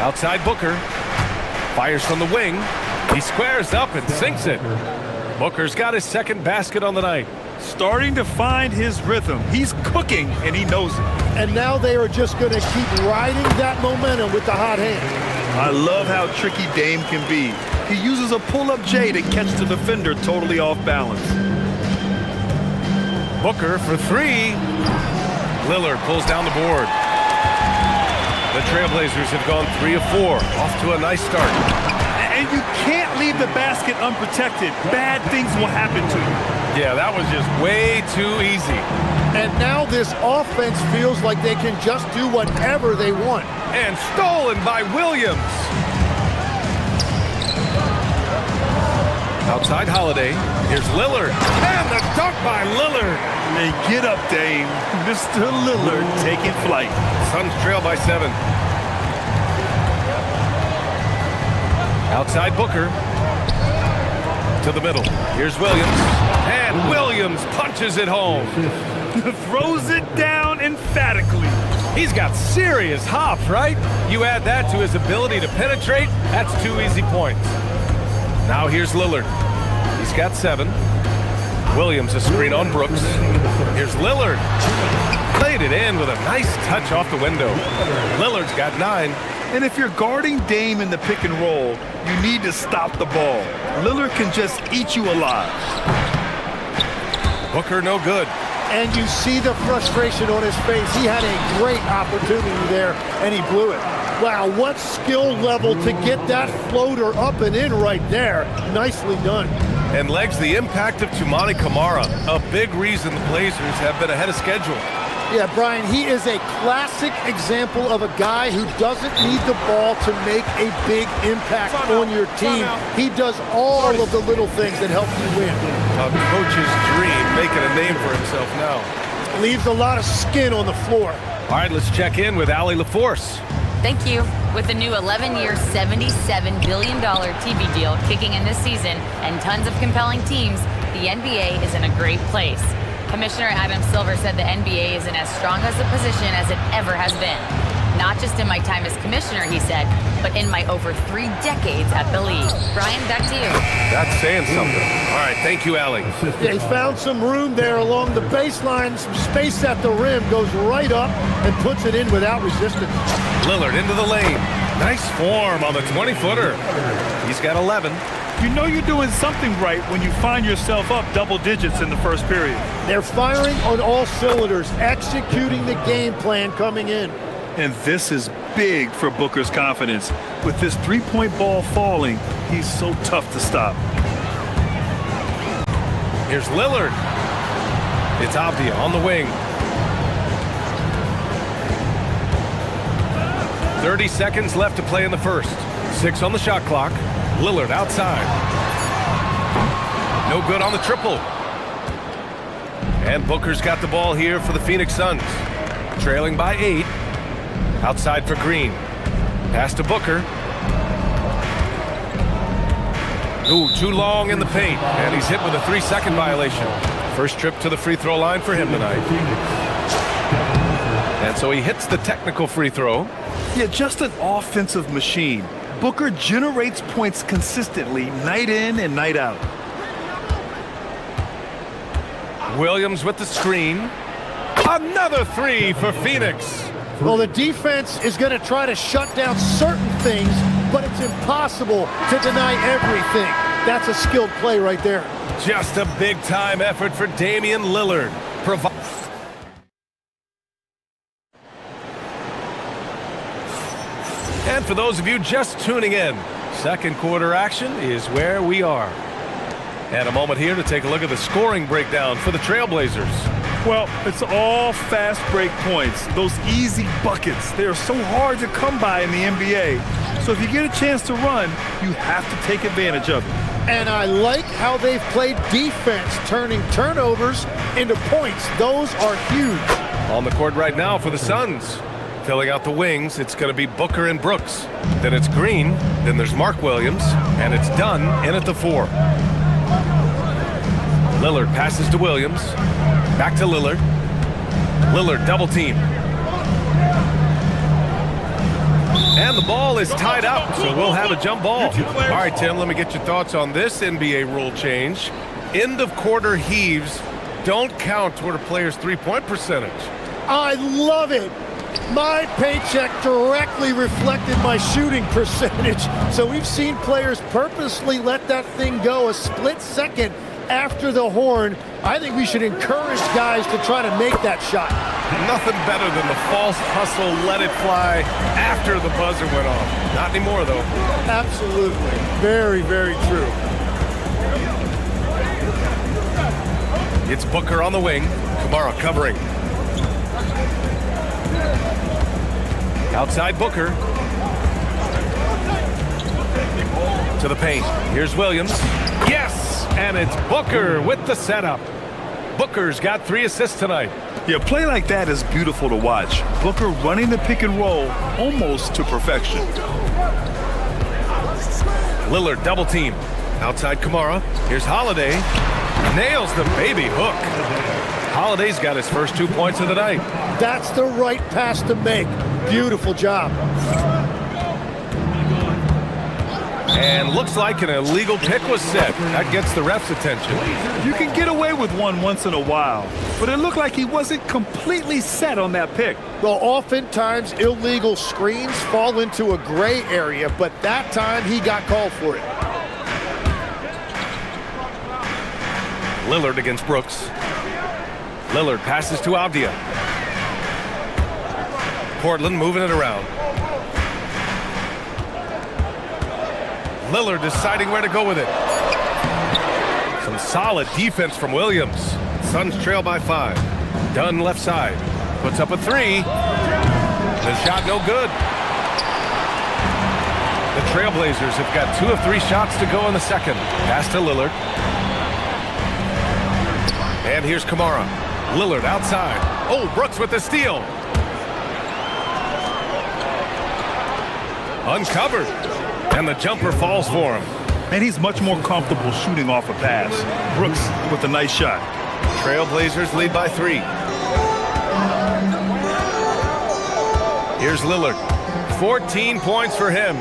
Outside Booker. Fires from the wing. He squares up and sinks it. Booker's got his second basket on the night. Starting to find his rhythm. He's cooking, and he knows it. And now they are just going to keep riding that momentum with the hot hand. I love how tricky Dame can be. He uses a pull-up J to catch the defender totally off balance. Booker for 3. Lillard pulls down the board. The Trailblazers have gone 3 of 4. Off to a nice start. And you can't leave the basket unprotected. Bad things will happen to you. Yeah, that was just way too easy. And now this offense feels like they can just do whatever they want. And stolen by Williams. Outside Holiday. Here's Lillard. And the dunk by Lillard. And get up, Dame. Mr. Lillard taking flight. Suns trail by 7. Outside Booker. To the middle. Here's Williams. And Williams punches it home. Throws it down emphatically. He's got serious hops, right? You add that to his ability to penetrate, that's 2 easy points. Now here's Lillard. He's got 7. Williams a screen on Brooks. Here's Lillard. Played it in with a nice touch off the window. Lillard's got 9. And if you're guarding Dame in the pick and roll, you need to stop the ball. Lillard can just eat you alive. Booker no good. And you see the frustration on his face. He had a great opportunity there, and he blew it. Wow, what skill level to get that floater up and in right there. Nicely done. And legs the impact of Toumani Camara, a big reason the Blazers have been ahead of schedule. Yeah, Brian, he is a classic example of a guy who doesn't need the ball to make a big impact on your team. He does all of the little things that help you win. A coach's dream, making a name for himself now. Leaves a lot of skin on the floor. All right, let's check in with Allie LaForce. Thank you. With the new 11-year, $77 billion TV deal kicking in this season and tons of compelling teams, the NBA is in a great place. Commissioner Adam Silver said the NBA is in as strong as a position as it ever has been. Not just in my time as commissioner, he said, but in my over 3 decades at the league. Brian, back to you. That's saying something. All right, thank you, Allie. They found some room there along the baseline, some space at the rim, goes right up and puts it in without resistance. Lillard into the lane. Nice form on the 20-footer. He's got 11. You know you're doing something right when you find yourself up double digits in the first period. They're firing on all cylinders, executing the game plan coming in. And this is big for Booker's confidence. With this three-point ball falling, he's so tough to stop. Here's Lillard. It's Avdia on the wing. 30 seconds left to play in the first. 6 on the shot clock. Lillard outside. No good on the triple. And Booker's got the ball here for the Phoenix Suns. Trailing by 8. Outside for Green. Pass to Booker. Ooh, too long in the paint. And he's hit with a 3-second violation. First trip to the free throw line for him tonight. And so he hits the technical free throw. Yeah, just an offensive machine. Booker generates points consistently, night in and night out. Williams with the screen. Another 3 for Phoenix. Well, the defense is going to try to shut down certain things, but it's impossible to deny everything. That's a skilled play right there. Just a big-time effort for Damian Lillard. And for those of you just tuning in, second quarter action is where we are. And a moment here to take a look at the scoring breakdown for the Trailblazers. Well, it's all fast break points. Those easy buckets. They are so hard to come by in the NBA. So if you get a chance to run, you have to take advantage of it. And I like how they've played defense, turning turnovers into points. Those are huge. On the court right now for the Suns. Filling out the wings, it's going to be Booker and Brooks. Then it's Green. Then there's Mark Williams. And it's Dunn in at the 4. Lillard passes to Williams. Back to Lillard. Lillard double team. And the ball is tied up, so we'll have a jump ball. All right, Tim, let me get your thoughts on this NBA rule change. End of quarter heaves don't count toward a player's three-point percentage. I love it. My paycheck directly reflected my shooting percentage. So we've seen players purposely let that thing go a split second after the horn. I think we should encourage guys to try to make that shot. Nothing better than the false hustle, let it fly after the buzzer went off. Not anymore, though. Absolutely. Very, very true. It's Booker on the wing. Kamara covering. Outside Booker. To the paint. Here's Williams. Yes! And it's Booker with the setup. Booker's got 3 assists tonight. Yeah, play like that is beautiful to watch. Booker running the pick and roll almost to perfection. Lillard double team. Outside Kamara. Here's Holiday. Nails the baby hook. Holiday's got his first 2 points of the night. That's the right pass to make. Beautiful job. And looks like an illegal pick was set. That gets the ref's attention. You can get away with one once in a while, but it looked like he wasn't completely set on that pick. Well, oftentimes illegal screens fall into a gray area, but that time he got called for it. Lillard against Brooks. Lillard passes to Avdia. Portland moving it around. Lillard deciding where to go with it. Some solid defense from Williams. Suns trail by 5. Dunn left side. Puts up a 3. The shot no good. The Trailblazers have got 2 of 3 shots to go in the second. Pass to Lillard. And here's Kamara. Lillard outside. Oh, Brooks with the steal. Uncovered. And the jumper falls for him. And he's much more comfortable shooting off a pass. Brooks with a nice shot. Trailblazers lead by 3. Here's Lillard. 14 points for him.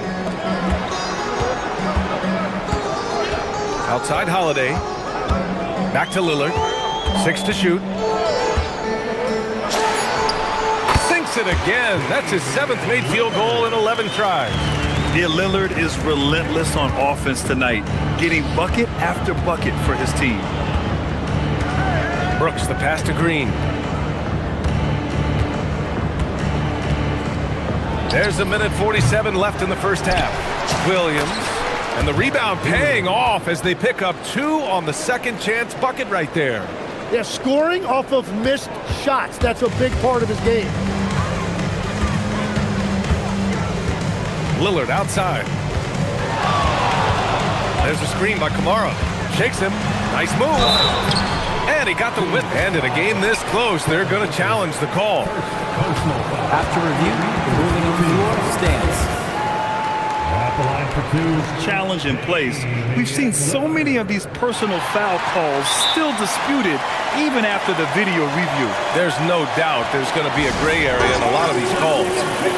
Outside Holiday. Back to Lillard. 6 to shoot. Sinks it again. That's his 7th made field goal in 11 tries. Yeah, Lillard is relentless on offense tonight, getting bucket after bucket for his team. Brooks, the pass to Green. There's a minute 47 left in the first half. Williams, and the rebound paying off as they pick up 2 on the second chance bucket right there. They're scoring off of missed shots. That's a big part of his game. Lillard outside. There's a screen by Kamara. Shakes him. Nice move. And he got the whip. And in a game this close, they're going to challenge the call. After review, the ruling on the floor stands. At the line for two. Challenge in place. We've seen so many of these personal foul calls still disputed even after the video review. There's no doubt there's going to be a gray area in a lot of these calls.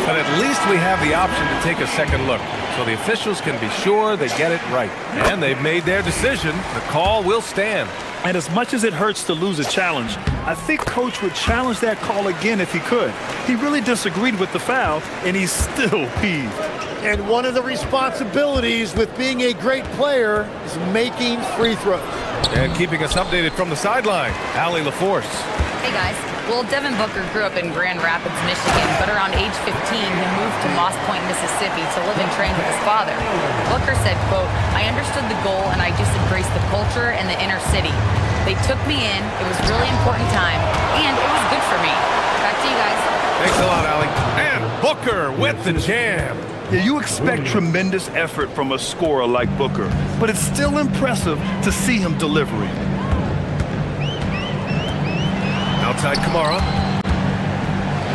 But at least we have the option to take a second look, so the officials can be sure they get it right. And they've made their decision. The call will stand. And as much as it hurts to lose a challenge, I think Coach would challenge that call again if he could. He really disagreed with the foul, and he's still peeved. And one of the responsibilities with being a great player is making free throws. And keeping us updated from the sideline, Allie LaForce. Hey guys. Well, Devin Booker grew up in Grand Rapids, Michigan, but around age 15, he moved to Moss Point, Mississippi to live and train with his father. Booker said, quote, "I understood the goal and I just embraced the culture and the inner city. They took me in, it was a really important time, and it was good for me." Back to you guys. Thanks a lot, Allie. And Booker with the jam. Yeah, you expect tremendous effort from a scorer like Booker, but it's still impressive to see him delivering. Outside Kamara.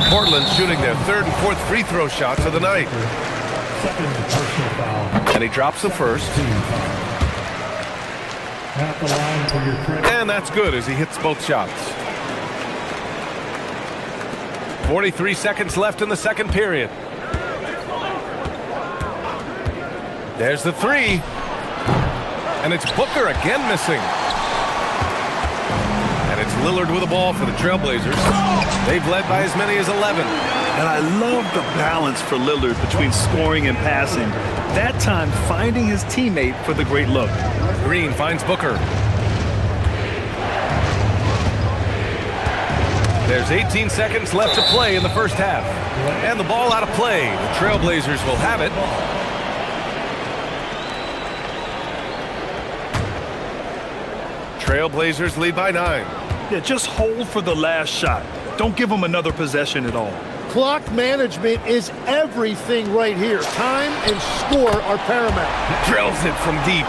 Portland shooting their third and fourth free throw shots of the night. Second personal foul. And he drops the first. At the line for your credit. And that's good as he hits both shots. 43 seconds left in the second period. There's the three. And it's Booker again missing. And it's Lillard with the ball for the Trailblazers. They've led by as many as 11. And I love the balance for Lillard between scoring and passing. That time finding his teammate for the great look. Green finds Booker. There's 18 seconds left to play in the first half. And the ball out of play. The Trailblazers will have it. Trailblazers lead by 9. Yeah, just hold for the last shot. Don't give them another possession at all. Clock management is everything right here. Time and score are paramount. Drills it from deep.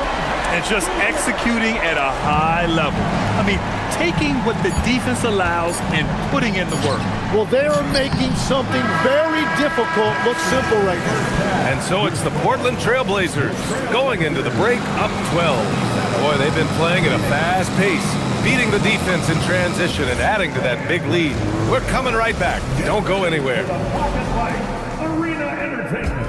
And just executing at a high level. I mean, taking what the defense allows and putting in the work. Well, they are making something very difficult look simple right now. And so it's the Portland Trailblazers going into the break up 12. Boy, they've been playing at a fast pace, beating the defense in transition and adding to that big lead. We're coming right back. Don't go anywhere. Arena Entertainment.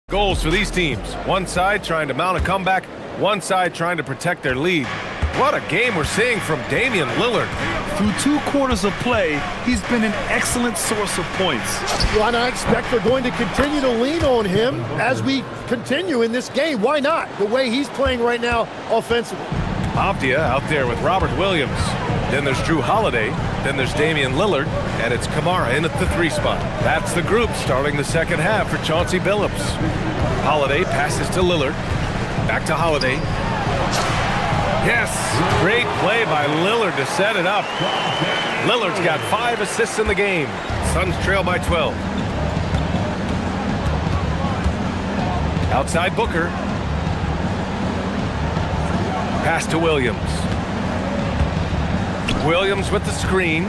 Goals for these teams. One side trying to mount a comeback, one side trying to protect their lead. What a game we're seeing from Damian Lillard. Through 2 quarters of play, he's been an excellent source of points. Well, and I expect they're going to continue to lean on him as we continue in this game. Why not? The way he's playing right now offensively. Avdia out there with Robert Williams. Then there's Drew Holiday. Then there's Damian Lillard. And it's Kamara in at the 3 spot. That's the group starting the second half for Chauncey Billups. Holiday passes to Lillard. Back to Holiday. Yes, great play by Lillard to set it up. Lillard's got 5 assists in the game. Suns trail by 12. Outside Booker. Pass to Williams. Williams with the screen.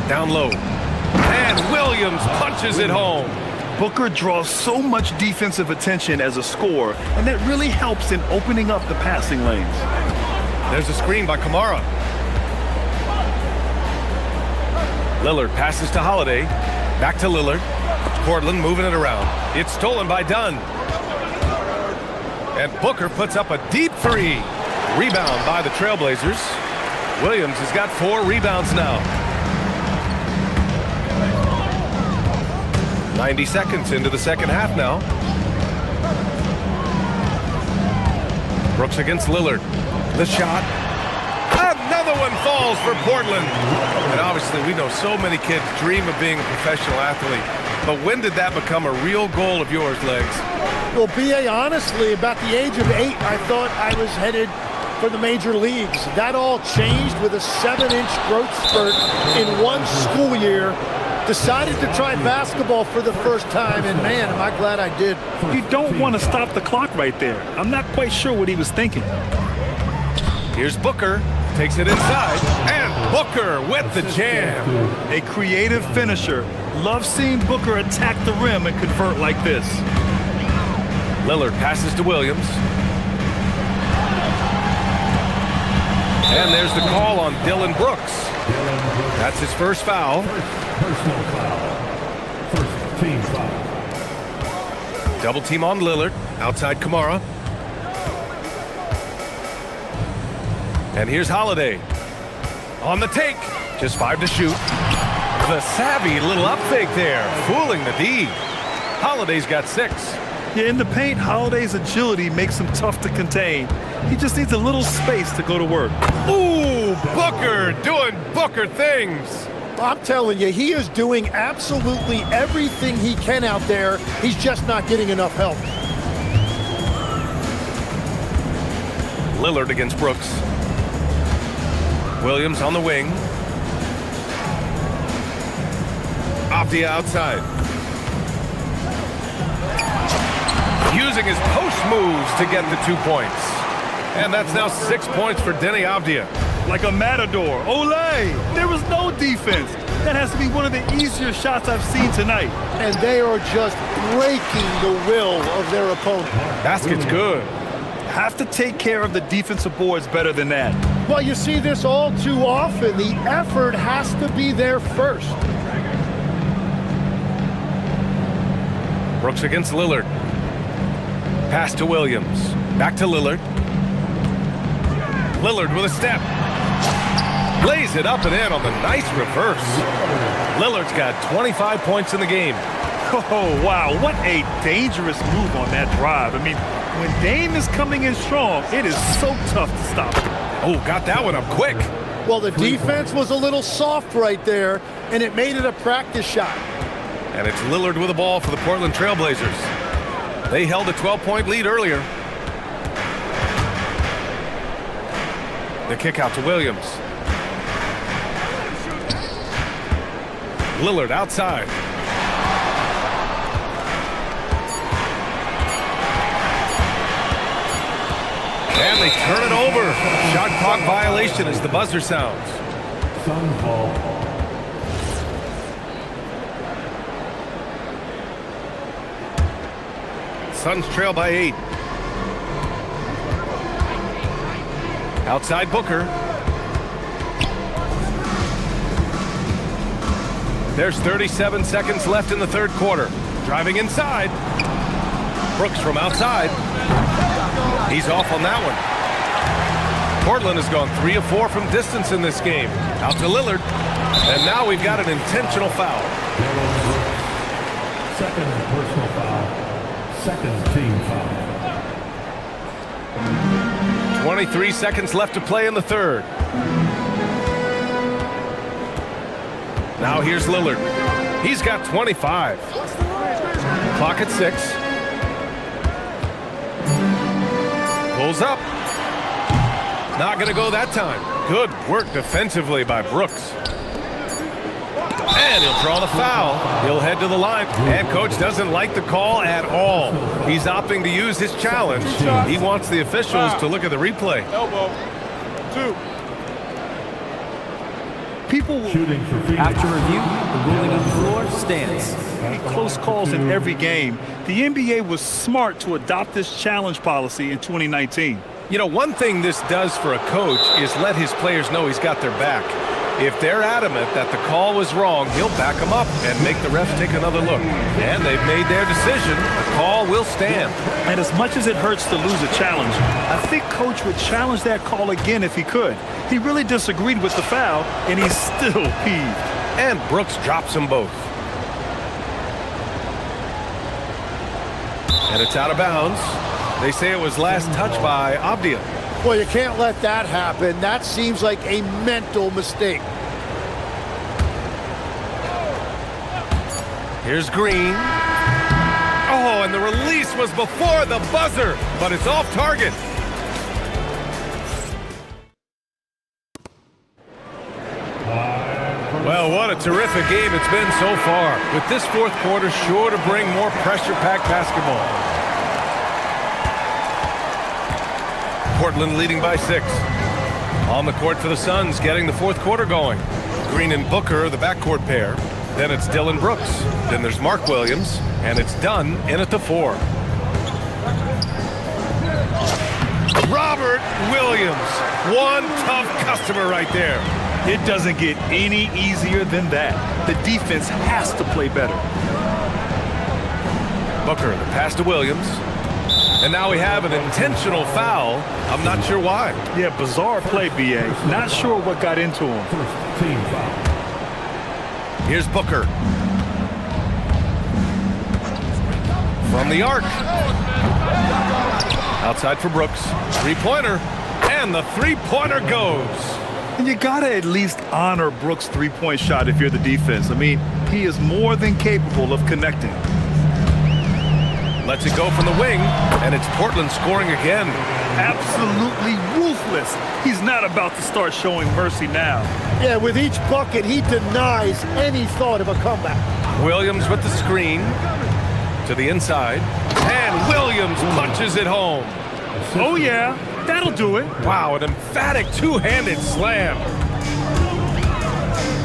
Down low. And Williams punches it home. Booker draws so much defensive attention as a scorer, and that really helps in opening up the passing lanes. There's a screen by Kamara. Lillard passes to Holiday. Back to Lillard. Portland moving it around. It's stolen by Dunn. And Booker puts up a deep three. Rebound by the Trailblazers. Williams has got 4 rebounds now. 90 seconds into the second half now. Brooks against Lillard. The shot. Another one falls for Portland. And obviously we know so many kids dream of being a professional athlete. But when did that become a real goal of yours, Legs? Well, B.A., honestly, about the age of 8, I thought I was headed for the major leagues. That all changed with a 7-inch growth spurt in one school year. Decided to try basketball for the first time, and man, am I glad I did. You don't want to stop the clock right there. I'm not quite sure what he was thinking. Here's Booker. Takes it inside. And Booker with the jam. A creative finisher. Love seeing Booker attack the rim and convert like this. Lillard passes to Williams. And there's the call on Dylan Brooks. That's his first foul. Personal foul. First team foul. Double team on Lillard. Outside Kamara. And here's Holiday. On the take. Just 5 to shoot. The savvy little up fake there. Fooling the D. Holiday's got 6. Yeah, in the paint, Holiday's agility makes him tough to contain. He just needs a little space to go to work. Ooh, Booker doing Booker things. I'm telling you, he is doing absolutely everything he can out there. He's just not getting enough help. Lillard against Brooks. Williams on the wing. Off the outside. Using his post moves to get the 2 points. And that's now 6 points for Denny Avdia. Like a matador. Olay! There was no defense. That has to be one of the easier shots I've seen tonight. And they are just breaking the will of their opponent. Basket's good. Have to take care of the defensive boards better than that. Well, you see this all too often. The effort has to be there first. Brooks against Lillard. Pass to Williams. Back to Lillard. Lillard with a step. Lays it up and in on the nice reverse. Lillard's got 25 points in the game. Oh, wow. What a dangerous move on that drive. I mean, when Dame is coming in strong, it is so tough to stop. Oh, got that one up quick. Well, the defense was a little soft right there, and it made it a practice shot. And it's Lillard with the ball for the Portland Trailblazers. They held a 12-point lead earlier. The kick out to Williams. Lillard outside. And they turn it over. Shot clock violation as the buzzer sounds. Sun ball. Suns trail by 8. Outside Booker. There's 37 seconds left in the third quarter. Driving inside. Brooks from outside. He's off on that one. Portland has gone 3 of 4 from distance in this game. Out to Lillard. And now we've got an intentional foul. Second personal foul. Second team foul. 23 seconds left to play in the third. Now here's Lillard. He's got 25. Clock at 6. Pulls up. Not going to go that time. Good work defensively by Brooks. And he'll draw the foul. He'll head to the line. And coach doesn't like the call at all. He's opting to use his challenge. He wants the officials to look at the replay. Elbow. 2. People will... After review, the ruling on the floor stands. Close calls in every game. The NBA was smart to adopt this challenge policy in 2019. You know, one thing this does for a coach is let his players know he's got their back. If they're adamant that the call was wrong, he'll back them up and make the refs take another look. And they've made their decision. The call will stand. And as much as it hurts to lose a challenge, I think Coach would challenge that call again if he could. He really disagreed with the foul, and he's still peeved. And Brooks drops them both. And it's out of bounds. They say it was last touched by Avdia. Well, you can't let that happen. That seems like a mental mistake. Here's Green. Oh, and the release was before the buzzer, but it's off target. Well, what a terrific game it's been so far. With this fourth quarter sure to bring more pressure-packed basketball. Portland leading by 6. On the court for the Suns, getting the fourth quarter going. Green and Booker, the backcourt pair. Then it's Dylan Brooks. Then there's Mark Williams, and it's Dunn in at the 4. Robert Williams, one tough customer right there. It doesn't get any easier than that. The defense has to play better. Booker, the pass to Williams. And now we have an intentional foul. I'm not sure why. Yeah, bizarre play, B.A. Not sure what got into him. Team foul. Here's Booker. From the arc. Outside for Brooks. Three-pointer. And the three-pointer goes. And you got to at least honor Brooks' three-point shot if you're the defense. I mean, he is more than capable of connecting. Lets it go from the wing, and it's Portland scoring again. Absolutely ruthless. He's not about to start showing mercy now. Yeah, with each bucket, he denies any thought of a comeback. Williams with the screen to the inside, and Williams punches it home. Oh, yeah, that'll do it. Wow, an emphatic two-handed slam.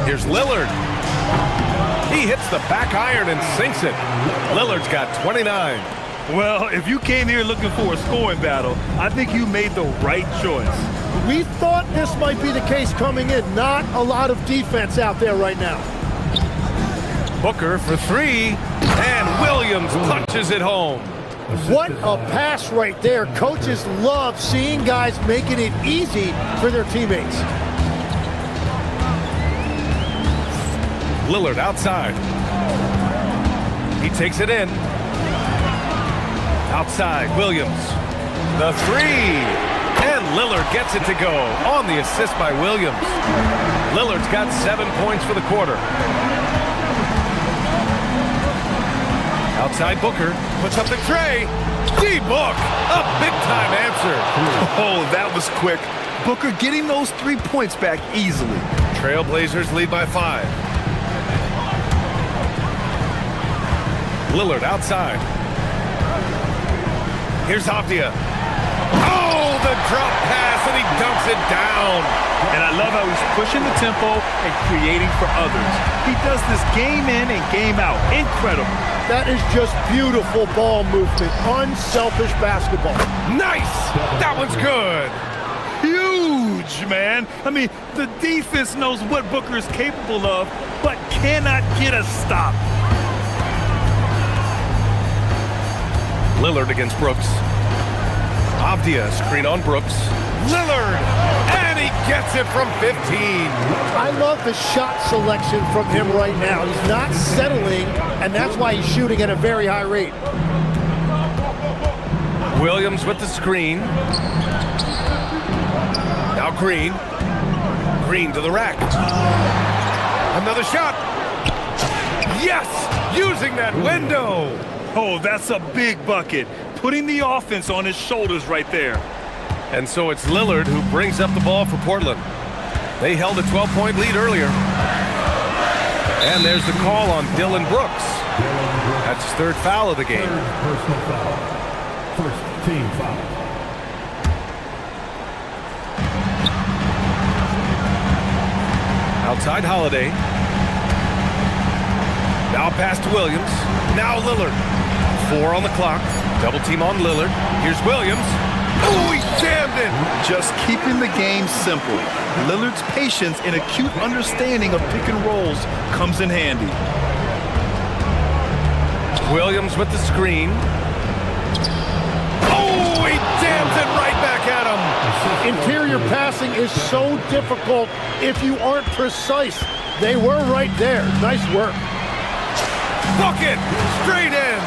Here's Lillard. He hits the back iron and sinks it. Lillard's got 29. Well, if you came here looking for a scoring battle, I think you made the right choice. We thought this might be the case coming in. Not a lot of defense out there right now. Booker for 3, and Williams punches it home. What a pass right there. Coaches love seeing guys making it easy for their teammates. Lillard outside. He takes it in. Outside, Williams. The 3. And Lillard gets it to go on the assist by Williams. Lillard's got 7 points for the quarter. Outside Booker. Puts up the tray. D-Book. A big-time answer. Oh, that was quick. Booker getting those 3 points back easily. Trailblazers lead by 5. Lillard outside. Here's Avdia. Oh, the drop pass, and he dunks it down. And I love how he's pushing the tempo and creating for others. He does this game in and game out. Incredible. That is just beautiful ball movement. Unselfish basketball. Nice. That one's good. Huge, man. I mean, the defense knows what Booker is capable of, but cannot get a stop. Lillard against Brooks. Avdia screen on Brooks. Lillard! And he gets it from 15. I love the shot selection from him right now. He's not settling, and that's why he's shooting at a very high rate. Williams with the screen. Now Green. Green to the rack. Another shot. Yes! Using that window. Oh, that's a big bucket. Putting the offense on his shoulders right there. And so it's Lillard who brings up the ball for Portland. They held a 12-point lead earlier. And there's the call on Dylan Brooks. That's his 3rd foul of the game. Personal foul. First team foul. Outside Holiday. Now pass to Williams. Now Lillard. 4 on the clock. Double team on Lillard. Here's Williams. Oh, he jammed it! Just keeping the game simple. Lillard's patience and acute understanding of pick and rolls comes in handy. Williams with the screen. Oh, he jams it right back at him! Interior passing is so difficult if you aren't precise. They were right there. Nice work. Bucket! Straight in!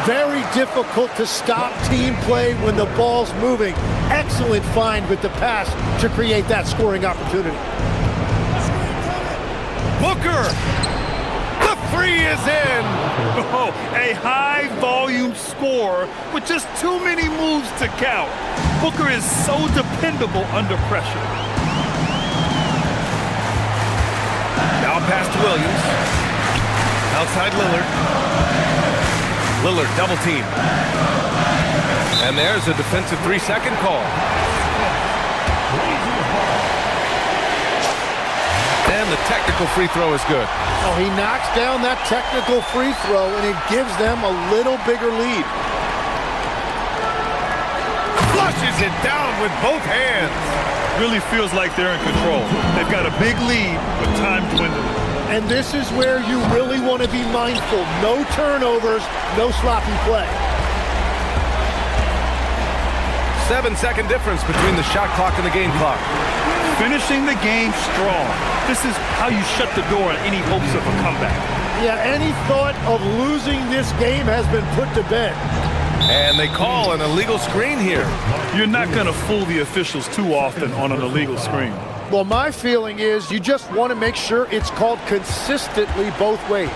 Very difficult to stop team play when the ball's moving. Excellent find with the pass to create that scoring opportunity. Booker! The 3 is in! Oh, a high-volume score with just too many moves to count. Booker is so dependable under pressure. Now pass to Williams. Outside Lillard. Lillard double team. And there's a defensive 3-second call. And the technical free throw is good. Oh, he knocks down that technical free throw, and it gives them a little bigger lead. Flushes it down with both hands. Really feels like they're in control. They've got a big lead with time dwindling. And this is where you really want to be mindful. No turnovers, no sloppy play. 7-second difference between the shot clock and the game clock. Finishing the game strong. This is how you shut the door on any hopes of a comeback. Yeah, any thought of losing this game has been put to bed. And they call an illegal screen here. You're not going to fool the officials too often on an illegal screen. Well, my feeling is you just want to make sure it's called consistently both ways.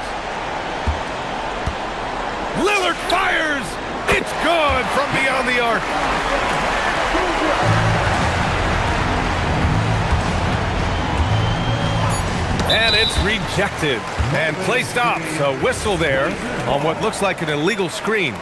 Lillard fires! It's good from beyond the arc. And it's rejected. And play stops. A whistle there on what looks like an illegal screen.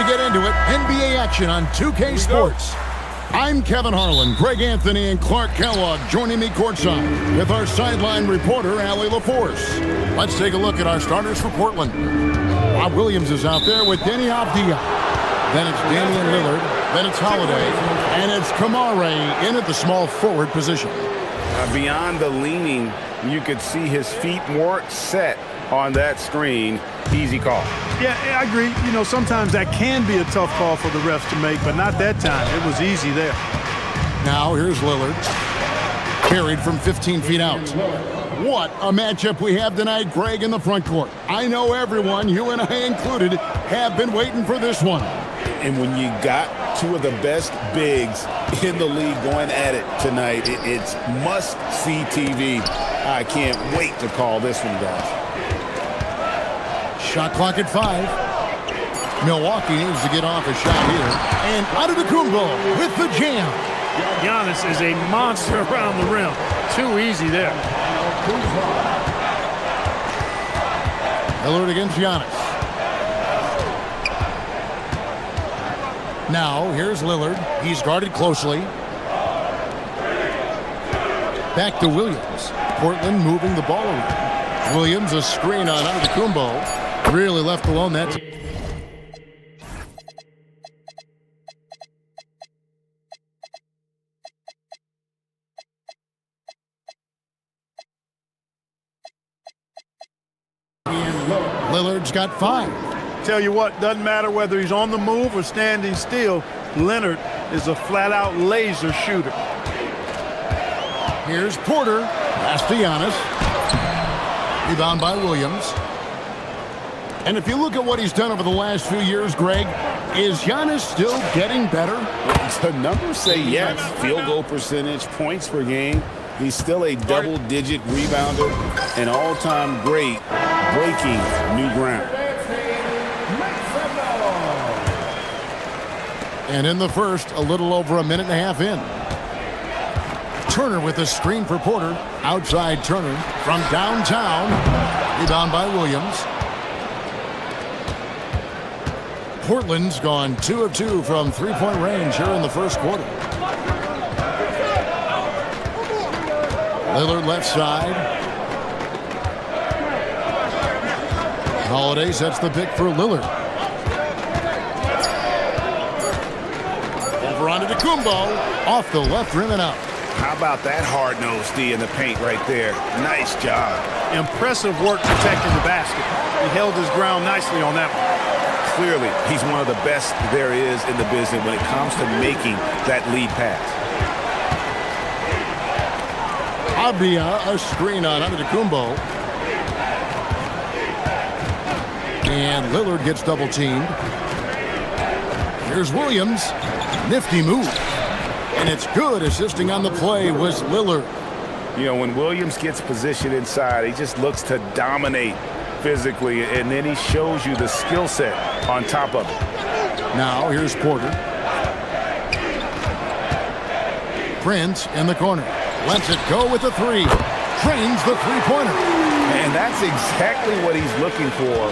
get into it. NBA action on 2K Sports. I'm Kevin Harlan, Greg Anthony, and Clark Kellogg joining me courtside with our sideline reporter, Allie LaForce. Let's take a look at our starters for Portland. Rob Williams is out there with Denny Avdia. Then it's Damian Lillard. Then it's Holiday. And it's Kamare in at the small forward position. Beyond the leaning, you could see his feet more set on that screen. Easy call. Yeah, I agree. You know, sometimes that can be a tough call for the refs to make, but not that time. It was easy there. Now here's Lillard. Carried from 15 feet out. What a matchup we have tonight, Greg, in the front court. I know everyone, you and I included, have been waiting for this one. And when you got two of the best bigs in the league going at it tonight, it's must-see TV. I can't wait to call this one, guys. Shot clock at 5. Milwaukee needs to get off a shot here. And Antetokounmpo with the jam. Giannis is a monster around the rim. Too easy there. Lillard against Giannis. Now, here's Lillard. He's guarded closely. Back to Williams. Portland moving the ball around. Williams, a screen on Antetokounmpo. Really left alone that. Lillard's got 5. Tell you what, doesn't matter whether he's on the move or standing still, Leonard is a flat-out laser shooter. Here's Porter. Pass to Giannis. Rebound by Williams. And if you look at what he's done over the last few years, Greg, is Giannis still getting better? The numbers say yes. Field goal percentage, points per game. He's still a double-digit rebounder, an all-time great, breaking new ground. And in the first, a little over a minute and a half in. Turner with a screen for Porter. Outside Turner from downtown. Rebound by Williams. Portland's gone 2 of 2 from three-point range here in the first quarter. Lillard left side. Holiday sets the pick for Lillard. Over onto Antetokounmpo. Off the left rim and out. How about that hard-nosed D in the paint right there? Nice job. Impressive work protecting the basket. He held his ground nicely on that one. Clearly, he's one of the best there is in the business when it comes to making that lead pass. Avdia, a screen on Antetokounmpo. And Lillard gets double-teamed. Here's Williams. Nifty move. And it's good. Assisting on the play was Lillard. You know, when Williams gets positioned inside, he just looks to dominate physically, and then he shows you the skill set on top of it. Now here's Porter. Prince in the corner. Lets it go with the 3. Drains the three-pointer. And that's exactly what he's looking for,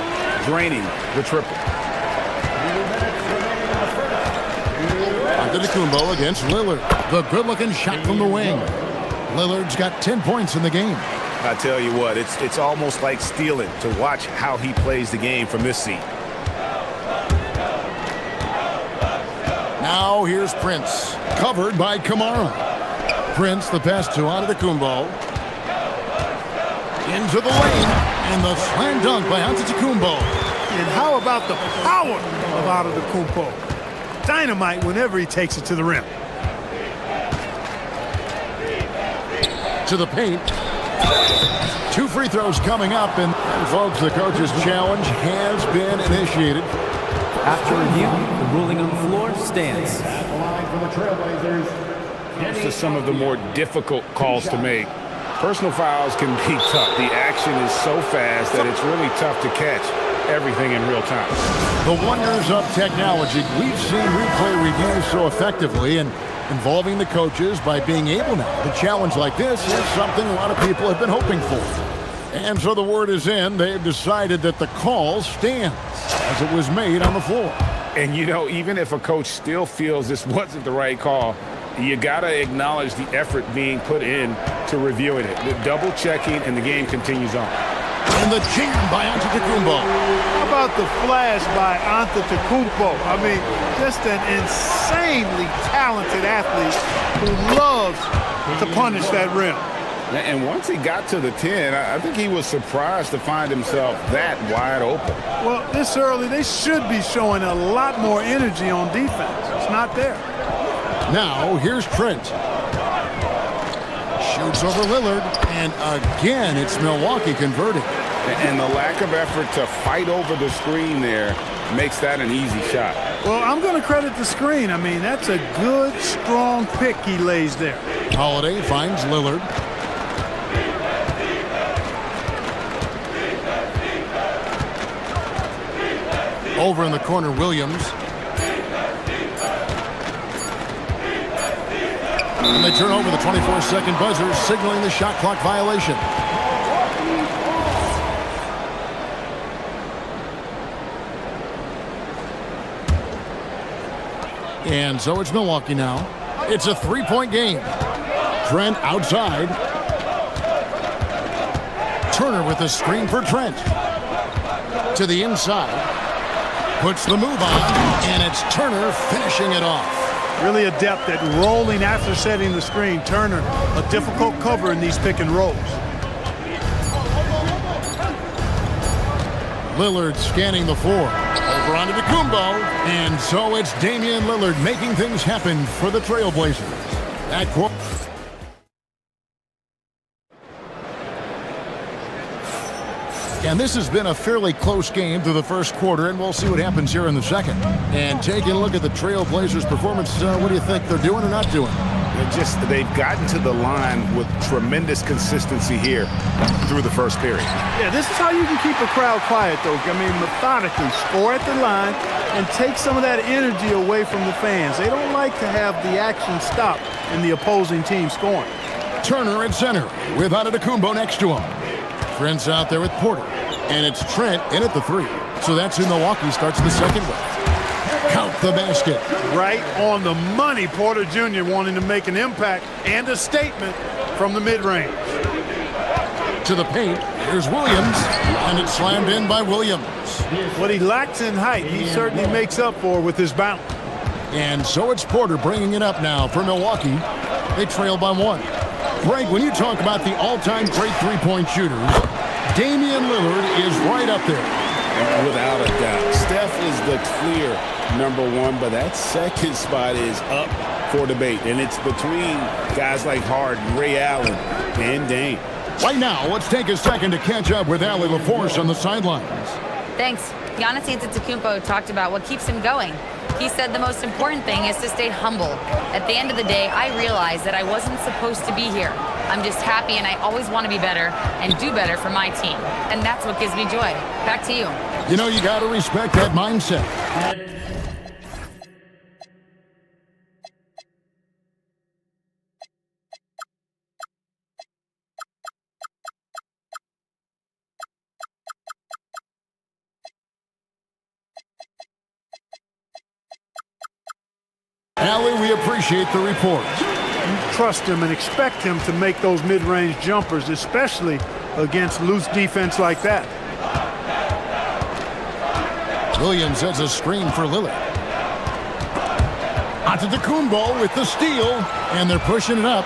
draining the triple. Antetokounmpo against Lillard. The good-looking shot from the wing. Lillard's got 10 points in the game. I tell you what, it's almost like stealing to watch how he plays the game from this seat. Now here's Prince, covered by Kamara. Prince, the pass to Antetokounmpo. Into the lane, and the slam dunk by Antetokounmpo. And how about the power of Antetokounmpo? Dynamite whenever he takes it to the rim. To the paint. 2 free throws coming up, and folks, the coach's challenge has been initiated. After review, the ruling on the floor stands. Comes to some of the more difficult calls to make. Personal fouls can be tough. The action is so fast that it's really tough to catch everything in real time. The wonders of technology. We've seen replay reviews so effectively, and involving the coaches by being able now to challenge like this is something a lot of people have been hoping for. And so the word is in. They've decided that the call stands as it was made on the floor. And, you know, even if a coach still feels this wasn't the right call, you got to acknowledge the effort being put in to reviewing it. The double checking, and the game continues on. And the jam by Antetokounmpo. How about the flash by Antetokounmpo? I mean, just an insanely talented athlete who loves to punish that rim. And once he got to the 10, I think he was surprised to find himself that wide open. Well, this early, they should be showing a lot more energy on defense. It's not there. Now, here's Trent. Shoots over Lillard, and again, it's Milwaukee converting. And the lack of effort to fight over the screen there makes that an easy shot. Well, I'm going to credit the screen. I mean, that's a good, strong pick he lays there. Holiday finds Lillard. Over in the corner, Williams. And they turn over the 24-second buzzer, signaling the shot clock violation. And so it's Milwaukee now. It's a three-point game. Trent outside. Turner with a screen for Trent. To the inside. Puts the move on, and it's Turner finishing it off. Really adept at rolling after setting the screen. Turner, a difficult cover in these pick and rolls. Lillard scanning the floor. Over onto Antetokounmpo, and so it's Damian Lillard making things happen for the Trailblazers. At quote. And this has been a fairly close game through the first quarter, and we'll see what happens here in the second. And taking a look at the Trailblazers' performance, what do you think they're doing or not doing? They've gotten to the line with tremendous consistency here through the first period. Yeah, this is how you can keep a crowd quiet, though. I mean, methodically score at the line and take some of that energy away from the fans. They don't like to have the action stop in the opposing team scoring. Turner at center with Antetokounmpo next to him. Trent's out there with Porter. And it's Trent in at the three. So that's who Milwaukee starts the second with. Count the basket. Right on the money. Porter Jr. wanting to make an impact and a statement from the mid-range. To the paint. Here's Williams. And it's slammed in by Williams. What he lacks in height, he certainly makes up for with his bounce. And so it's Porter bringing it up now for Milwaukee. They trail by one. Greg, when you talk about the all-time great three-point shooters, Damian Lillard is right up there. Without a doubt. Steph is the clear #1, but that second spot is up for debate. And it's between guys like Harden, Ray Allen, and Dame. Right now, let's take a second to catch up with Allie LaForce on the sidelines. Thanks. Giannis Antetokounmpo talked about what keeps him going. He said the most important thing is to stay humble. At the end of the day, I realized that I wasn't supposed to be here. I'm just happy, and I always want to be better and do better for my team. And that's what gives me joy. Back to you. You know, you got to respect that mindset. Allie, we appreciate the report. You trust him and expect him to make those mid-range jumpers, especially against loose defense like that. Williams has a screen for Lillard. Antetokounmpo with the steal, and they're pushing it up.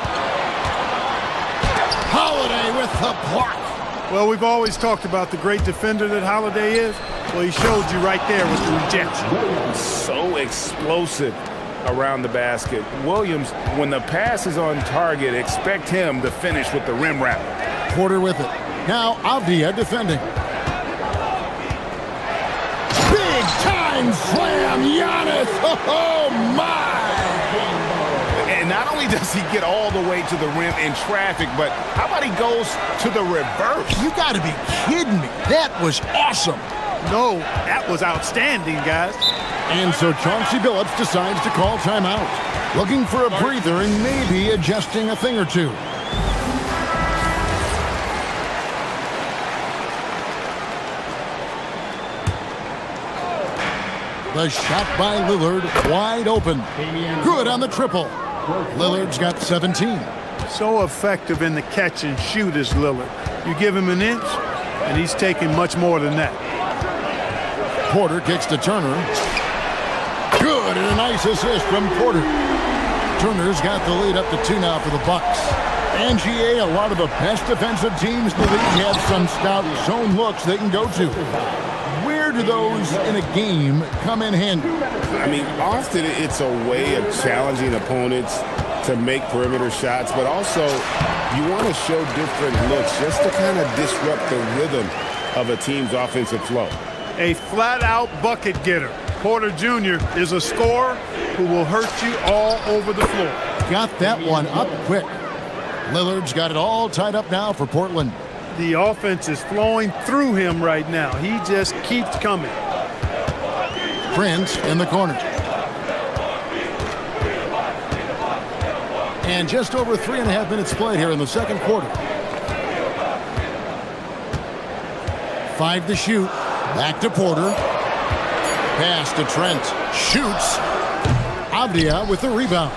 Holiday with the block. Well, we've always talked about the great defender that Holiday is. Well, he showed you right there with the rejection. So explosive around the basket. Williams, when the pass is on target, expect him to finish with the rim wrap. Porter with it. Now Avdia defending. Big time slam, Giannis. Oh my! And not only does he get all the way to the rim in traffic, but how about he goes to the reverse? You got to be kidding me. That was awesome. No, that was outstanding, guys. And so Chauncey Billups decides to call timeout. Looking for a breather and maybe adjusting a thing or two. The shot by Lillard, wide open. Good on the triple. Lillard's got 17. So effective in the catch and shoot is Lillard. You give him an inch, and he's taking much more than that. Porter kicks to Turner. Good, and a nice assist from Porter. Turner's got the lead up to 2 now for the Bucks. And GA, a lot of the best defensive teams in the league have some stout zone looks they can go to. Where do those in a game come in handy? I mean, often it's a way of challenging opponents to make perimeter shots, but also you want to show different looks just to kind of disrupt the rhythm of a team's offensive flow. A flat-out bucket getter. Porter Jr. is a scorer who will hurt you all over the floor. Got that one up quick. Lillard's got it all tied up now for Portland. The offense is flowing through him right now. He just keeps coming. Prince in the corner. And just over 3.5 minutes played here in the second quarter. 5 to shoot. Back to Porter. Pass to Trent. Shoots. Avdia with the rebound.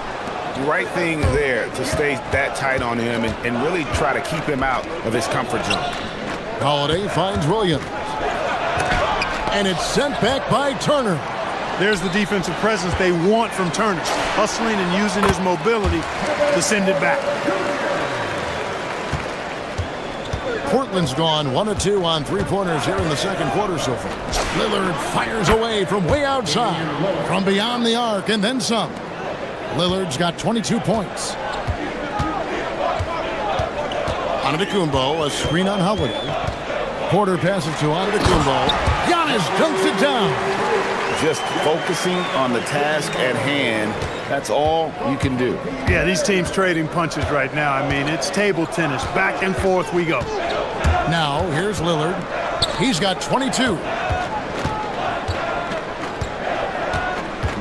Right thing there to stay that tight on him and really try to keep him out of his comfort zone. Holiday finds Williams. And it's sent back by Turner. There's the defensive presence they want from Turner. Hustling and using his mobility to send it back. Portland's gone 1 of 2 on 3-pointers here in the second quarter so far. Lillard fires away from way outside, from beyond the arc, and then some. Lillard's got 22 points. Antetokounmpo, a screen on Holiday. Porter passes to Antetokounmpo. Giannis dunks it down. Just focusing on the task at hand, that's all you can do. Yeah, these teams trading punches right now. I mean, it's table tennis. Back and forth we go. Now, here's Lillard. He's got 22.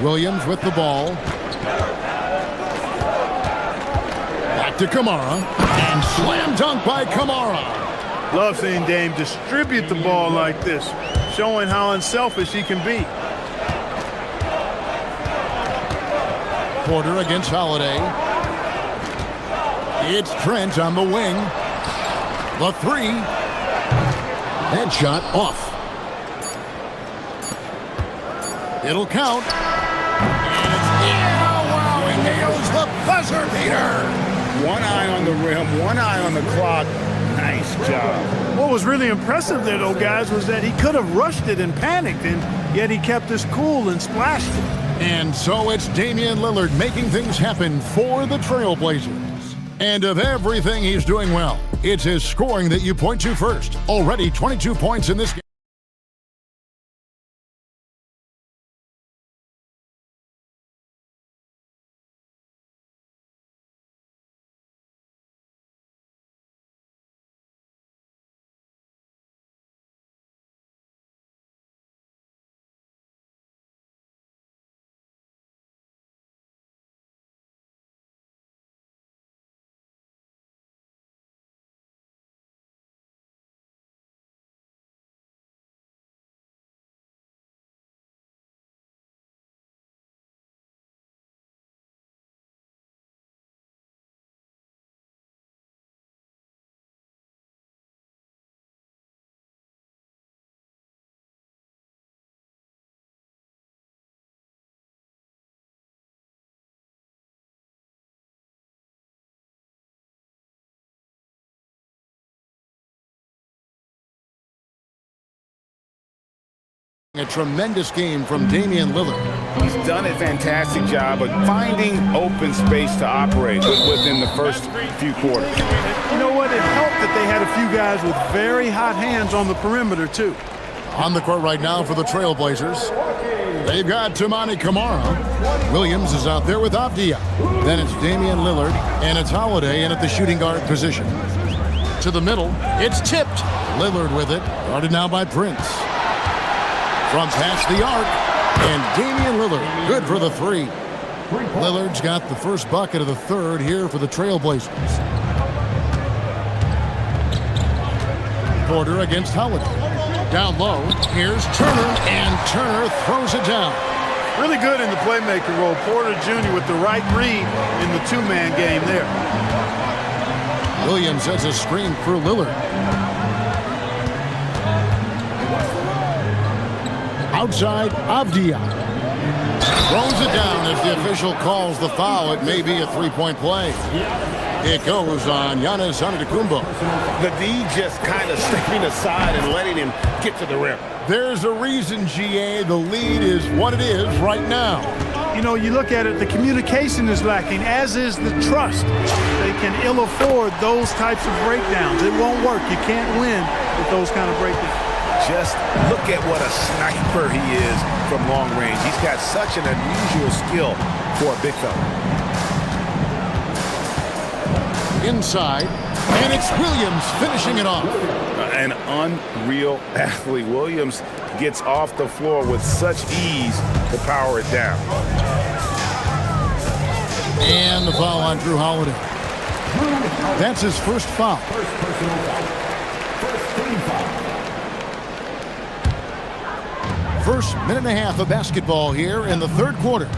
Williams with the ball. Back to Kamara. And slam dunk by Kamara. Love seeing Dame distribute the ball like this, showing how unselfish he can be. Porter against Holiday. It's Trent on the wing. The 3. That shot off. It'll count. And it's in. Oh, wow, he nails the buzzer beater. One eye on the rim, one eye on the clock. Nice job. What was really impressive there, though, guys, was that he could have rushed it and panicked, and yet he kept his cool and splashed it. And so it's Damian Lillard making things happen for the Trailblazers. And of everything he's doing well, it's his scoring that you point to first. Already 22 points in this game. A tremendous game from Damian Lillard. He's done a fantastic job of finding open space to operate within the first few quarters. You know what? It helped that they had a few guys with very hot hands on the perimeter, too. On the court right now for the Trailblazers, they've got Toumani Camara. Williams is out there with Avdia. Then it's Damian Lillard, and it's Holiday in at the shooting guard position. To the middle, it's tipped. Lillard with it, guarded now by Prince. From past the arc, and Damian Lillard, good for the 3. Lillard's got the first bucket of the third here for the Trailblazers. Porter against Holiday. Down low, here's Turner, and Turner throws it down. Really good in the playmaker role. Porter Jr. with the right read in the two-man game there. Williams has a screen for Lillard. Outside, Avdia. Throws it down as the official calls the foul. It may be a three-point play. It goes on Giannis Antetokounmpo. The D just kind of stepping aside and letting him get to the rim. There's a reason, GA, the lead is what it is right now. You know, you look at it, the communication is lacking, as is the trust. They can ill afford those types of breakdowns. It won't work. You can't win with those kind of breakdowns. Just look at what a sniper he is from long range. He's got such an unusual skill for a big fella. Inside, and it's Williams finishing it off. An unreal athlete. Williams gets off the floor with such ease to power it down. And the foul on Drew Holiday. That's his first foul. First minute and a half of basketball here in the third quarter.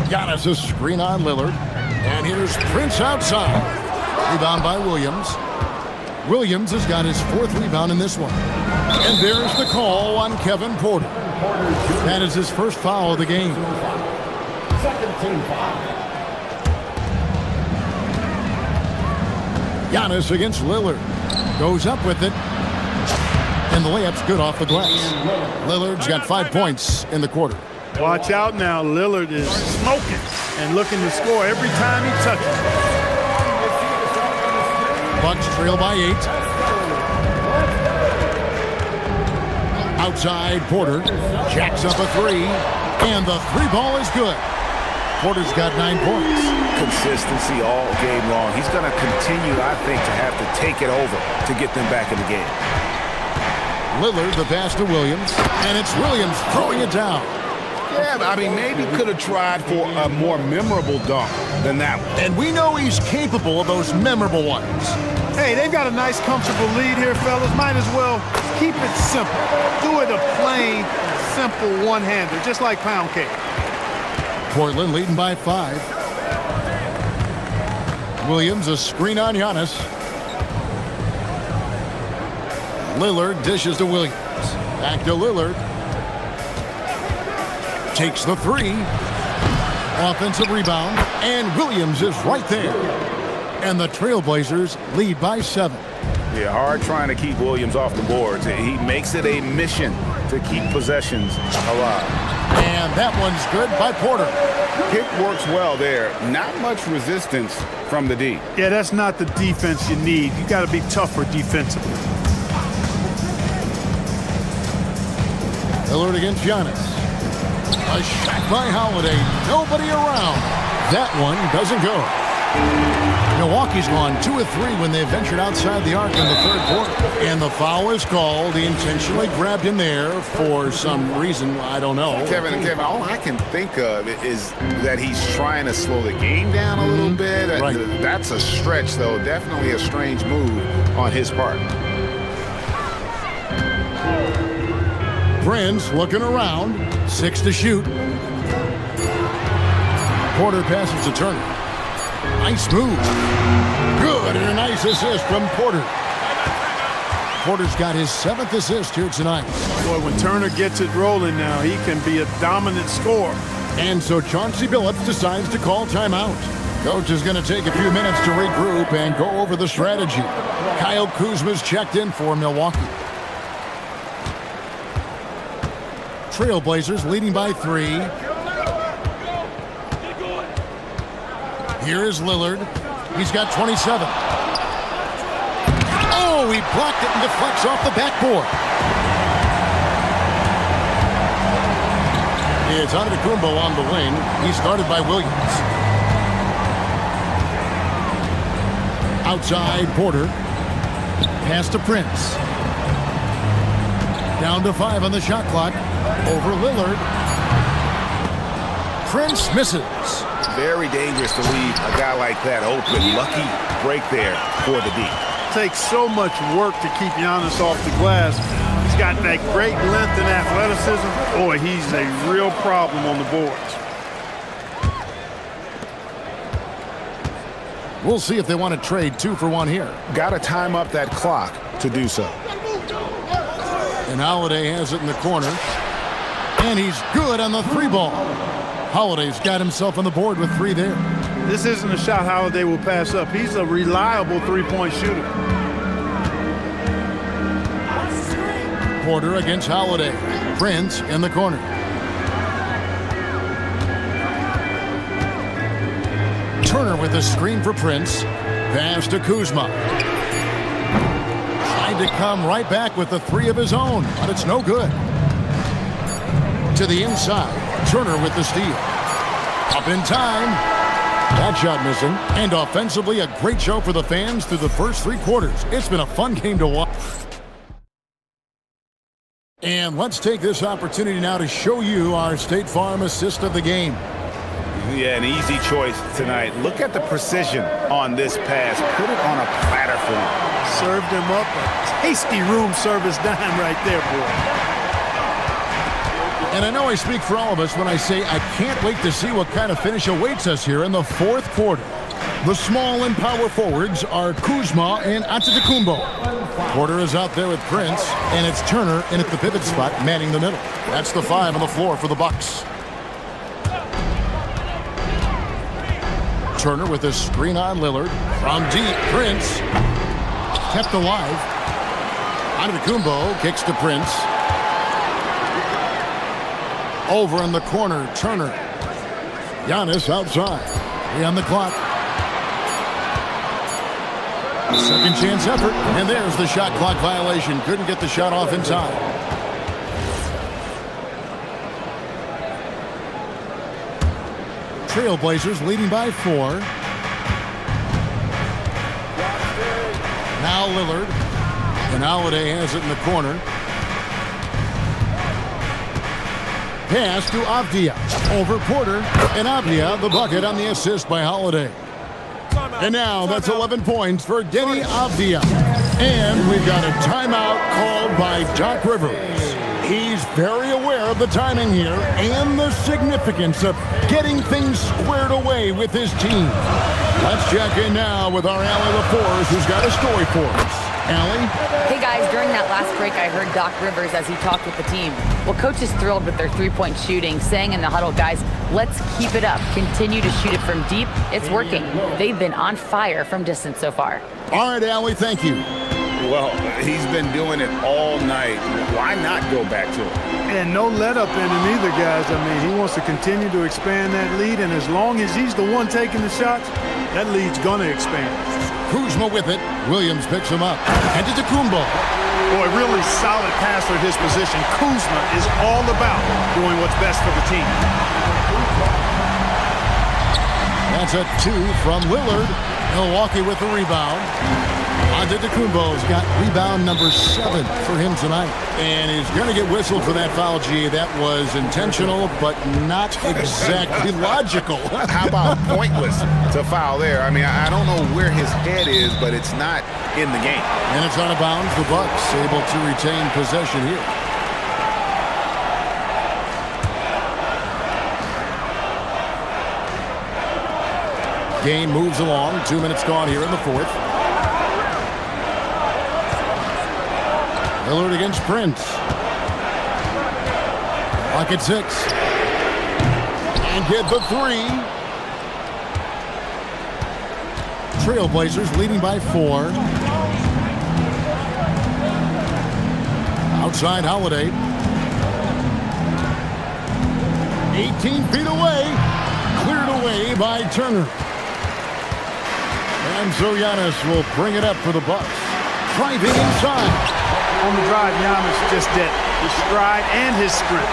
Giannis a screen on Lillard. And here's Prince outside. Rebound by Williams. Williams has got his fourth rebound in this one. And there's the call on Kevin Porter. That is his first foul of the game. Second team foul. Giannis against Lillard. Goes up with it. And the layup's good off the glass. Lillard's got 5 points in the quarter. Watch out now. Lillard is smoking and looking to score every time he touches. Bucks trail by 8. Outside, Porter jacks up a three, and the three ball is good. Porter's got 9 points. Consistency all game long. He's going to continue, I think, to have to take it over to get them back in the game. Lillard, the pass to Williams, and it's Williams throwing it down. Yeah, I mean, maybe could have tried for a more memorable dunk than that one. And we know he's capable of those memorable ones. Hey, they've got a nice, comfortable lead here, fellas. Might as well keep it simple. Do it a plain, simple one-hander, just like pound cake. Portland leading by 5. Williams a screen on Giannis. Lillard dishes to Williams. Back to Lillard. Takes the three. Offensive rebound. And Williams is right there. And the Trailblazers lead by 7. Yeah, hard trying to keep Williams off the boards. He makes it a mission to keep possessions alive. And that one's good by Porter. Pick works well there. Not much resistance from the D. Yeah, that's not the defense you need. You got to be tougher defensively. Lillard against Giannis. A shot by Holiday. Nobody around. That one doesn't go. Milwaukee's gone 2 of 3 when they ventured outside the arc in the third quarter. And the foul is called. He intentionally grabbed him there for some reason. I don't know. Kevin, all I can think of is that he's trying to slow the game down a little bit. Right. That's a stretch, though. Definitely a strange move on his part. Prince looking around. 6 to shoot. Porter passes to Turner. Nice move. Good, and a nice assist from Porter. Porter's got his 7th assist here tonight. Boy, when Turner gets it rolling now, he can be a dominant scorer. And so Chauncey Billups decides to call timeout. Coach is going to take a few minutes to regroup and go over the strategy. Kyle Kuzma's checked in for Milwaukee. Trailblazers leading by 3. Here is Lillard. He's got 27. Oh, he blocked it and deflects off the backboard. It's Antetokounmpo on the wing. He's guarded by Williams. Outside, Porter. Pass to Prince. Down to 5 on the shot clock. Over Lillard. Prince misses. Very dangerous to leave a guy like that open. Lucky break there for the D. Takes so much work to keep Giannis off the glass. He's got that great length and athleticism. Boy, he's a real problem on the boards. We'll see if they want to trade 2 for 1 here. Got to time up that clock to do so. And Holiday has it in the corner. And he's good on the 3-ball. Holiday's got himself on the board with 3 there. This isn't a shot Holiday will pass up. He's a reliable 3-point shooter. Porter against Holiday. Prince in the corner. Turner with a screen for Prince. Pass to Kuzma. Tried to come right back with the 3 of his own, but it's no good. To the inside. Turner with the steal. Up in time. That shot missing. And offensively, a great show for the fans through the first 3 quarters. It's been a fun game to watch. And let's take this opportunity now to show you our State Farm assist of the game. Yeah, an easy choice tonight. Look at the precision on this pass. Put it on a platter for him. Served him up a tasty room service dime right there, boy. And I know I speak for all of us when I say I can't wait to see what kind of finish awaits us here in the 4th quarter. The small and power forwards are Kuzma and Antetokounmpo. Porter is out there with Prince, and it's Turner in at the pivot spot, manning the middle. That's the 5 on the floor for the Bucks. Turner with a screen on Lillard. From deep, Prince. Kept alive. Antetokounmpo kicks to Prince. Over in the corner, Turner. Giannis outside. 3 on the clock. Second chance effort. And there's the shot clock violation. Couldn't get the shot off in time. Trailblazers leading by 4. Now Lillard. And Holiday has it in the corner. Pass to Avdia. Over Porter. And Avdia, the bucket on the assist by Holiday. And now that's 11 points for Denny Avdia. And we've got a timeout called by Doc Rivers. He's very aware of the timing here and the significance of getting things squared away with his team. Let's check in now with our Allie LaForce, who's got a story for us. Allie? Hey guys, during that last break, I heard Doc Rivers as he talked with the team. Well, Coach is thrilled with their 3-point shooting, saying in the huddle, guys, let's keep it up. Continue to shoot it from deep. It's working. They've been on fire from distance so far. All right, Allie, thank you. Well, he's been doing it all night. Why not go back to it? And no let up in him either, guys. I mean, he wants to continue to expand that lead, and as long as he's the one taking the shots, that lead's going to expand. Kuzma with it. Williams picks him up. And to Kumbo. Boy, really solid passer at his position. Kuzma is all about doing what's best for the team. That's a 2 from Lillard. Milwaukee with the rebound. Antetokounmpo's got rebound number 7 for him tonight. And he's going to get whistled for that foul, G. That was intentional, but not exactly logical. How about pointless to foul there? I mean, I don't know where his head is, but it's not in the game. And it's out of bounds. The Bucks able to retain possession here. Game moves along. 2 minutes gone here in the 4th. Lillard against Prince. Clock at 6. And get the 3. Trailblazers leading by 4. Outside Holiday. 18 feet away. Cleared away by Turner. And so Giannis will bring it up for the Bucks. Driving inside. On the drive, Giannis just did his stride and his sprint.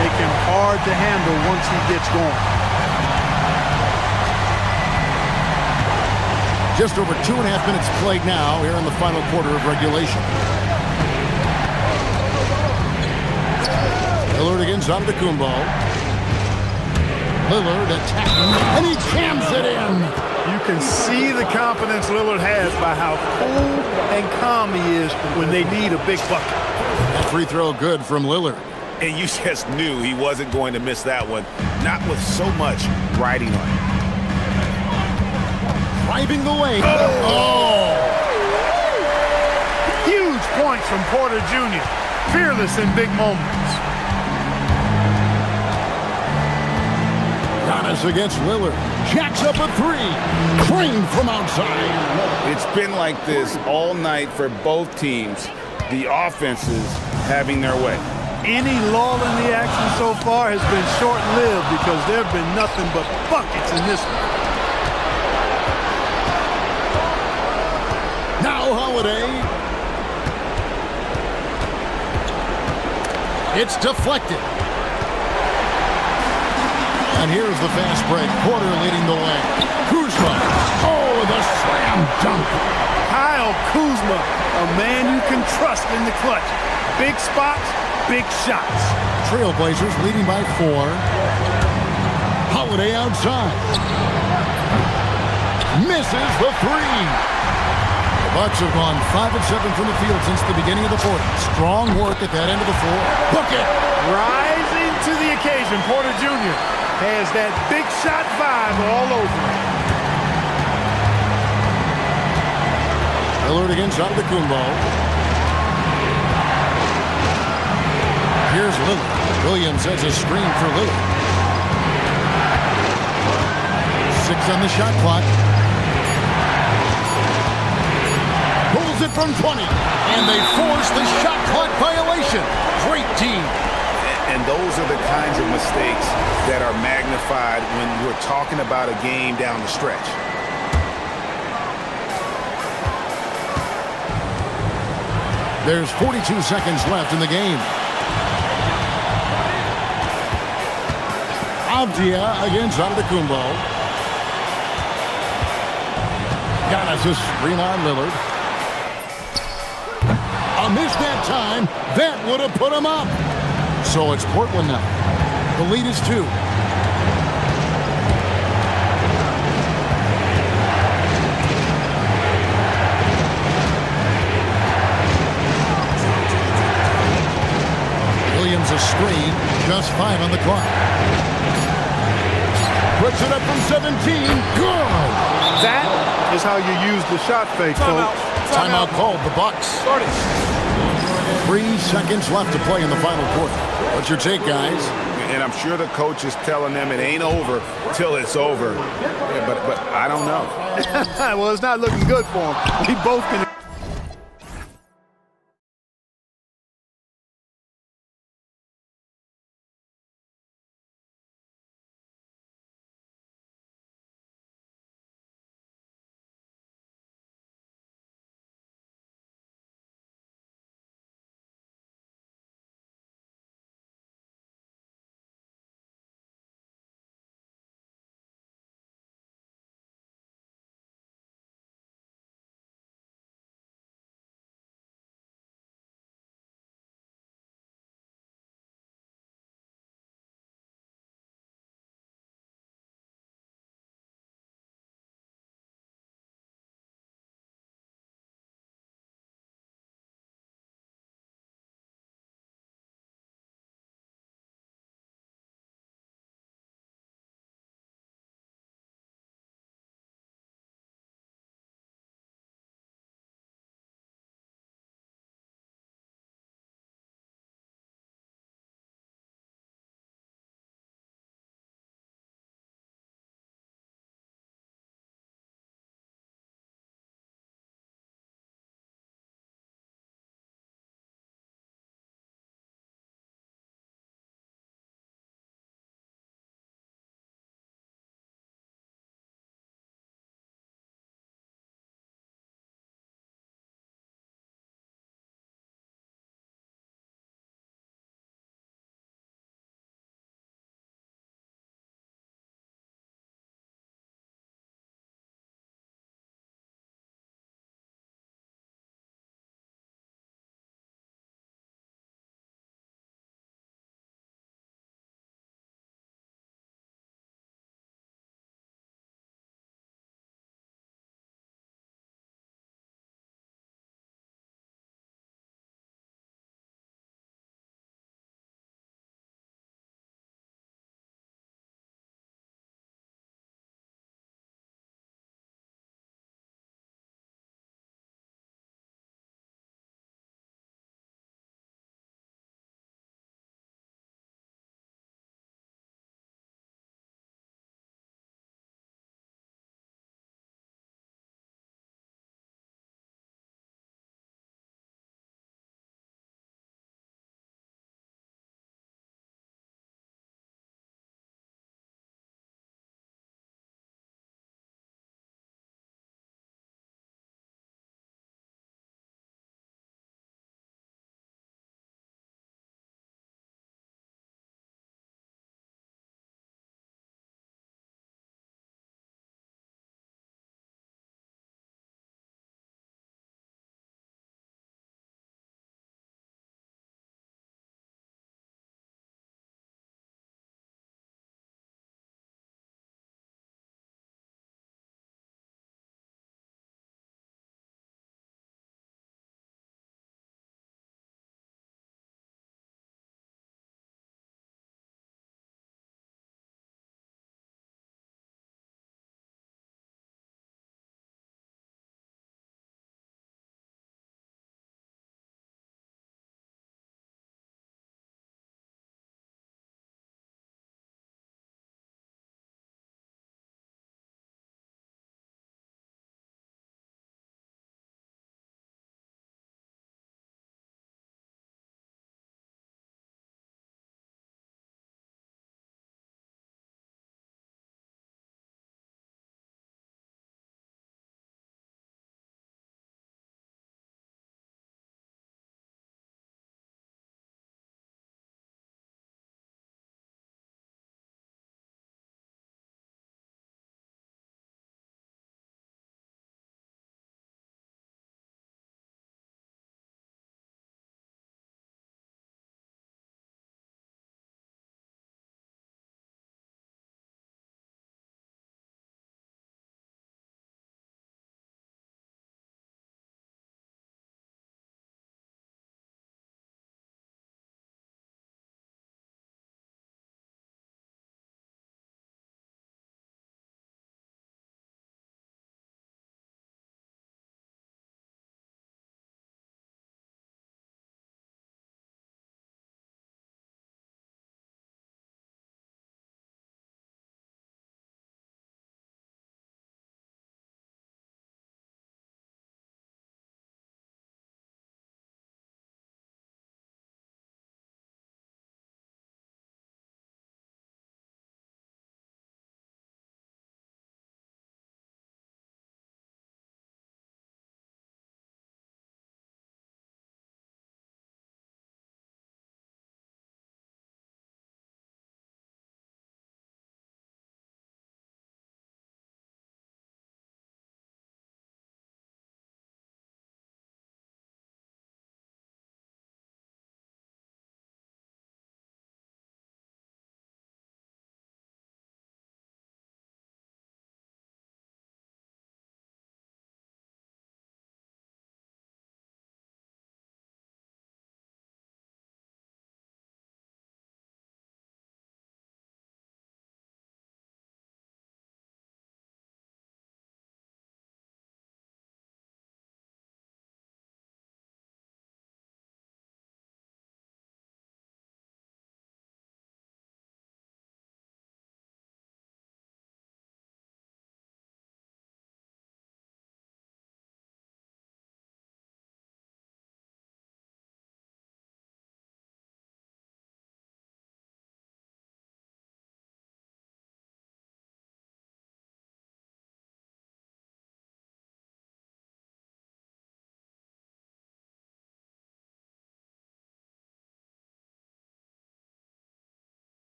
Make him hard to handle once he gets going. Just over 2.5 minutes played now here in the final quarter of regulation. Lillard against Antetokounmpo. Lillard attacking, and he jams it in. You can see the confidence Lillard has by how cool and calm he is when they need a big bucket. That free throw good from Lillard. And you just knew he wasn't going to miss that one, not with so much riding on it. Driving the lane. Oh! Huge points from Porter Jr. Fearless in big moments. Giannis against Lillard. Jacks up a three. Trained from outside. It's been like this all night for both teams. The offenses having their way. Any lull in the action so far has been short-lived because there have been nothing but buckets in this one. Now Holiday. It's deflected. And here's the fast break. Porter leading the way. Kuzma. Oh, the slam dunk. Kyle Kuzma, a man you can trust in the clutch. Big spots, big shots. Trailblazers leading by 4. Holiday outside. Misses the 3. The Bucks have gone 5 of 7 from the field since the beginning of the fourth. Strong work at that end of the floor. Bucket. Rising to the occasion, Porter Jr. has that big shot vibe all over him. Lillard against Antetokounmpo. Here's Lillard. Williams has a screen for Lillard. 6 on the shot clock. Pulls it from 20. And they force the shot clock violation. Great team. And those are the kinds of mistakes that are magnified when we're talking about a game down the stretch. There's 42 seconds left in the game. Avdia against Antetokounmpo. Giannis' screen on Lillard. A miss that time. That would have put him up. So it's Portland now. The lead is 2. Williams a screen. Just 5 on the clock. Puts it up from 17. Good. That is how you use the shot fake, folks. Timeout called. The Bucks. 3 seconds left to play in the final quarter. What's your take, guys? And I'm sure the coach is telling them it ain't over till it's over. Yeah, but I don't know. Well, it's not looking good for them. We both can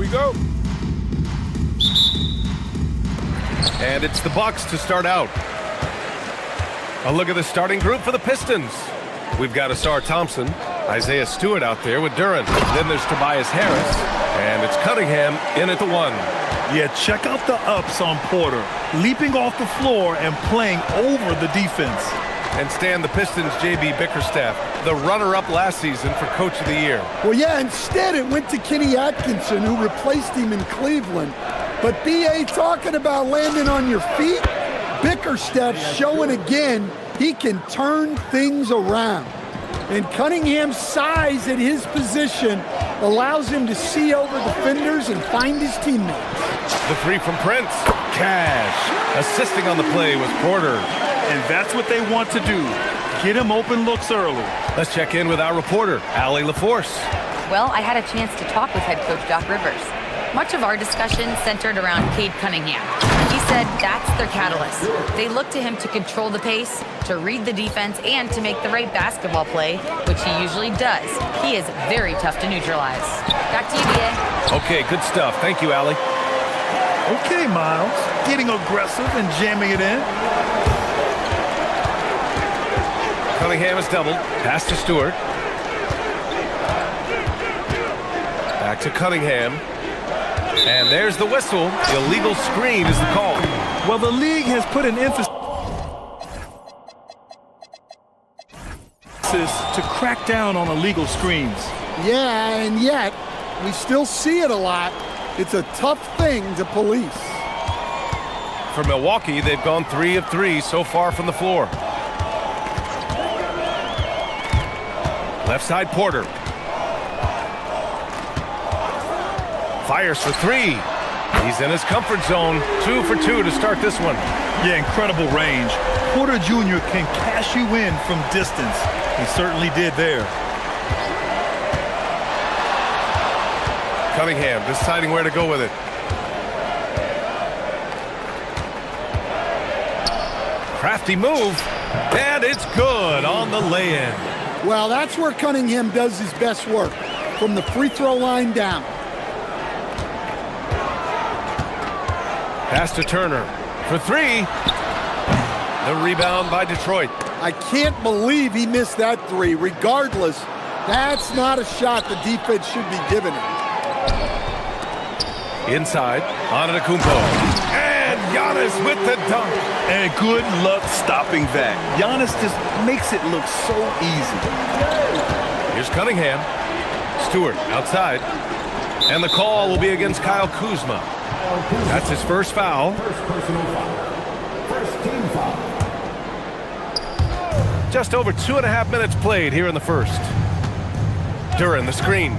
go. And it's the Bucks to start out. A look at the starting group for the Pistons. We've got Asar Thompson, Isaiah Stewart out there with Duran. Then there's Tobias Harris, and it's Cunningham in at the 1. Yeah, check out the ups on Porter, leaping off the floor and playing over the defense. And Stan, the Pistons' J.B. Bickerstaff, the runner-up last season for Coach of the Year. Well, yeah, instead it went to Kenny Atkinson, who replaced him in Cleveland. But B.A. talking about landing on your feet, Bickerstaff showing again he can turn things around. And Cunningham's size at his position allows him to see over defenders and find his teammates. The 3 from Prince. Cash. Assisting on the play was Porter. And that's what they want to do. Get him open looks early. Let's check in with our reporter, Allie LaForce. Well, I had a chance to talk with head coach Doc Rivers. Much of our discussion centered around Cade Cunningham. He said that's their catalyst. They look to him to control the pace, to read the defense, and to make the right basketball play, which he usually does. He is very tough to neutralize. Back to you, B.A. Okay, good stuff. Thank you, Allie. Okay, Miles. Getting aggressive and jamming it in. Cunningham is doubled. Pass to Stewart. Back to Cunningham. And there's the whistle. Illegal screen is the call. Well, the league has put an emphasis to crack down on illegal screens. Yeah, and yet we still see it a lot. It's a tough thing to police. For Milwaukee, they've gone 3 of 3 so far from the floor. Left side, Porter. Fires for 3. He's in his comfort zone. 2 for 2 to start this one. Yeah, incredible range. Porter Jr. can cash you in from distance. He certainly did there. Cunningham deciding where to go with it. Crafty move. And it's good on the lay-in. Well, that's where Cunningham does his best work, from the free throw line down. Pass to Turner for 3. The rebound by Detroit. I can't believe he missed that 3. Regardless, that's not a shot the defense should be giving him. Inside, Antetokounmpo. And Giannis with the dunk. And good luck stopping that. Giannis just makes it look so easy. Here's Cunningham. Stewart outside. And the call will be against Kyle Kuzma. That's his first foul. First team foul. Just over 2.5 minutes played here in the first. Duran, the screen.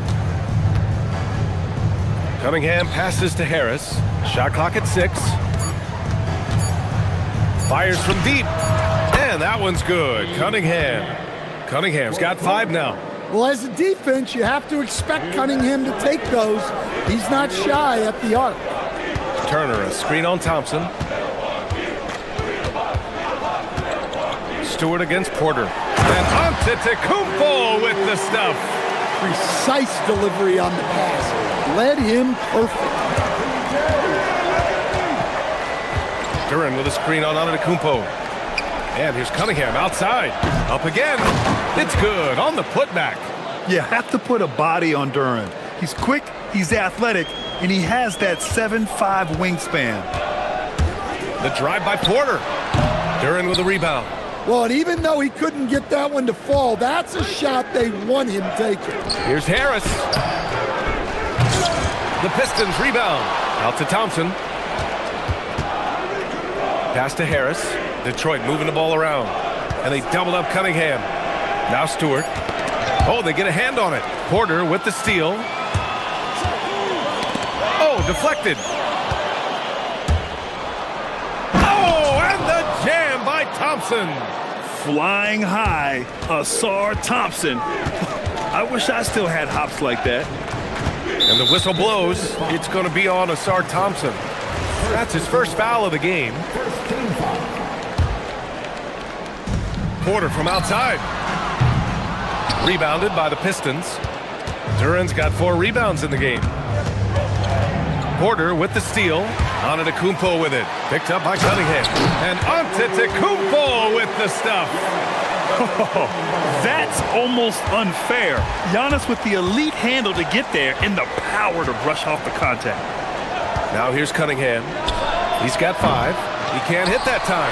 Cunningham passes to Harris. Shot clock at 6. Fires from deep. And that one's good. Cunningham's got 5 now. Well, as a defense, you have to expect Cunningham to take those. He's not shy at the arc. Turner, a screen on Thompson. Stewart against Porter. And Antetokounmpo with the stuff. Precise delivery on the pass. Led him perfect. Duran with a screen on Antetokounmpo. And here's Cunningham outside. Up again. It's good on the putback. You have to put a body on Duran. He's quick, he's athletic, and he has that 7'5" wingspan. The drive by Porter. Duran with a rebound. Well, and even though he couldn't get that one to fall, that's a shot they want him taking. Here's Harris. The Pistons rebound. Out to Thompson. Pass to Harris. Detroit moving the ball around. And they doubled up Cunningham. Now Stewart. Oh, they get a hand on it. Porter with the steal. Oh, deflected. Oh, and the jam by Thompson. Flying high, Asar Thompson. I wish I still had hops like that. And the whistle blows. It's going to be on Asar Thompson. That's his first foul of the game. Porter from outside. Rebounded by the Pistons. Duran's got 4 rebounds in the game. Porter with the steal. Antetokounmpo with it. Picked up by Cunningham. And Antetokounmpo with the stuff. That's almost unfair. Giannis with the elite handle to get there and the power to brush off the contact. Now here's Cunningham. He's got 5. He can't hit that time.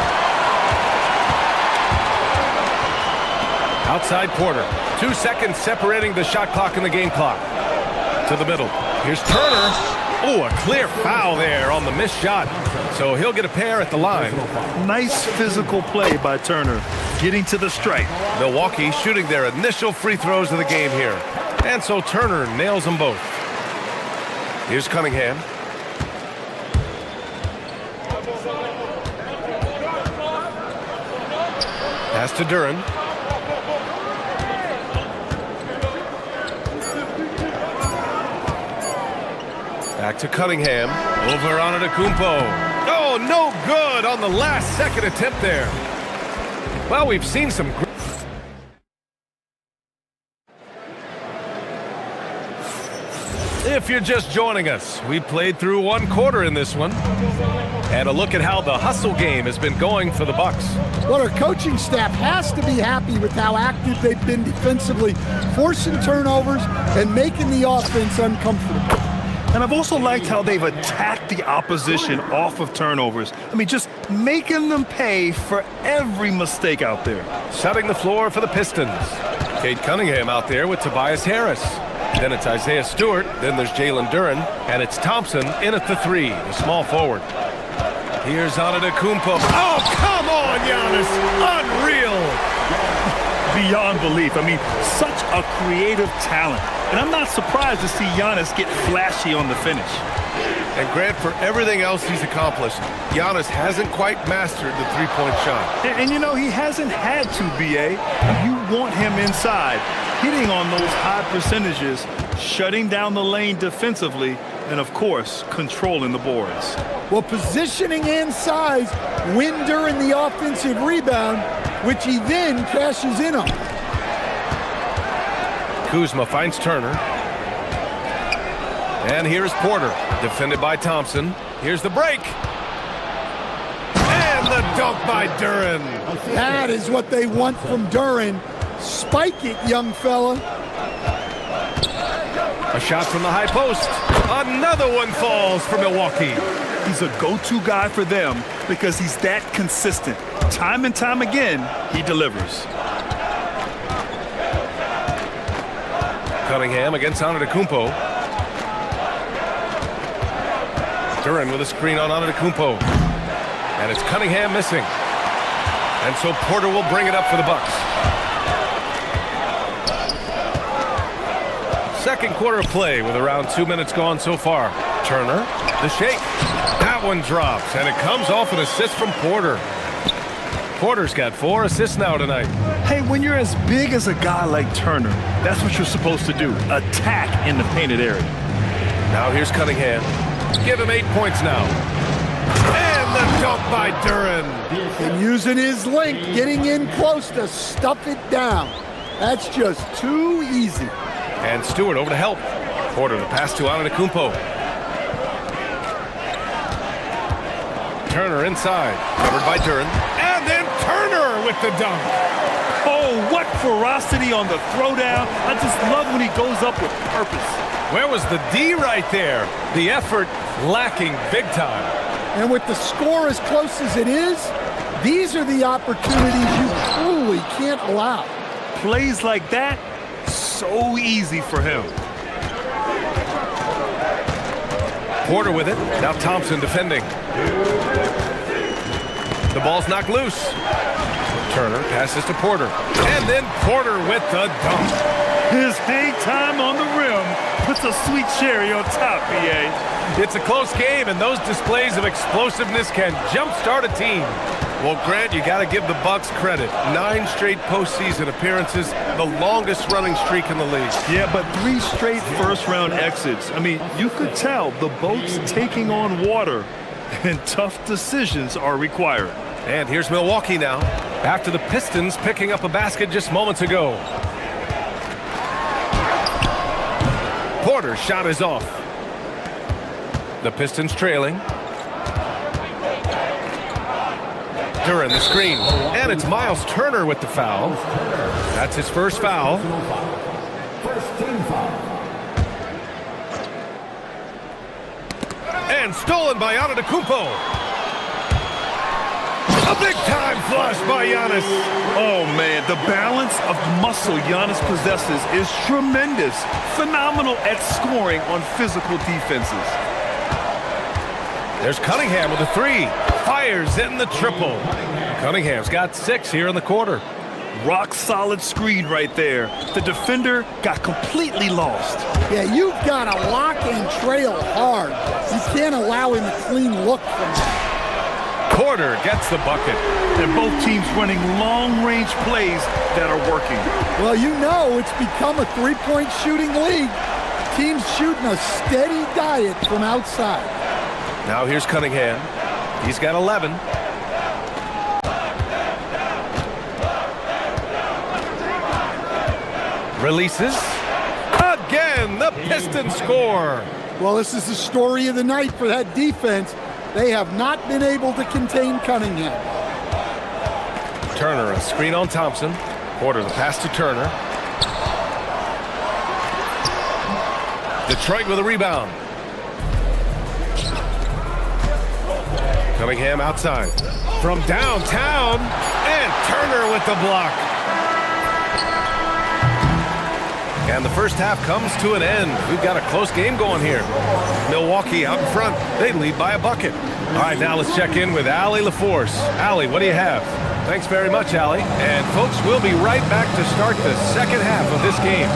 Outside Porter. 2 seconds separating the shot clock and the game clock. To the middle. Here's Turner. Oh, a clear foul there on the missed shot. So he'll get a pair at the line. Nice physical play by Turner, getting to the stripe. Milwaukee shooting their initial free throws of the game here. And so Turner nails them both. Here's Cunningham. Pass to Duren. Back to Cunningham. Over on Antetokounmpo. Oh, no good on the last second attempt there. Well, we've seen some... If you're just joining us, we played through 1 quarter in this one. And a look at how the hustle game has been going for the Bucks. Well, our coaching staff has to be happy with how active they've been defensively, forcing turnovers and making the offense uncomfortable. And I've also liked how they've attacked the opposition off of turnovers. I mean, just making them pay for every mistake out there. Setting the floor for the Pistons. Cade Cunningham out there with Tobias Harris. Then it's Isaiah Stewart. Then there's Jalen Duren. And it's Thompson in at the 3, the small forward. Here's Antetokounmpo. Oh, come on, Giannis. Unreal. Beyond belief. I mean, such a creative talent. And I'm not surprised to see Giannis get flashy on the finish. And Grant, for everything else he's accomplished, Giannis hasn't quite mastered the three-point shot. And you know, he hasn't had to, B.A. You want him inside, hitting on those high percentages, shutting down the lane defensively, and, of course, controlling the boards. Well, positioning and size win during the offensive rebound, which he then cashes in on. Kuzma finds Turner. And here's Porter, defended by Thompson. Here's the break. And the dunk by Duren. That is what they want from Duren. Spike it, young fella. A shot from the high post. Another one falls for Milwaukee. He's a go-to guy for them because he's that consistent. Time and time again, he delivers. Cunningham against Antetokounmpo. Duren with a screen on Antetokounmpo. And it's Cunningham missing. And so Porter will bring it up for the Bucks. Second quarter of play with around 2 minutes gone so far. Turner, the shake. That one drops, and it comes off an assist from Porter. Porter's got 4 assists now tonight. Hey, when you're as big as a guy like Turner, that's what you're supposed to do. Attack in the painted area. Now here's Cunningham. Give him 8 points now. And the dunk by Duren. And using his length, getting in close to stuff it down. That's just too easy. And Stewart over to help. Porter the pass to Antetokounmpo. Turner inside. Covered by Duren. And then Turner with the dunk. Oh, what ferocity on the throwdown. I just love when he goes up with purpose. Where was the D right there? The effort lacking big time. And with the score as close as it is, these are the opportunities you truly can't allow. Plays like that, so easy for him. Porter with it. Now Thompson defending. The ball's knocked loose. Turner passes to Porter. And then Porter with the dunk. His hang time on the rim puts a sweet cherry on top, B.A. It's a close game, and those displays of explosiveness can jumpstart a team. Well, Grant, you got to give the Bucks credit. 9 straight postseason appearances, the longest running streak in the league. Yeah, but 3 straight first-round exits. I mean, you could tell the boat's taking on water, and tough decisions are required. And here's Milwaukee now, after the Pistons picking up a basket just moments ago. Porter's shot is off. The Pistons trailing. Duran, the screen. And it's Miles Turner with the foul. That's his first foul. And stolen by Antetokounmpo. A big-time flush by Giannis. Oh, man, the balance of muscle Giannis possesses is tremendous. Phenomenal at scoring on physical defenses. There's Cunningham with a three. Fires in the triple. Cunningham's got 6 here in the quarter. Rock-solid screen right there. The defender got completely lost. Yeah, you've got to lock and trail hard. You can't allow him a clean look from that. Porter gets the bucket. And both teams running long-range plays that are working. Well, you know it's become a three-point shooting league. Teams shooting a steady diet from outside. Now here's Cunningham. He's got 11. Releases. Again, the Pistons score. Well, this is the story of the night for that defense. They have not been able to contain Cunningham. Turner, a screen on Thompson. Porter, the pass to Turner. Detroit with a rebound. Cunningham outside. From downtown. And Turner with the block. And the first half comes to an end. We've got a close game going here. Milwaukee out in front. They lead by a bucket. All right, now let's check in with Allie LaForce. Allie, what do you have? Thanks very much, Allie. And folks, we'll be right back to start the second half of this game.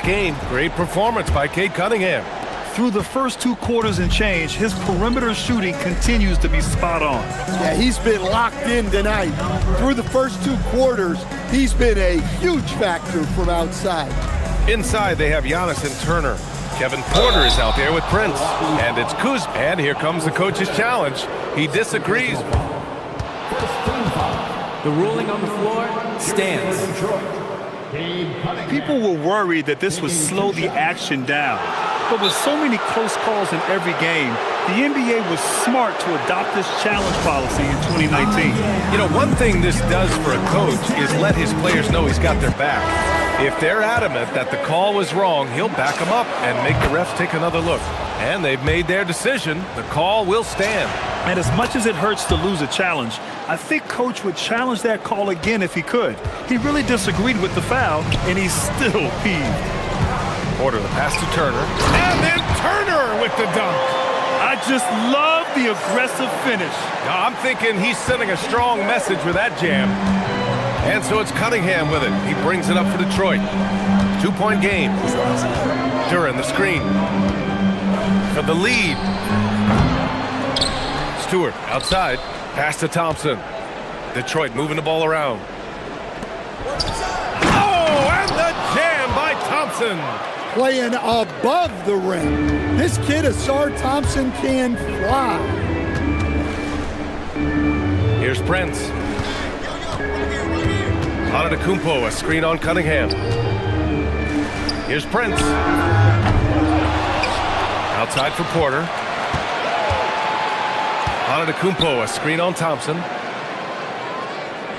Game. Great performance by Cade Cunningham. Through the first 2 quarters and change, his perimeter shooting continues to be spot on. Yeah, he's been locked in tonight. Through the first 2 quarters, he's been a huge factor from outside. Inside, they have Giannis and Turner. Kevin Porter is out there with Prince. And it's Kuz. And here comes the coach's challenge. He disagrees. The ruling on the floor stands. People were worried that this would slow the action down. But with so many close calls in every game, the NBA was smart to adopt this challenge policy in 2019. You know, one thing this does for a coach is let his players know he's got their back. If they're adamant that the call was wrong, he'll back them up and make the refs take another look. And they've made their decision. The call will stand. And as much as it hurts to lose a challenge, I think Coach would challenge that call again if he could. He really disagreed with the foul, and he's still peeved. Porter, the pass to Turner. And then Turner with the dunk. I just love the aggressive finish. Now, I'm thinking he's sending a strong message with that jam. And so it's Cunningham with it. He brings it up for Detroit. 2-point game. Duran, the screen. For the lead. Stewart outside. Pass to Thompson. Detroit moving the ball around. Oh, and the jam by Thompson. Playing above the rim. This kid, Asar Thompson, can fly. Here's Prince. Antetokounmpo, a screen on Cunningham. Here's Prince. Outside for Porter. Antetokounmpo, a screen on Thompson.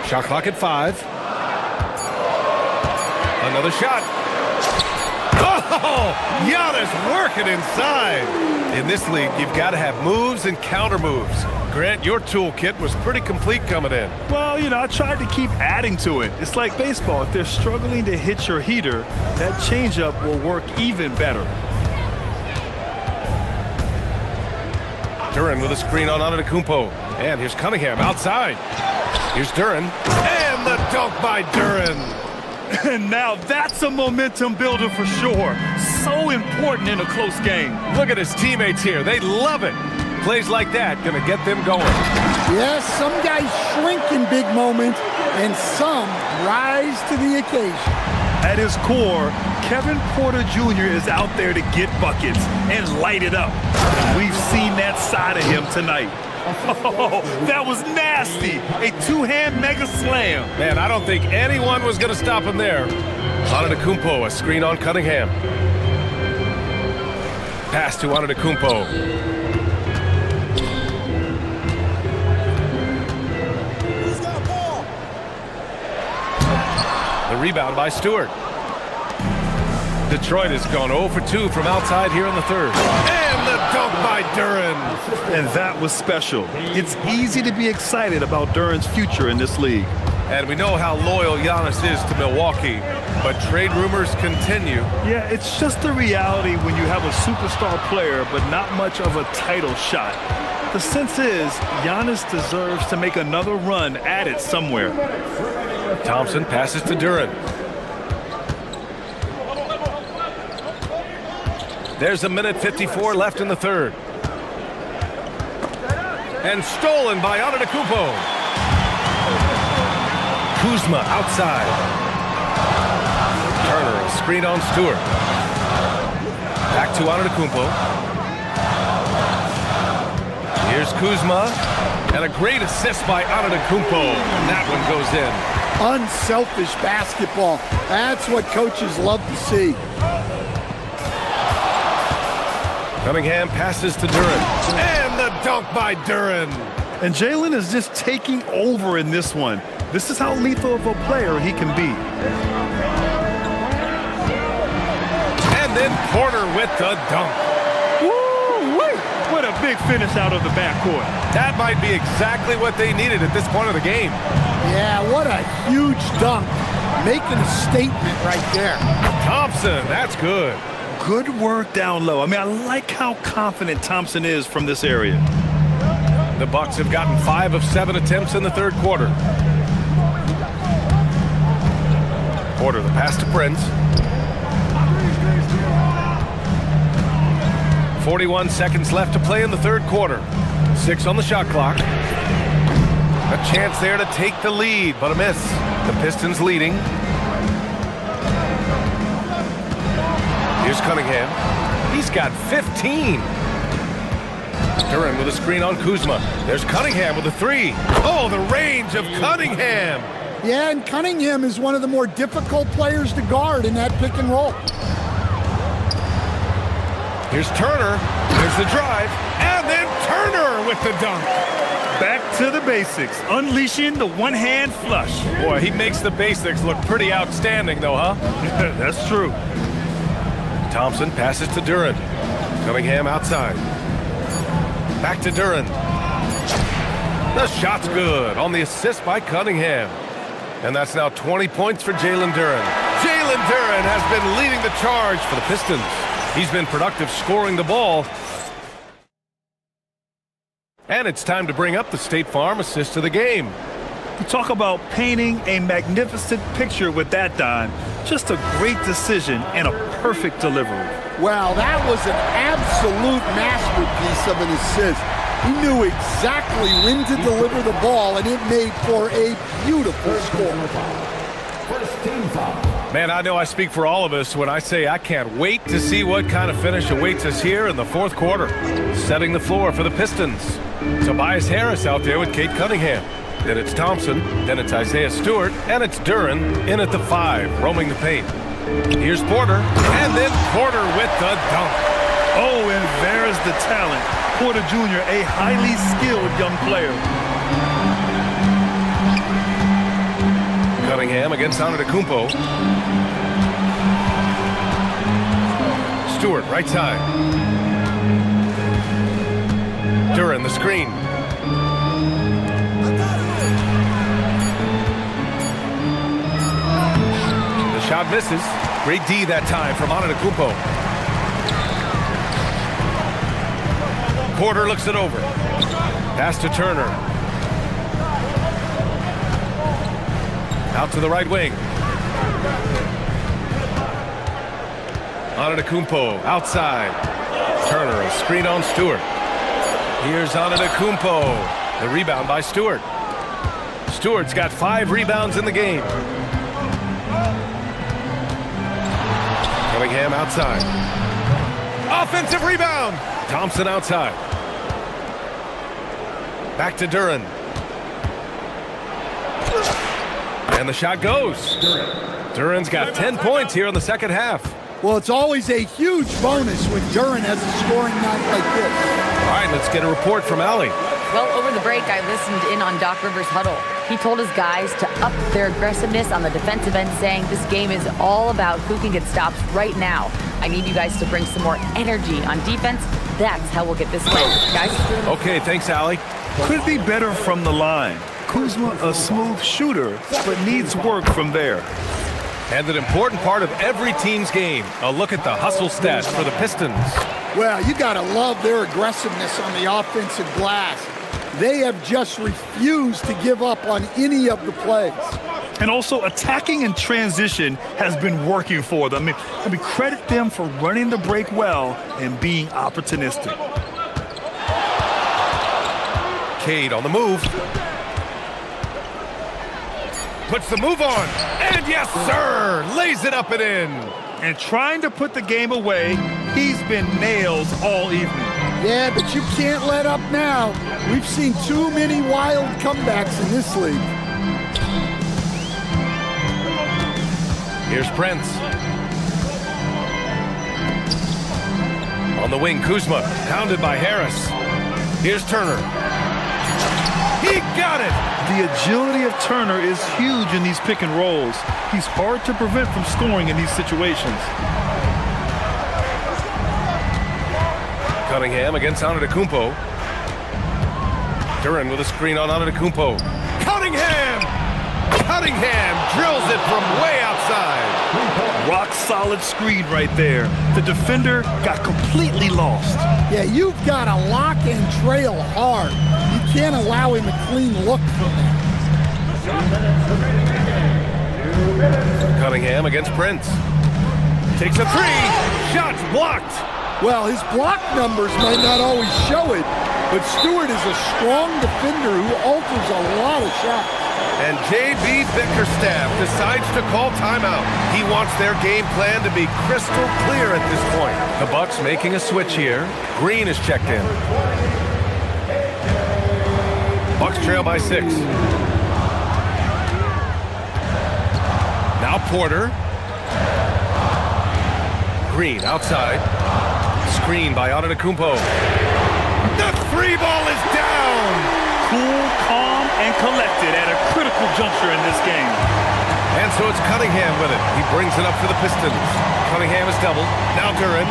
Shot clock at 5. Another shot. Oh, Giannis working inside. In this league, you've got to have moves and counter moves. Grant, your toolkit was pretty complete coming in. Well, you know, I tried to keep adding to it. It's like baseball. If they're struggling to hit your heater, that changeup will work even better. Duren with a screen on Antetokounmpo. And here's Cunningham outside. Here's Duren. And the dunk by Duren. And now that's a momentum builder for sure. So important in a close game. Look at his teammates here. They love it. Plays like that gonna get them going. Yes, some guys shrink in big moments, and some rise to the occasion. At his core, Kevin Porter Jr. is out there to get buckets and light it up. We've seen that side of him tonight. Oh, that was nasty. A two-hand mega slam. Man, I don't think anyone was going to stop him there. Antetokounmpo, a screen on Cunningham. Pass to Antetokounmpo. The rebound by Stewart. Detroit has gone 0 for 2 from outside here in the third. And the dunk by Duren. And that was special. It's easy to be excited about Duren's future in this league. And we know how loyal Giannis is to Milwaukee, but trade rumors continue. Yeah, it's just the reality when you have a superstar player, but not much of a title shot. The sense is Giannis deserves to make another run at it somewhere. Thompson passes to Duren. There's 1:54 left in the third. And stolen by Antetokounmpo. Kuzma outside. Turner, a screen on Stewart. Back to Antetokounmpo. Here's Kuzma. And a great assist by Antetokounmpo. And that one goes in. Unselfish basketball. That's what coaches love to see. Cunningham passes to Duren. And the dunk by Duren. And Jalen is just taking over in this one. This is how lethal of a player he can be. And then Porter with the dunk. Woo-wee! What a big finish out of the backcourt. That might be exactly what they needed at this point of the game. Yeah, what a huge dunk. Making a statement right there. Thompson, that's good. Good work down low. I mean, I like how confident Thompson is from this area. The Bucks have gotten 5 of 7 attempts in the third quarter. Porter, the pass to Prince. 41 seconds left to play in the third quarter. 6 on the shot clock. A chance there to take the lead, but a miss. The Pistons leading. Here's Cunningham. He's got 15. Duren with a screen on Kuzma. There's Cunningham with a 3. Oh, the range of Cunningham. Yeah, and Cunningham is one of the more difficult players to guard in that pick and roll. Here's Turner. There's the drive. And then Turner with the dunk. Back to the basics. Unleashing the one-hand flush. Boy, he makes the basics look pretty outstanding, though, huh? That's true. Thompson passes to Duren. Cunningham outside. Back to Duren. The shot's good on the assist by Cunningham. And that's now 20 points for Jalen Duren. Jalen Duren has been leading the charge for the Pistons. He's been productive scoring the ball. And it's time to bring up the State Farm assist of the game. You talk about painting a magnificent picture with that dime. Just a great decision and a perfect delivery. Well, that was an absolute masterpiece of an assist. He knew exactly when to deliver the ball, and it made for a beautiful score. Man, I know I speak for all of us when I say I can't wait to see what kind of finish awaits us here in the fourth quarter. Setting the floor for the Pistons. Tobias Harris out there with Kate Cunningham. Then it's Thompson, then it's Isaiah Stewart, and it's Duren in at the 5, roaming the paint. Here's Porter, and then Porter with the dunk. Oh, and there's the talent. Porter Jr., a highly skilled young player. Cunningham against Antetokounmpo. Stewart, right side. Duran, the screen. The shot misses. Great D that time from Antetokounmpo. Porter looks it over. Pass to Turner. Out to the right wing. Antetokounmpo outside. Turner, a screen on Stewart. Here's Antetokounmpo. The rebound by Stewart. Stewart's got 5 rebounds in the game. Cunningham outside. Offensive rebound. Thompson outside. Back to Duran. And the shot goes. Duran's got 10 points here in the second half. Well, it's always a huge bonus when Duran has a scoring night like this. All right, let's get a report from Allie. Well, over the break, I listened in on Doc Rivers' huddle. He told his guys to up their aggressiveness on the defensive end, saying this game is all about who can get stops right now. I need you guys to bring some more energy on defense. That's how we'll get this win. Guys? Okay, thanks, Allie. Could be better from the line. Kuzma, a smooth shooter, but needs work from there. And an important part of every team's game, a look at the hustle stats for the Pistons. Well, you got to love their aggressiveness on the offensive glass. They have just refused to give up on any of the plays. And also, attacking in transition has been working for them. I mean, credit them for running the break well and being opportunistic. Cade on the move. Puts the move on. And yes, sir! Lays it up and in. And trying to put the game away, he's been nails all evening. Yeah, but you can't let up now. We've seen too many wild comebacks in this league. Here's Prince. On the wing, Kuzma, pounded by Harris. Here's Turner. He got it! The agility of Turner is huge in these pick and rolls. He's hard to prevent from scoring in these situations. Cunningham against Antetokounmpo. Duran with a screen on Antetokounmpo. Cunningham! Cunningham drills it from way outside. Rock solid screen right there. The defender got completely lost. Yeah, you've got to lock and trail hard. You can't allow him a clean look from that. Cunningham against Prince. Takes a 3. Shots blocked. Well, his block numbers might not always show it, but Stewart is a strong defender who alters a lot of shots. And J.B. Bickerstaff decides to call timeout. He wants their game plan to be crystal clear at this point. The Bucks making a switch here. Green is checked in. Bucks trail by 6. Now Porter. Green outside. Screen by Antetokounmpo. The 3 ball is down! Cool, calm, and collected at a critical juncture in this game. And so it's Cunningham with it. He brings it up for the Pistons. Cunningham is doubled. Now Duran.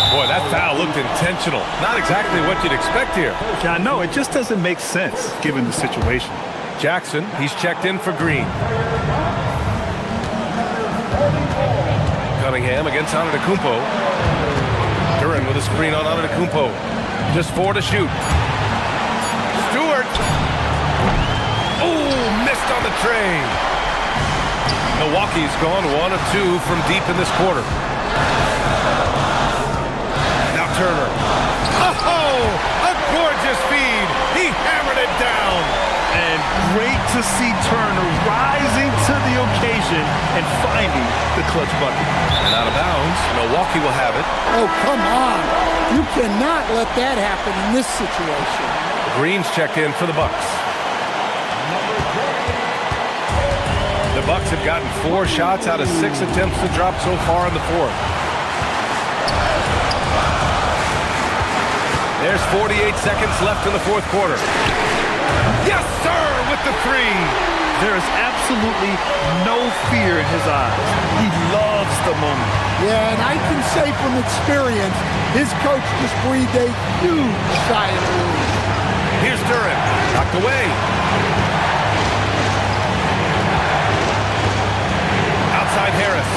Boy, that foul looked intentional. Not exactly what you'd expect here. Yeah, I know. It just doesn't make sense given the situation. Jackson, he's checked in for Green. Cunningham against Antetokounmpo. Duran with a screen on Antetokounmpo. Just 4 to shoot. Stewart. Oh, missed on the tray. Milwaukee's gone 1 of 2 from deep in this quarter. Now Turner. Oh, a gorgeous feed. He hammered it down. And great to see Turner rising to the occasion and finding the clutch bucket. And out of bounds, Milwaukee will have it. Oh, come on. You cannot let that happen in this situation. Green's checked in for the Bucks. The The Bucks have gotten 4 shots out of 6 attempts to drop so far in the fourth. There's 48 seconds left in the fourth quarter. Yes, sir, with the 3. There is absolutely no fear in his eyes. He loves the moment. Yeah, and I can say from experience, his coach just breathed a huge sigh of relief. Here's Duran, knocked away. Outside Harris.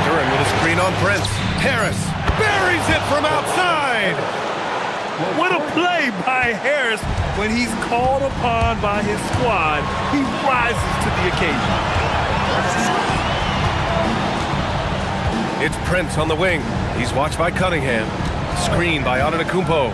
Duran with a screen on Prince. Harris buries it from outside. What a play by Harris. When he's called upon by his squad, he rises to the occasion. It's Prince on the wing. He's watched by Cunningham. Screen by Antetokounmpo.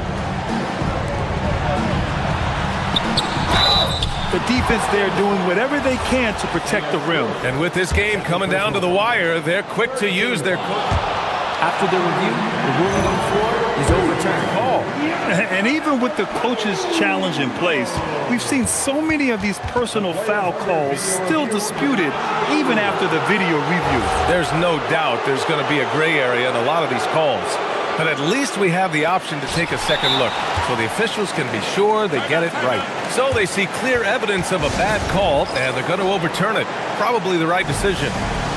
The defense there doing whatever they can to protect the rim. And with this game coming down to the wire, they're quick to use their... After the review, the ruling on the floor is overturned. Call. And even with the coach's challenge in place, we've seen so many of these personal foul calls still disputed even after the video review. There's no doubt there's going to be a gray area in a lot of these calls. But at least we have the option to take a second look, so the officials can be sure they get it right. So they see clear evidence of a bad call, and they're going to overturn it. Probably the right decision.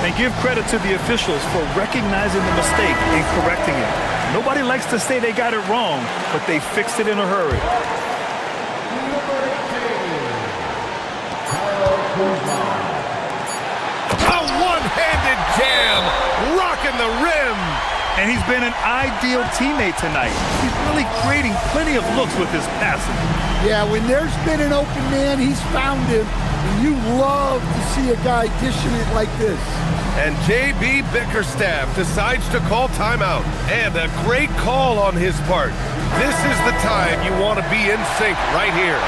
And give credit to the officials for recognizing the mistake and correcting it. Nobody likes to say they got it wrong, but they fixed it in a hurry. A one-handed jam, rocking the rim. And he's been an ideal teammate tonight. He's really creating plenty of looks with his passing. Yeah, when there's been an open man, he's found him. And you love to see a guy dishing it like this. And J.B. Bickerstaff decides to call timeout. And a great call on his part. This is the time you want to be in sync right here.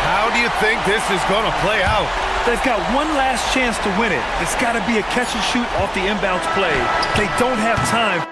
How do you think this is going to play out? They've got one last chance to win it. It's got to be a catch and shoot off the inbounds play. They don't have time.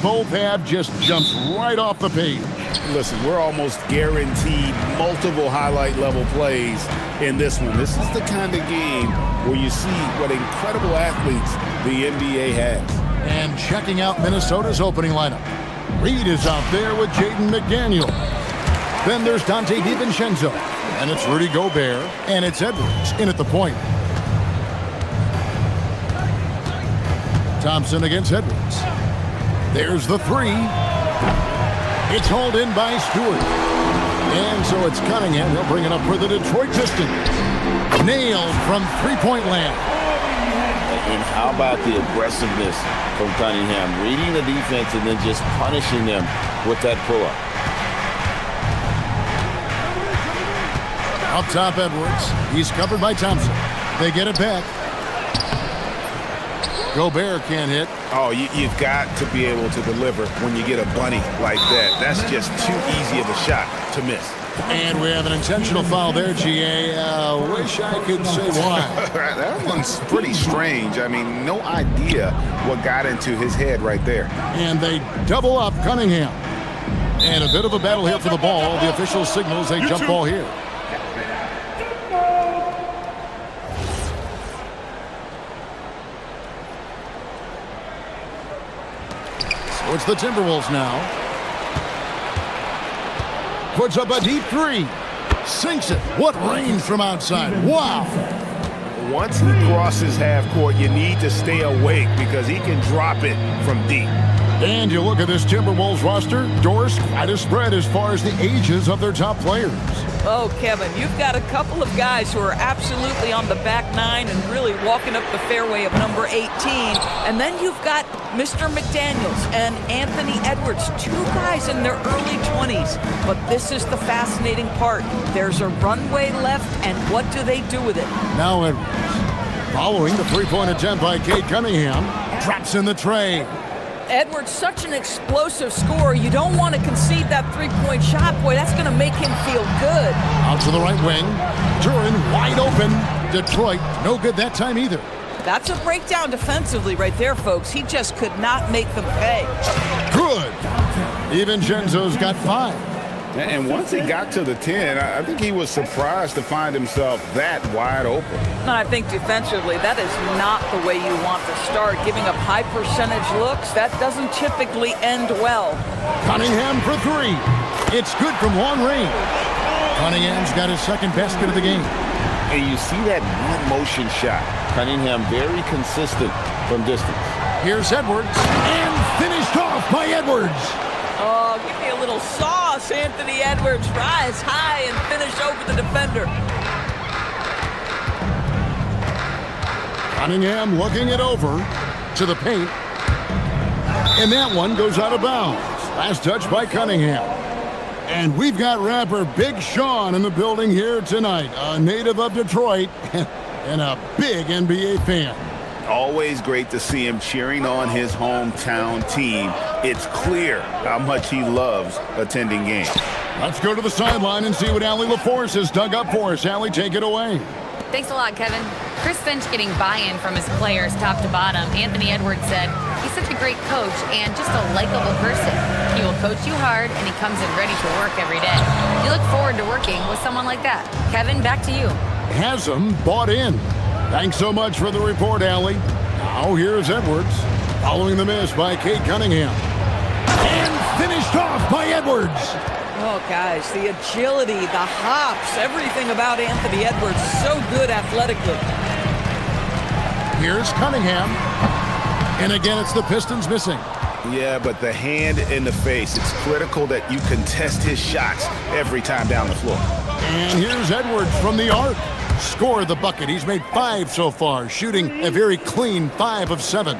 both have just jumps right off the page. Listen, we're almost guaranteed multiple highlight level plays in this one. This is the kind of game where you see what incredible athletes the NBA has. And checking out Minnesota's opening lineup. Reed is out there with Jaden McDaniel. Then there's Dante DiVincenzo. And it's Rudy Gobert. And it's Edwards in at the point. Thompson against Edwards. There's the three. It's hauled in by Stewart. And so it's Cunningham. He'll bring it up for the Detroit Pistons. Nailed from three-point land. And how about the aggressiveness from Cunningham? Reading the defense and then just punishing them with that pull-up. Up top, Edwards. He's covered by Thompson. They get it back. Gobert can't hit. Oh, you've got to be able to deliver when you get a bunny like that. That's just too easy of a shot to miss. And we have an intentional foul there, GA. Wish I could say why. That one's pretty strange. I mean, no idea what got into his head right there. And they double up Cunningham. And a bit of a battle here for the ball. The official signals a jump ball here. So it's the Timberwolves now. Puts up a deep three. Sinks it. What range from outside. Wow. Once he crosses half court, you need to stay awake because he can drop it from deep. And you look at this Timberwolves roster, Doris, quite a spread as far as the ages of their top players. Oh, Kevin, you've got a couple of guys who are absolutely on the back nine and really walking up the fairway of number 18. And then you've got Mr. McDaniels and Anthony Edwards, two guys in their early 20s. But this is the fascinating part. There's a runway left, and what do they do with it? Now Edwards, following the three-point attempt by Cade Cunningham, drops in the tray. Edwards, such an explosive scorer. You don't want to concede that three-point shot. Boy, that's going to make him feel good. Out to the right wing. Duren wide open. Detroit, no good that time either. That's a breakdown defensively right there, folks. He just could not make them pay. Good. DiVincenzo's got 5. And once he got to the 10, I think he was surprised to find himself that wide open. No, I think defensively, that is not the way you want to start. Giving up high percentage looks, that doesn't typically end well. Cunningham for 3. It's good from long range. Cunningham's got his second basket of the game. And you see that one-motion shot. Cunningham very consistent from distance. Here's Edwards, and finished off by Edwards. Oh, give me a little sauce, Anthony Edwards. Rise high and finish over the defender. Cunningham looking it over to the paint. And that one goes out of bounds. Last touch by Cunningham. And we've got rapper Big Sean in the building here tonight. A native of Detroit and a big NBA fan. Always great to see him cheering on his hometown team. It's clear how much he loves attending games. Let's go to the sideline and see what Allie LaForce has dug up for us. Allie, take it away. Thanks a lot, Kevin. Chris Finch getting buy-in from his players top to bottom. Anthony Edwards said, he's such a great coach and just a likable person. He will coach you hard and he comes in ready to work every day. You look forward to working with someone like that. Kevin, back to you. Has him bought in. Thanks so much for the report, Allie. Now here's Edwards, following the miss by Cade Cunningham. And finished off by Edwards. Oh, guys, the agility, the hops, everything about Anthony Edwards, so good athletically. Here's Cunningham. And again, it's the Pistons missing. Yeah, but the hand in the face, it's critical that you contest his shots every time down the floor. And here's Edwards from the arc. Scored the bucket. He's made 5 so far, shooting a very clean 5 of 7.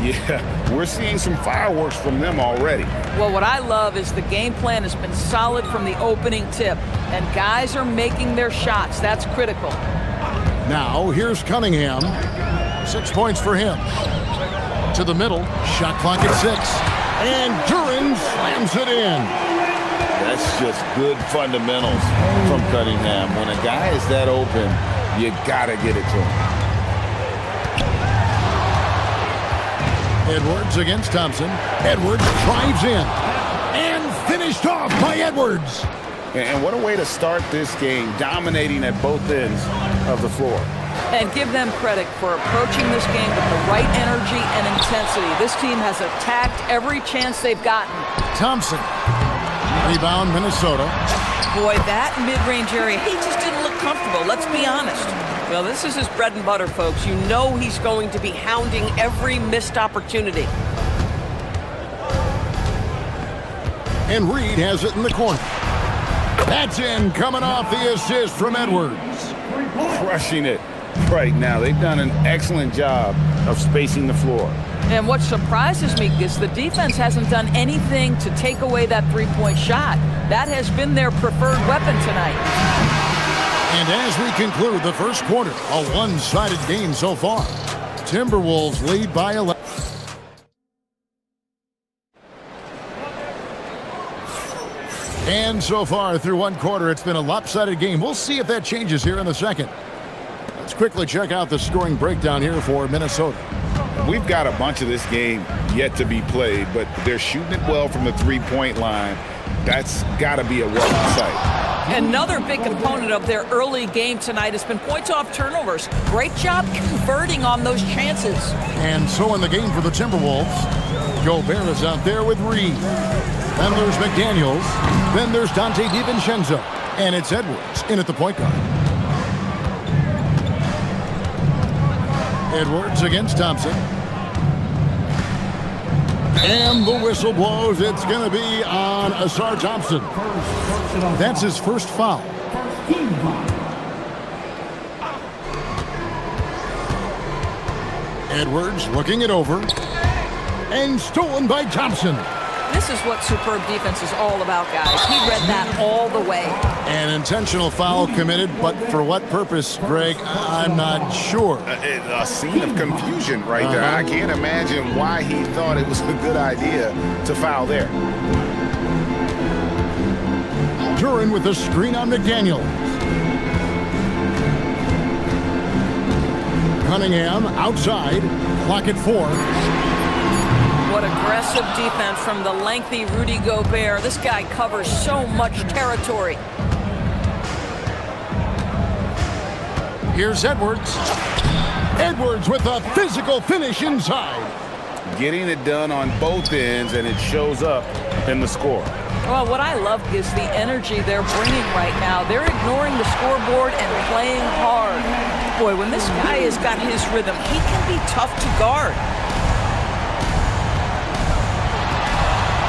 Yeah, we're seeing some fireworks from them already. Well, what I love is the game plan has been solid from the opening tip, and guys are making their shots. That's critical. Now, here's Cunningham. 6 points for him. To the middle, shot clock at 6. And Duren slams it in. That's just good fundamentals from Cunningham. When a guy is that open, you gotta get it to him. Edwards against Thompson. Edwards drives in. And finished off by Edwards. And what a way to start this game, dominating at both ends of the floor. And give them credit for approaching this game with the right energy and intensity. This team has attacked every chance they've gotten. Thompson. Rebound, Minnesota. Boy, that mid-range area, he just didn't look comfortable, let's be honest. Well, this is his bread and butter, folks. You know he's going to be hounding every missed opportunity. And Reed has it in the corner. That's in, coming off the assist from Edwards. Crushing it right now. They've done an excellent job of spacing the floor. And what surprises me is the defense hasn't done anything to take away that three-point shot. That has been their preferred weapon tonight. And as we conclude the first quarter, a one-sided game so far. Timberwolves lead by 11. And so far through one quarter, it's been a lopsided game. We'll see if that changes here in the second. Let's quickly check out the scoring breakdown here for Minnesota. We've got a bunch of this game yet to be played, but they're shooting it well from the three-point line. That's got to be a welcome sight. Another big component of their early game tonight has been points off turnovers. Great job converting on those chances. And so in the game for the Timberwolves, Gobert is out there with Reed. Then there's McDaniels. Then there's Dante DiVincenzo. And it's Edwards in at the point guard. Edwards against Thompson. And the whistle blows. It's going to be on Asar Thompson. That's his first foul. Edwards looking it over. And stolen by Thompson. This is what superb defense is all about, guys. He read that all the way. An intentional foul committed, but for what purpose, Greg? I'm not sure. A scene of confusion right there. I can't imagine why he thought it was a good idea to foul there. Duran with the screen on McDaniels. Cunningham outside. Clock at 4. What aggressive defense from the lengthy Rudy Gobert. This guy covers so much territory. Here's Edwards. Edwards with a physical finish inside. Getting it done on both ends, and it shows up in the score. Well, what I love is the energy they're bringing right now. They're ignoring the scoreboard and playing hard. Boy, when this guy has got his rhythm, he can be tough to guard.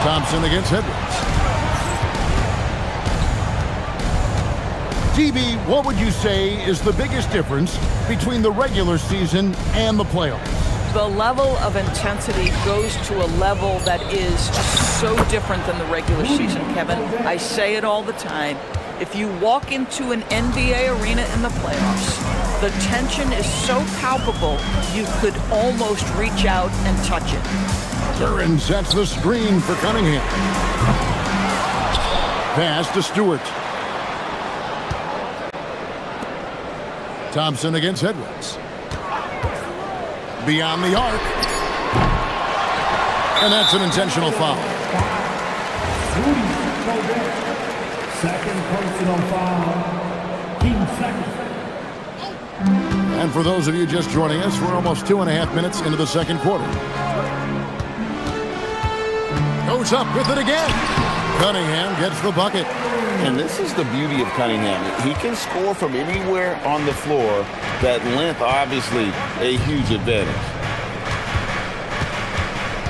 Thompson against Edwards. DB, what would you say is the biggest difference between the regular season and the playoffs? The level of intensity goes to a level that is so different than the regular season, Kevin. I say it all the time. If you walk into an NBA arena in the playoffs, the tension is so palpable, you could almost reach out and touch it. Duran sets the screen for Cunningham. Pass to Stewart. Thompson against Edwards. Beyond the arc. And that's an intentional foul. Second personal foul. Team second. And for those of you just joining us, we're almost 2.5 minutes into the second quarter. Goes up with it again. Cunningham gets the bucket. And this is the beauty of Cunningham. He can score from anywhere on the floor. That length, obviously, a huge advantage.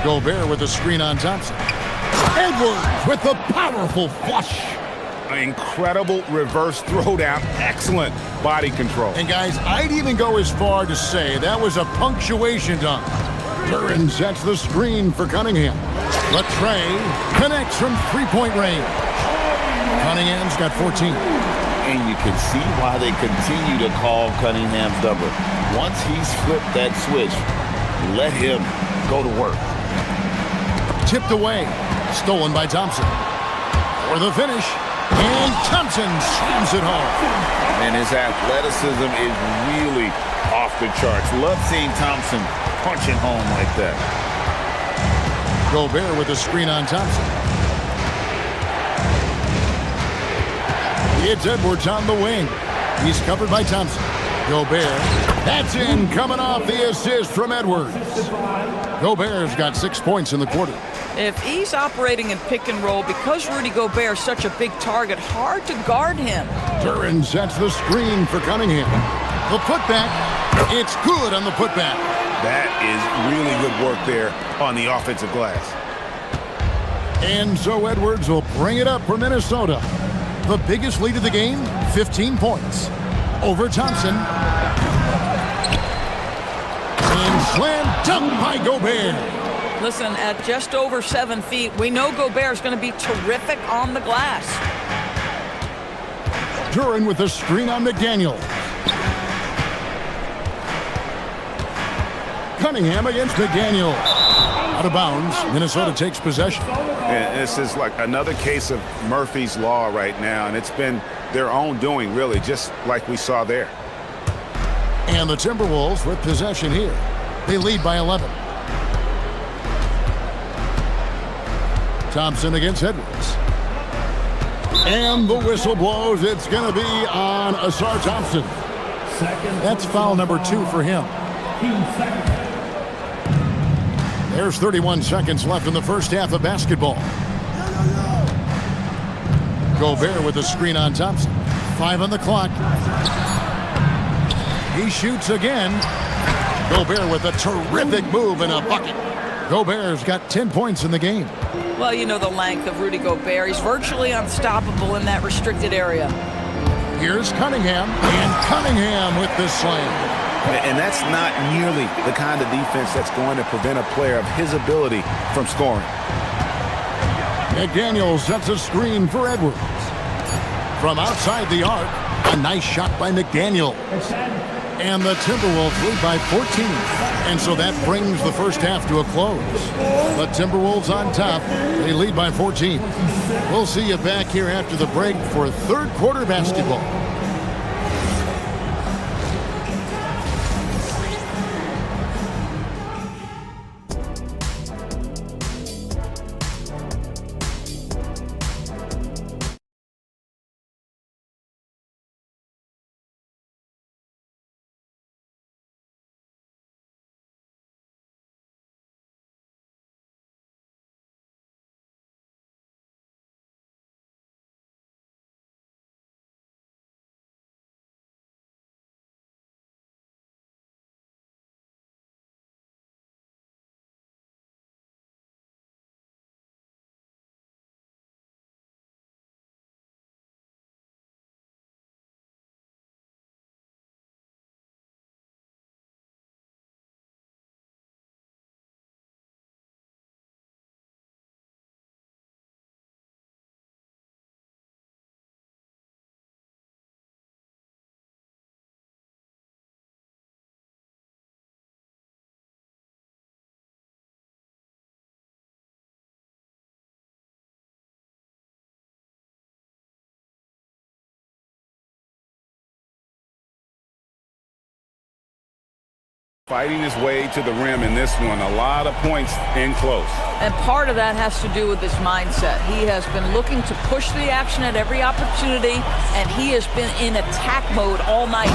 Gobert with the screen on Thompson. Edwards with the powerful flush. An incredible reverse throwdown. Excellent body control. And guys, I'd even go as far to say that was a punctuation dunk. Duran sets the screen for Cunningham. Latrey connects from three-point range. Cunningham's got 14. And you can see why they continue to call Cunningham's number. Once he's flipped that switch, let him go to work. Tipped away. Stolen by Thompson. For the finish. And Thompson slams it home. And his athleticism is really off the charts. Love seeing Thompson punching home like that. Gobert with a screen on Thompson. It's Edwards on the wing. He's covered by Thompson. Gobert. That's in, coming off the assist from Edwards. Gobert's got 6 points in the quarter. If he's operating in pick and roll, because Rudy Gobert is such a big target, hard to guard him. Duran sets the screen for Cunningham. The putback. It's good on the putback. That is really good work there on the offensive glass. And so Edwards will bring it up for Minnesota. The biggest lead of the game, 15 points. Over Thompson. And slam dunk by Gobert. Listen, at just over 7 feet, we know Gobert is going to be terrific on the glass. Duran with a screen on McDaniel. Cunningham against McDaniel. Out of bounds, Minnesota takes possession. And this is like another case of Murphy's Law right now, and it's been their own doing, really, just like we saw there. And the Timberwolves with possession here. They lead by 11. Thompson against Edwards. And the whistle blows. It's going to be on Asar Thompson. That's foul number 2 for him. There's 31 seconds left in the first half of basketball. Gobert with a screen on Thompson. 5 on the clock. He shoots again. Gobert with a terrific move and a bucket. Gobert's got 10 points in the game. Well, you know the length of Rudy Gobert. He's virtually unstoppable in that restricted area. Here's Cunningham, and Cunningham with the slam. And that's not nearly the kind of defense that's going to prevent a player of his ability from scoring. McDaniel sets a screen for Edwards. From outside the arc, a nice shot by McDaniel. And the Timberwolves lead by 14. And so that brings the first half to a close. The Timberwolves on top. They lead by 14. We'll see you back here after the break for third quarter basketball. Fighting his way to the rim in this one. A lot of points in close. And part of that has to do with his mindset. He has been looking to push the action at every opportunity, and he has been in attack mode all night.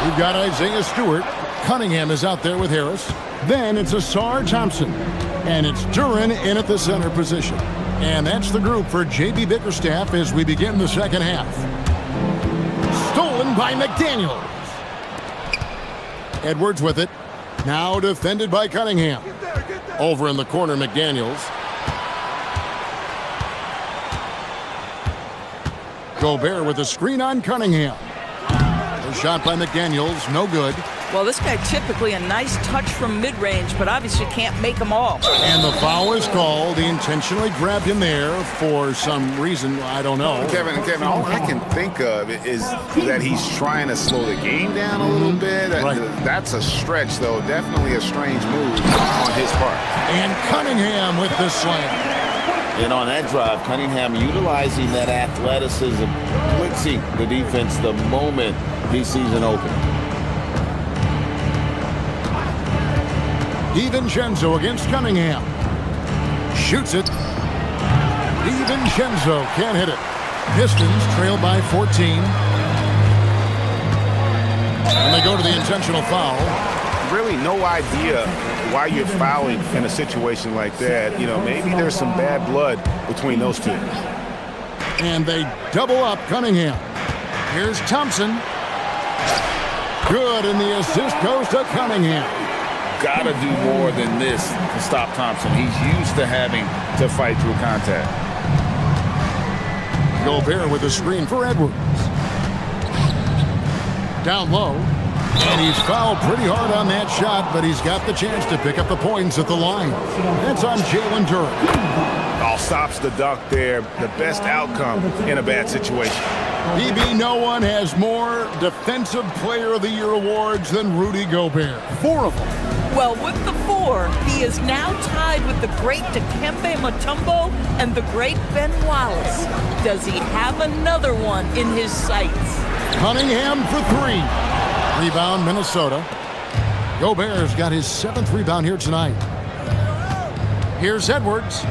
We've got Isaiah Stewart. Cunningham is out there with Harris. Then it's Asar Thompson. And it's Duran in at the center position. And that's the group for J.B. Bickerstaff as we begin the second half. Stolen by McDaniel. Edwards with it. Now defended by Cunningham. Over in the corner, McDaniels. Gobert with a screen on Cunningham. A shot by McDaniels, no good. Well, this guy typically a nice touch from mid-range, but obviously can't make them all. And the foul is called. He intentionally grabbed him there for some reason. I don't know. Kevin, all I can think of is that he's trying to slow the game down a little bit. Right. That's a stretch, though. Definitely a strange move on his part. And Cunningham with the slam. And on that drive, Cunningham utilizing that athleticism, blitzing the defense the moment he sees an opening. DiVincenzo against Cunningham. Shoots it. DiVincenzo can't hit it. Pistons trail by 14. And they go to the intentional foul. Really no idea why you're fouling in a situation like that. You know, maybe there's some bad blood between those two. And they double up Cunningham. Here's Thompson. Good, and the assist goes to Cunningham. Gotta do more than this to stop Thompson. He's used to having to fight through contact. Gobert with a screen for Edwards. Down low. And he's fouled pretty hard on that shot, but he's got the chance to pick up the points at the line. That's on Jalen Duren. All stops the dunk there. The best outcome in a bad situation. BB, no one has more Defensive Player of the Year awards than Rudy Gobert. 4 of them. Well, with the 4, he is now tied with the great Dikembe Mutombo and the great Ben Wallace. Does he have another one in his sights? Cunningham for 3. Rebound, Minnesota. Gobert's got his 7th rebound here tonight. Here's Edwards.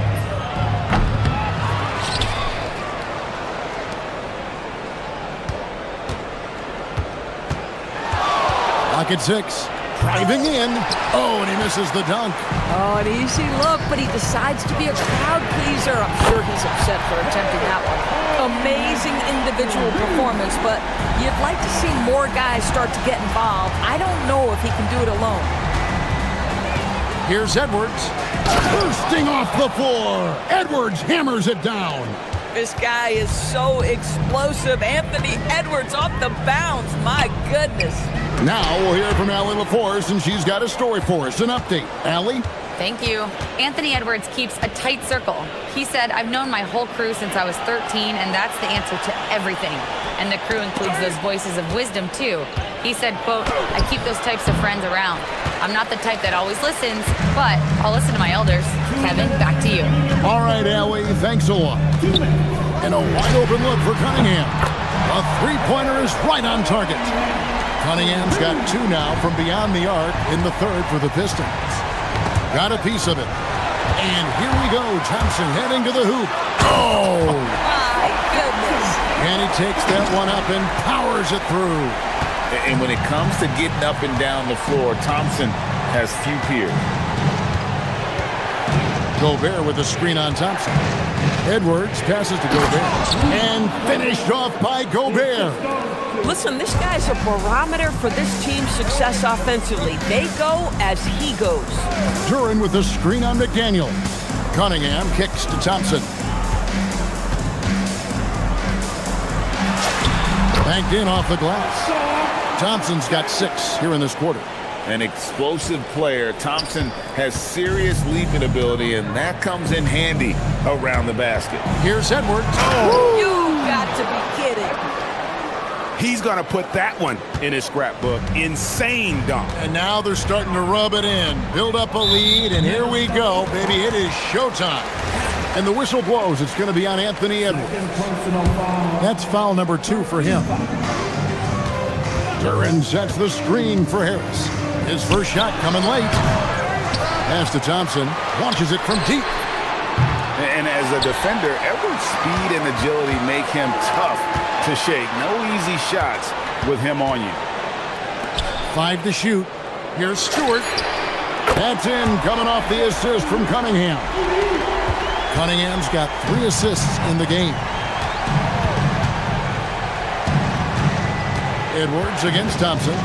Lock at 6. Driving in. Oh, and he misses the dunk. Oh, an easy look, but he decides to be a crowd pleaser. I'm sure he's upset for attempting that one. Amazing individual performance, but you'd like to see more guys start to get involved. I don't know if he can do it alone. Here's Edwards. Bursting off the floor. Edwards hammers it down. This guy is so explosive. Anthony Edwards off the bounce. My goodness. Now we'll hear from Allie LaForce, and she's got a story for us. An update. Allie? Thank you. Anthony Edwards keeps a tight circle. He said, I've known my whole crew since I was 13, and that's the answer to everything. And the crew includes those voices of wisdom, too. He said, quote, I keep those types of friends around. I'm not the type that always listens, but I'll listen to my elders. Kevin, back to you. All right, Allie, thanks a lot. And a wide open look for Cunningham. A three-pointer is right on target. Cunningham's got 2 now from beyond the arc in the 3rd for the Pistons. Got a piece of it. And here we go. Thompson heading to the hoop. Oh! My goodness. And he takes that one up and powers it through. And when it comes to getting up and down the floor, Thompson has few peers. Gobert with a screen on Thompson. Edwards passes to Gobert. And finished off by Gobert. Listen, this guy's a barometer for this team's success offensively. They go as he goes. Duren with a screen on McDaniel. Cunningham kicks to Thompson. Banked in off the glass. Thompson's got 6 here in this quarter. An explosive player. Thompson has serious leaping ability, and that comes in handy around the basket. Here's Edwards. Oh. You got to be kidding. He's going to put that one in his scrapbook. Insane dunk. And now they're starting to rub it in. Build up a lead, and here we go, baby. It is showtime. And the whistle blows. It's going to be on Anthony Edwards. That's foul number 2 for him. Duren sets the screen for Harris. His first shot coming late. Pass to Thompson. Launches it from deep. And as a defender, Edwards' speed and agility make him tough to shake. No easy shots with him on you. 5 to shoot. Here's Stewart. That's in, coming off the assist from Cunningham. Cunningham's got 3 assists in the game. Edwards against Thompson.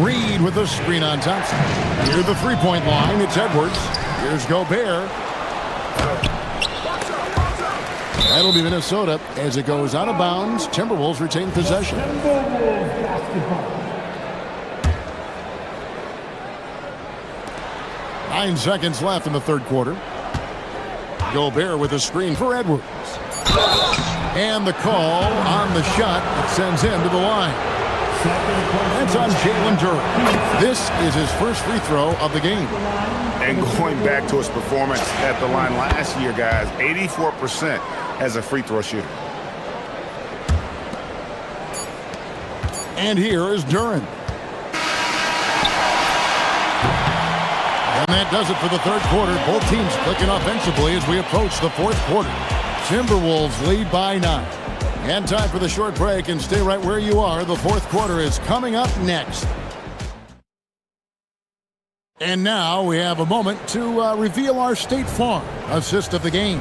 Reed with a screen on Thompson. Near the three-point line, it's Edwards. Here's Gobert. That'll be Minnesota as it goes out of bounds. Timberwolves retain possession. 9 seconds left in the 3rd quarter. Gobert with a screen for Edwards. And the call on the shot that sends him to the line. That's on Jalen Duren. This is his first free throw of the game. And going back to his performance at the line last year, guys, 84% as a free throw shooter. And here is Duren. And that does it for the third quarter. Both teams clicking offensively as we approach the fourth quarter. Timberwolves lead by 9. And time for the short break, and stay right where you are. The fourth quarter is coming up next. And now we have a moment to reveal our State Farm assist of the game.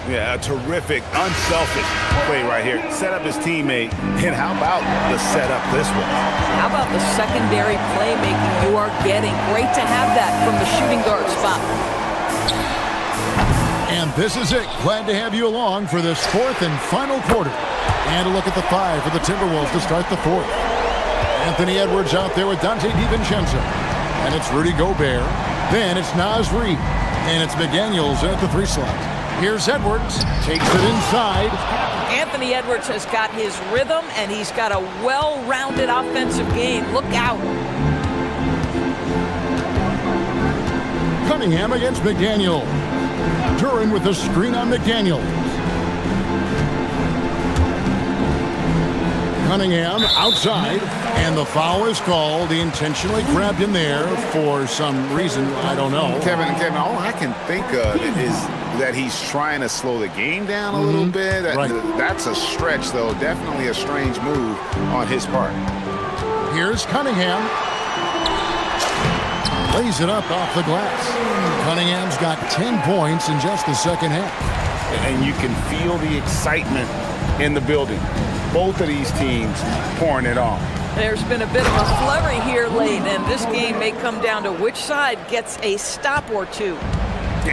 Yeah, a terrific, unselfish play right here. Set up his teammate. And how about the setup this one? How about the secondary playmaking you are getting? Great to have that from the shooting guard spot. And this is it. Glad to have you along for this fourth and final quarter. And a look at the 5 for the Timberwolves to start the fourth. Anthony Edwards out there with Dante DiVincenzo. And it's Rudy Gobert. Then it's Naz Reid. And it's McDaniels at the 3 slot. Here's Edwards. Takes it inside. Anthony Edwards has got his rhythm, and he's got a well-rounded offensive game. Look out. Cunningham against McDaniel. Duran with the screen on McDaniel. Cunningham outside, and the foul is called. He intentionally grabbed him there for some reason. I don't know. Kevin, all I can think of is that he's trying to slow the game down a little bit. Right. That's a stretch, though. Definitely a strange move on his part. Here's Cunningham. Lays it up off the glass. Cunningham's got 10 points in just the second half. And you can feel the excitement in the building. Both of these teams pouring it on. There's been a bit of a flurry here late, and this game may come down to which side gets a stop or two.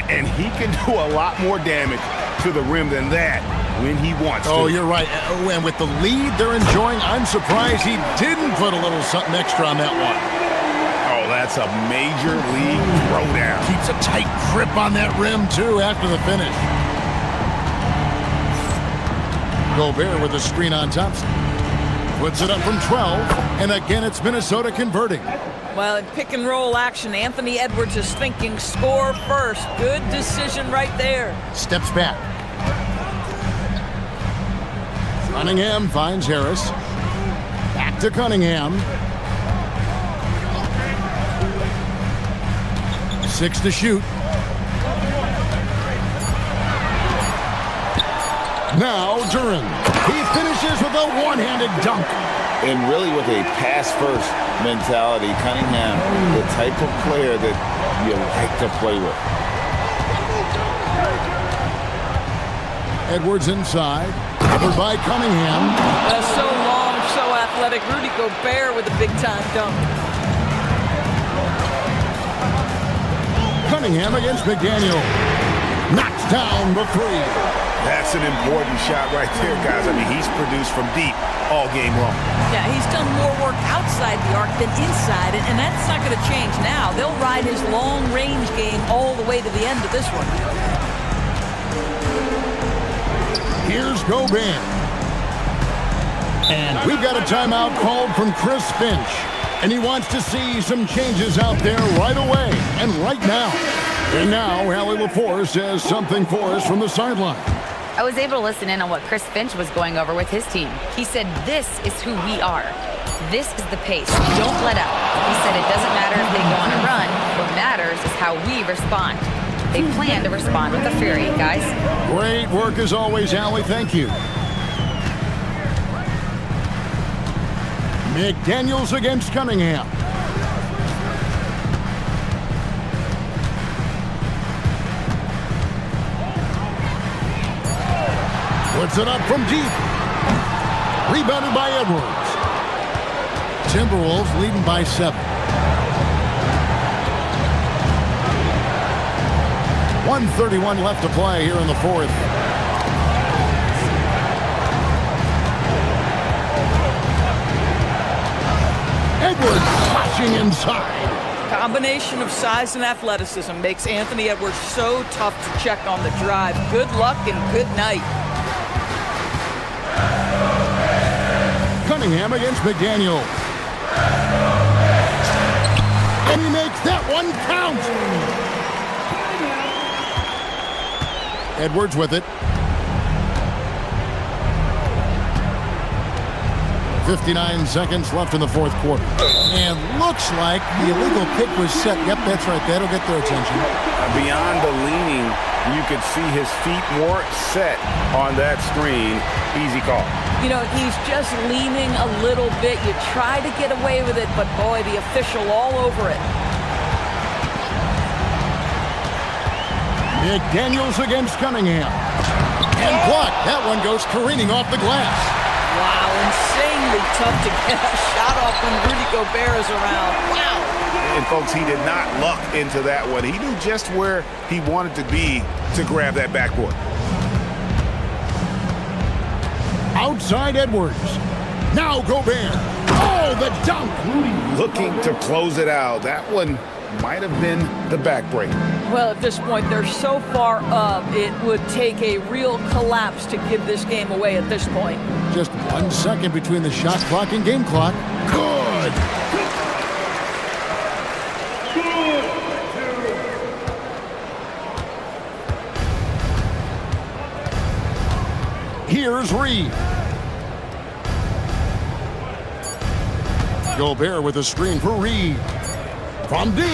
And he can do a lot more damage to the rim than that when he wants to. Oh, you're right. And with the lead they're enjoying, I'm surprised he didn't put a little something extra on that one. Oh, that's a major league throwdown. Keeps a tight grip on that rim, too, after the finish. Gobert with a screen on Thompson. Puts it up from 12, and again it's Minnesota converting. Well, in pick and roll action, Anthony Edwards is thinking score first. Good decision right there. Steps back. Cunningham finds Harris. Back to Cunningham. 6 to shoot. Now Duran. He finishes with a one-handed dunk. And really with a pass-first mentality, Cunningham, the type of player that you like to play with. Edwards inside. Covered by Cunningham. So long, so athletic. Rudy Gobert with a big-time dunk. Cunningham against McDaniel. Knocks down the 3. That's an important shot right there, guys. I mean, he's produced from deep all game long. Yeah, he's done more work outside the arc than inside, and that's not going to change now. They'll ride his long-range game all the way to the end of this one. Here's Gobert. And we've got a timeout called from Chris Finch. And he wants to see some changes out there right away and right now. And now, Allie LaForce has something for us from the sideline. I was able to listen in on what Chris Finch was going over with his team. He said, this is who we are. This is the pace. We don't let up. He said it doesn't matter if they go on a run. What matters is how we respond. They plan to respond with a fury, guys. Great work as always, Allie. Thank you. McDaniels against Cunningham. Puts it up from deep. Rebounded by Edwards. Timberwolves leading by 7. 1:31 left to play here in the fourth. Edwards flashing inside. Combination of size and athleticism makes Anthony Edwards so tough to check on the drive. Good luck and good night. Cunningham against McDaniel. And he makes that one count. Edwards with it. 59 seconds left in the fourth quarter. And looks like the illegal kick was set. Yep, that's right. That'll get their attention. Beyond the leaning, you could see his feet weren't set on that screen. Easy call. You know, he's just leaning a little bit. You try to get away with it, but boy, the official all over it. McDaniels against Cunningham. And blocked. That one goes careening off the glass. Wow, insanely tough to get a shot off when Rudy Gobert is around. Wow. And folks, he did not luck into that one. He knew just where he wanted to be to grab that backboard. Outside Edwards. Now Gobert. Oh, the dunk. Looking to close it out. That one might have been the backbreaker. Well, at this point, they're so far up, it would take a real collapse to give this game away at this point. Just 1 second between the shot clock and game clock. Good. Here's Reed. Gobert with a screen for Reed. From deep.